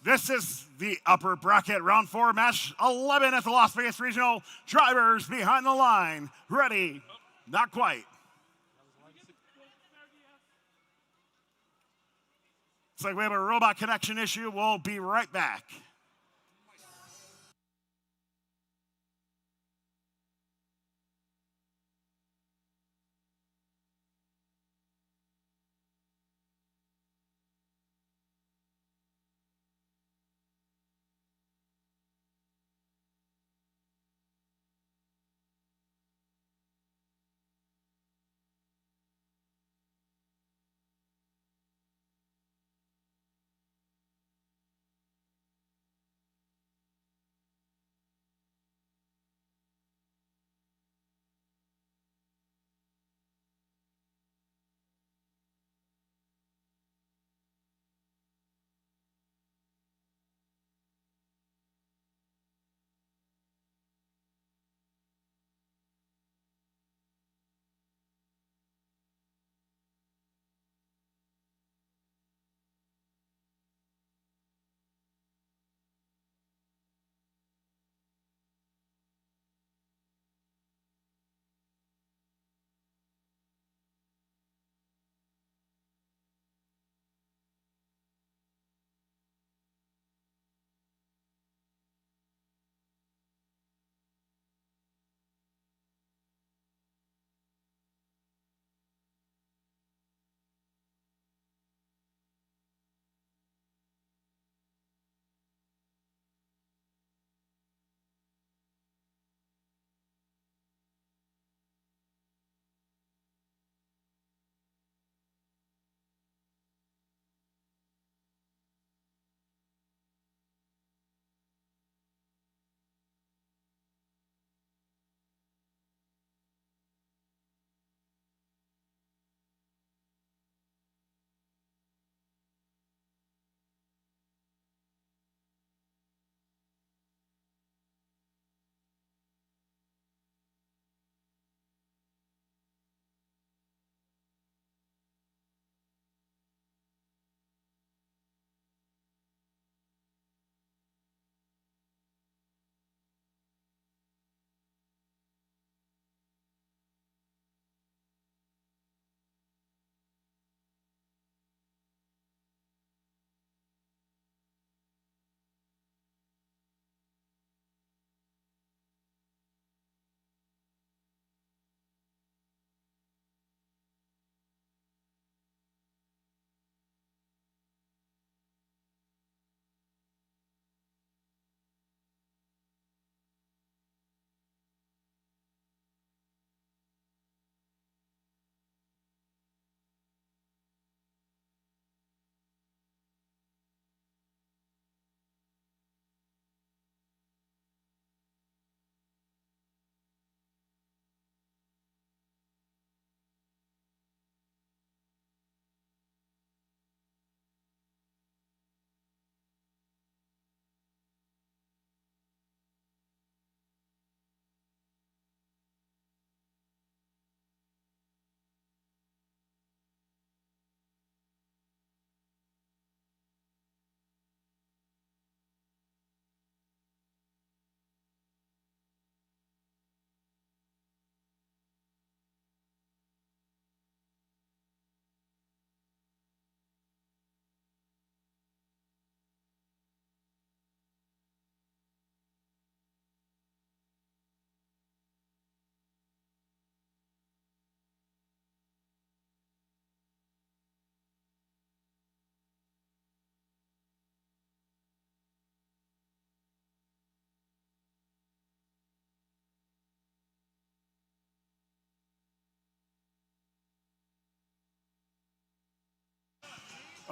This is the upper bracket, round 4, match 11 at the Las Vegas Regional. Drivers behind the line. Ready? Not quite. Looks like we have a robot connection issue. We'll be right back.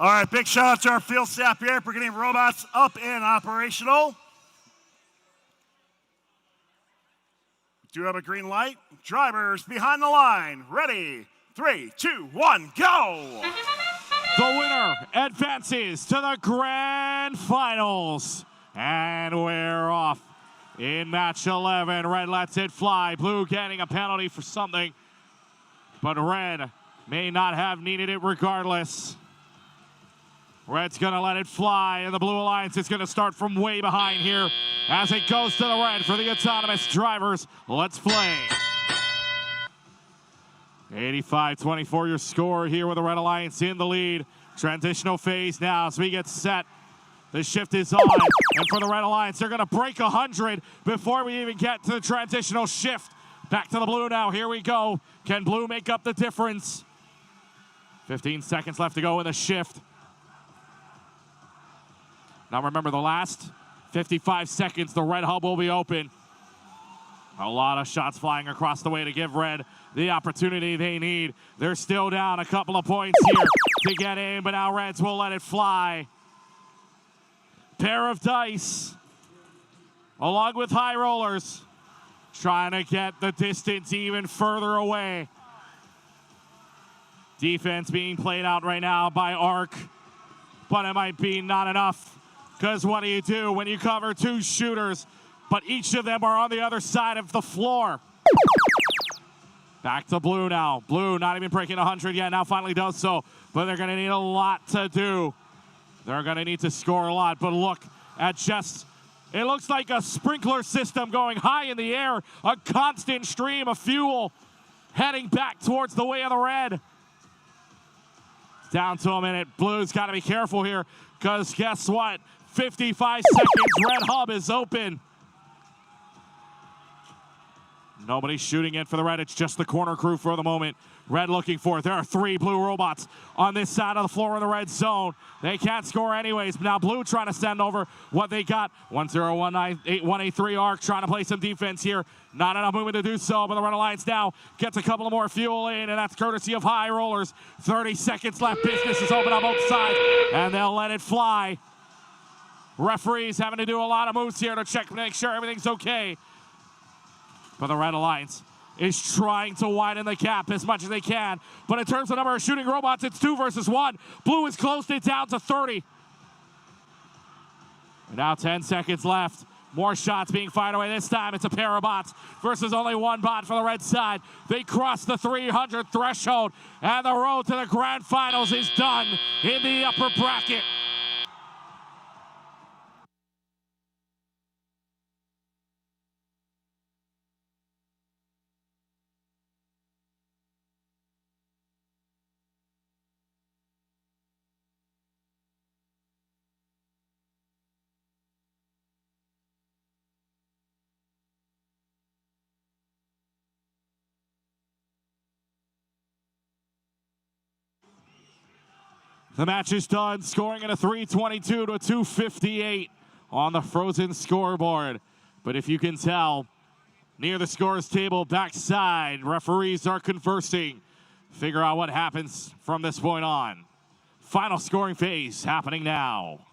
All right, big shout out to our field staff here for getting robots up and operational. Do you have a green light? Drivers behind the line. Ready? 3, 2, 1, go! The winner advances to the grand finals. And we're off in match 11. Red lets it fly. Blue getting a penalty for something. But red may not have needed it regardless. Red's going to let it fly, and the Blue Alliance is going to start from way behind here as it goes to the red for the autonomous drivers. Let's play. 85-24 your score here with the Red Alliance in the lead. Transitional phase now as we get set. The shift is on, and for the Red Alliance, they're going to break 100 before we even get to the transitional shift. Back to the Blue now. Here we go. Can Blue make up the difference? 15 seconds left to go in the shift. Now remember, the last 55 seconds, the red hub will be open. A lot of shots flying across the way to give red the opportunity they need. They're still down a couple of points here to get in, but now reds will let it fly. Pair of dice, along with high rollers, trying to get the distance even further away. Defense being played out right now by Arc, but it might be not enough. Because what do you do when you cover two shooters, but each of them are on the other side of the floor? Back to Blue now. Blue not even breaking 100 yet, now finally does so, but they're going to need a lot to do. They're going to need to score a lot, but look at just, it looks like a sprinkler system going high in the air, a constant stream of fuel heading back towards the way of the red. Down to a minute. Blue's got to be careful here, because guess what? 55 seconds, red hub is open. Nobody's shooting it for the red. It's just the corner crew for the moment. Red looking for it. There are 3 blue robots on this side of the floor in the red zone. They can't score anyways. Now blue trying to send over what they got. 1-0-1-8-3 Arc trying to play some defense here. Not enough movement to do so, but the Red Alliance now gets a couple of more fuel in, and that's courtesy of high rollers. 30 seconds left. Business is open on both sides, and they'll let it fly. Referees having to do a lot of moves here to check, make sure everything's okay. But the Red Alliance is trying to widen the gap as much as they can. But in terms of number of shooting robots, it's 2 versus 1. Blue has closed it down to 30. And now 10 seconds left. More shots being fired away. This time it's a pair of bots versus only 1 bot for the red side. They cross the 300 threshold, and the road to the grand finals is done in the upper bracket. The match is done, scoring at a 322 to a 258 on the frozen scoreboard. But if you can tell, near the scores table backside, referees are conversing. Figure out what happens from this point on. Final scoring phase happening now.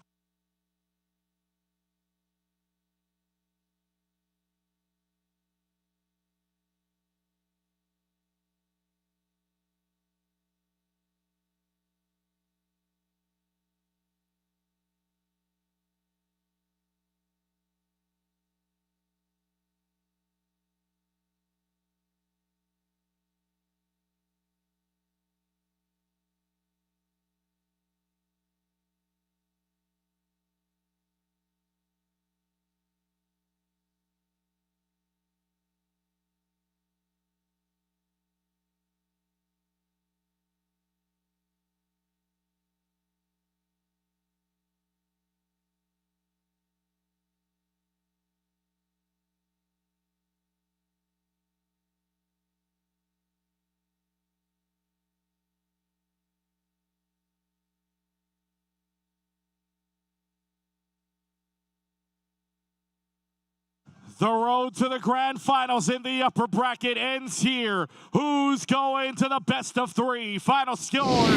The road to the grand finals in the upper bracket ends here. Who's going to the best of 3? Final scores.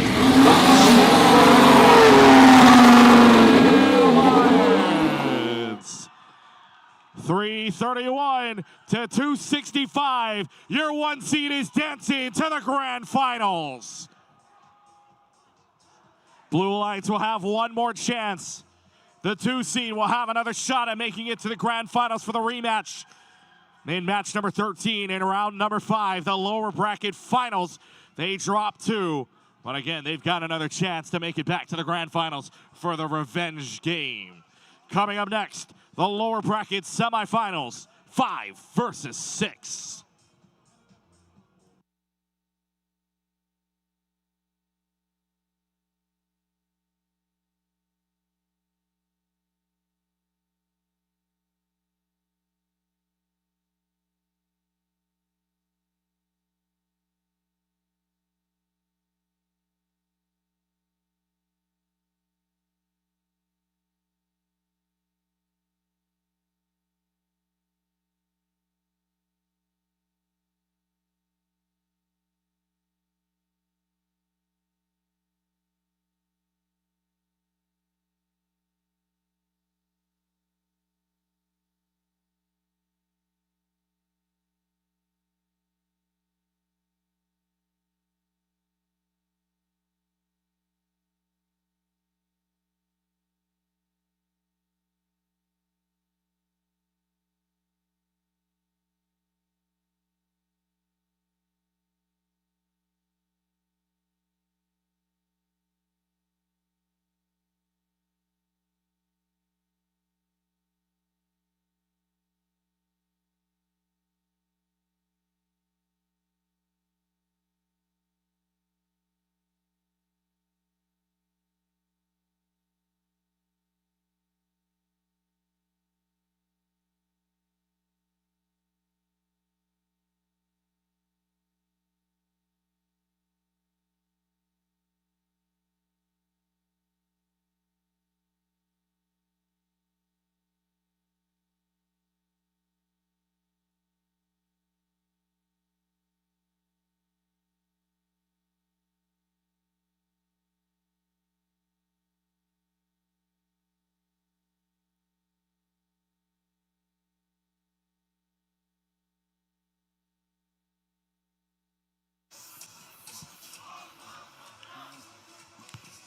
331 to 265. Your 1 seed is dancing to the grand finals. Blue Alliance will have one more chance. The 2 seed will have another shot at making it to the grand finals for the rematch. In match number 13 in round number 5, the lower bracket finals, they drop 2. But again, they've got another chance to make it back to the grand finals for the revenge game. Coming up next, the lower bracket semifinals, 5 versus 6.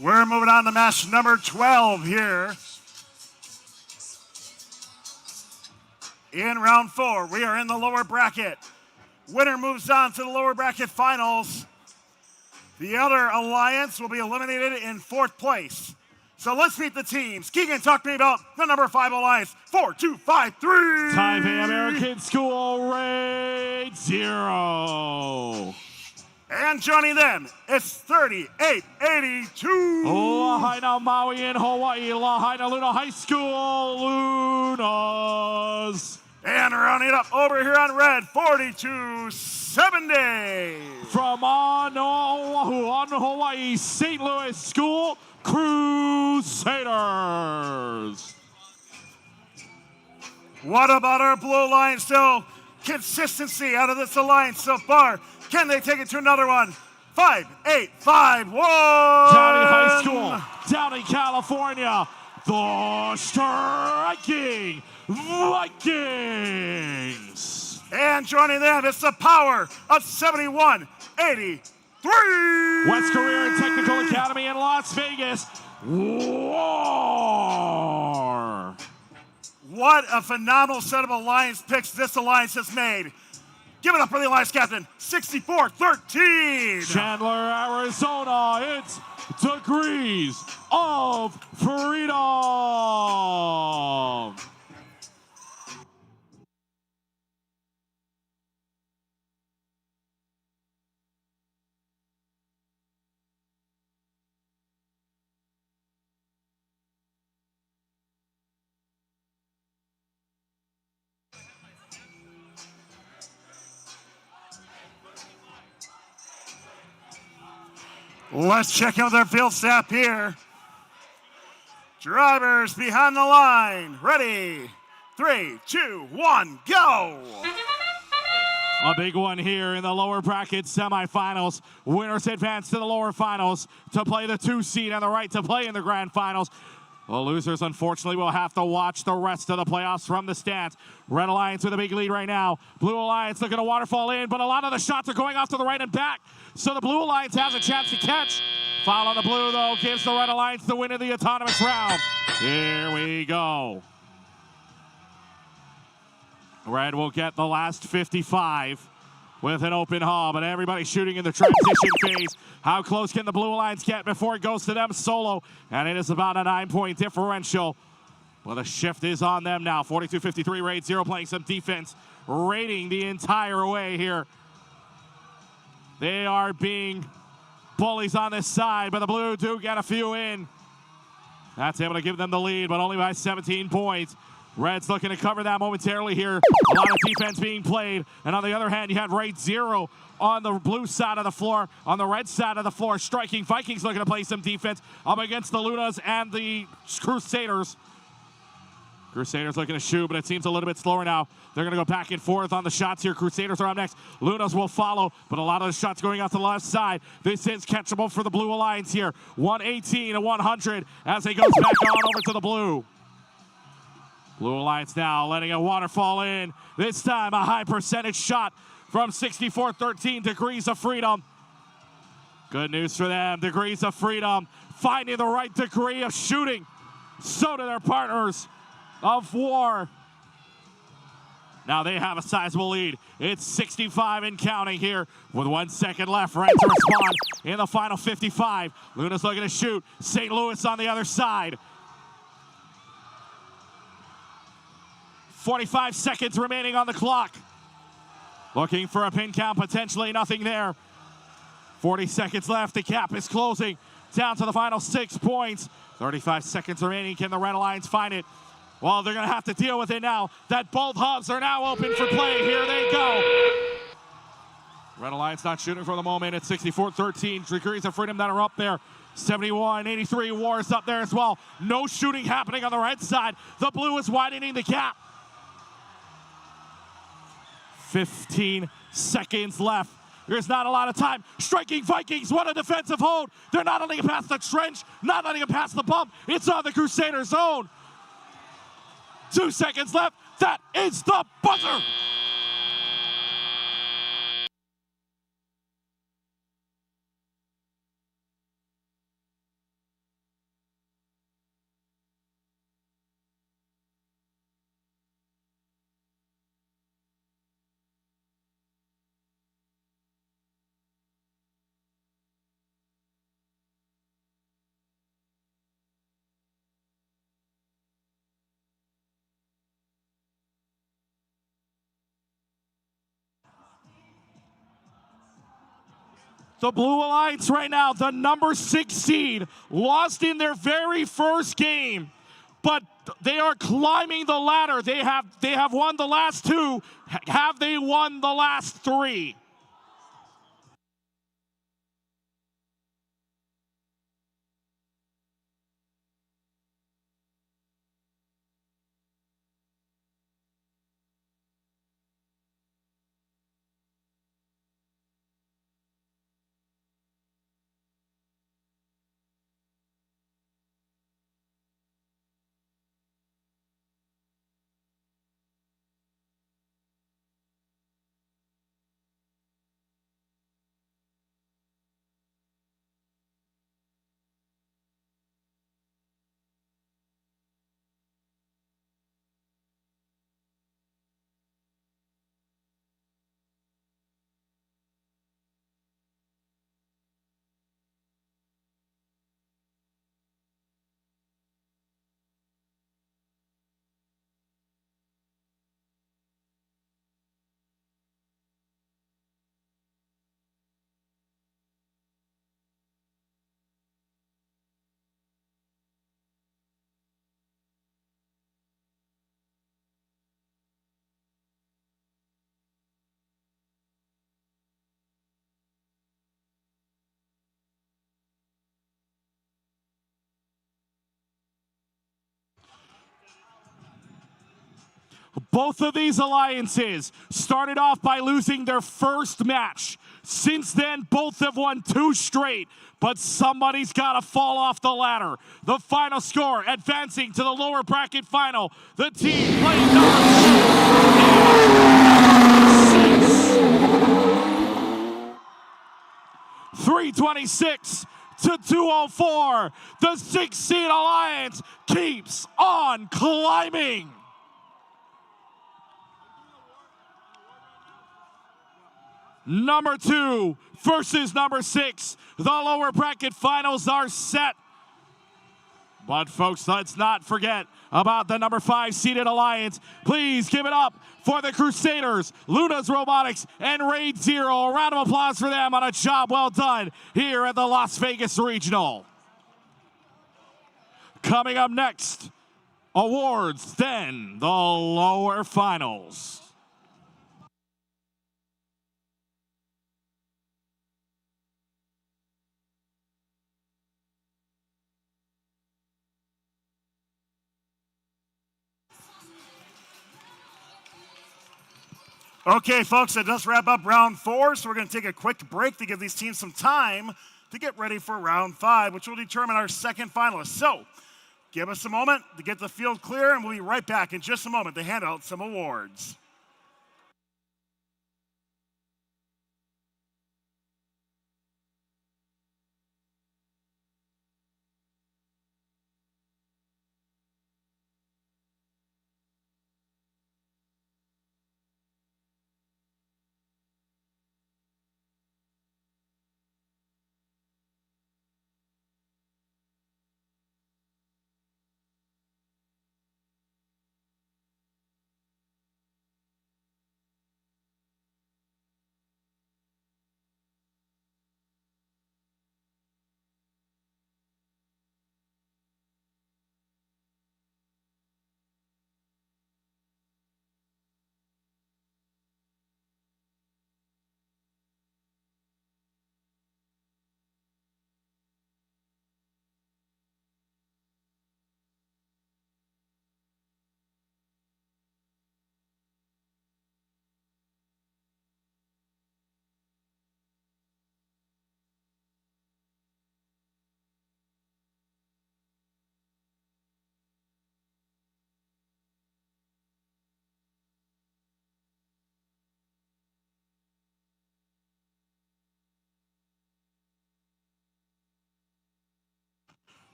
We're moving on to match number 12 here. In round 4, we are in the lower bracket. Winner moves on to the lower bracket finals. The other alliance will be eliminated in 4th place. So let's meet the teams. Keegan, talk to me about the number 5 alliance. 4, 2, 5, 3. Taipei American School, raid 0. And joining them, it's 3882. Lahaina Maui in Hawaii, Lahaina Luna High School, Lunas. And rounding it up over here on red, 4270. From on Oahu, on Hawaii, St. Louis School, Crusaders. What about our blue alliance? So consistency out of this alliance so far. Can they take it to another one? 5, 8, 5, 1. Downey High School, Downey, California. The striking Vikings. And joining them, it's the power of 7183. West Career Technical Academy in Las Vegas. War. What a phenomenal set of alliance picks this alliance has made. Give it up for the alliance captain, 64-13. Chandler, Arizona, it's Degrees of Freedom. Let's check out their field staff here. Drivers behind the line. Ready? 3, 2, 1, go! A big one here in the lower bracket semifinals. Winners advance to the lower finals to play the 2 seed and the right to play in the grand finals. The losers, unfortunately, will have to watch the rest of the playoffs from the stands. Red Alliance with a big lead right now. Blue Alliance looking to waterfall in, but a lot of the shots are going off to the right and back. So the Blue Alliance has a chance to catch. Foul on the blue, though, gives the Red Alliance the win of the autonomous round. Here we go. Red will get the last 55 with an open haul, but everybody's shooting in the transition phase. How close can the Blue Alliance get before it goes to them solo? And it is about a 9-point differential. Well, the shift is on them now. 42-53, Raid 0 playing some defense, raiding the entire way here. They are being bullies on this side, but the Blue do get a few in. That's able to give them the lead, but only by 17 points. Red's looking to cover that momentarily here. A lot of defense being played. And on the other hand, you had Raid 0 on the blue side of the floor. On the red side of the floor, striking. Vikings looking to play some defense up against the Lunas and the Crusaders. Crusaders looking to shoot, but it seems a little bit slower now. They're going to go back and forth on the shots here. Crusaders are up next. Lunas will follow, but a lot of the shots going out to the left side. This is catchable for the Blue Alliance here. 118 to 100 as it goes back on over to the Blue. Blue Alliance now letting a waterfall in. This time a high percentage shot from 64-13, Degrees of Freedom. Good news for them, Degrees of Freedom finding the right degree of shooting. So do their partners of War. Now they have a sizable lead. It's 65 and counting here with 1 second left. Right to respond in the final 55. Luna's looking to shoot. St. Louis on the other side. 45 seconds remaining on the clock. Looking for a pin count, potentially nothing there. 40 seconds left, the gap is closing down to the final 6 points. 35 seconds remaining, can the Red Alliance find it? Well, they're gonna have to deal with it now. That both hubs are now open for play, here they go. Red Alliance not shooting for the moment, it's 64-13, Degrees of Freedom that are up there. 71-83, War is up there as well. No shooting happening on the right side. The Blue is widening the gap. 15 seconds left. There's not a lot of time. Striking Vikings, what a defensive hold. They're not letting it past the trench, not letting it past the bump. It's on the Crusader zone. 2 seconds left. That is the buzzer. The Blue Alliance right now, the number 6 seed, lost in their very first game, but they are climbing the ladder. They have won the last 2. Have they won the last 3? Both of these alliances started off by losing their first match. Since then, both have won 2 straight, but somebody's got to fall off the ladder. The final score, advancing to the lower bracket final. The team playing number 326 to 204. The 6-seed alliance keeps on climbing. Number 2 versus number 6. The lower bracket finals are set. But folks, let's not forget about the number 5-seeded alliance. Please give it up for the Crusaders, Luna's Robotics, and Raid Zero. A round of applause for them on a job well done here at the Las Vegas Regional. Coming up next, awards, then the lower finals. Okay, folks, that does wrap up round 4, so we're going to take a quick break to give these teams some time to get ready for round 5, which will determine our second finalist. So, give us a moment to get the field clear, and we'll be right back in just a moment to hand out some awards.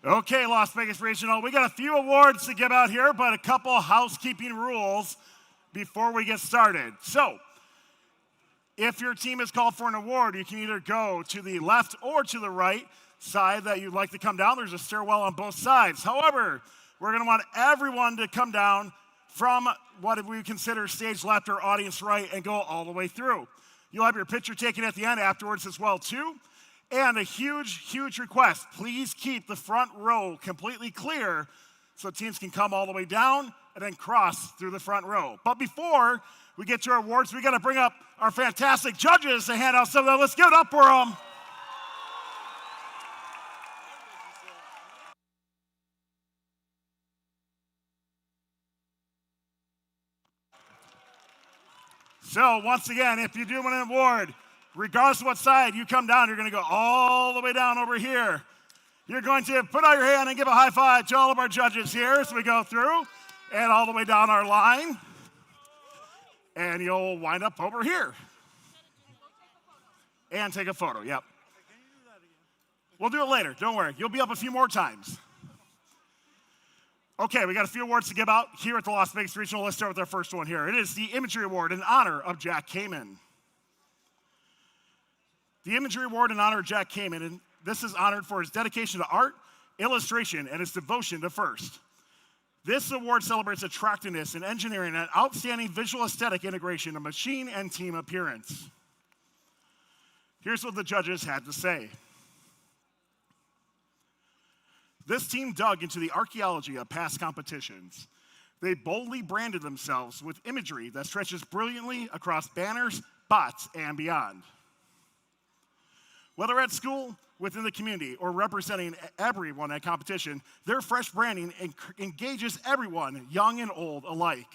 Okay, Las Vegas Regional, we got a few awards to give out here, but a couple housekeeping rules before we get started. So, if your team is called for an award, you can either go to the left or to the right side that you'd like to come down. There's a stairwell on both sides. However, we're going to want everyone to come down from what we consider stage left or audience right and go all the way through. You'll have your picture taken at the end afterwards as well, too. And a huge request, please keep the front row completely clear so teams can come all the way down and then cross through the front row. But before we get to our awards, we got to bring up our fantastic judges to hand out some of them. Let's give it up for them. So once again, if you do win an award, regardless of what side you come down, you're going to go all the way down over here. You're going to put out your hand and give a high five to all of our judges here as we go through and all the way down our line. And you'll wind up over here. And take a photo, yep. We'll do it later, don't worry. You'll be up a few more times. Okay, we got a few awards to give out here at the Las Vegas Regional. Let's start with our first one here. It is the Imagery Award in honor of Jack Kamen. The Imagery Award in honor of Jack Kamen, and this is honored for his dedication to art, illustration, and his devotion to FIRST. This award celebrates attractiveness in engineering and outstanding visual aesthetic integration of machine and team appearance. Here's what the judges had to say. This team dug into the archaeology of past competitions. They boldly branded themselves with imagery that stretches brilliantly across banners, bots, and beyond. Whether at school, within the community, or representing everyone at competition, their fresh branding engages everyone, young and old alike.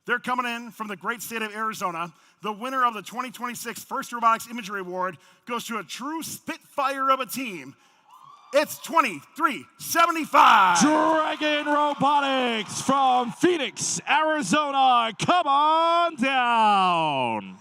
They're coming in from the great state of Arizona. The winner of the 2026 First Robotics Imagery Award goes to a true spitfire of a team. It's 2375. Dragon Robotics from Phoenix, Arizona. Come on down.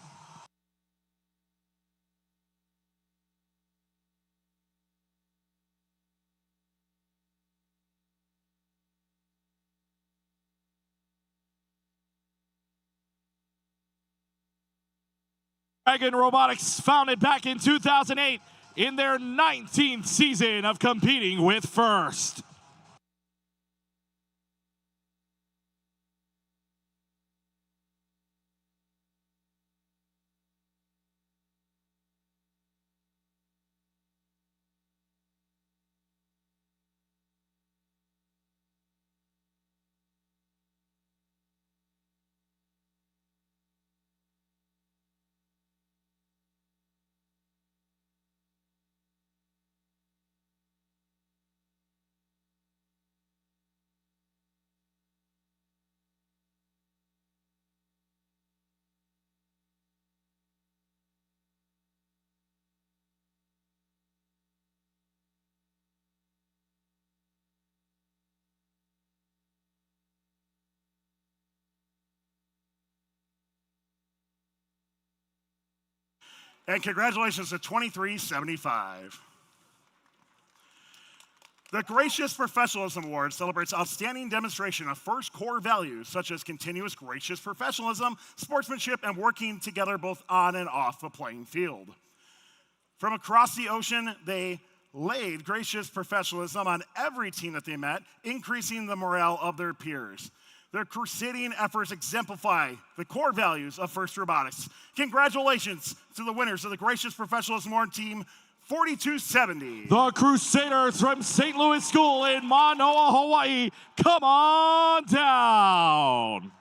Dragon Robotics, founded back in 2008, in their 19th season of competing with First. And congratulations to 2375. The Gracious Professionalism Award celebrates outstanding demonstration of First core values such as continuous gracious professionalism, sportsmanship, and working together both on and off the playing field. From across the ocean, they laid gracious professionalism on every team that they met, increasing the morale of their peers. Their crusading efforts exemplify the core values of First Robotics. Congratulations to the winners of the Gracious Professionalism Award Team 4270. The Crusaders from St. Louis School in Manoa, Hawaii. Come on down.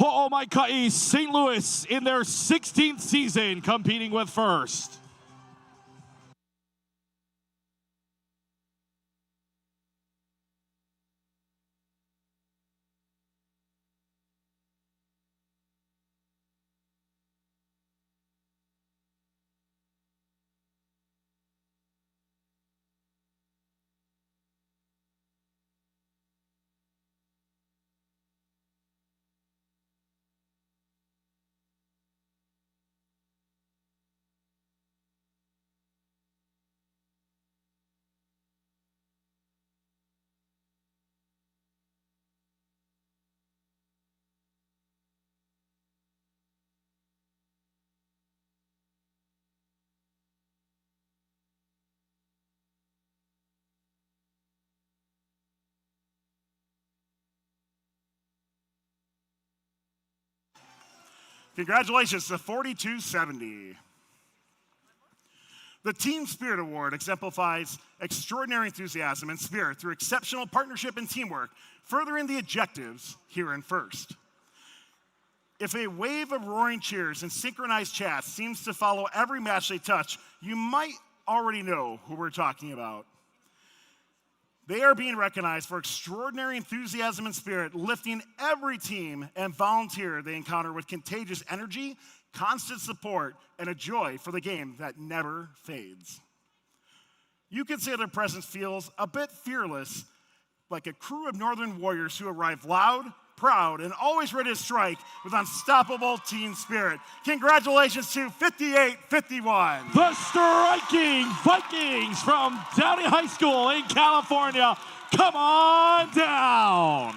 Ho'omaikai St. Louis in their 16th season competing with First. Congratulations to 4270. The Team Spirit Award exemplifies extraordinary enthusiasm and spirit through exceptional partnership and teamwork, furthering the objectives here in First. If a wave of roaring cheers and synchronized chats seems to follow every match they touch, you might already know who we're talking about. They are being recognized for extraordinary enthusiasm and spirit, lifting every team and volunteer they encounter with contagious energy, constant support, and a joy for the game that never fades. You could say their presence feels a bit fearless, like a crew of Northern warriors who arrive loud, proud, and always ready to strike with unstoppable team spirit. Congratulations to 5851. The Striking Vikings from Downey High School in California. Come on down.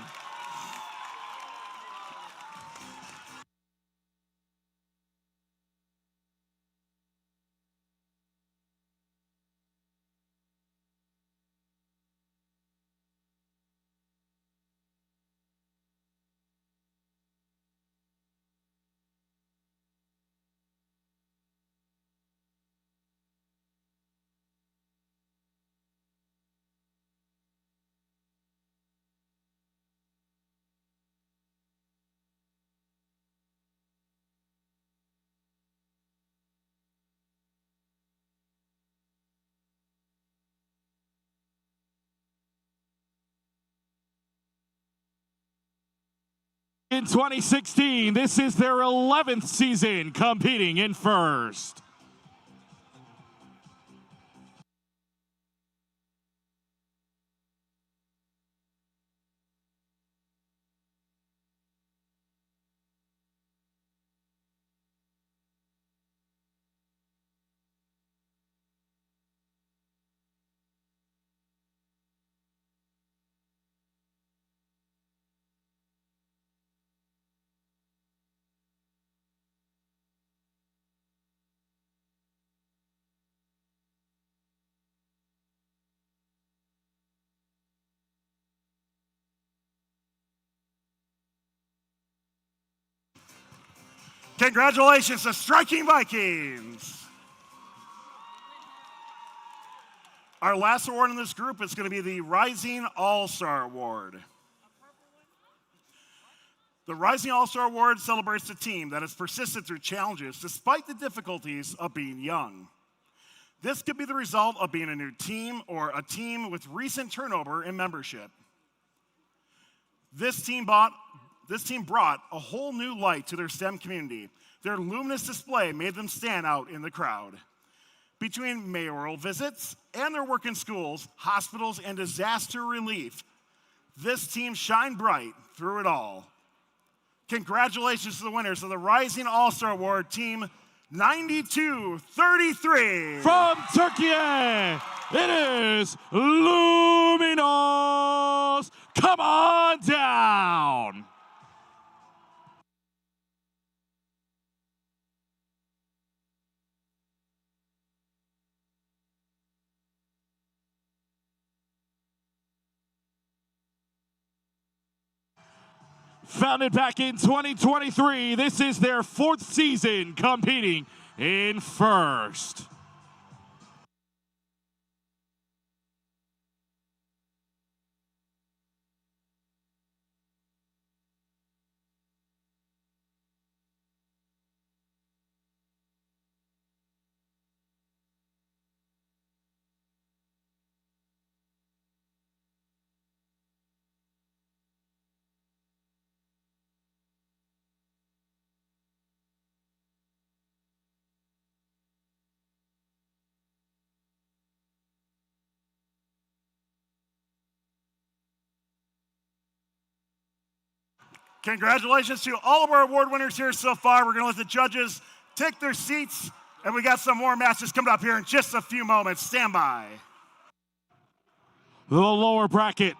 In 2016, this is their 11th season competing in first. Congratulations to Striking Vikings. Our last award in this group is going to be the Rising All-Star Award. The Rising All-Star Award celebrates the team that has persisted through challenges despite the difficulties of being young. This could be the result of being a new team or a team with recent turnover in membership. This team brought a whole new light to their STEM community. Their luminous display made them stand out in the crowd. Between mayoral visits and their work in schools, hospitals, and disaster relief, this team shined bright through it all. Congratulations to the winners of the Rising All-Star Award, Team 9233. From Turkey, it is Luminos. Come on down. Founded back in 2023, this is their 4th season competing in first. Congratulations to all of our award winners here so far. We're going to let the judges take their seats, and we got some more matches coming up here in just a few moments. Stand by. The lower bracket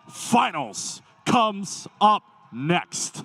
finals comes up next.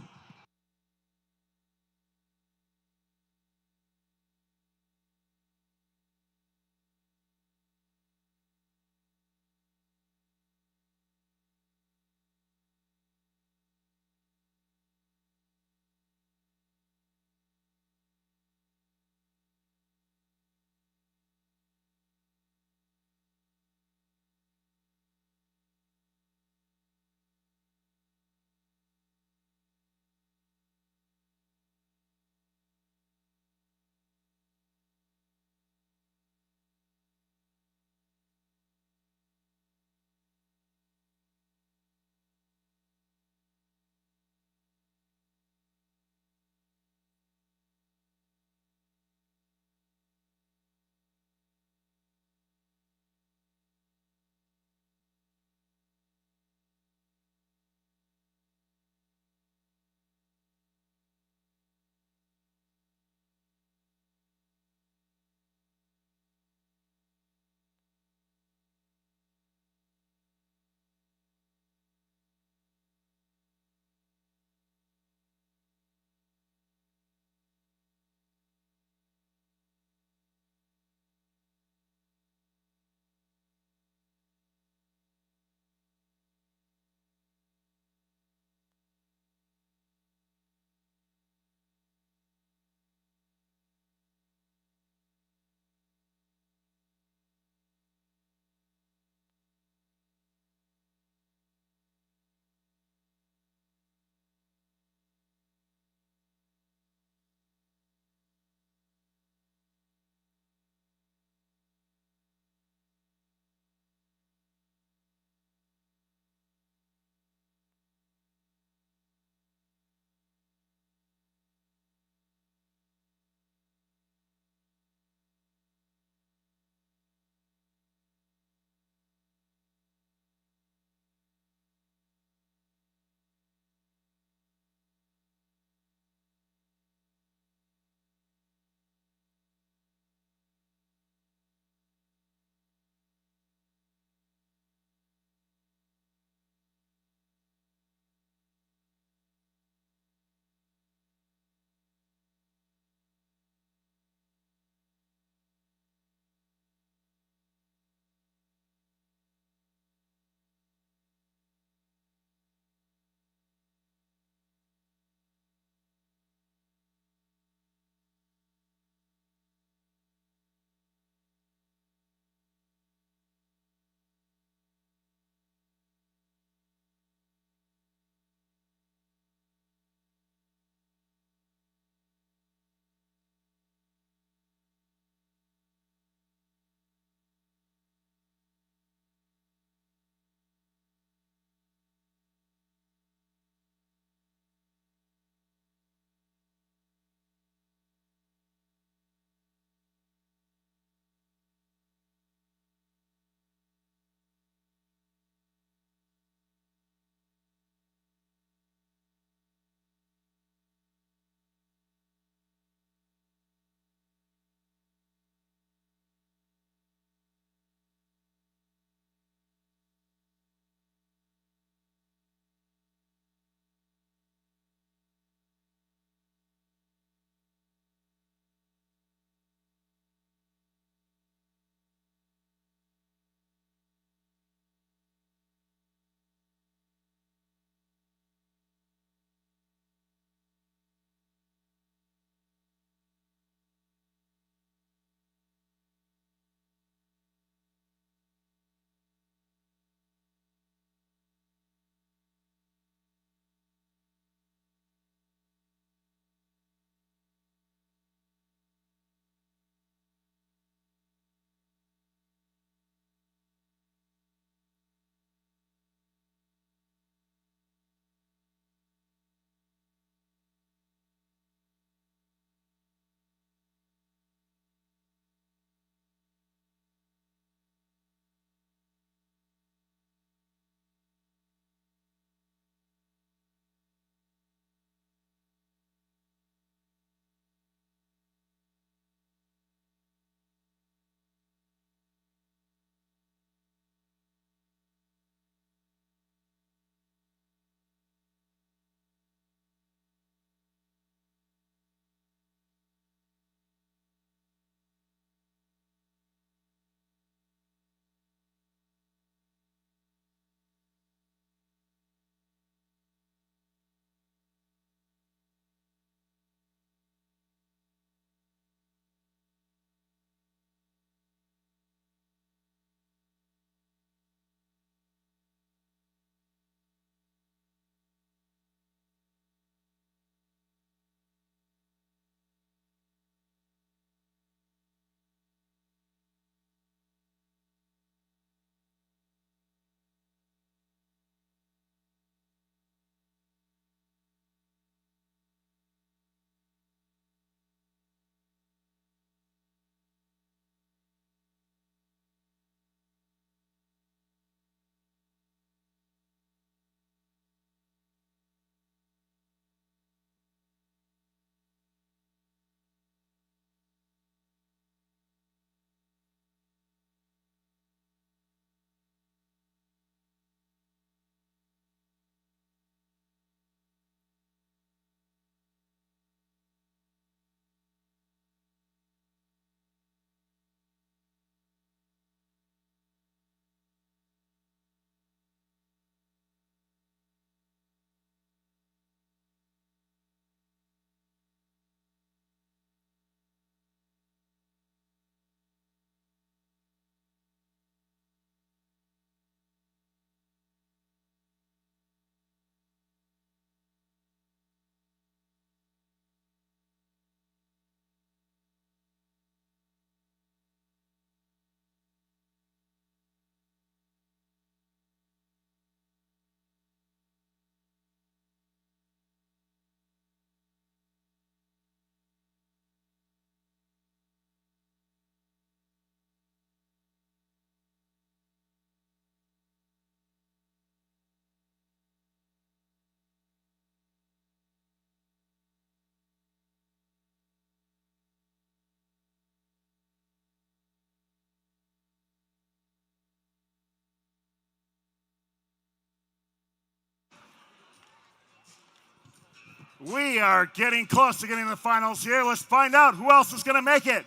We are getting close to getting to the finals here. Let's find out who else is going to make it.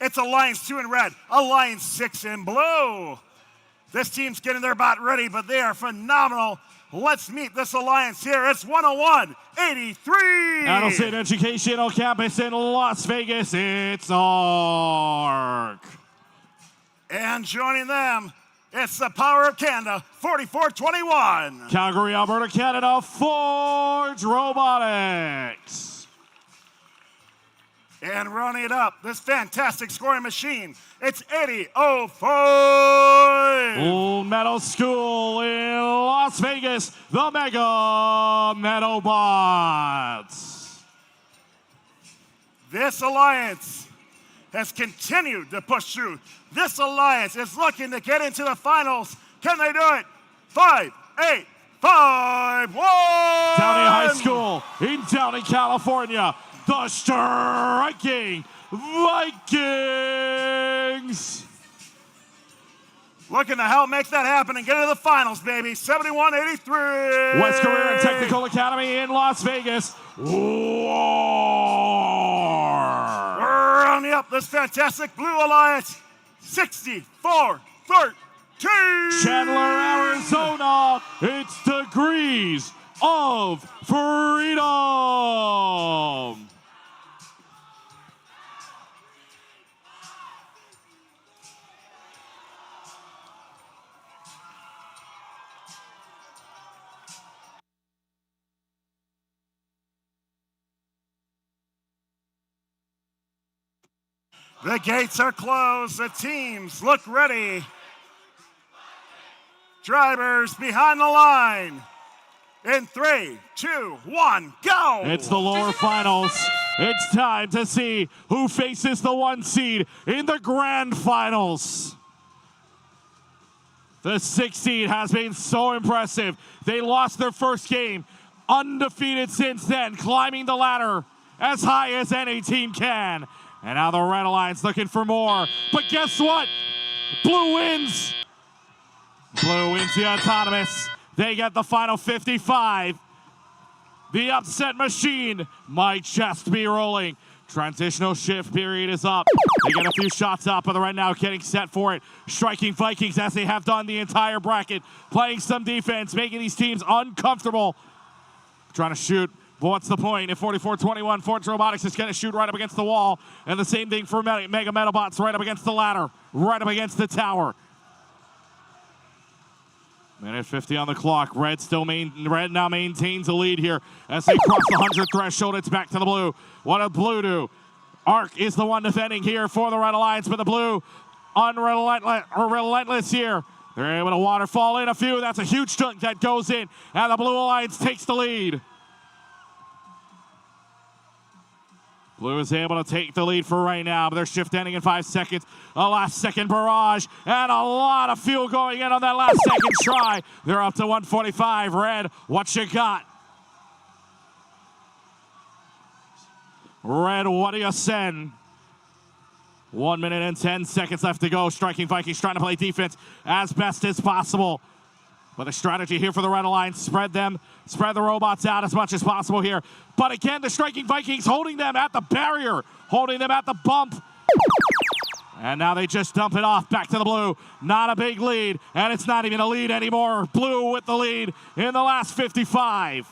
It's Alliance 2 in red, Alliance 6 in blue. This team's getting their bot ready, but they are phenomenal. Let's meet this alliance here. It's 101-83. Adelson Educational Campus in Las Vegas. It's ARC. And joining them, it's the Power of Canada, 44-21. Calgary, Alberta, Canada, Forge Robotics. And running it up, this fantastic scoring machine, it's 80-05. Old Metal School in Las Vegas, the Mega Metalbots. This alliance has continued to push through. This alliance is looking to get into the finals. Can they do it? 5, 8, 5, 1. Downey High School in Downey, California. The Striking Vikings. Looking to help make that happen and get into the finals, baby. 71-83. West Career and Technical Academy in Las Vegas. War. Rounding up this fantastic Blue Alliance. 64-13. Chandler, Arizona. It's Degrees of Freedom. The gates are closed. The teams look ready. Drivers behind the line. In 3, 2, 1, go! It's the lower finals. It's time to see who faces the 1 seed in the grand finals. The 6 seed has been so impressive. They lost their first game, undefeated since then, climbing the ladder as high as any team can. And now the Red Alliance looking for more. But guess what? Blue wins. Blue wins the autonomous. They get the final 55. The upset machine might just be rolling. Transitional shift period is up. They get a few shots up, but right now getting set for it. Striking Vikings as they have done the entire bracket. Playing some defense, making these teams uncomfortable. Trying to shoot. But what's the point? At 44-21, Forge Robotics is going to shoot right up against the wall. And the same thing for Mega Metalbots, right up against the ladder, right up against the tower. Minute 50 on the clock. Red now maintains the lead here as they cross the 100 threshold. It's back to the blue. What did blue do? ARC is the one defending here for the Red Alliance, but the blue relentless here. They're able to waterfall in a few. That's a huge chunk that goes in, and the Blue Alliance takes the lead. Blue is able to take the lead for right now, but their shift ending in 5 seconds. A last second barrage and a lot of fuel going in on that last second try. They're up to 145. Red, what you got? Red, what do you send? 1 minute and 10 seconds left to go. Striking Vikings trying to play defense as best as possible. But a strategy here for the Red Alliance, spread the robots out as much as possible here. But again, the Striking Vikings holding them at the barrier, holding them at the bump. And now they just dump it off back to the blue. Not a big lead, and it's not even a lead anymore. Blue with the lead in the last 55.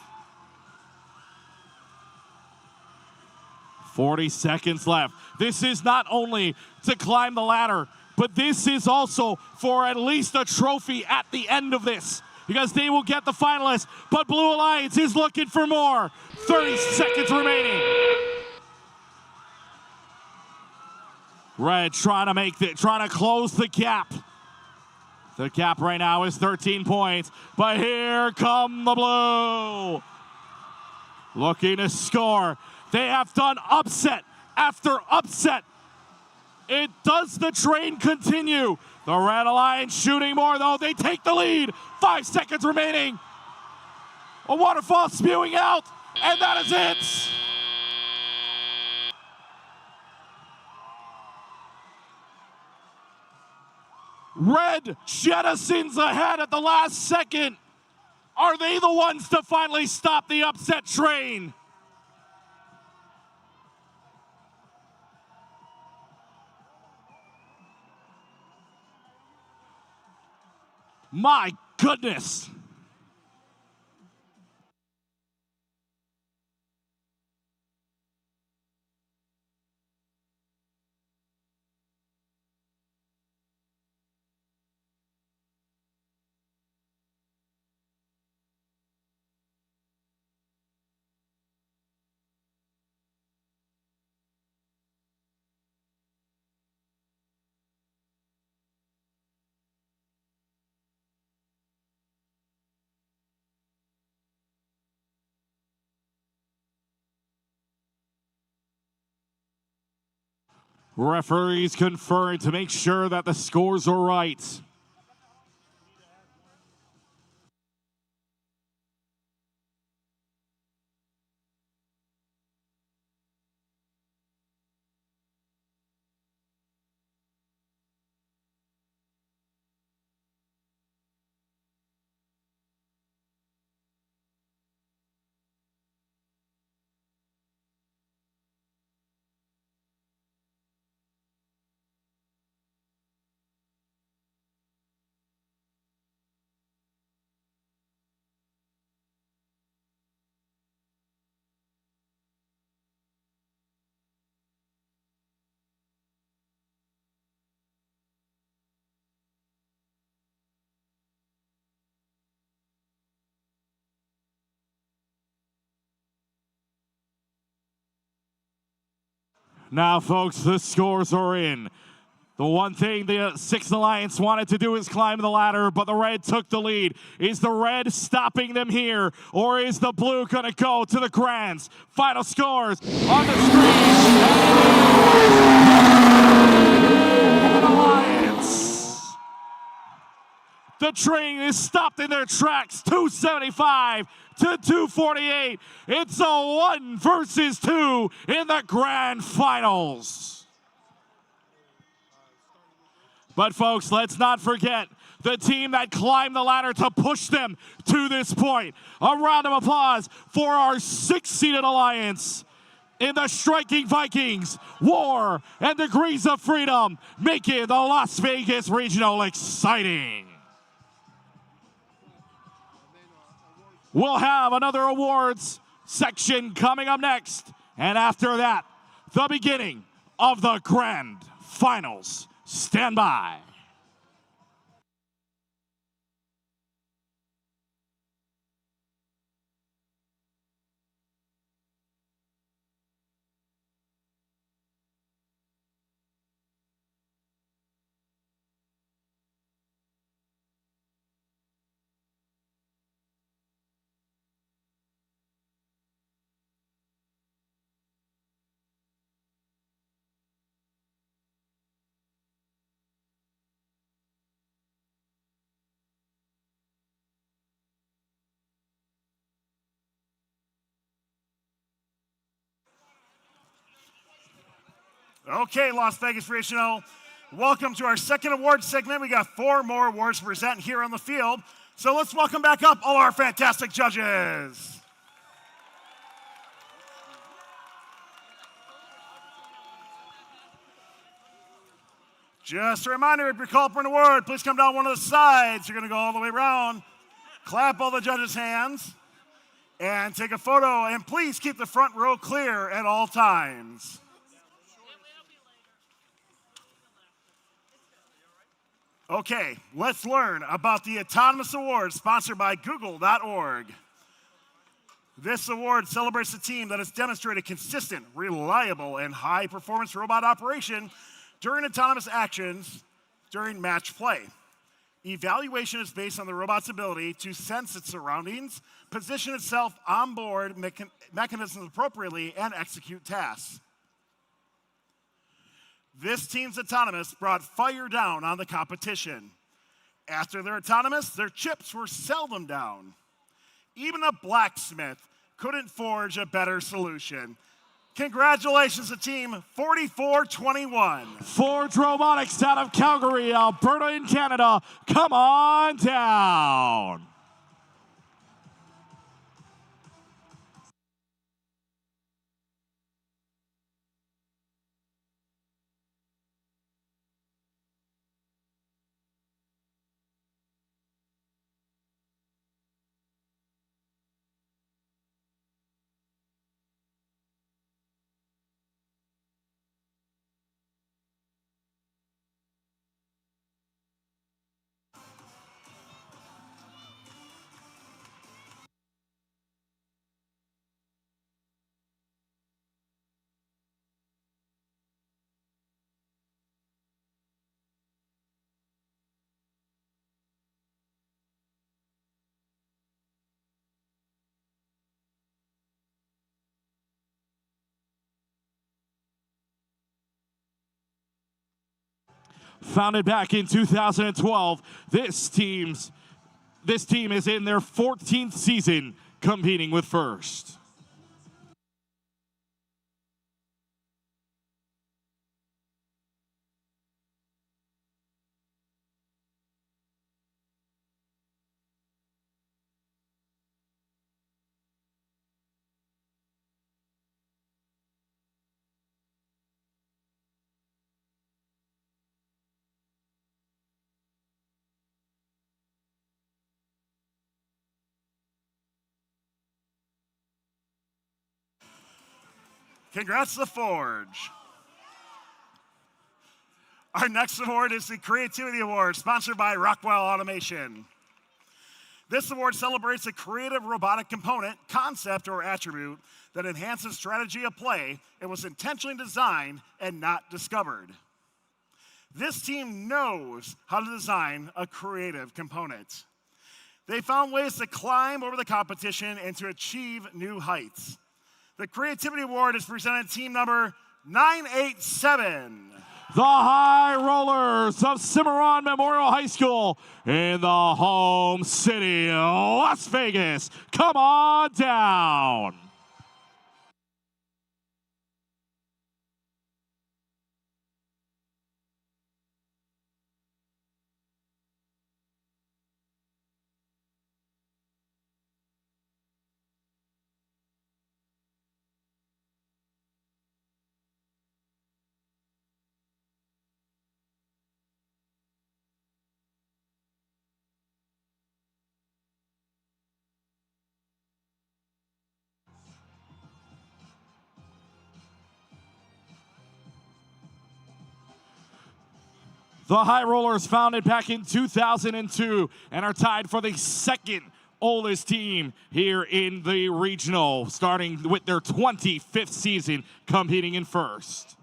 40 seconds left. This is not only to climb the ladder, but this is also for at least a trophy at the end of this, because they will get the finalists, but Blue Alliance is looking for more. 30 seconds remaining. Red trying to close the gap. The gap right now is 13 points, but here come the blue. Looking to score. They have done upset after upset. Does the train continue? The Red Alliance shooting more, though. They take the lead. 5 seconds remaining. A waterfall spewing out, and that is it. Red jettisons ahead at the last second. Are they the ones to finally stop the upset train? My goodness. Referees conferring to make sure that the scores are right. Now, folks, the scores are in. The one thing the Sixth Alliance wanted to do is climb the ladder, but the red took the lead. Is the red stopping them here, or is the blue going to go to the grands? Final scores on the screen. Alliance. The train is stopped in their tracks, 275 to 248. It's a 1 versus 2 in the grand finals. But folks, let's not forget the team that climbed the ladder to push them to this point. A round of applause for our 6-seeded alliance in the Striking Vikings, War and Degrees of Freedom, making the Las Vegas Regional exciting. We'll have another awards section coming up next. And after that, the beginning of the grand finals. Stand by. Okay, Las Vegas Regional, welcome to our second award segment. We got 4 more awards to present here on the field. So let's welcome back up all our fantastic judges. Just a reminder, if you're called for an award, please come down one of the sides. You're going to go all the way around, clap all the judges' hands, and take a photo. And please keep the front row clear at all times. Okay, let's learn about the Autonomous Award sponsored by Google.org. This award celebrates a team that has demonstrated consistent, reliable, and high-performance robot operation during autonomous actions during match play. Evaluation is based on the robot's ability to sense its surroundings, position itself on board mechanisms appropriately, and execute tasks. This team's autonomous brought fire down on the competition. After their autonomous, their chips were seldom down. Even a blacksmith couldn't forge a better solution. Congratulations to Team 4421. Forge Robotics out of Calgary, Alberta in Canada. Come on down. Founded back in 2012, this team is in their 14th season competing with First. Congrats to the Forge. Our next award is the Creativity Award, sponsored by Rockwell Automation. This award celebrates a creative robotic component, concept, or attribute that enhances strategy of play and was intentionally designed and not discovered. This team knows how to design a creative component. They found ways to climb over the competition and to achieve new heights. The Creativity Award is presented to team number 987. The High Rollers of Cimarron Memorial High School in the home city, Las Vegas. Come on down. The High Rollers, founded back in 2002 and are tied for the second oldest team here in the regional, starting with their 25th season competing in First.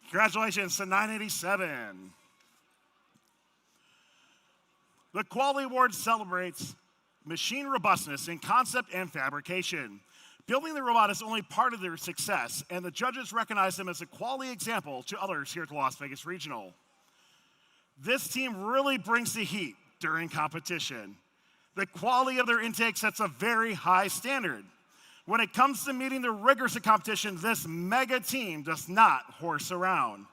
Congratulations to 987. The Quality Award celebrates machine robustness in concept and fabrication. Building the robot is only part of their success, and the judges recognize them as a quality example to others here at the Las Vegas Regional. This team really brings the heat during competition. The quality of their intake sets a very high standard. When it comes to meeting the rigors of competition, this mega team does not horse around.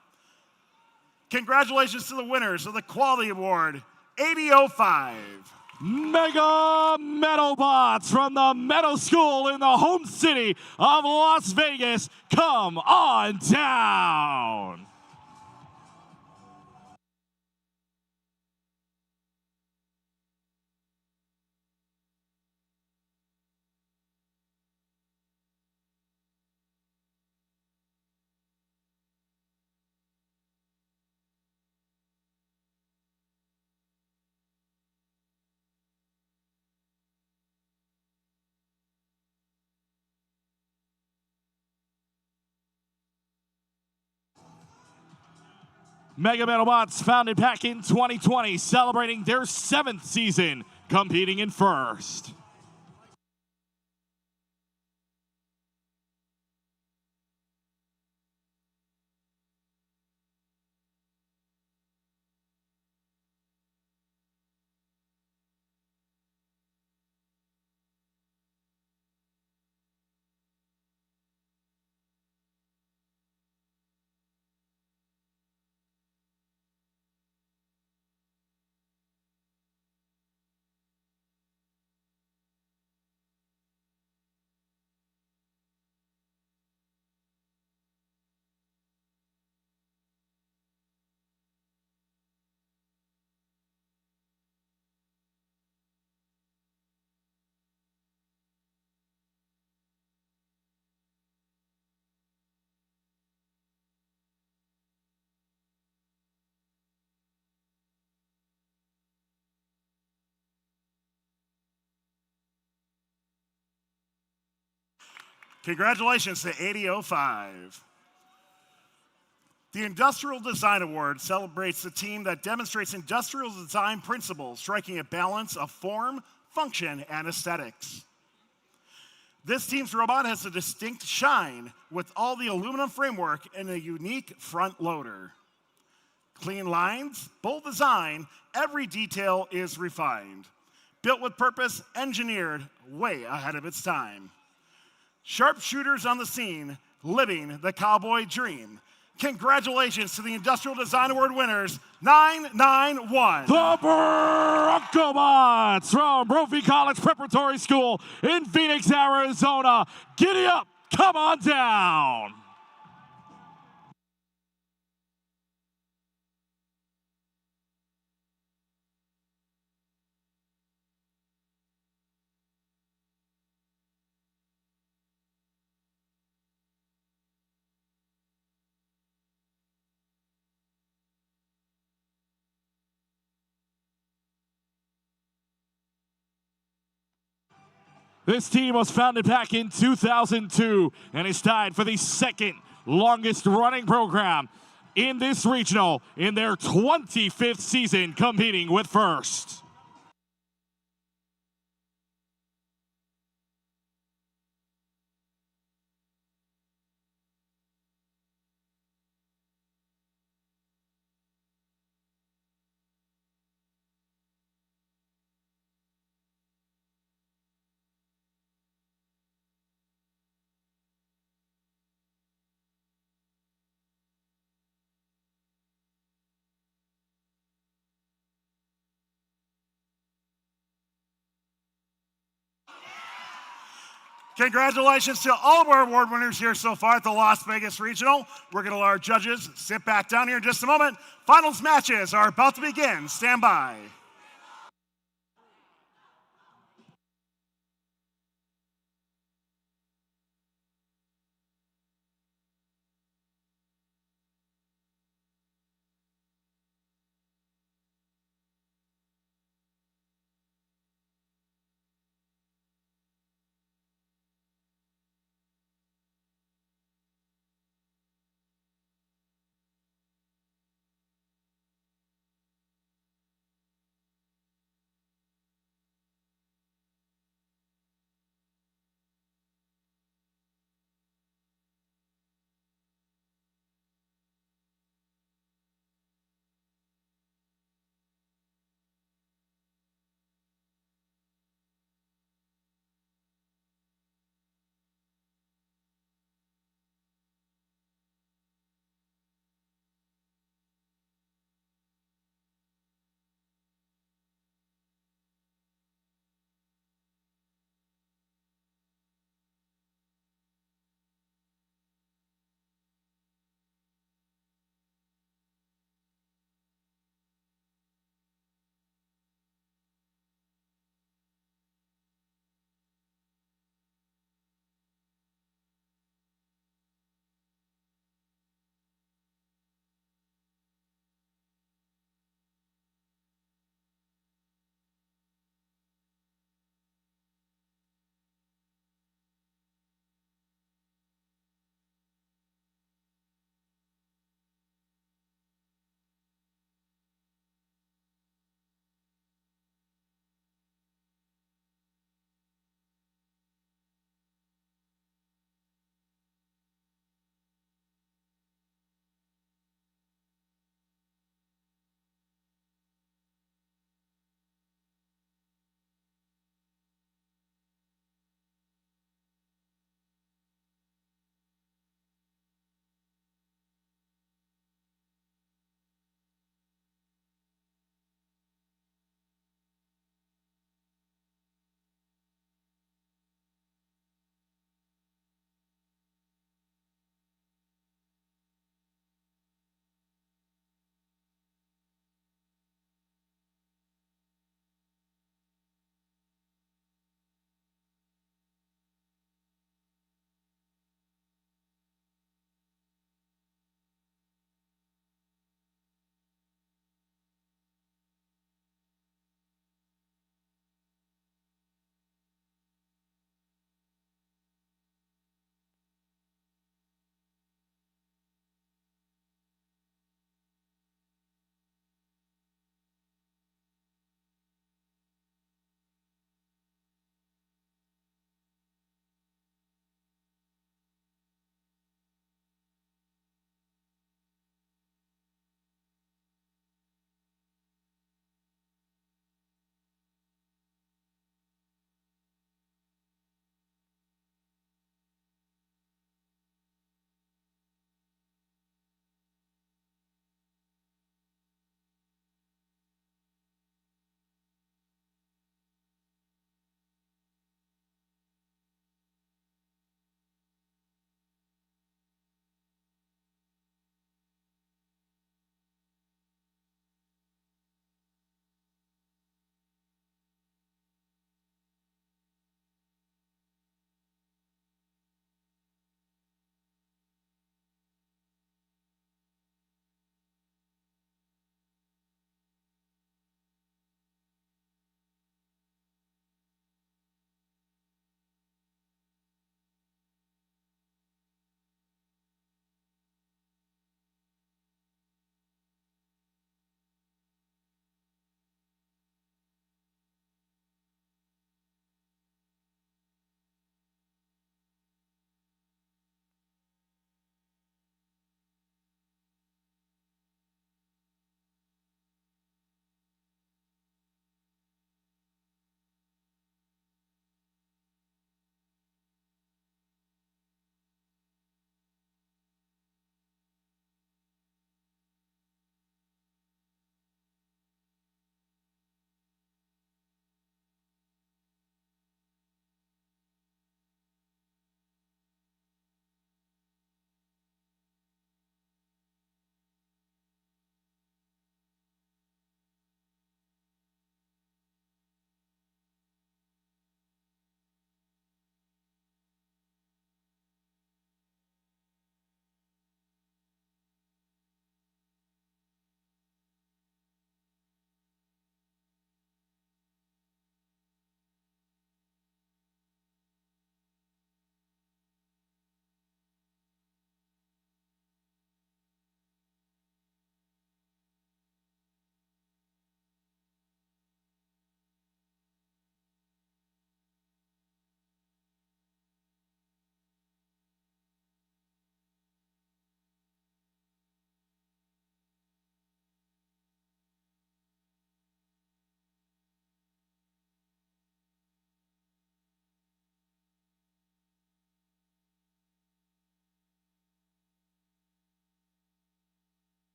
Congratulations to the winners of the Quality Award, 8005. Mega Metal Bots from the Metal School in the home city of Las Vegas. Come on down. Mega Metal Bots, founded back in 2020, celebrating their 7th season competing in First. Congratulations to 8005. The Industrial Design Award celebrates the team that demonstrates industrial design principles, striking a balance of form, function, and aesthetics. This team's robot has a distinct shine with all the aluminum framework and a unique front loader. Clean lines, bold design, every detail is refined. Built with purpose, engineered way ahead of its time. Sharpshooters on the scene, living the cowboy dream. Congratulations to the Industrial Design Award winners, 991. The Broncobots from Brophy College Preparatory School in Phoenix, Arizona. Giddy up, come on down. This team was founded back in 2002 and is tied for the second longest running program in this regional in their 25th season competing with First. Congratulations to all of our award winners here so far at the Las Vegas Regional. We're going to let our judges sit back down here in just a moment. Finals matches are about to begin. Stand by.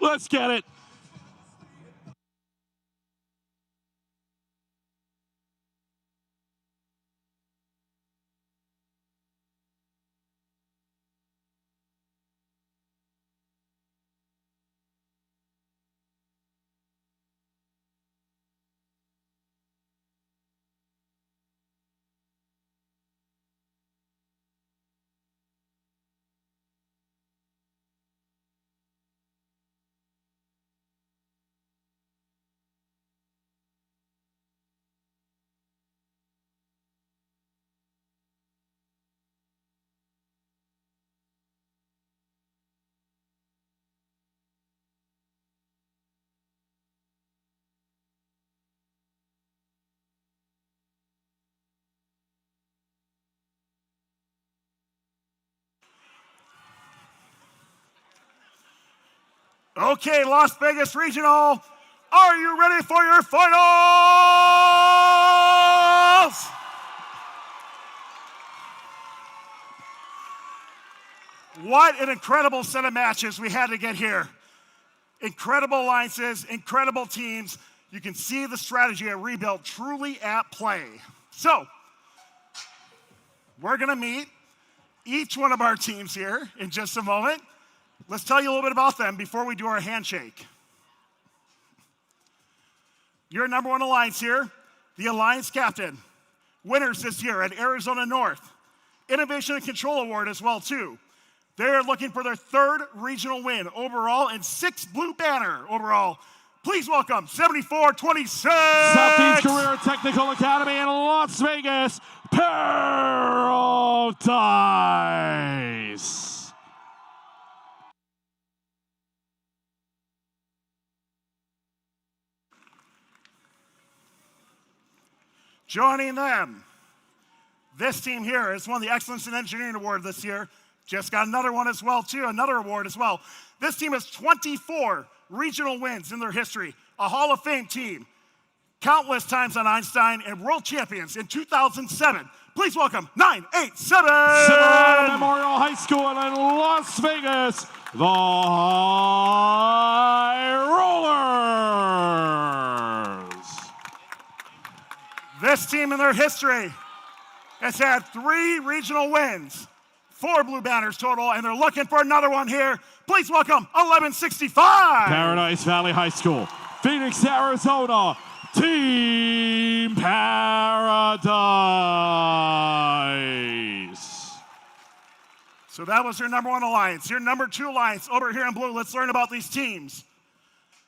Let's get it. Okay, Las Vegas Regional, are you ready for your finals? What an incredible set of matches we had to get here. Incredible alliances, incredible teams. You can see the strategy at Rebuilt truly at play. So, we're gonna meet each one of our teams here in just a moment. Let's tell you a little bit about them before we do our handshake. Your number one alliance here, the Alliance Captain. Winners this year at Arizona North. Innovation and Control Award as well, too. They're looking for their third regional win overall and 6th Blue Banner overall. Please welcome 7426. Southeast Career Technical Academy in Las Vegas, Pair of Dice. Joining them, this team here has won the Excellence in Engineering Award this year. Just got another one as well, too, another award as well. This team has 24 regional wins in their history, a Hall of Fame team, countless times on Einstein, and world champions in 2007. Please welcome 987. Silverado Memorial High School in Las Vegas, the High Rollers. This team in their history has had 3 regional wins, 4 Blue Banners total, and they're looking for another one here. Please welcome 1165. Paradise Valley High School, Phoenix, Arizona, Team Paradise. So that was your number one alliance. Your number 2 alliance over here in blue. Let's learn about these teams.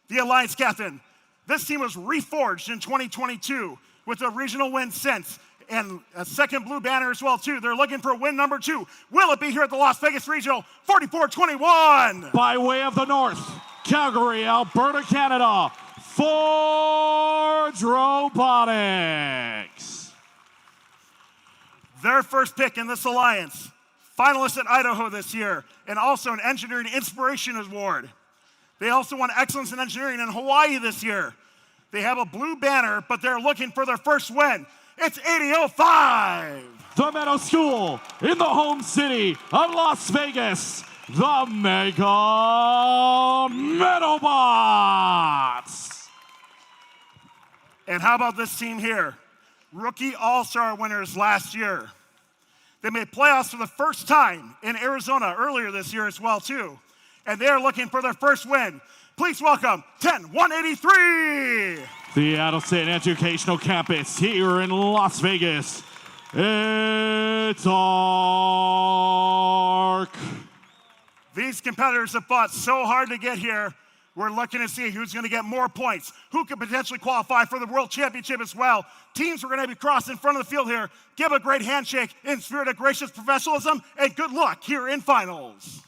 The Alliance Captain. This team was reforged in 2022 with a regional win since, and a 2nd Blue Banner as well, too. They're looking for win number 2. Will it be here at the Las Vegas Regional? 44-21. By way of the North, Calgary, Alberta, Canada, Forge Robotics. Their first pick in this alliance, finalist at Idaho this year, and also an Engineering Inspiration Award. They also won Excellence in Engineering in Hawaii this year. They have a Blue Banner, but they're looking for their first win. It's 80-05. The Meadow School in the home city of Las Vegas, the Mega Meadowbots. And how about this team here? Rookie All-Star winners last year. They made playoffs for the first time in Arizona earlier this year as well, too. And they're looking for their first win. Please welcome 10-183. The Adel State Educational Campus here in Las Vegas. It's ARC. These competitors have fought so hard to get here. We're looking to see who's going to get more points, who could potentially qualify for the World Championship as well. Teams are going to be crossed in front of the field here. Give a great handshake in spirit of gracious professionalism, and good luck here in finals.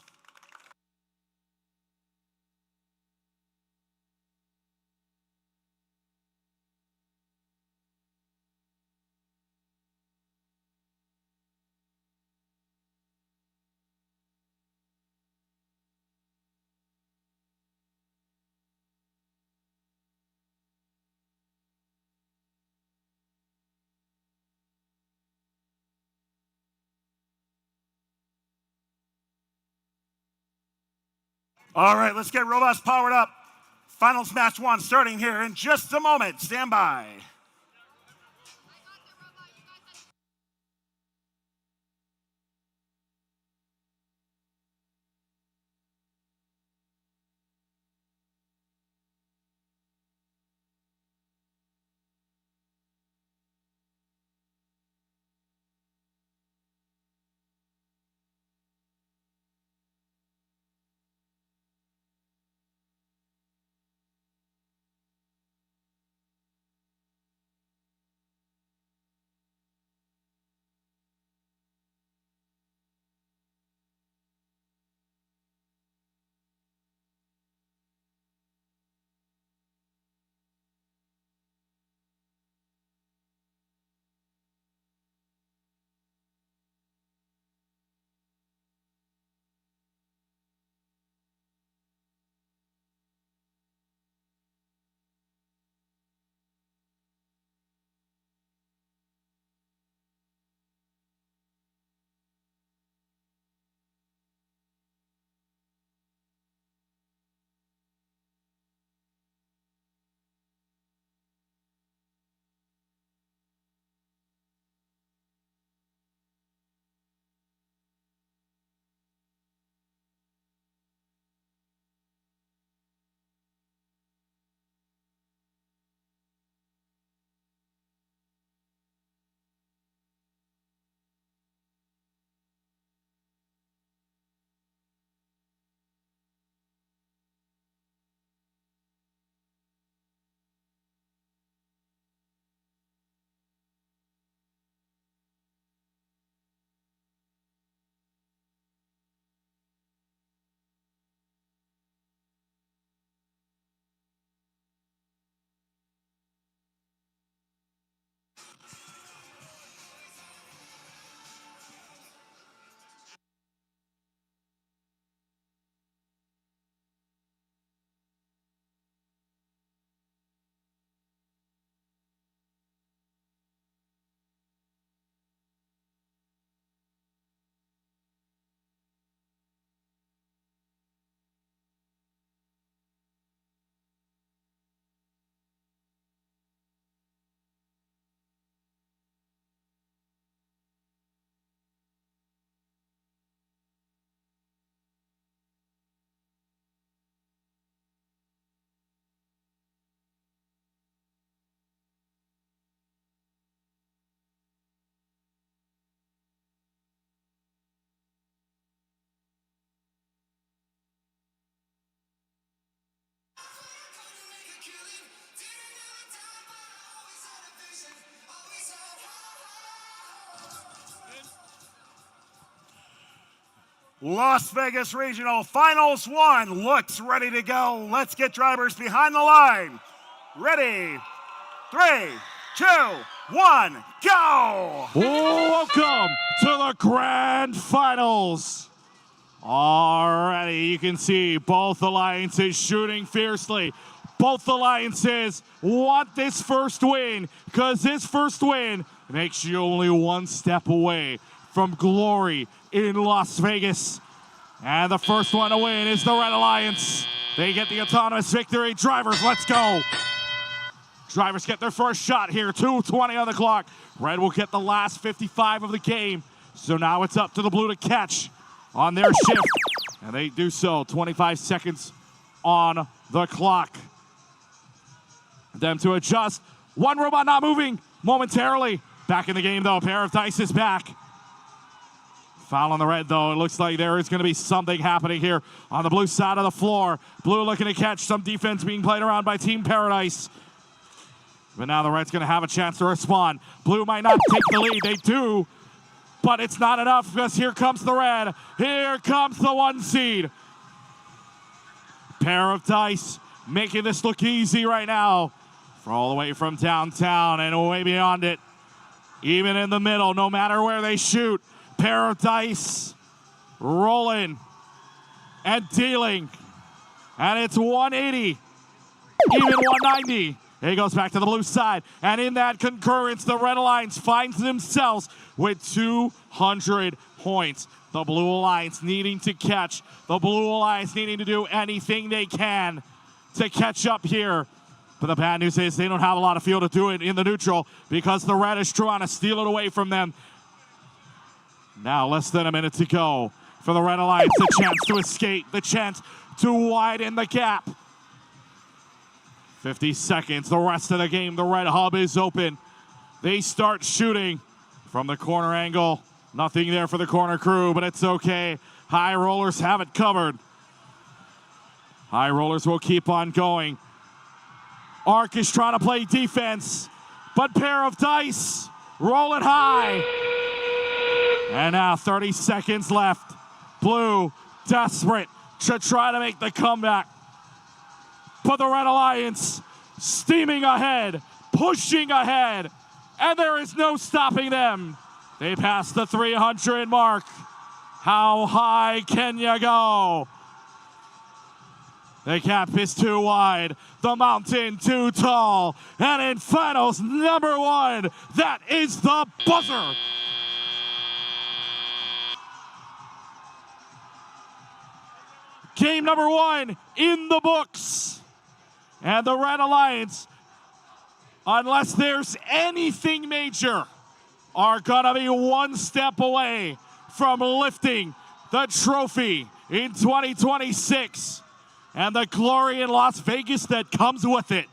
All right, let's get robots powered up. Finals match 1 starting here in just a moment. Stand by. Las Vegas Regional Finals 1 looks ready to go. Let's get drivers behind the line. Ready, 3, 2, 1, go! Welcome to the Grand Finals. Alrighty, you can see both alliances shooting fiercely. Both alliances want this first win because this first win makes you only one step away from glory in Las Vegas. And the first one to win is the Red Alliance. They get the autonomous victory. Drivers, let's go. Drivers get their first shot here, 2:20 on the clock. Red will get the last 55 of the game. So now it's up to the blue to catch on their shift. And they do so, 25 seconds on the clock. Them to adjust. One robot not moving momentarily. Back in the game though, pair of dice is back. Foul on the red, though. It looks like there is going to be something happening here on the blue side of the floor. Blue looking to catch some defense being played around by Team Paradise. But now the red's going to have a chance to respond. Blue might not take the lead. They do, but it's not enough because here comes the red. Here comes the 1 seed. Pair of dice making this look easy right now. For all the way from downtown and way beyond it. Even in the middle, no matter where they shoot. Pair of dice rolling and dealing. And it's 180, even 190. He goes back to the blue side. And in that concurrence, the Red Alliance finds themselves with 200 points. The Blue Alliance needing to catch. The Blue Alliance needing to do anything they can to catch up here. But the bad news is they don't have a lot of field to do it in the neutral because the Red is trying to steal it away from them. Now less than a minute to go for the Red Alliance. The chance to escape, the chance to widen the gap. 50 seconds, the rest of the game. The Red Hub is open. They start shooting from the corner angle. Nothing there for the corner crew, but it's okay. High Rollers have it covered. High Rollers will keep on going. Arc is trying to play defense, but pair of dice rolling high. And now 30 seconds left. Blue desperate to try to make the comeback. But the Red Alliance steaming ahead, pushing ahead, and there is no stopping them. They passed the 300 mark. How high can you go? The gap is too wide, the mountain too tall, and in finals number 1, that is the buzzer. Game number 1 in the books. And the Red Alliance, unless there's anything major, are gonna be one step away from lifting the trophy in 2026 and the glory in Las Vegas that comes with it.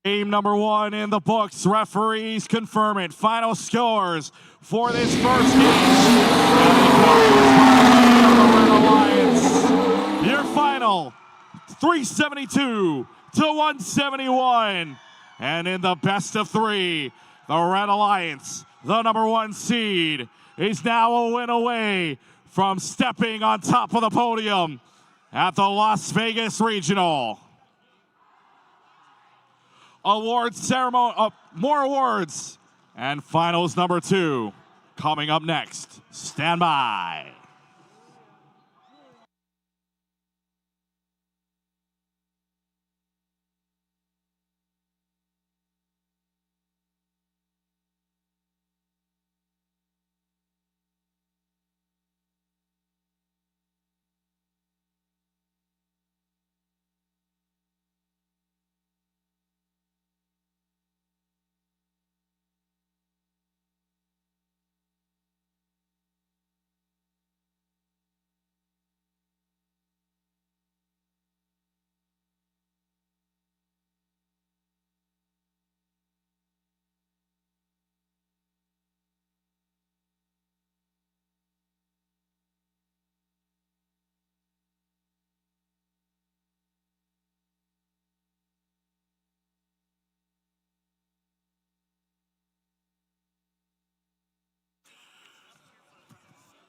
Game number 1 in the books. Referees confirm it. Final scores for this first game. Your final, 372 to 171. And in the best of 3, the Red Alliance, the number 1 seed, is now a win away from stepping on top of the podium at the Las Vegas Regional. Awards ceremony, more awards, and finals number 2 coming up next. Stand by.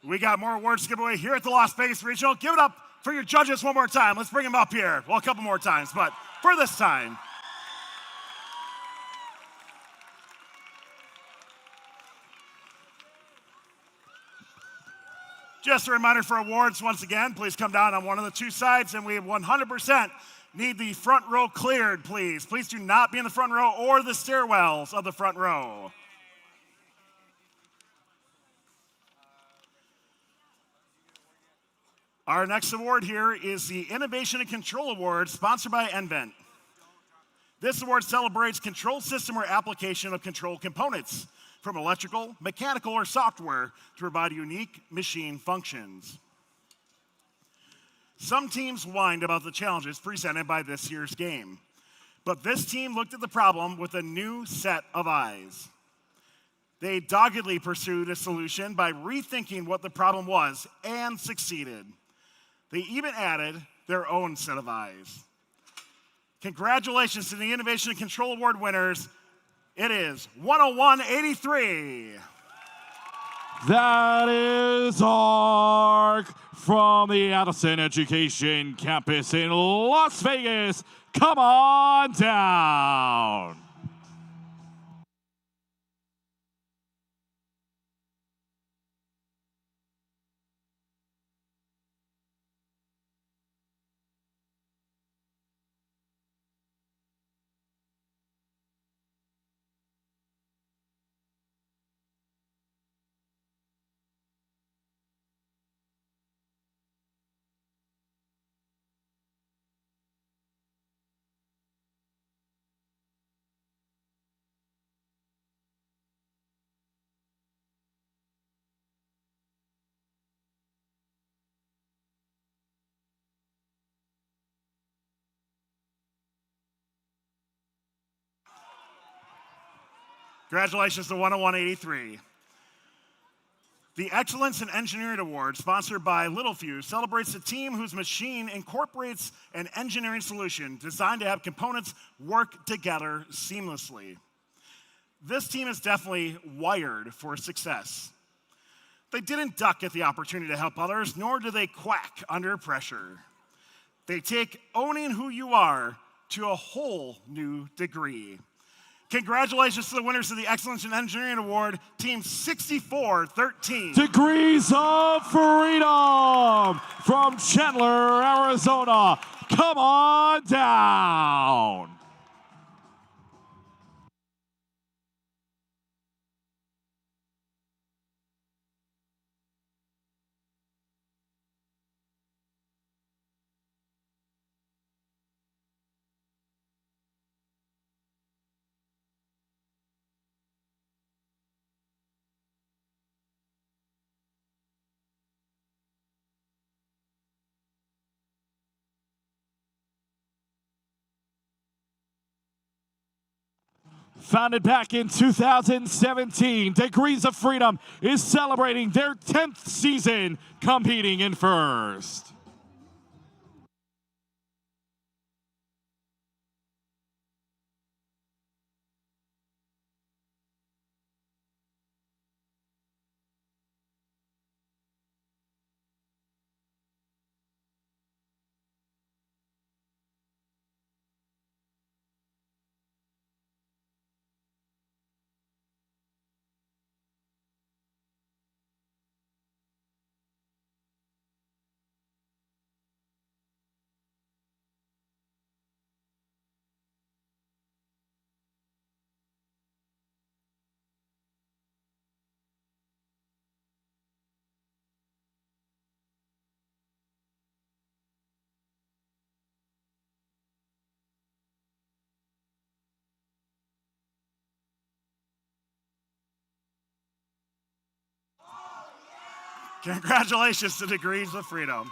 We got more awards to give away here at the Las Vegas Regional. Give it up for your judges one more time. Let's bring them up here. Well, a couple more times, but for this time. Just a reminder for awards, once again, please come down on one of the 2 sides, and we 100% need the front row cleared, please. Please do not be in the front row or the stairwells of the front row. Our next award here is the Innovation and Control Award, sponsored by nVent. This award celebrates control system or application of control components, from electrical, mechanical, or software to provide unique machine functions. Some teams whined about the challenges presented by this year's game, but this team looked at the problem with a new set of eyes. They doggedly pursued a solution by rethinking what the problem was and succeeded. They even added their own set of eyes. Congratulations to the Innovation and Control Award winners. It is 101-83. That is ARC from the Addison Education Campus in Las Vegas. Come on down. Congratulations to 101-83. The Excellence in Engineering Award, sponsored by Littlefuse, celebrates a team whose machine incorporates an engineering solution designed to have components work together seamlessly. This team is definitely wired for success. They didn't duck at the opportunity to help others, nor do they quack under pressure. They take owning who you are to a whole new degree. Congratulations to the winners of the Excellence in Engineering Award, Team 6413. Degrees of Freedom from Chandler, Arizona. Come on down. Founded back in 2017, Degrees of Freedom is celebrating their 10th season competing in FIRST. Congratulations to Degrees of Freedom.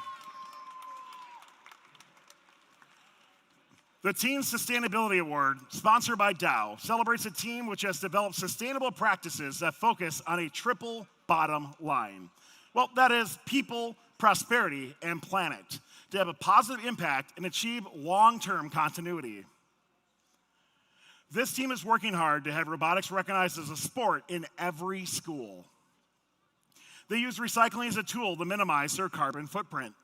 The Team Sustainability Award, sponsored by Dow, celebrates a team which has developed sustainable practices that focus on a triple bottom line. Well, that is people, prosperity, and planet, to have a positive impact and achieve long-term continuity. This team is working hard to have robotics recognized as a sport in every school. They use recycling as a tool to minimize their carbon footprint.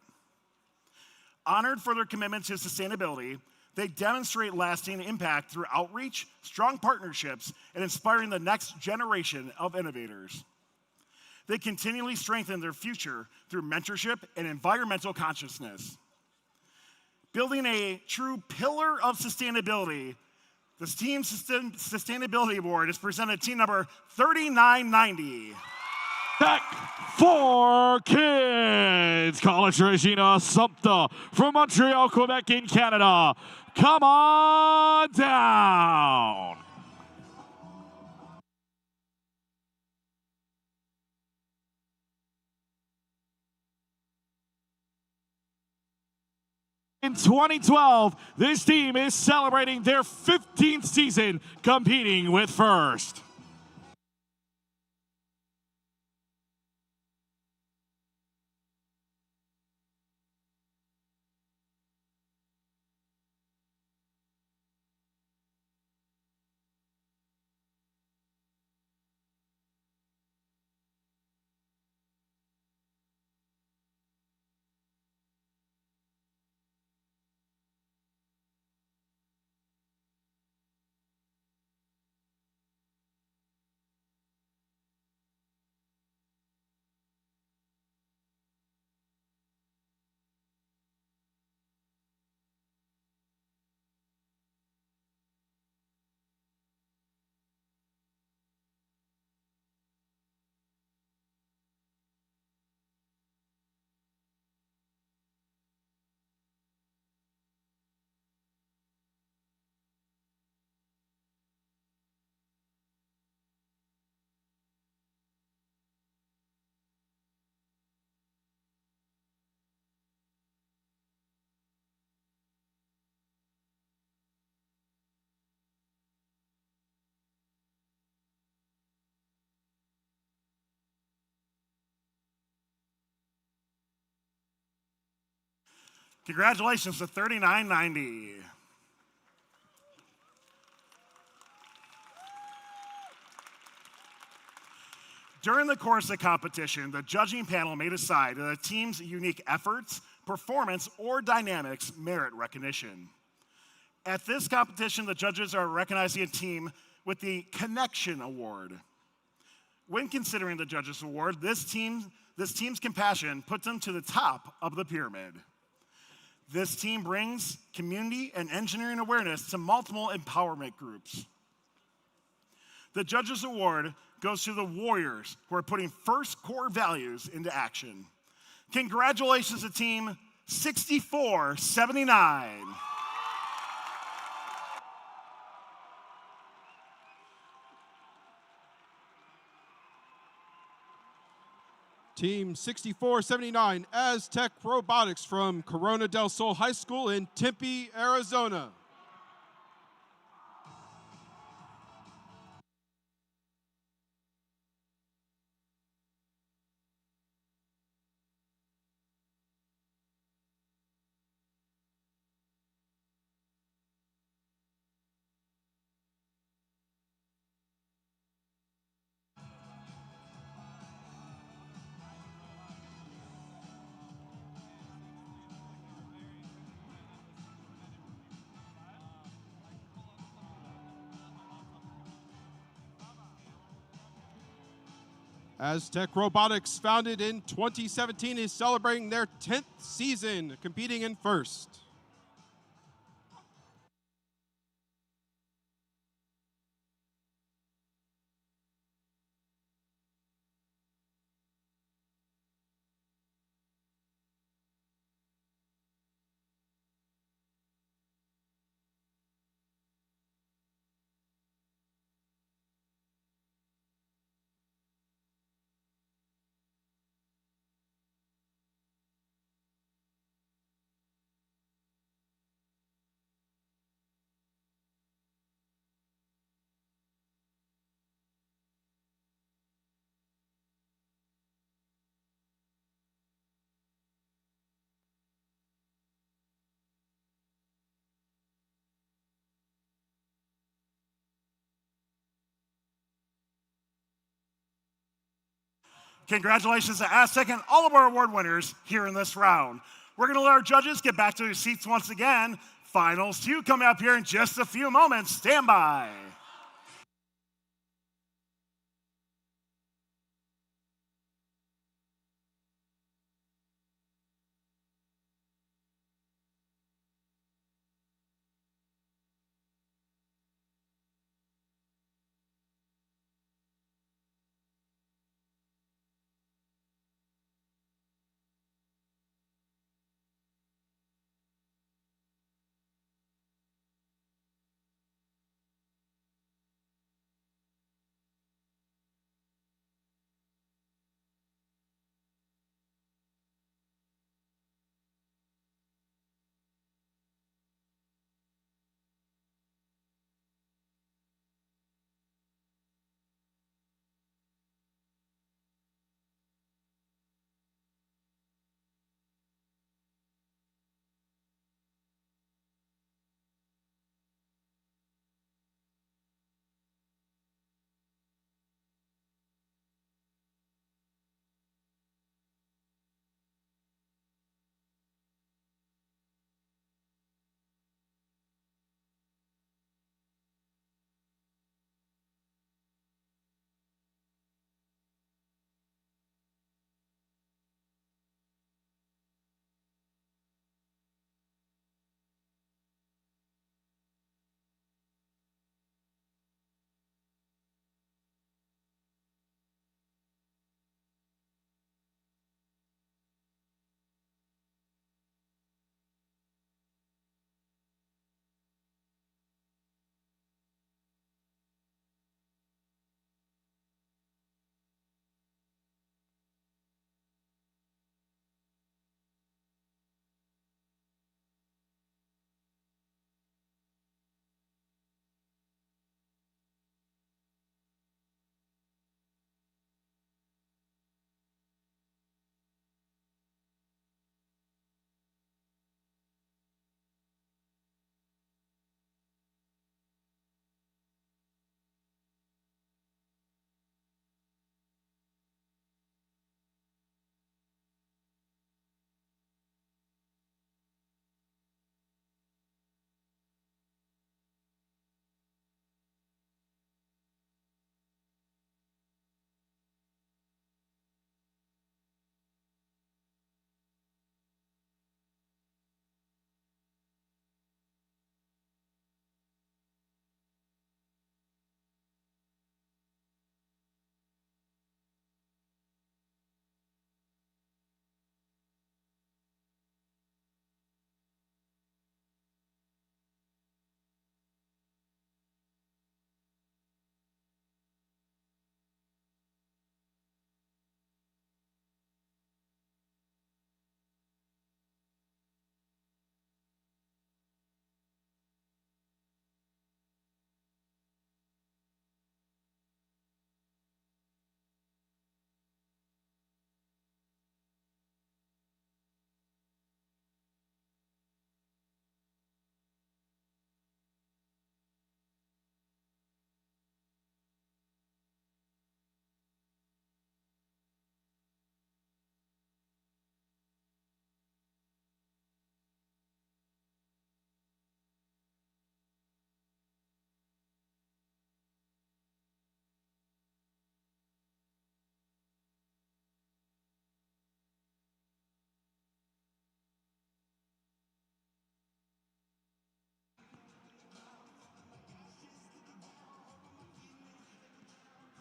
Honored for their commitment to sustainability, they demonstrate lasting impact through outreach, strong partnerships, and inspiring the next generation of innovators. They continually strengthen their future through mentorship and environmental consciousness. Building a true pillar of sustainability, the Team Sustainability Award is presented to team number 3990. Tech for Kids, College Regina Sumpta from Montreal, Quebec in Canada. Come on down. In 2012, this team is celebrating their 15th season competing with First. Congratulations to 3990. During the course of the competition, the judging panel may decide that a team's unique efforts, performance, or dynamics merit recognition. At this competition, the judges are recognizing a team with the Connection Award. When considering the Judges Award, this team's compassion puts them to the top of the pyramid. This team brings community and engineering awareness to multiple empowerment groups. The Judges Award goes to the warriors who are putting First core values into action. Congratulations to Team 6479. Team 6479, Aztec Robotics from Corona del Sol High School in Tempe, Arizona. Aztec Robotics, founded in 2017, is celebrating their 10th season competing in First. Congratulations to Aztec and all of our award winners here in this round. We're going to let our judges get back to their seats once again. Finals 2 coming up here in just a few moments. Stand by.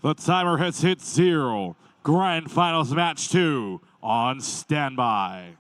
The timer has hit 0. Grand Finals Match 2 on standby.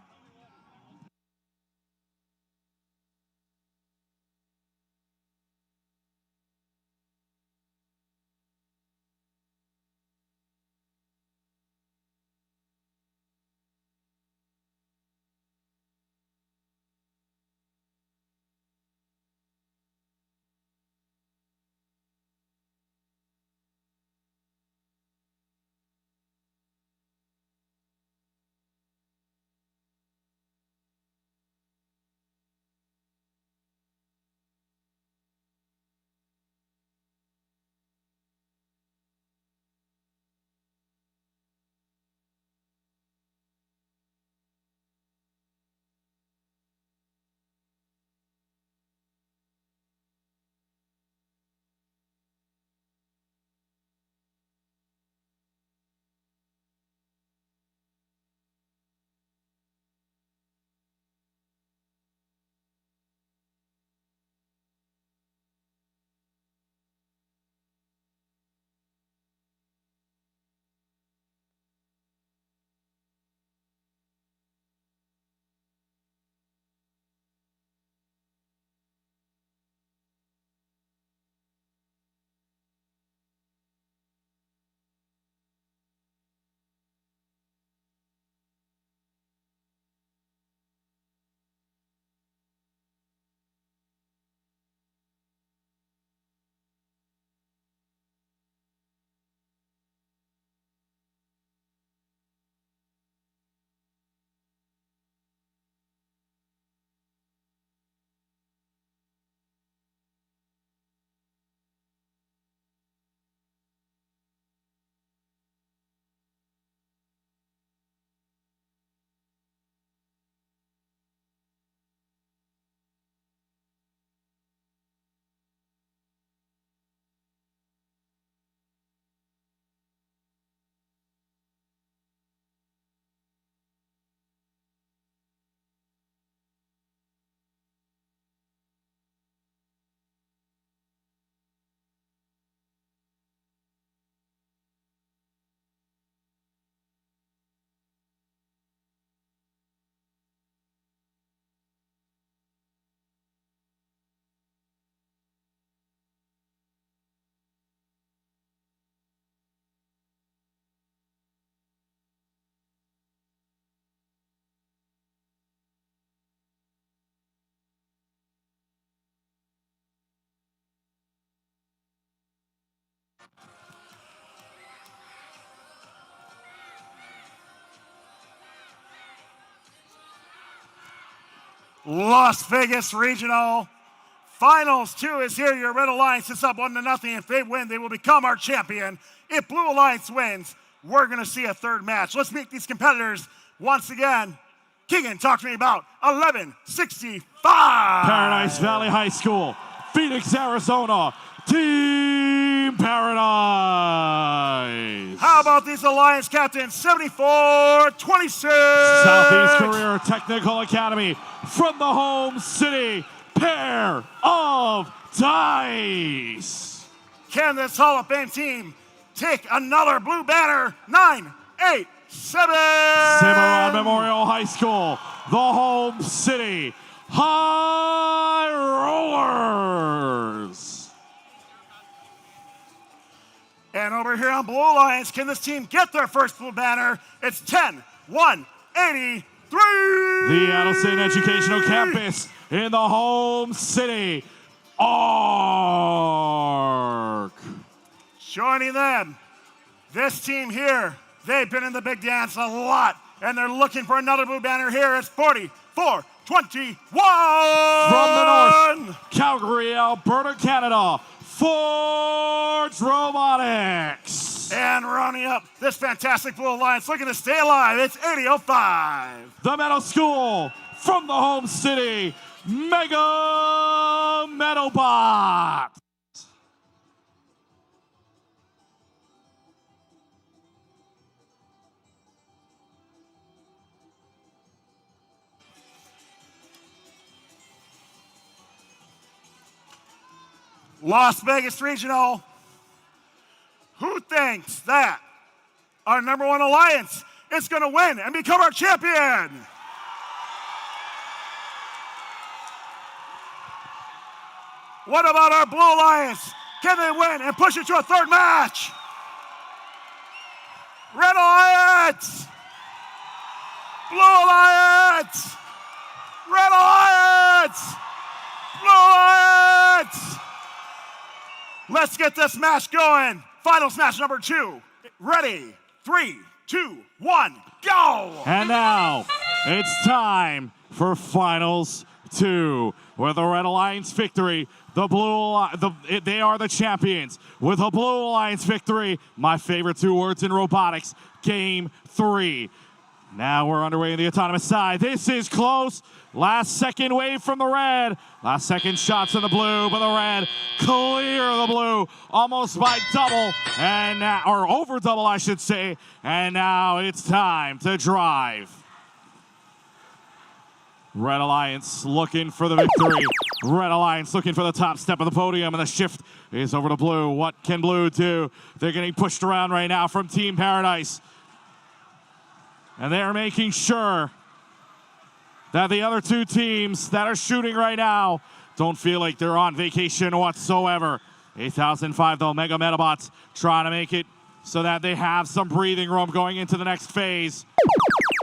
Las Vegas Regional Finals 2 is here. Your Red Alliance is up 1-0. If they win, they will become our champion. If Blue Alliance wins, we're going to see a third match. Let's meet these competitors once again. Keegan, talk to me about 1165. Paradise Valley High School, Phoenix, Arizona, Team Paradise. How about these Alliance captains, 7426. Southeast Career Technical Academy from the home city, Pair of Dice. Can this Hall of Fame team take another blue banner? 987. Cimarron Memorial High School, the home city, High Rollers. And over here on Blue Alliance, can this team get their first blue banner? It's 10-183. The Adel State Educational Campus in the home city, ARC. Joining them, this team here, they've been in the big dance a lot, and they're looking for another blue banner here. It's 4421. From the north, Calgary, Alberta, Canada, Forge Robotics. And rounding up this fantastic Blue Alliance, looking to stay alive, it's 8005. The Metal School from the home city, Mega Metalbot. Las Vegas Regional. Who thinks that our number one alliance is going to win and become our champion? What about our Blue Alliance? Can they win and push it to a third match? Red Alliance! Blue Alliance! Red Alliance! Blue Alliance! Let's get this match going. Finals match number 2. Ready? 3, 2, 1, go! And now it's time for Finals 2. With the Red Alliance victory, they are the champions. With a Blue Alliance victory, my favorite 2 words in robotics, Game 3. Now we're underway in the autonomous side. This is close. Last second wave from the red. Last second shots in the blue, but the red clear the blue almost by double, and now, or over double, I should say. And now it's time to drive. Red Alliance looking for the victory. Red Alliance looking for the top step of the podium, and the shift is over to blue. What can blue do? They're getting pushed around right now from Team Paradise. And they're making sure that the other 2 teams that are shooting right now don't feel like they're on vacation whatsoever. 8005, though, Mega Metabots trying to make it so that they have some breathing room going into the next phase.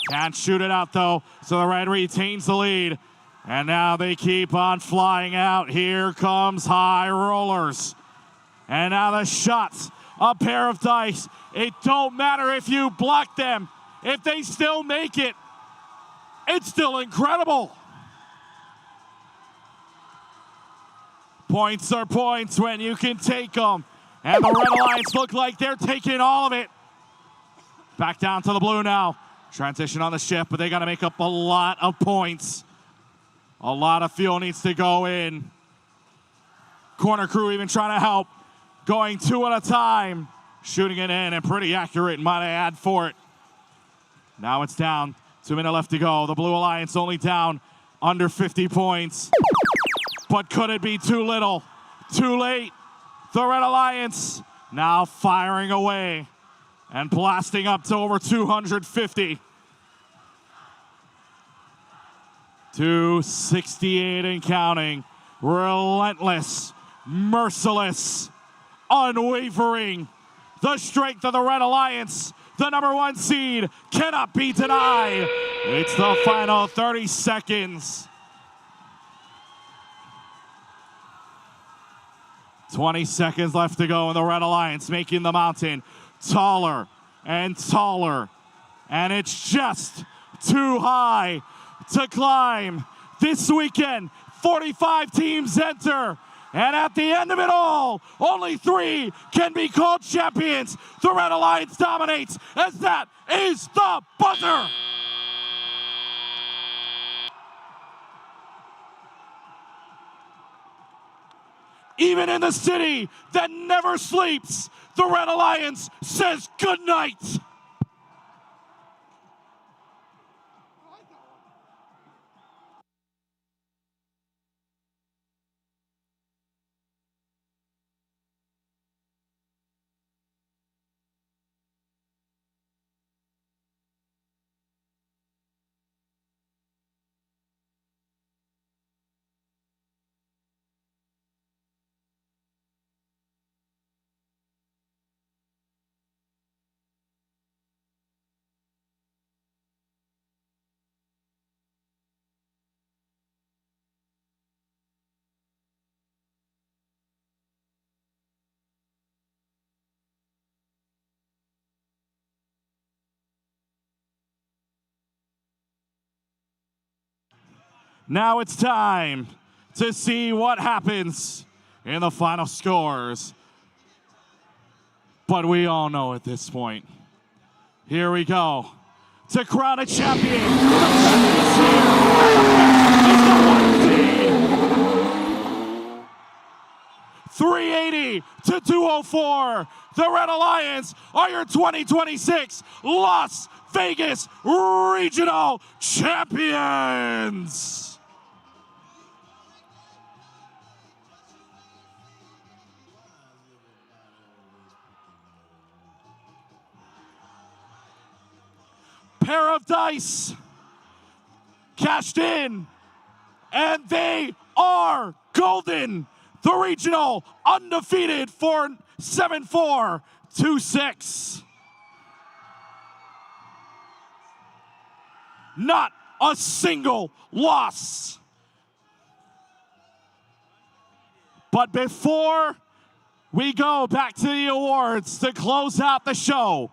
Can't shoot it out, though, so the red retains the lead. And now they keep on flying out. Here comes High Rollers. And now the shots, a pair of dice. It don't matter if you block them. If they still make it, it's still incredible. Points are points when you can take them. And the Red Alliance look like they're taking all of it. Back down to the blue now. Transition on the ship, but they got to make up a lot of points. A lot of fuel needs to go in. Corner crew even trying to help. Going 2 at a time. Shooting it in, and pretty accurate, might I add, for it. Now it's down. 2 minutes left to go. The Blue Alliance only down under 50 points. But could it be too little? Too late. The Red Alliance now firing away and blasting up to over 250. 268 and counting. Relentless, merciless, unwavering. The strength of the Red Alliance, the number 1 seed, cannot be denied. It's the final 30 seconds. 20 seconds left to go, and the Red Alliance making the mountain taller and taller. And it's just too high to climb. This weekend, 45 teams enter. And at the end of it all, only 3 can be called champions. The Red Alliance dominates, as that is the buzzer. Even in the city that never sleeps, the Red Alliance says goodnight. Now it's time to see what happens in the final scores. But we all know at this point. Here we go. To crown a champion. This year is the 1 seed. 380 to 204. The Red Alliance are your 2026 Las Vegas Regional Champions. pair of dice cashed in, and they are golden. The regional undefeated for 7-4-2-6. Not a single loss. But before we go back to the awards to close out the show,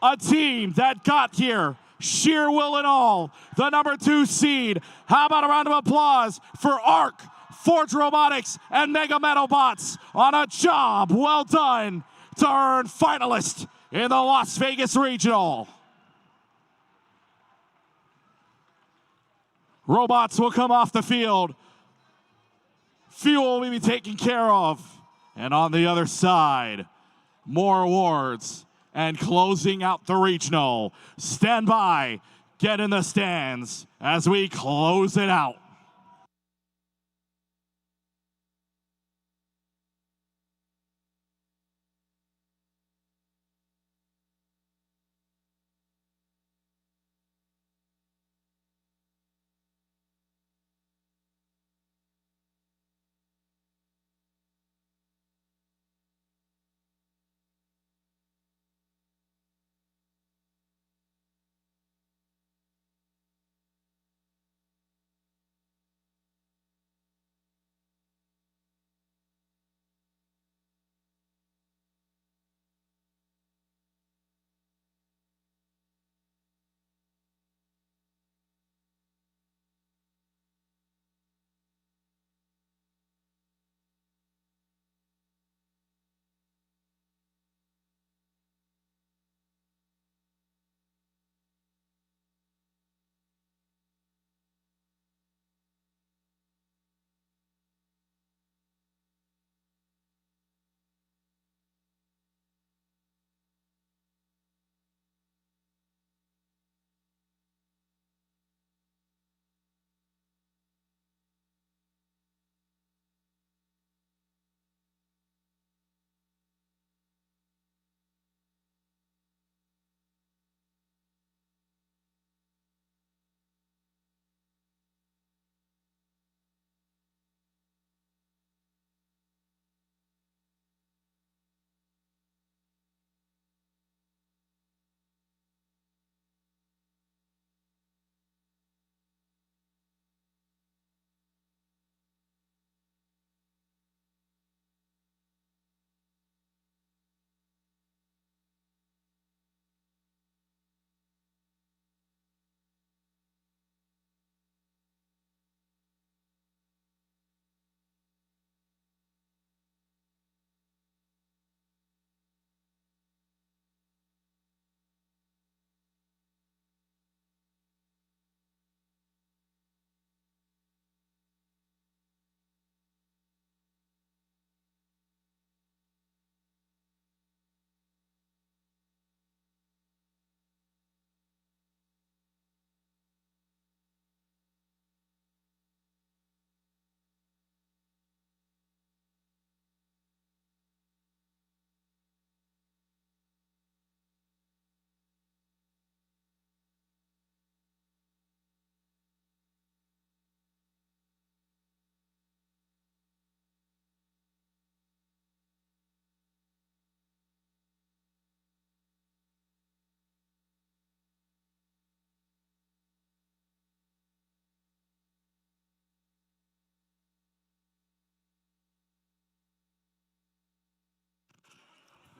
a team that got here, sheer will and all, the number 2 seed. How about a round of applause for ARC, Forge Robotics, and Mega Metalbots on a job well done to earn finalist in the Las Vegas Regional. Robots will come off the field. Fuel will be taken care of. And on the other side, more awards and closing out the regional. Stand by, get in the stands as we close it out.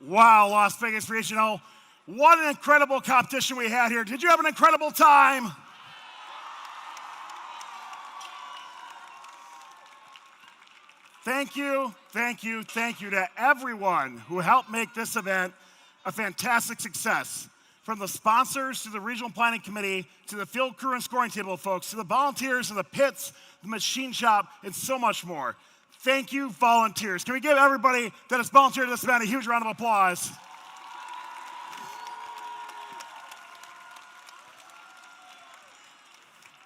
Wow, Las Vegas Regional. What an incredible competition we had here. Did you have an incredible time? Thank you, thank you, thank you to everyone who helped make this event a fantastic success. From the sponsors to the Regional Planning Committee, to the field crew and scoring table folks, to the volunteers in the pits, the machine shop, and so much more. Thank you, volunteers. Can we give everybody that has volunteered this event a huge round of applause?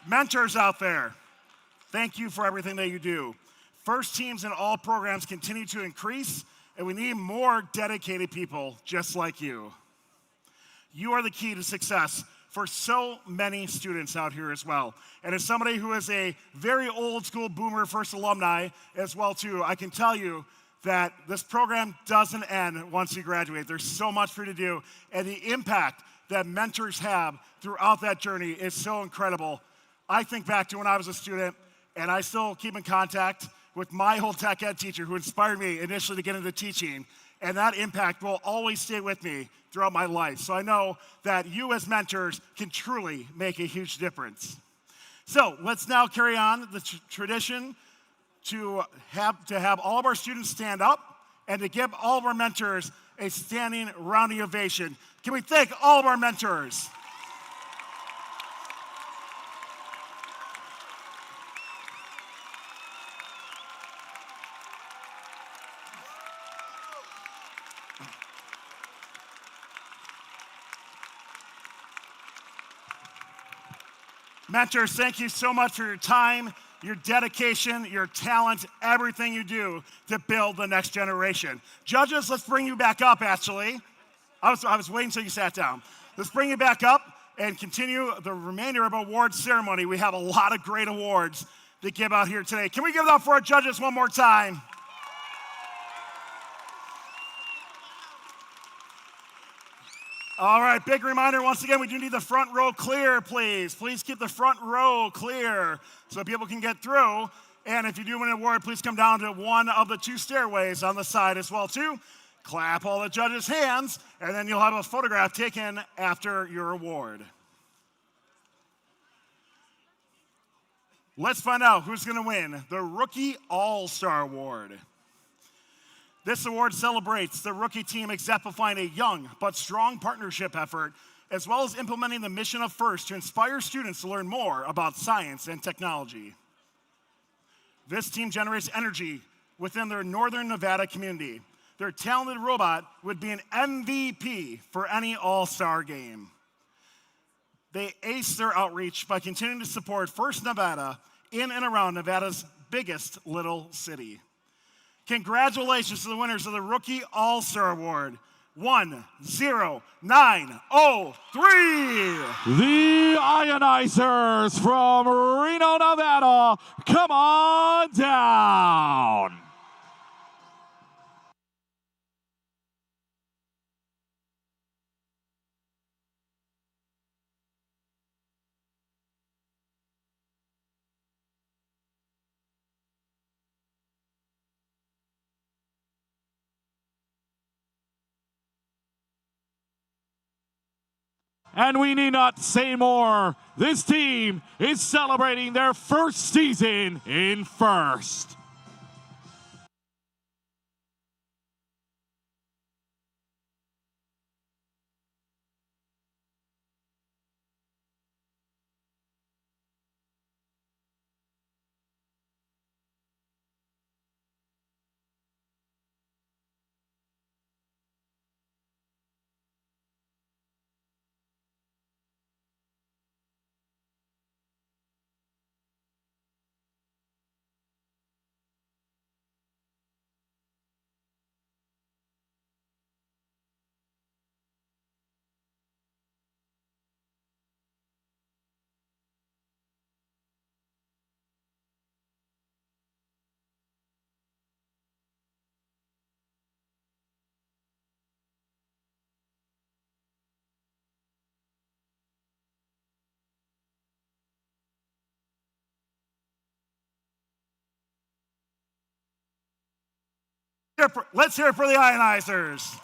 Mentors out there, thank you for everything that you do. First teams in all programs continue to increase, and we need more dedicated people just like you. You are the key to success for so many students out here as well. And as somebody who is a very old school boomer first alumni as well too, I can tell you that this program doesn't end once you graduate. There's so much for you to do, and the impact that mentors have throughout that journey is so incredible. I think back to when I was a student, and I still keep in contact with my old tech ed teacher who inspired me initially to get into teaching, and that impact will always stay with me throughout my life. So I know that you as mentors can truly make a huge difference. So let's now carry on the tradition to have all of our students stand up and to give all of our mentors a standing rounding ovation. Can we thank all of our mentors? Mentors, thank you so much for your time, your dedication, your talent, everything you do to build the next generation. Judges, let's bring you back up, actually. I was waiting until you sat down. Let's bring you back up and continue the remainder of our awards ceremony. We have a lot of great awards to give out here today. Can we give it up for our judges one more time? All right, big reminder, once again, we do need the front row clear, please. Please keep the front row clear so people can get through. And if you do win an award, please come down to one of the two stairways on the side as well, too. Clap all the judges' hands, and then you'll have a photograph taken after your award. Let's find out who's going to win the Rookie All-Star Award. This award celebrates the rookie team exemplifying a young but strong partnership effort, as well as implementing the mission of FIRST to inspire students to learn more about science and technology. This team generates energy within their Northern Nevada community. Their talented robot would be an MVP for any all-star game. They ace their outreach by continuing to support FIRST Nevada in and around Nevada's biggest little city. Congratulations to the winners of the Rookie All-Star Award, 10903. The Ionizers from Reno, Nevada, come on down. And we need not say more. This team is celebrating their first season in FIRST. Let's hear it for the Ionizers.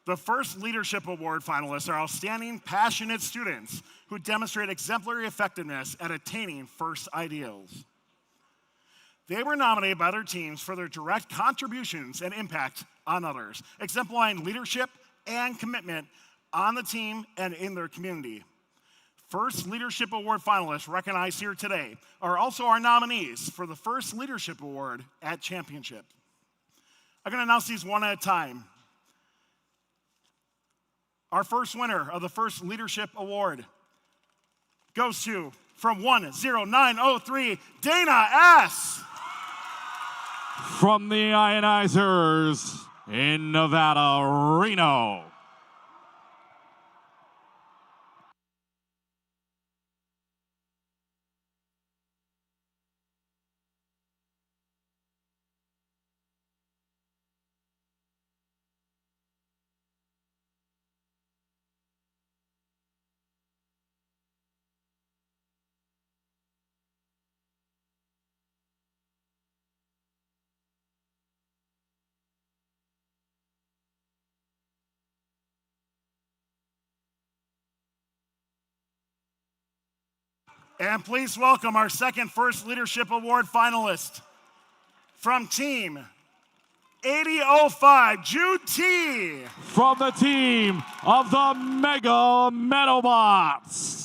The FIRST Leadership Award finalists are outstanding, passionate students who demonstrate exemplary effectiveness at attaining FIRST ideals. They were nominated by their teams for their direct contributions and impact on others, exemplifying leadership and commitment on the team and in their community. FIRST Leadership Award finalists recognized here today are also our nominees for the FIRST Leadership Award at Championship. I'm going to announce these one at a time. Our first winner of the FIRST Leadership Award goes to, from 10903, Dana S. From the Ionizers in Nevada, Reno. And please welcome our second First Leadership Award finalist from Team 8005, Jude T. From the team of the Mega Metabots.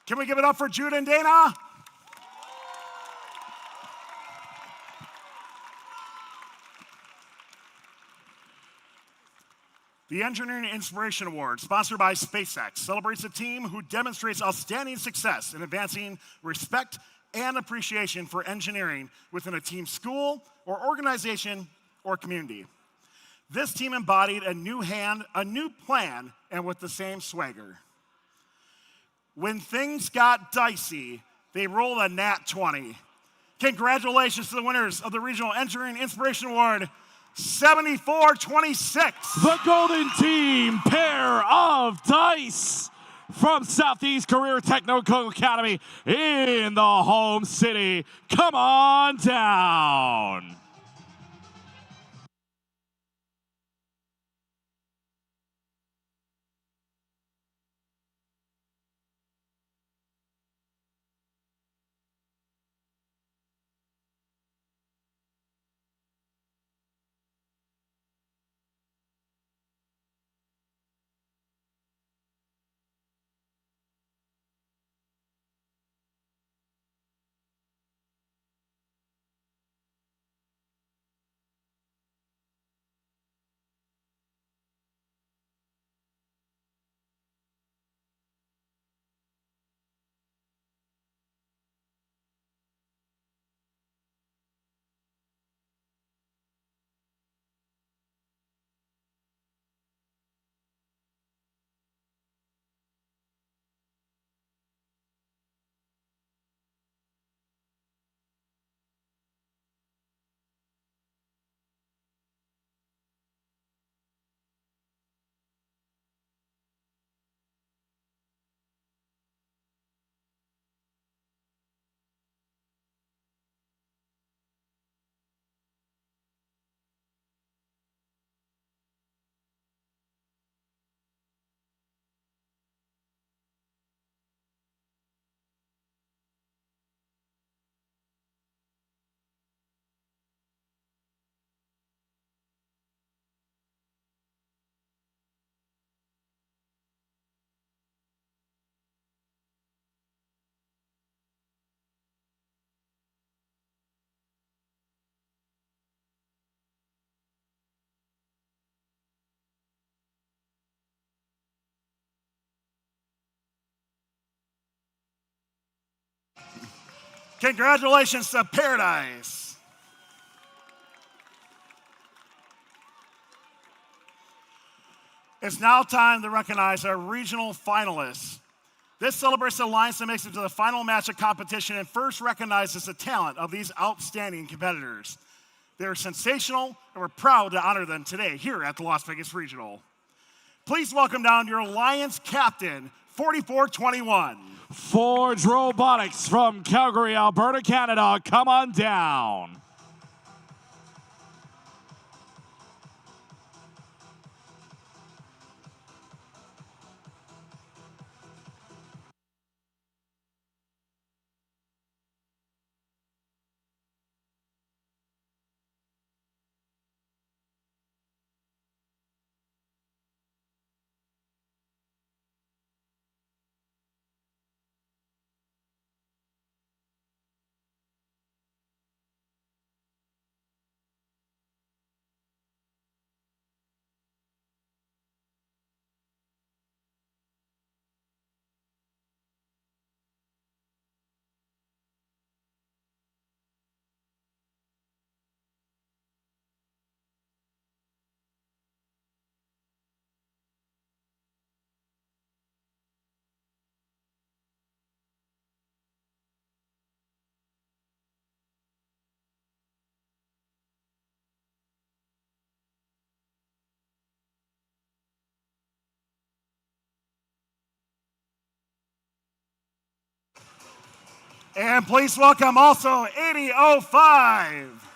Can we give it up for Jude and Dana? The Engineering Inspiration Award, sponsored by SpaceX, celebrates a team who demonstrates outstanding success in advancing respect and appreciation for engineering within a team, school, or organization or community. This team embodied a new plan, and with the same swagger. When things got dicey, they rolled a nat 20. Congratulations to the winners of the Regional Engineering Inspiration Award, 7426. The Golden Team pair of dice from Southeast Career Technical Academy in the home city. Come on down. Congratulations to Paradise. It's now time to recognize our regional finalists. This celebrates the alliance that makes it to the final match of competition and first recognizes the talent of these outstanding competitors. They're sensational, and we're proud to honor them today here at the Las Vegas Regional. Please welcome down your Alliance captain, 4421. Forge Robotics from Calgary, Alberta, Canada. Come on down. And please welcome also 8005.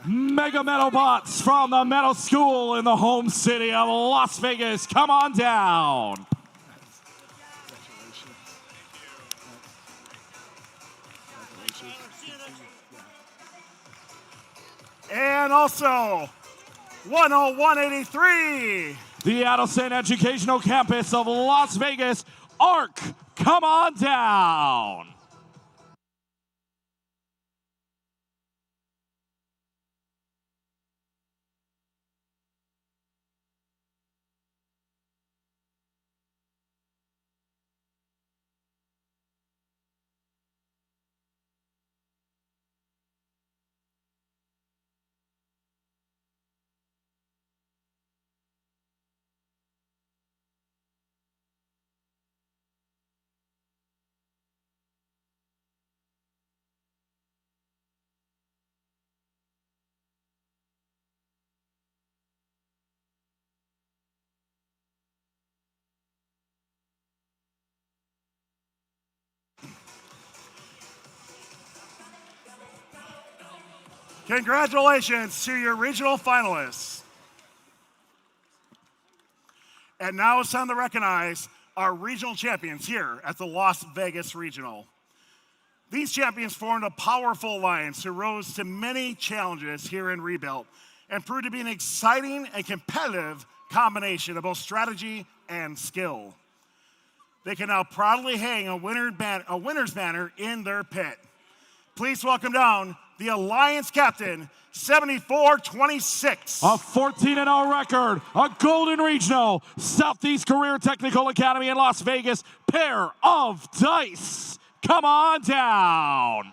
Mega Metalbots from the Metal School in the home city of Las Vegas. Come on down. And also 10183. The Adelson Educational Campus of Las Vegas, ARC. Come on down. Congratulations to your regional finalists. And now it's time to recognize our regional champions here at the Las Vegas Regional. These champions formed a powerful alliance who rose to many challenges here in Rebuilt and proved to be an exciting and competitive combination of both strategy and skill. They can now proudly hang a winner's banner in their pit. Please welcome down the Alliance captain, 7426. A 14-0 record, a Golden Regional, Southeast Career Technical Academy in Las Vegas, pair of dice. Come on down.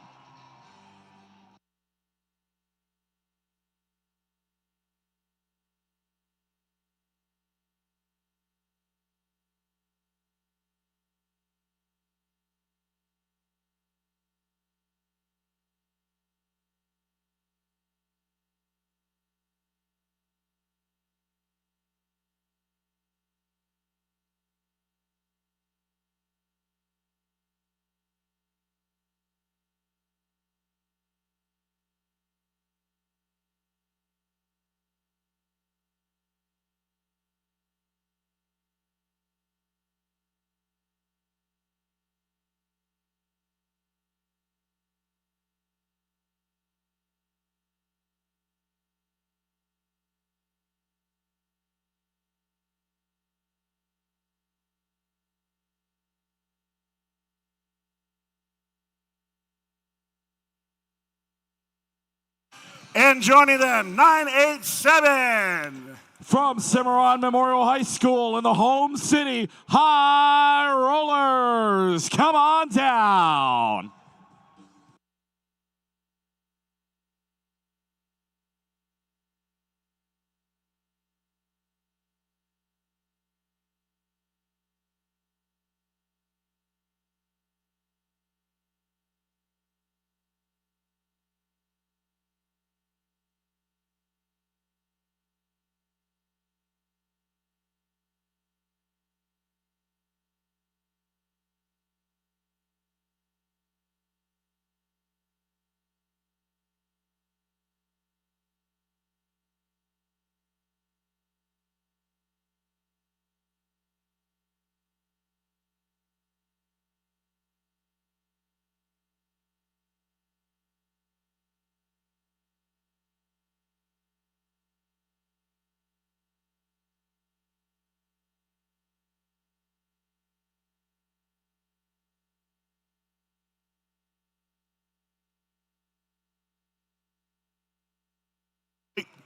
And joining them, 987. From Cimarron Memorial High School in the home city, High Rollers. Come on down.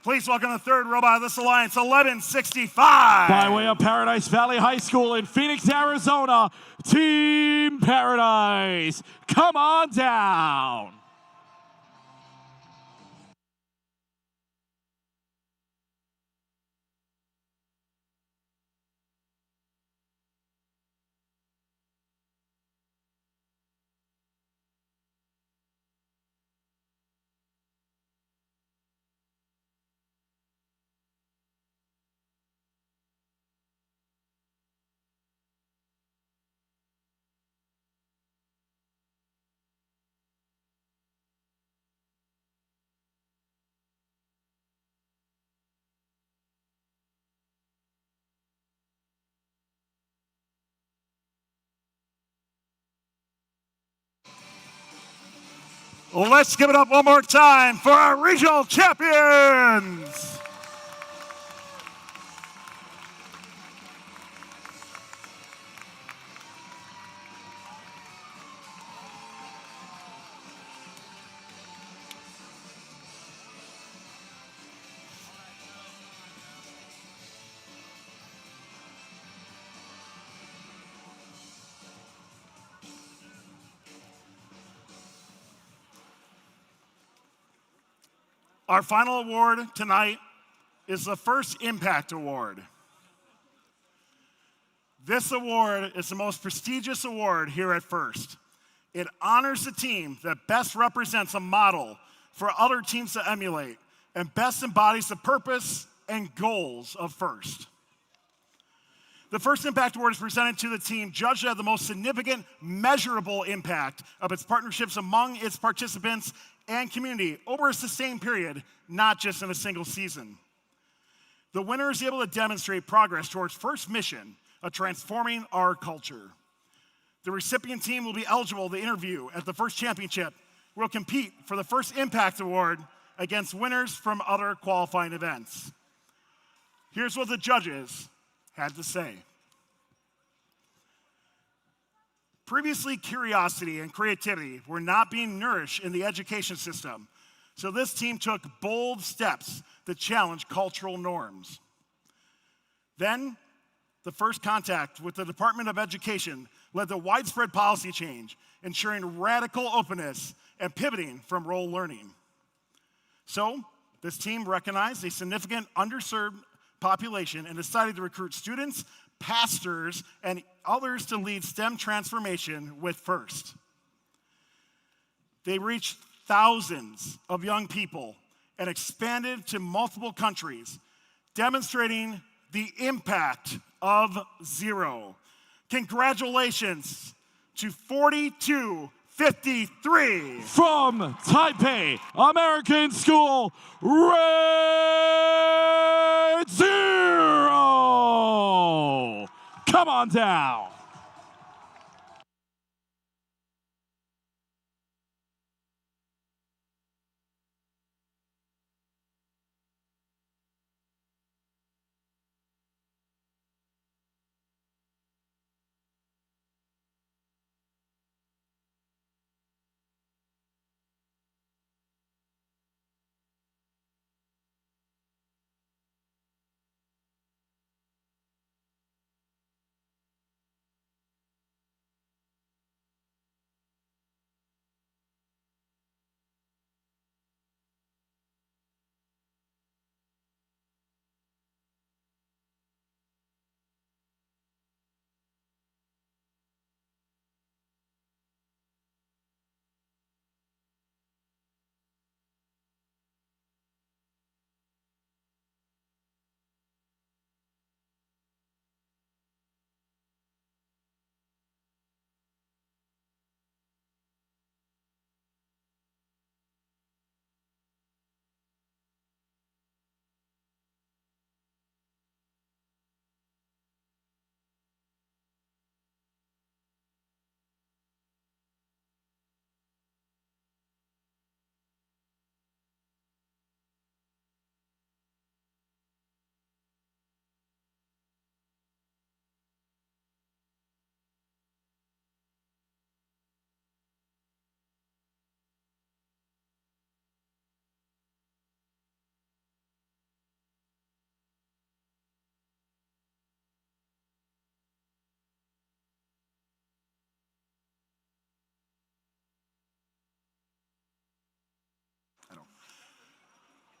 Please welcome the third robot of this alliance, 1165. By way of Paradise Valley High School in Phoenix, Arizona, Team Paradise. Come on down. Let's give it up one more time for our regional champions. Our final award tonight is the First Impact Award. This award is the most prestigious award here at First. It honors the team that best represents a model for other teams to emulate and best embodies the purpose and goals of First. The First Impact Award is presented to the team judged at the most significant, measurable impact of its partnerships among its participants and community over a sustained period, not just in a single season. The winner is able to demonstrate progress towards First's mission of transforming our culture. The recipient team will be eligible to interview at the First Championship, where will compete for the First Impact Award against winners from other qualifying events. Here's what the judges had to say. Previously, curiosity and creativity were not being nourished in the education system, so this team took bold steps to challenge cultural norms. Then, the first contact with the Department of Education led to widespread policy change, ensuring radical openness and pivoting from role learning. So, this team recognized a significant underserved population and decided to recruit students, pastors, and others to lead STEM transformation with First. They reached thousands of young people and expanded to multiple countries, demonstrating the impact of zero. Congratulations to 4253. From Taipei American School, Red Zero. Come on down.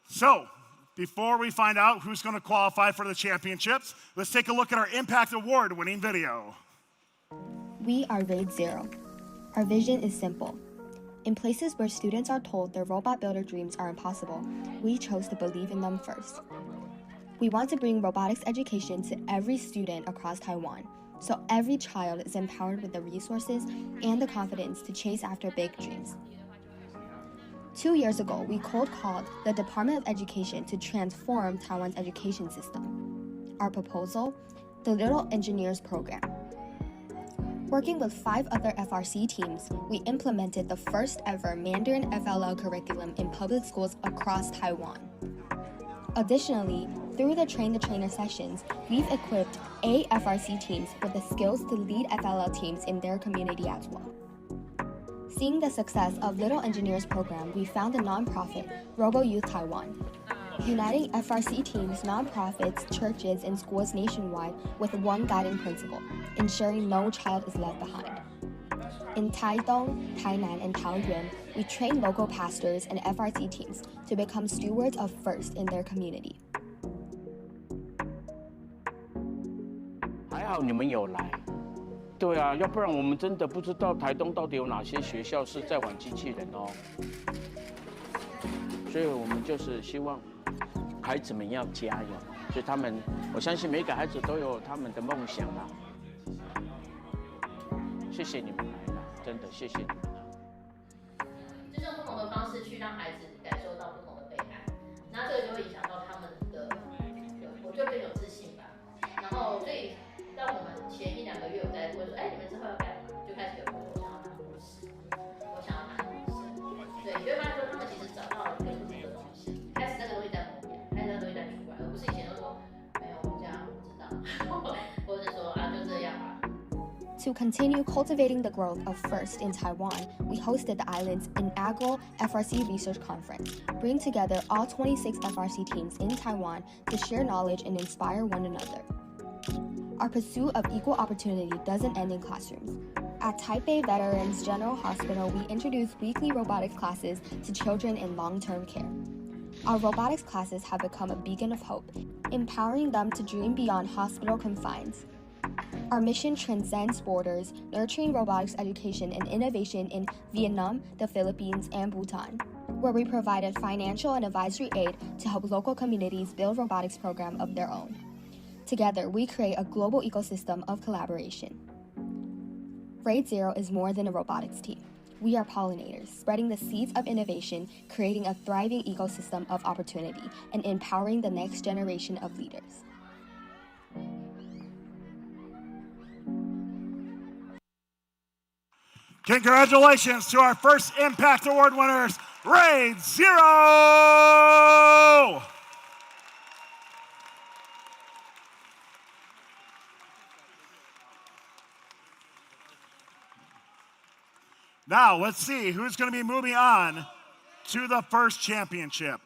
So, before we find out who's going to qualify for the championships, let's take a look at our Impact Award-winning video. We are Grade Zero. Our vision is simple. In places where students are told their robot builder dreams are impossible, we chose to believe in them first. We want to bring robotics education to every student across Taiwan, so every child is empowered with the resources and the confidence to chase after big dreams. 2 years ago, we cold called the Department of Education to transform Taiwan's education system. Our proposal, the Little Engineers Program. Working with 5 other FRC teams, we implemented the first ever Mandarin FLL curriculum in public schools across Taiwan. Additionally, through the Train the Trainer sessions, we've equipped 8 FRC teams with the skills to lead FLL teams in their community as well. Seeing the success of Little Engineers program, we found a nonprofit, Robo Youth Taiwan, uniting FRC teams, nonprofits, churches, and schools nationwide with one guiding principle, ensuring no child is left behind. In Taidong, Tainan, and Taoyuan, we train local pastors and FRC teams to become stewards of FIRST in their community. 还好你们有来，对啊，要不然我们真的不知道台东到底有哪些学校是在玩机器人哦。所以我们就是希望孩子们要加油，所以他们，我相信每个孩子都有他们的梦想啦。谢谢你们来了，真的谢谢你们。就是用不同的方式去让孩子感受到不同的被爱，那这个就会影响到他们的，我就更有自信吧。然后所以，当我们前1-2个月我在问说，哎，你们之后要干嘛？就开始有我想要当护士，我想要当医生。对，你就会发现说他们其实找到了更不同的东西，开始那个东西在萌芽，开始那个东西在出来，而不是以前都说没有这样不知道，或者说啊就这样吧。To continue cultivating the growth of FIRST in Taiwan, we hosted the island's inaugural FRC Research Conference, bringing together all 26 FRC teams in Taiwan to share knowledge and inspire one another. Our pursuit of equal opportunity doesn't end in classrooms. At Taipei Veterans General Hospital, we introduce weekly robotics classes to children in long-term care. Our robotics classes have become a beacon of hope, empowering them to dream beyond hospital confines. Our mission transcends borders, nurturing robotics education and innovation in Vietnam, the Philippines, and Bhutan, where we provided financial and advisory aid to help local communities build robotics programs of their own. Together, we create a global ecosystem of collaboration. RAID 0 is more than a robotics team. We are pollinators, spreading the seeds of innovation, creating a thriving ecosystem of opportunity, and empowering the next generation of leaders. Congratulations to our first Impact Award winners, RAID 0! Now, let's see who's going to be moving on to the first championship.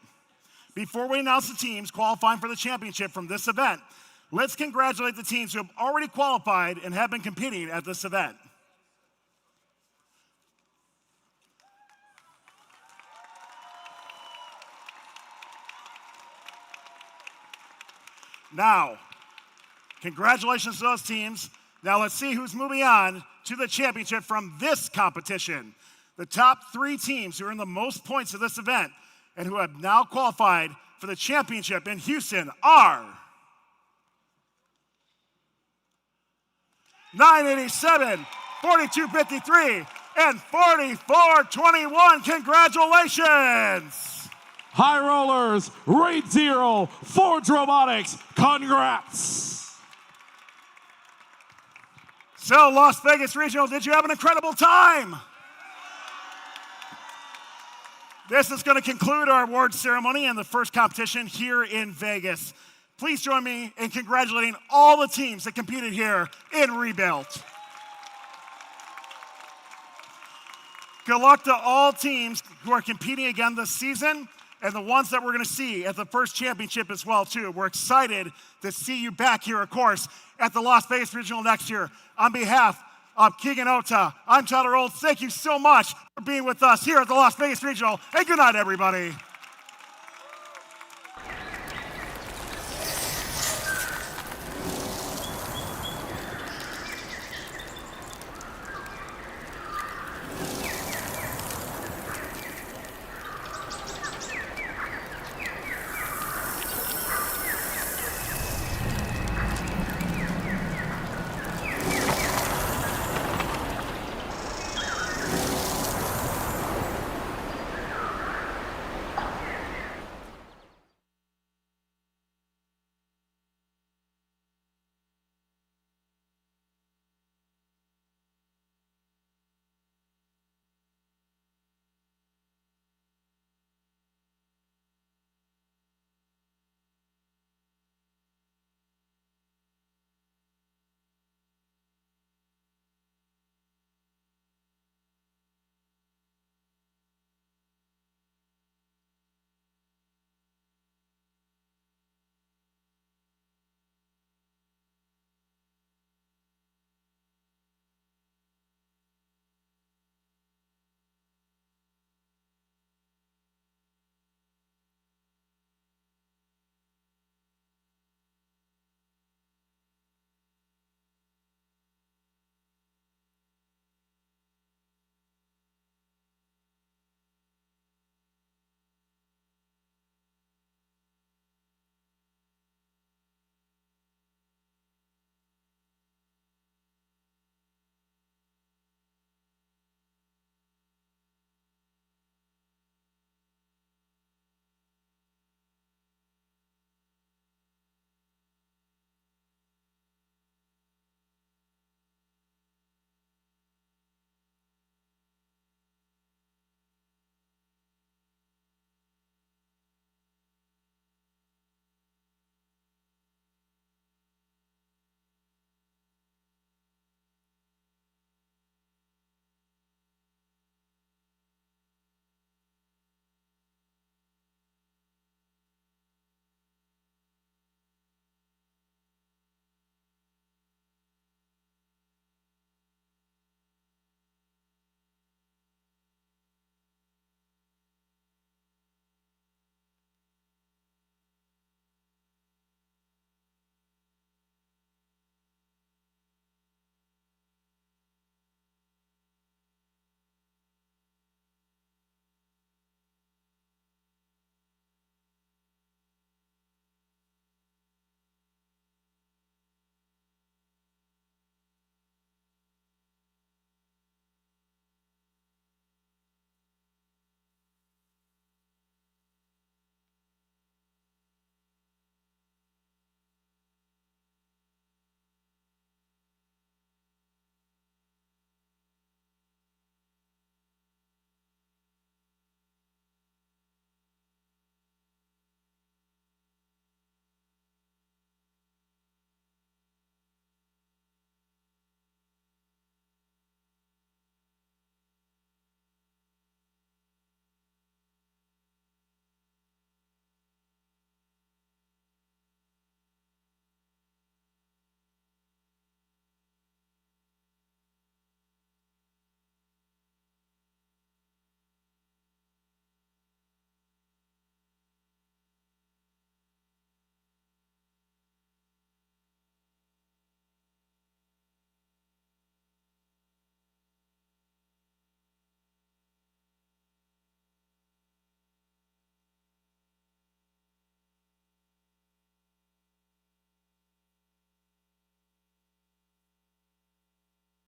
Before we announce the teams qualifying for the championship from this event, let's congratulate the teams who have already qualified and have been competing at this event. Now, congratulations to those teams. Now let's see who's moving on to the championship from this competition. The top 3 teams who earned the most points of this event and who have now qualified for the championship in Houston are 987, 4253, and 4421. Congratulations! High Rollers, RAID 0, Forge Robotics, congrats! So, Las Vegas Regional, did you have an incredible time? This is going to conclude our award ceremony and the first competition here in Vegas. Please join me in congratulating all the teams that competed here in Rebuilt. Good luck to all teams who are competing again this season and the ones that we're going to see at the first championship as well, too. We're excited to see you back here, of course, at the Las Vegas Regional next year. On behalf of Keegan Ota, I'm Tyler Olds. Thank you so much for being with us here at the Las Vegas Regional, and good night, everybody.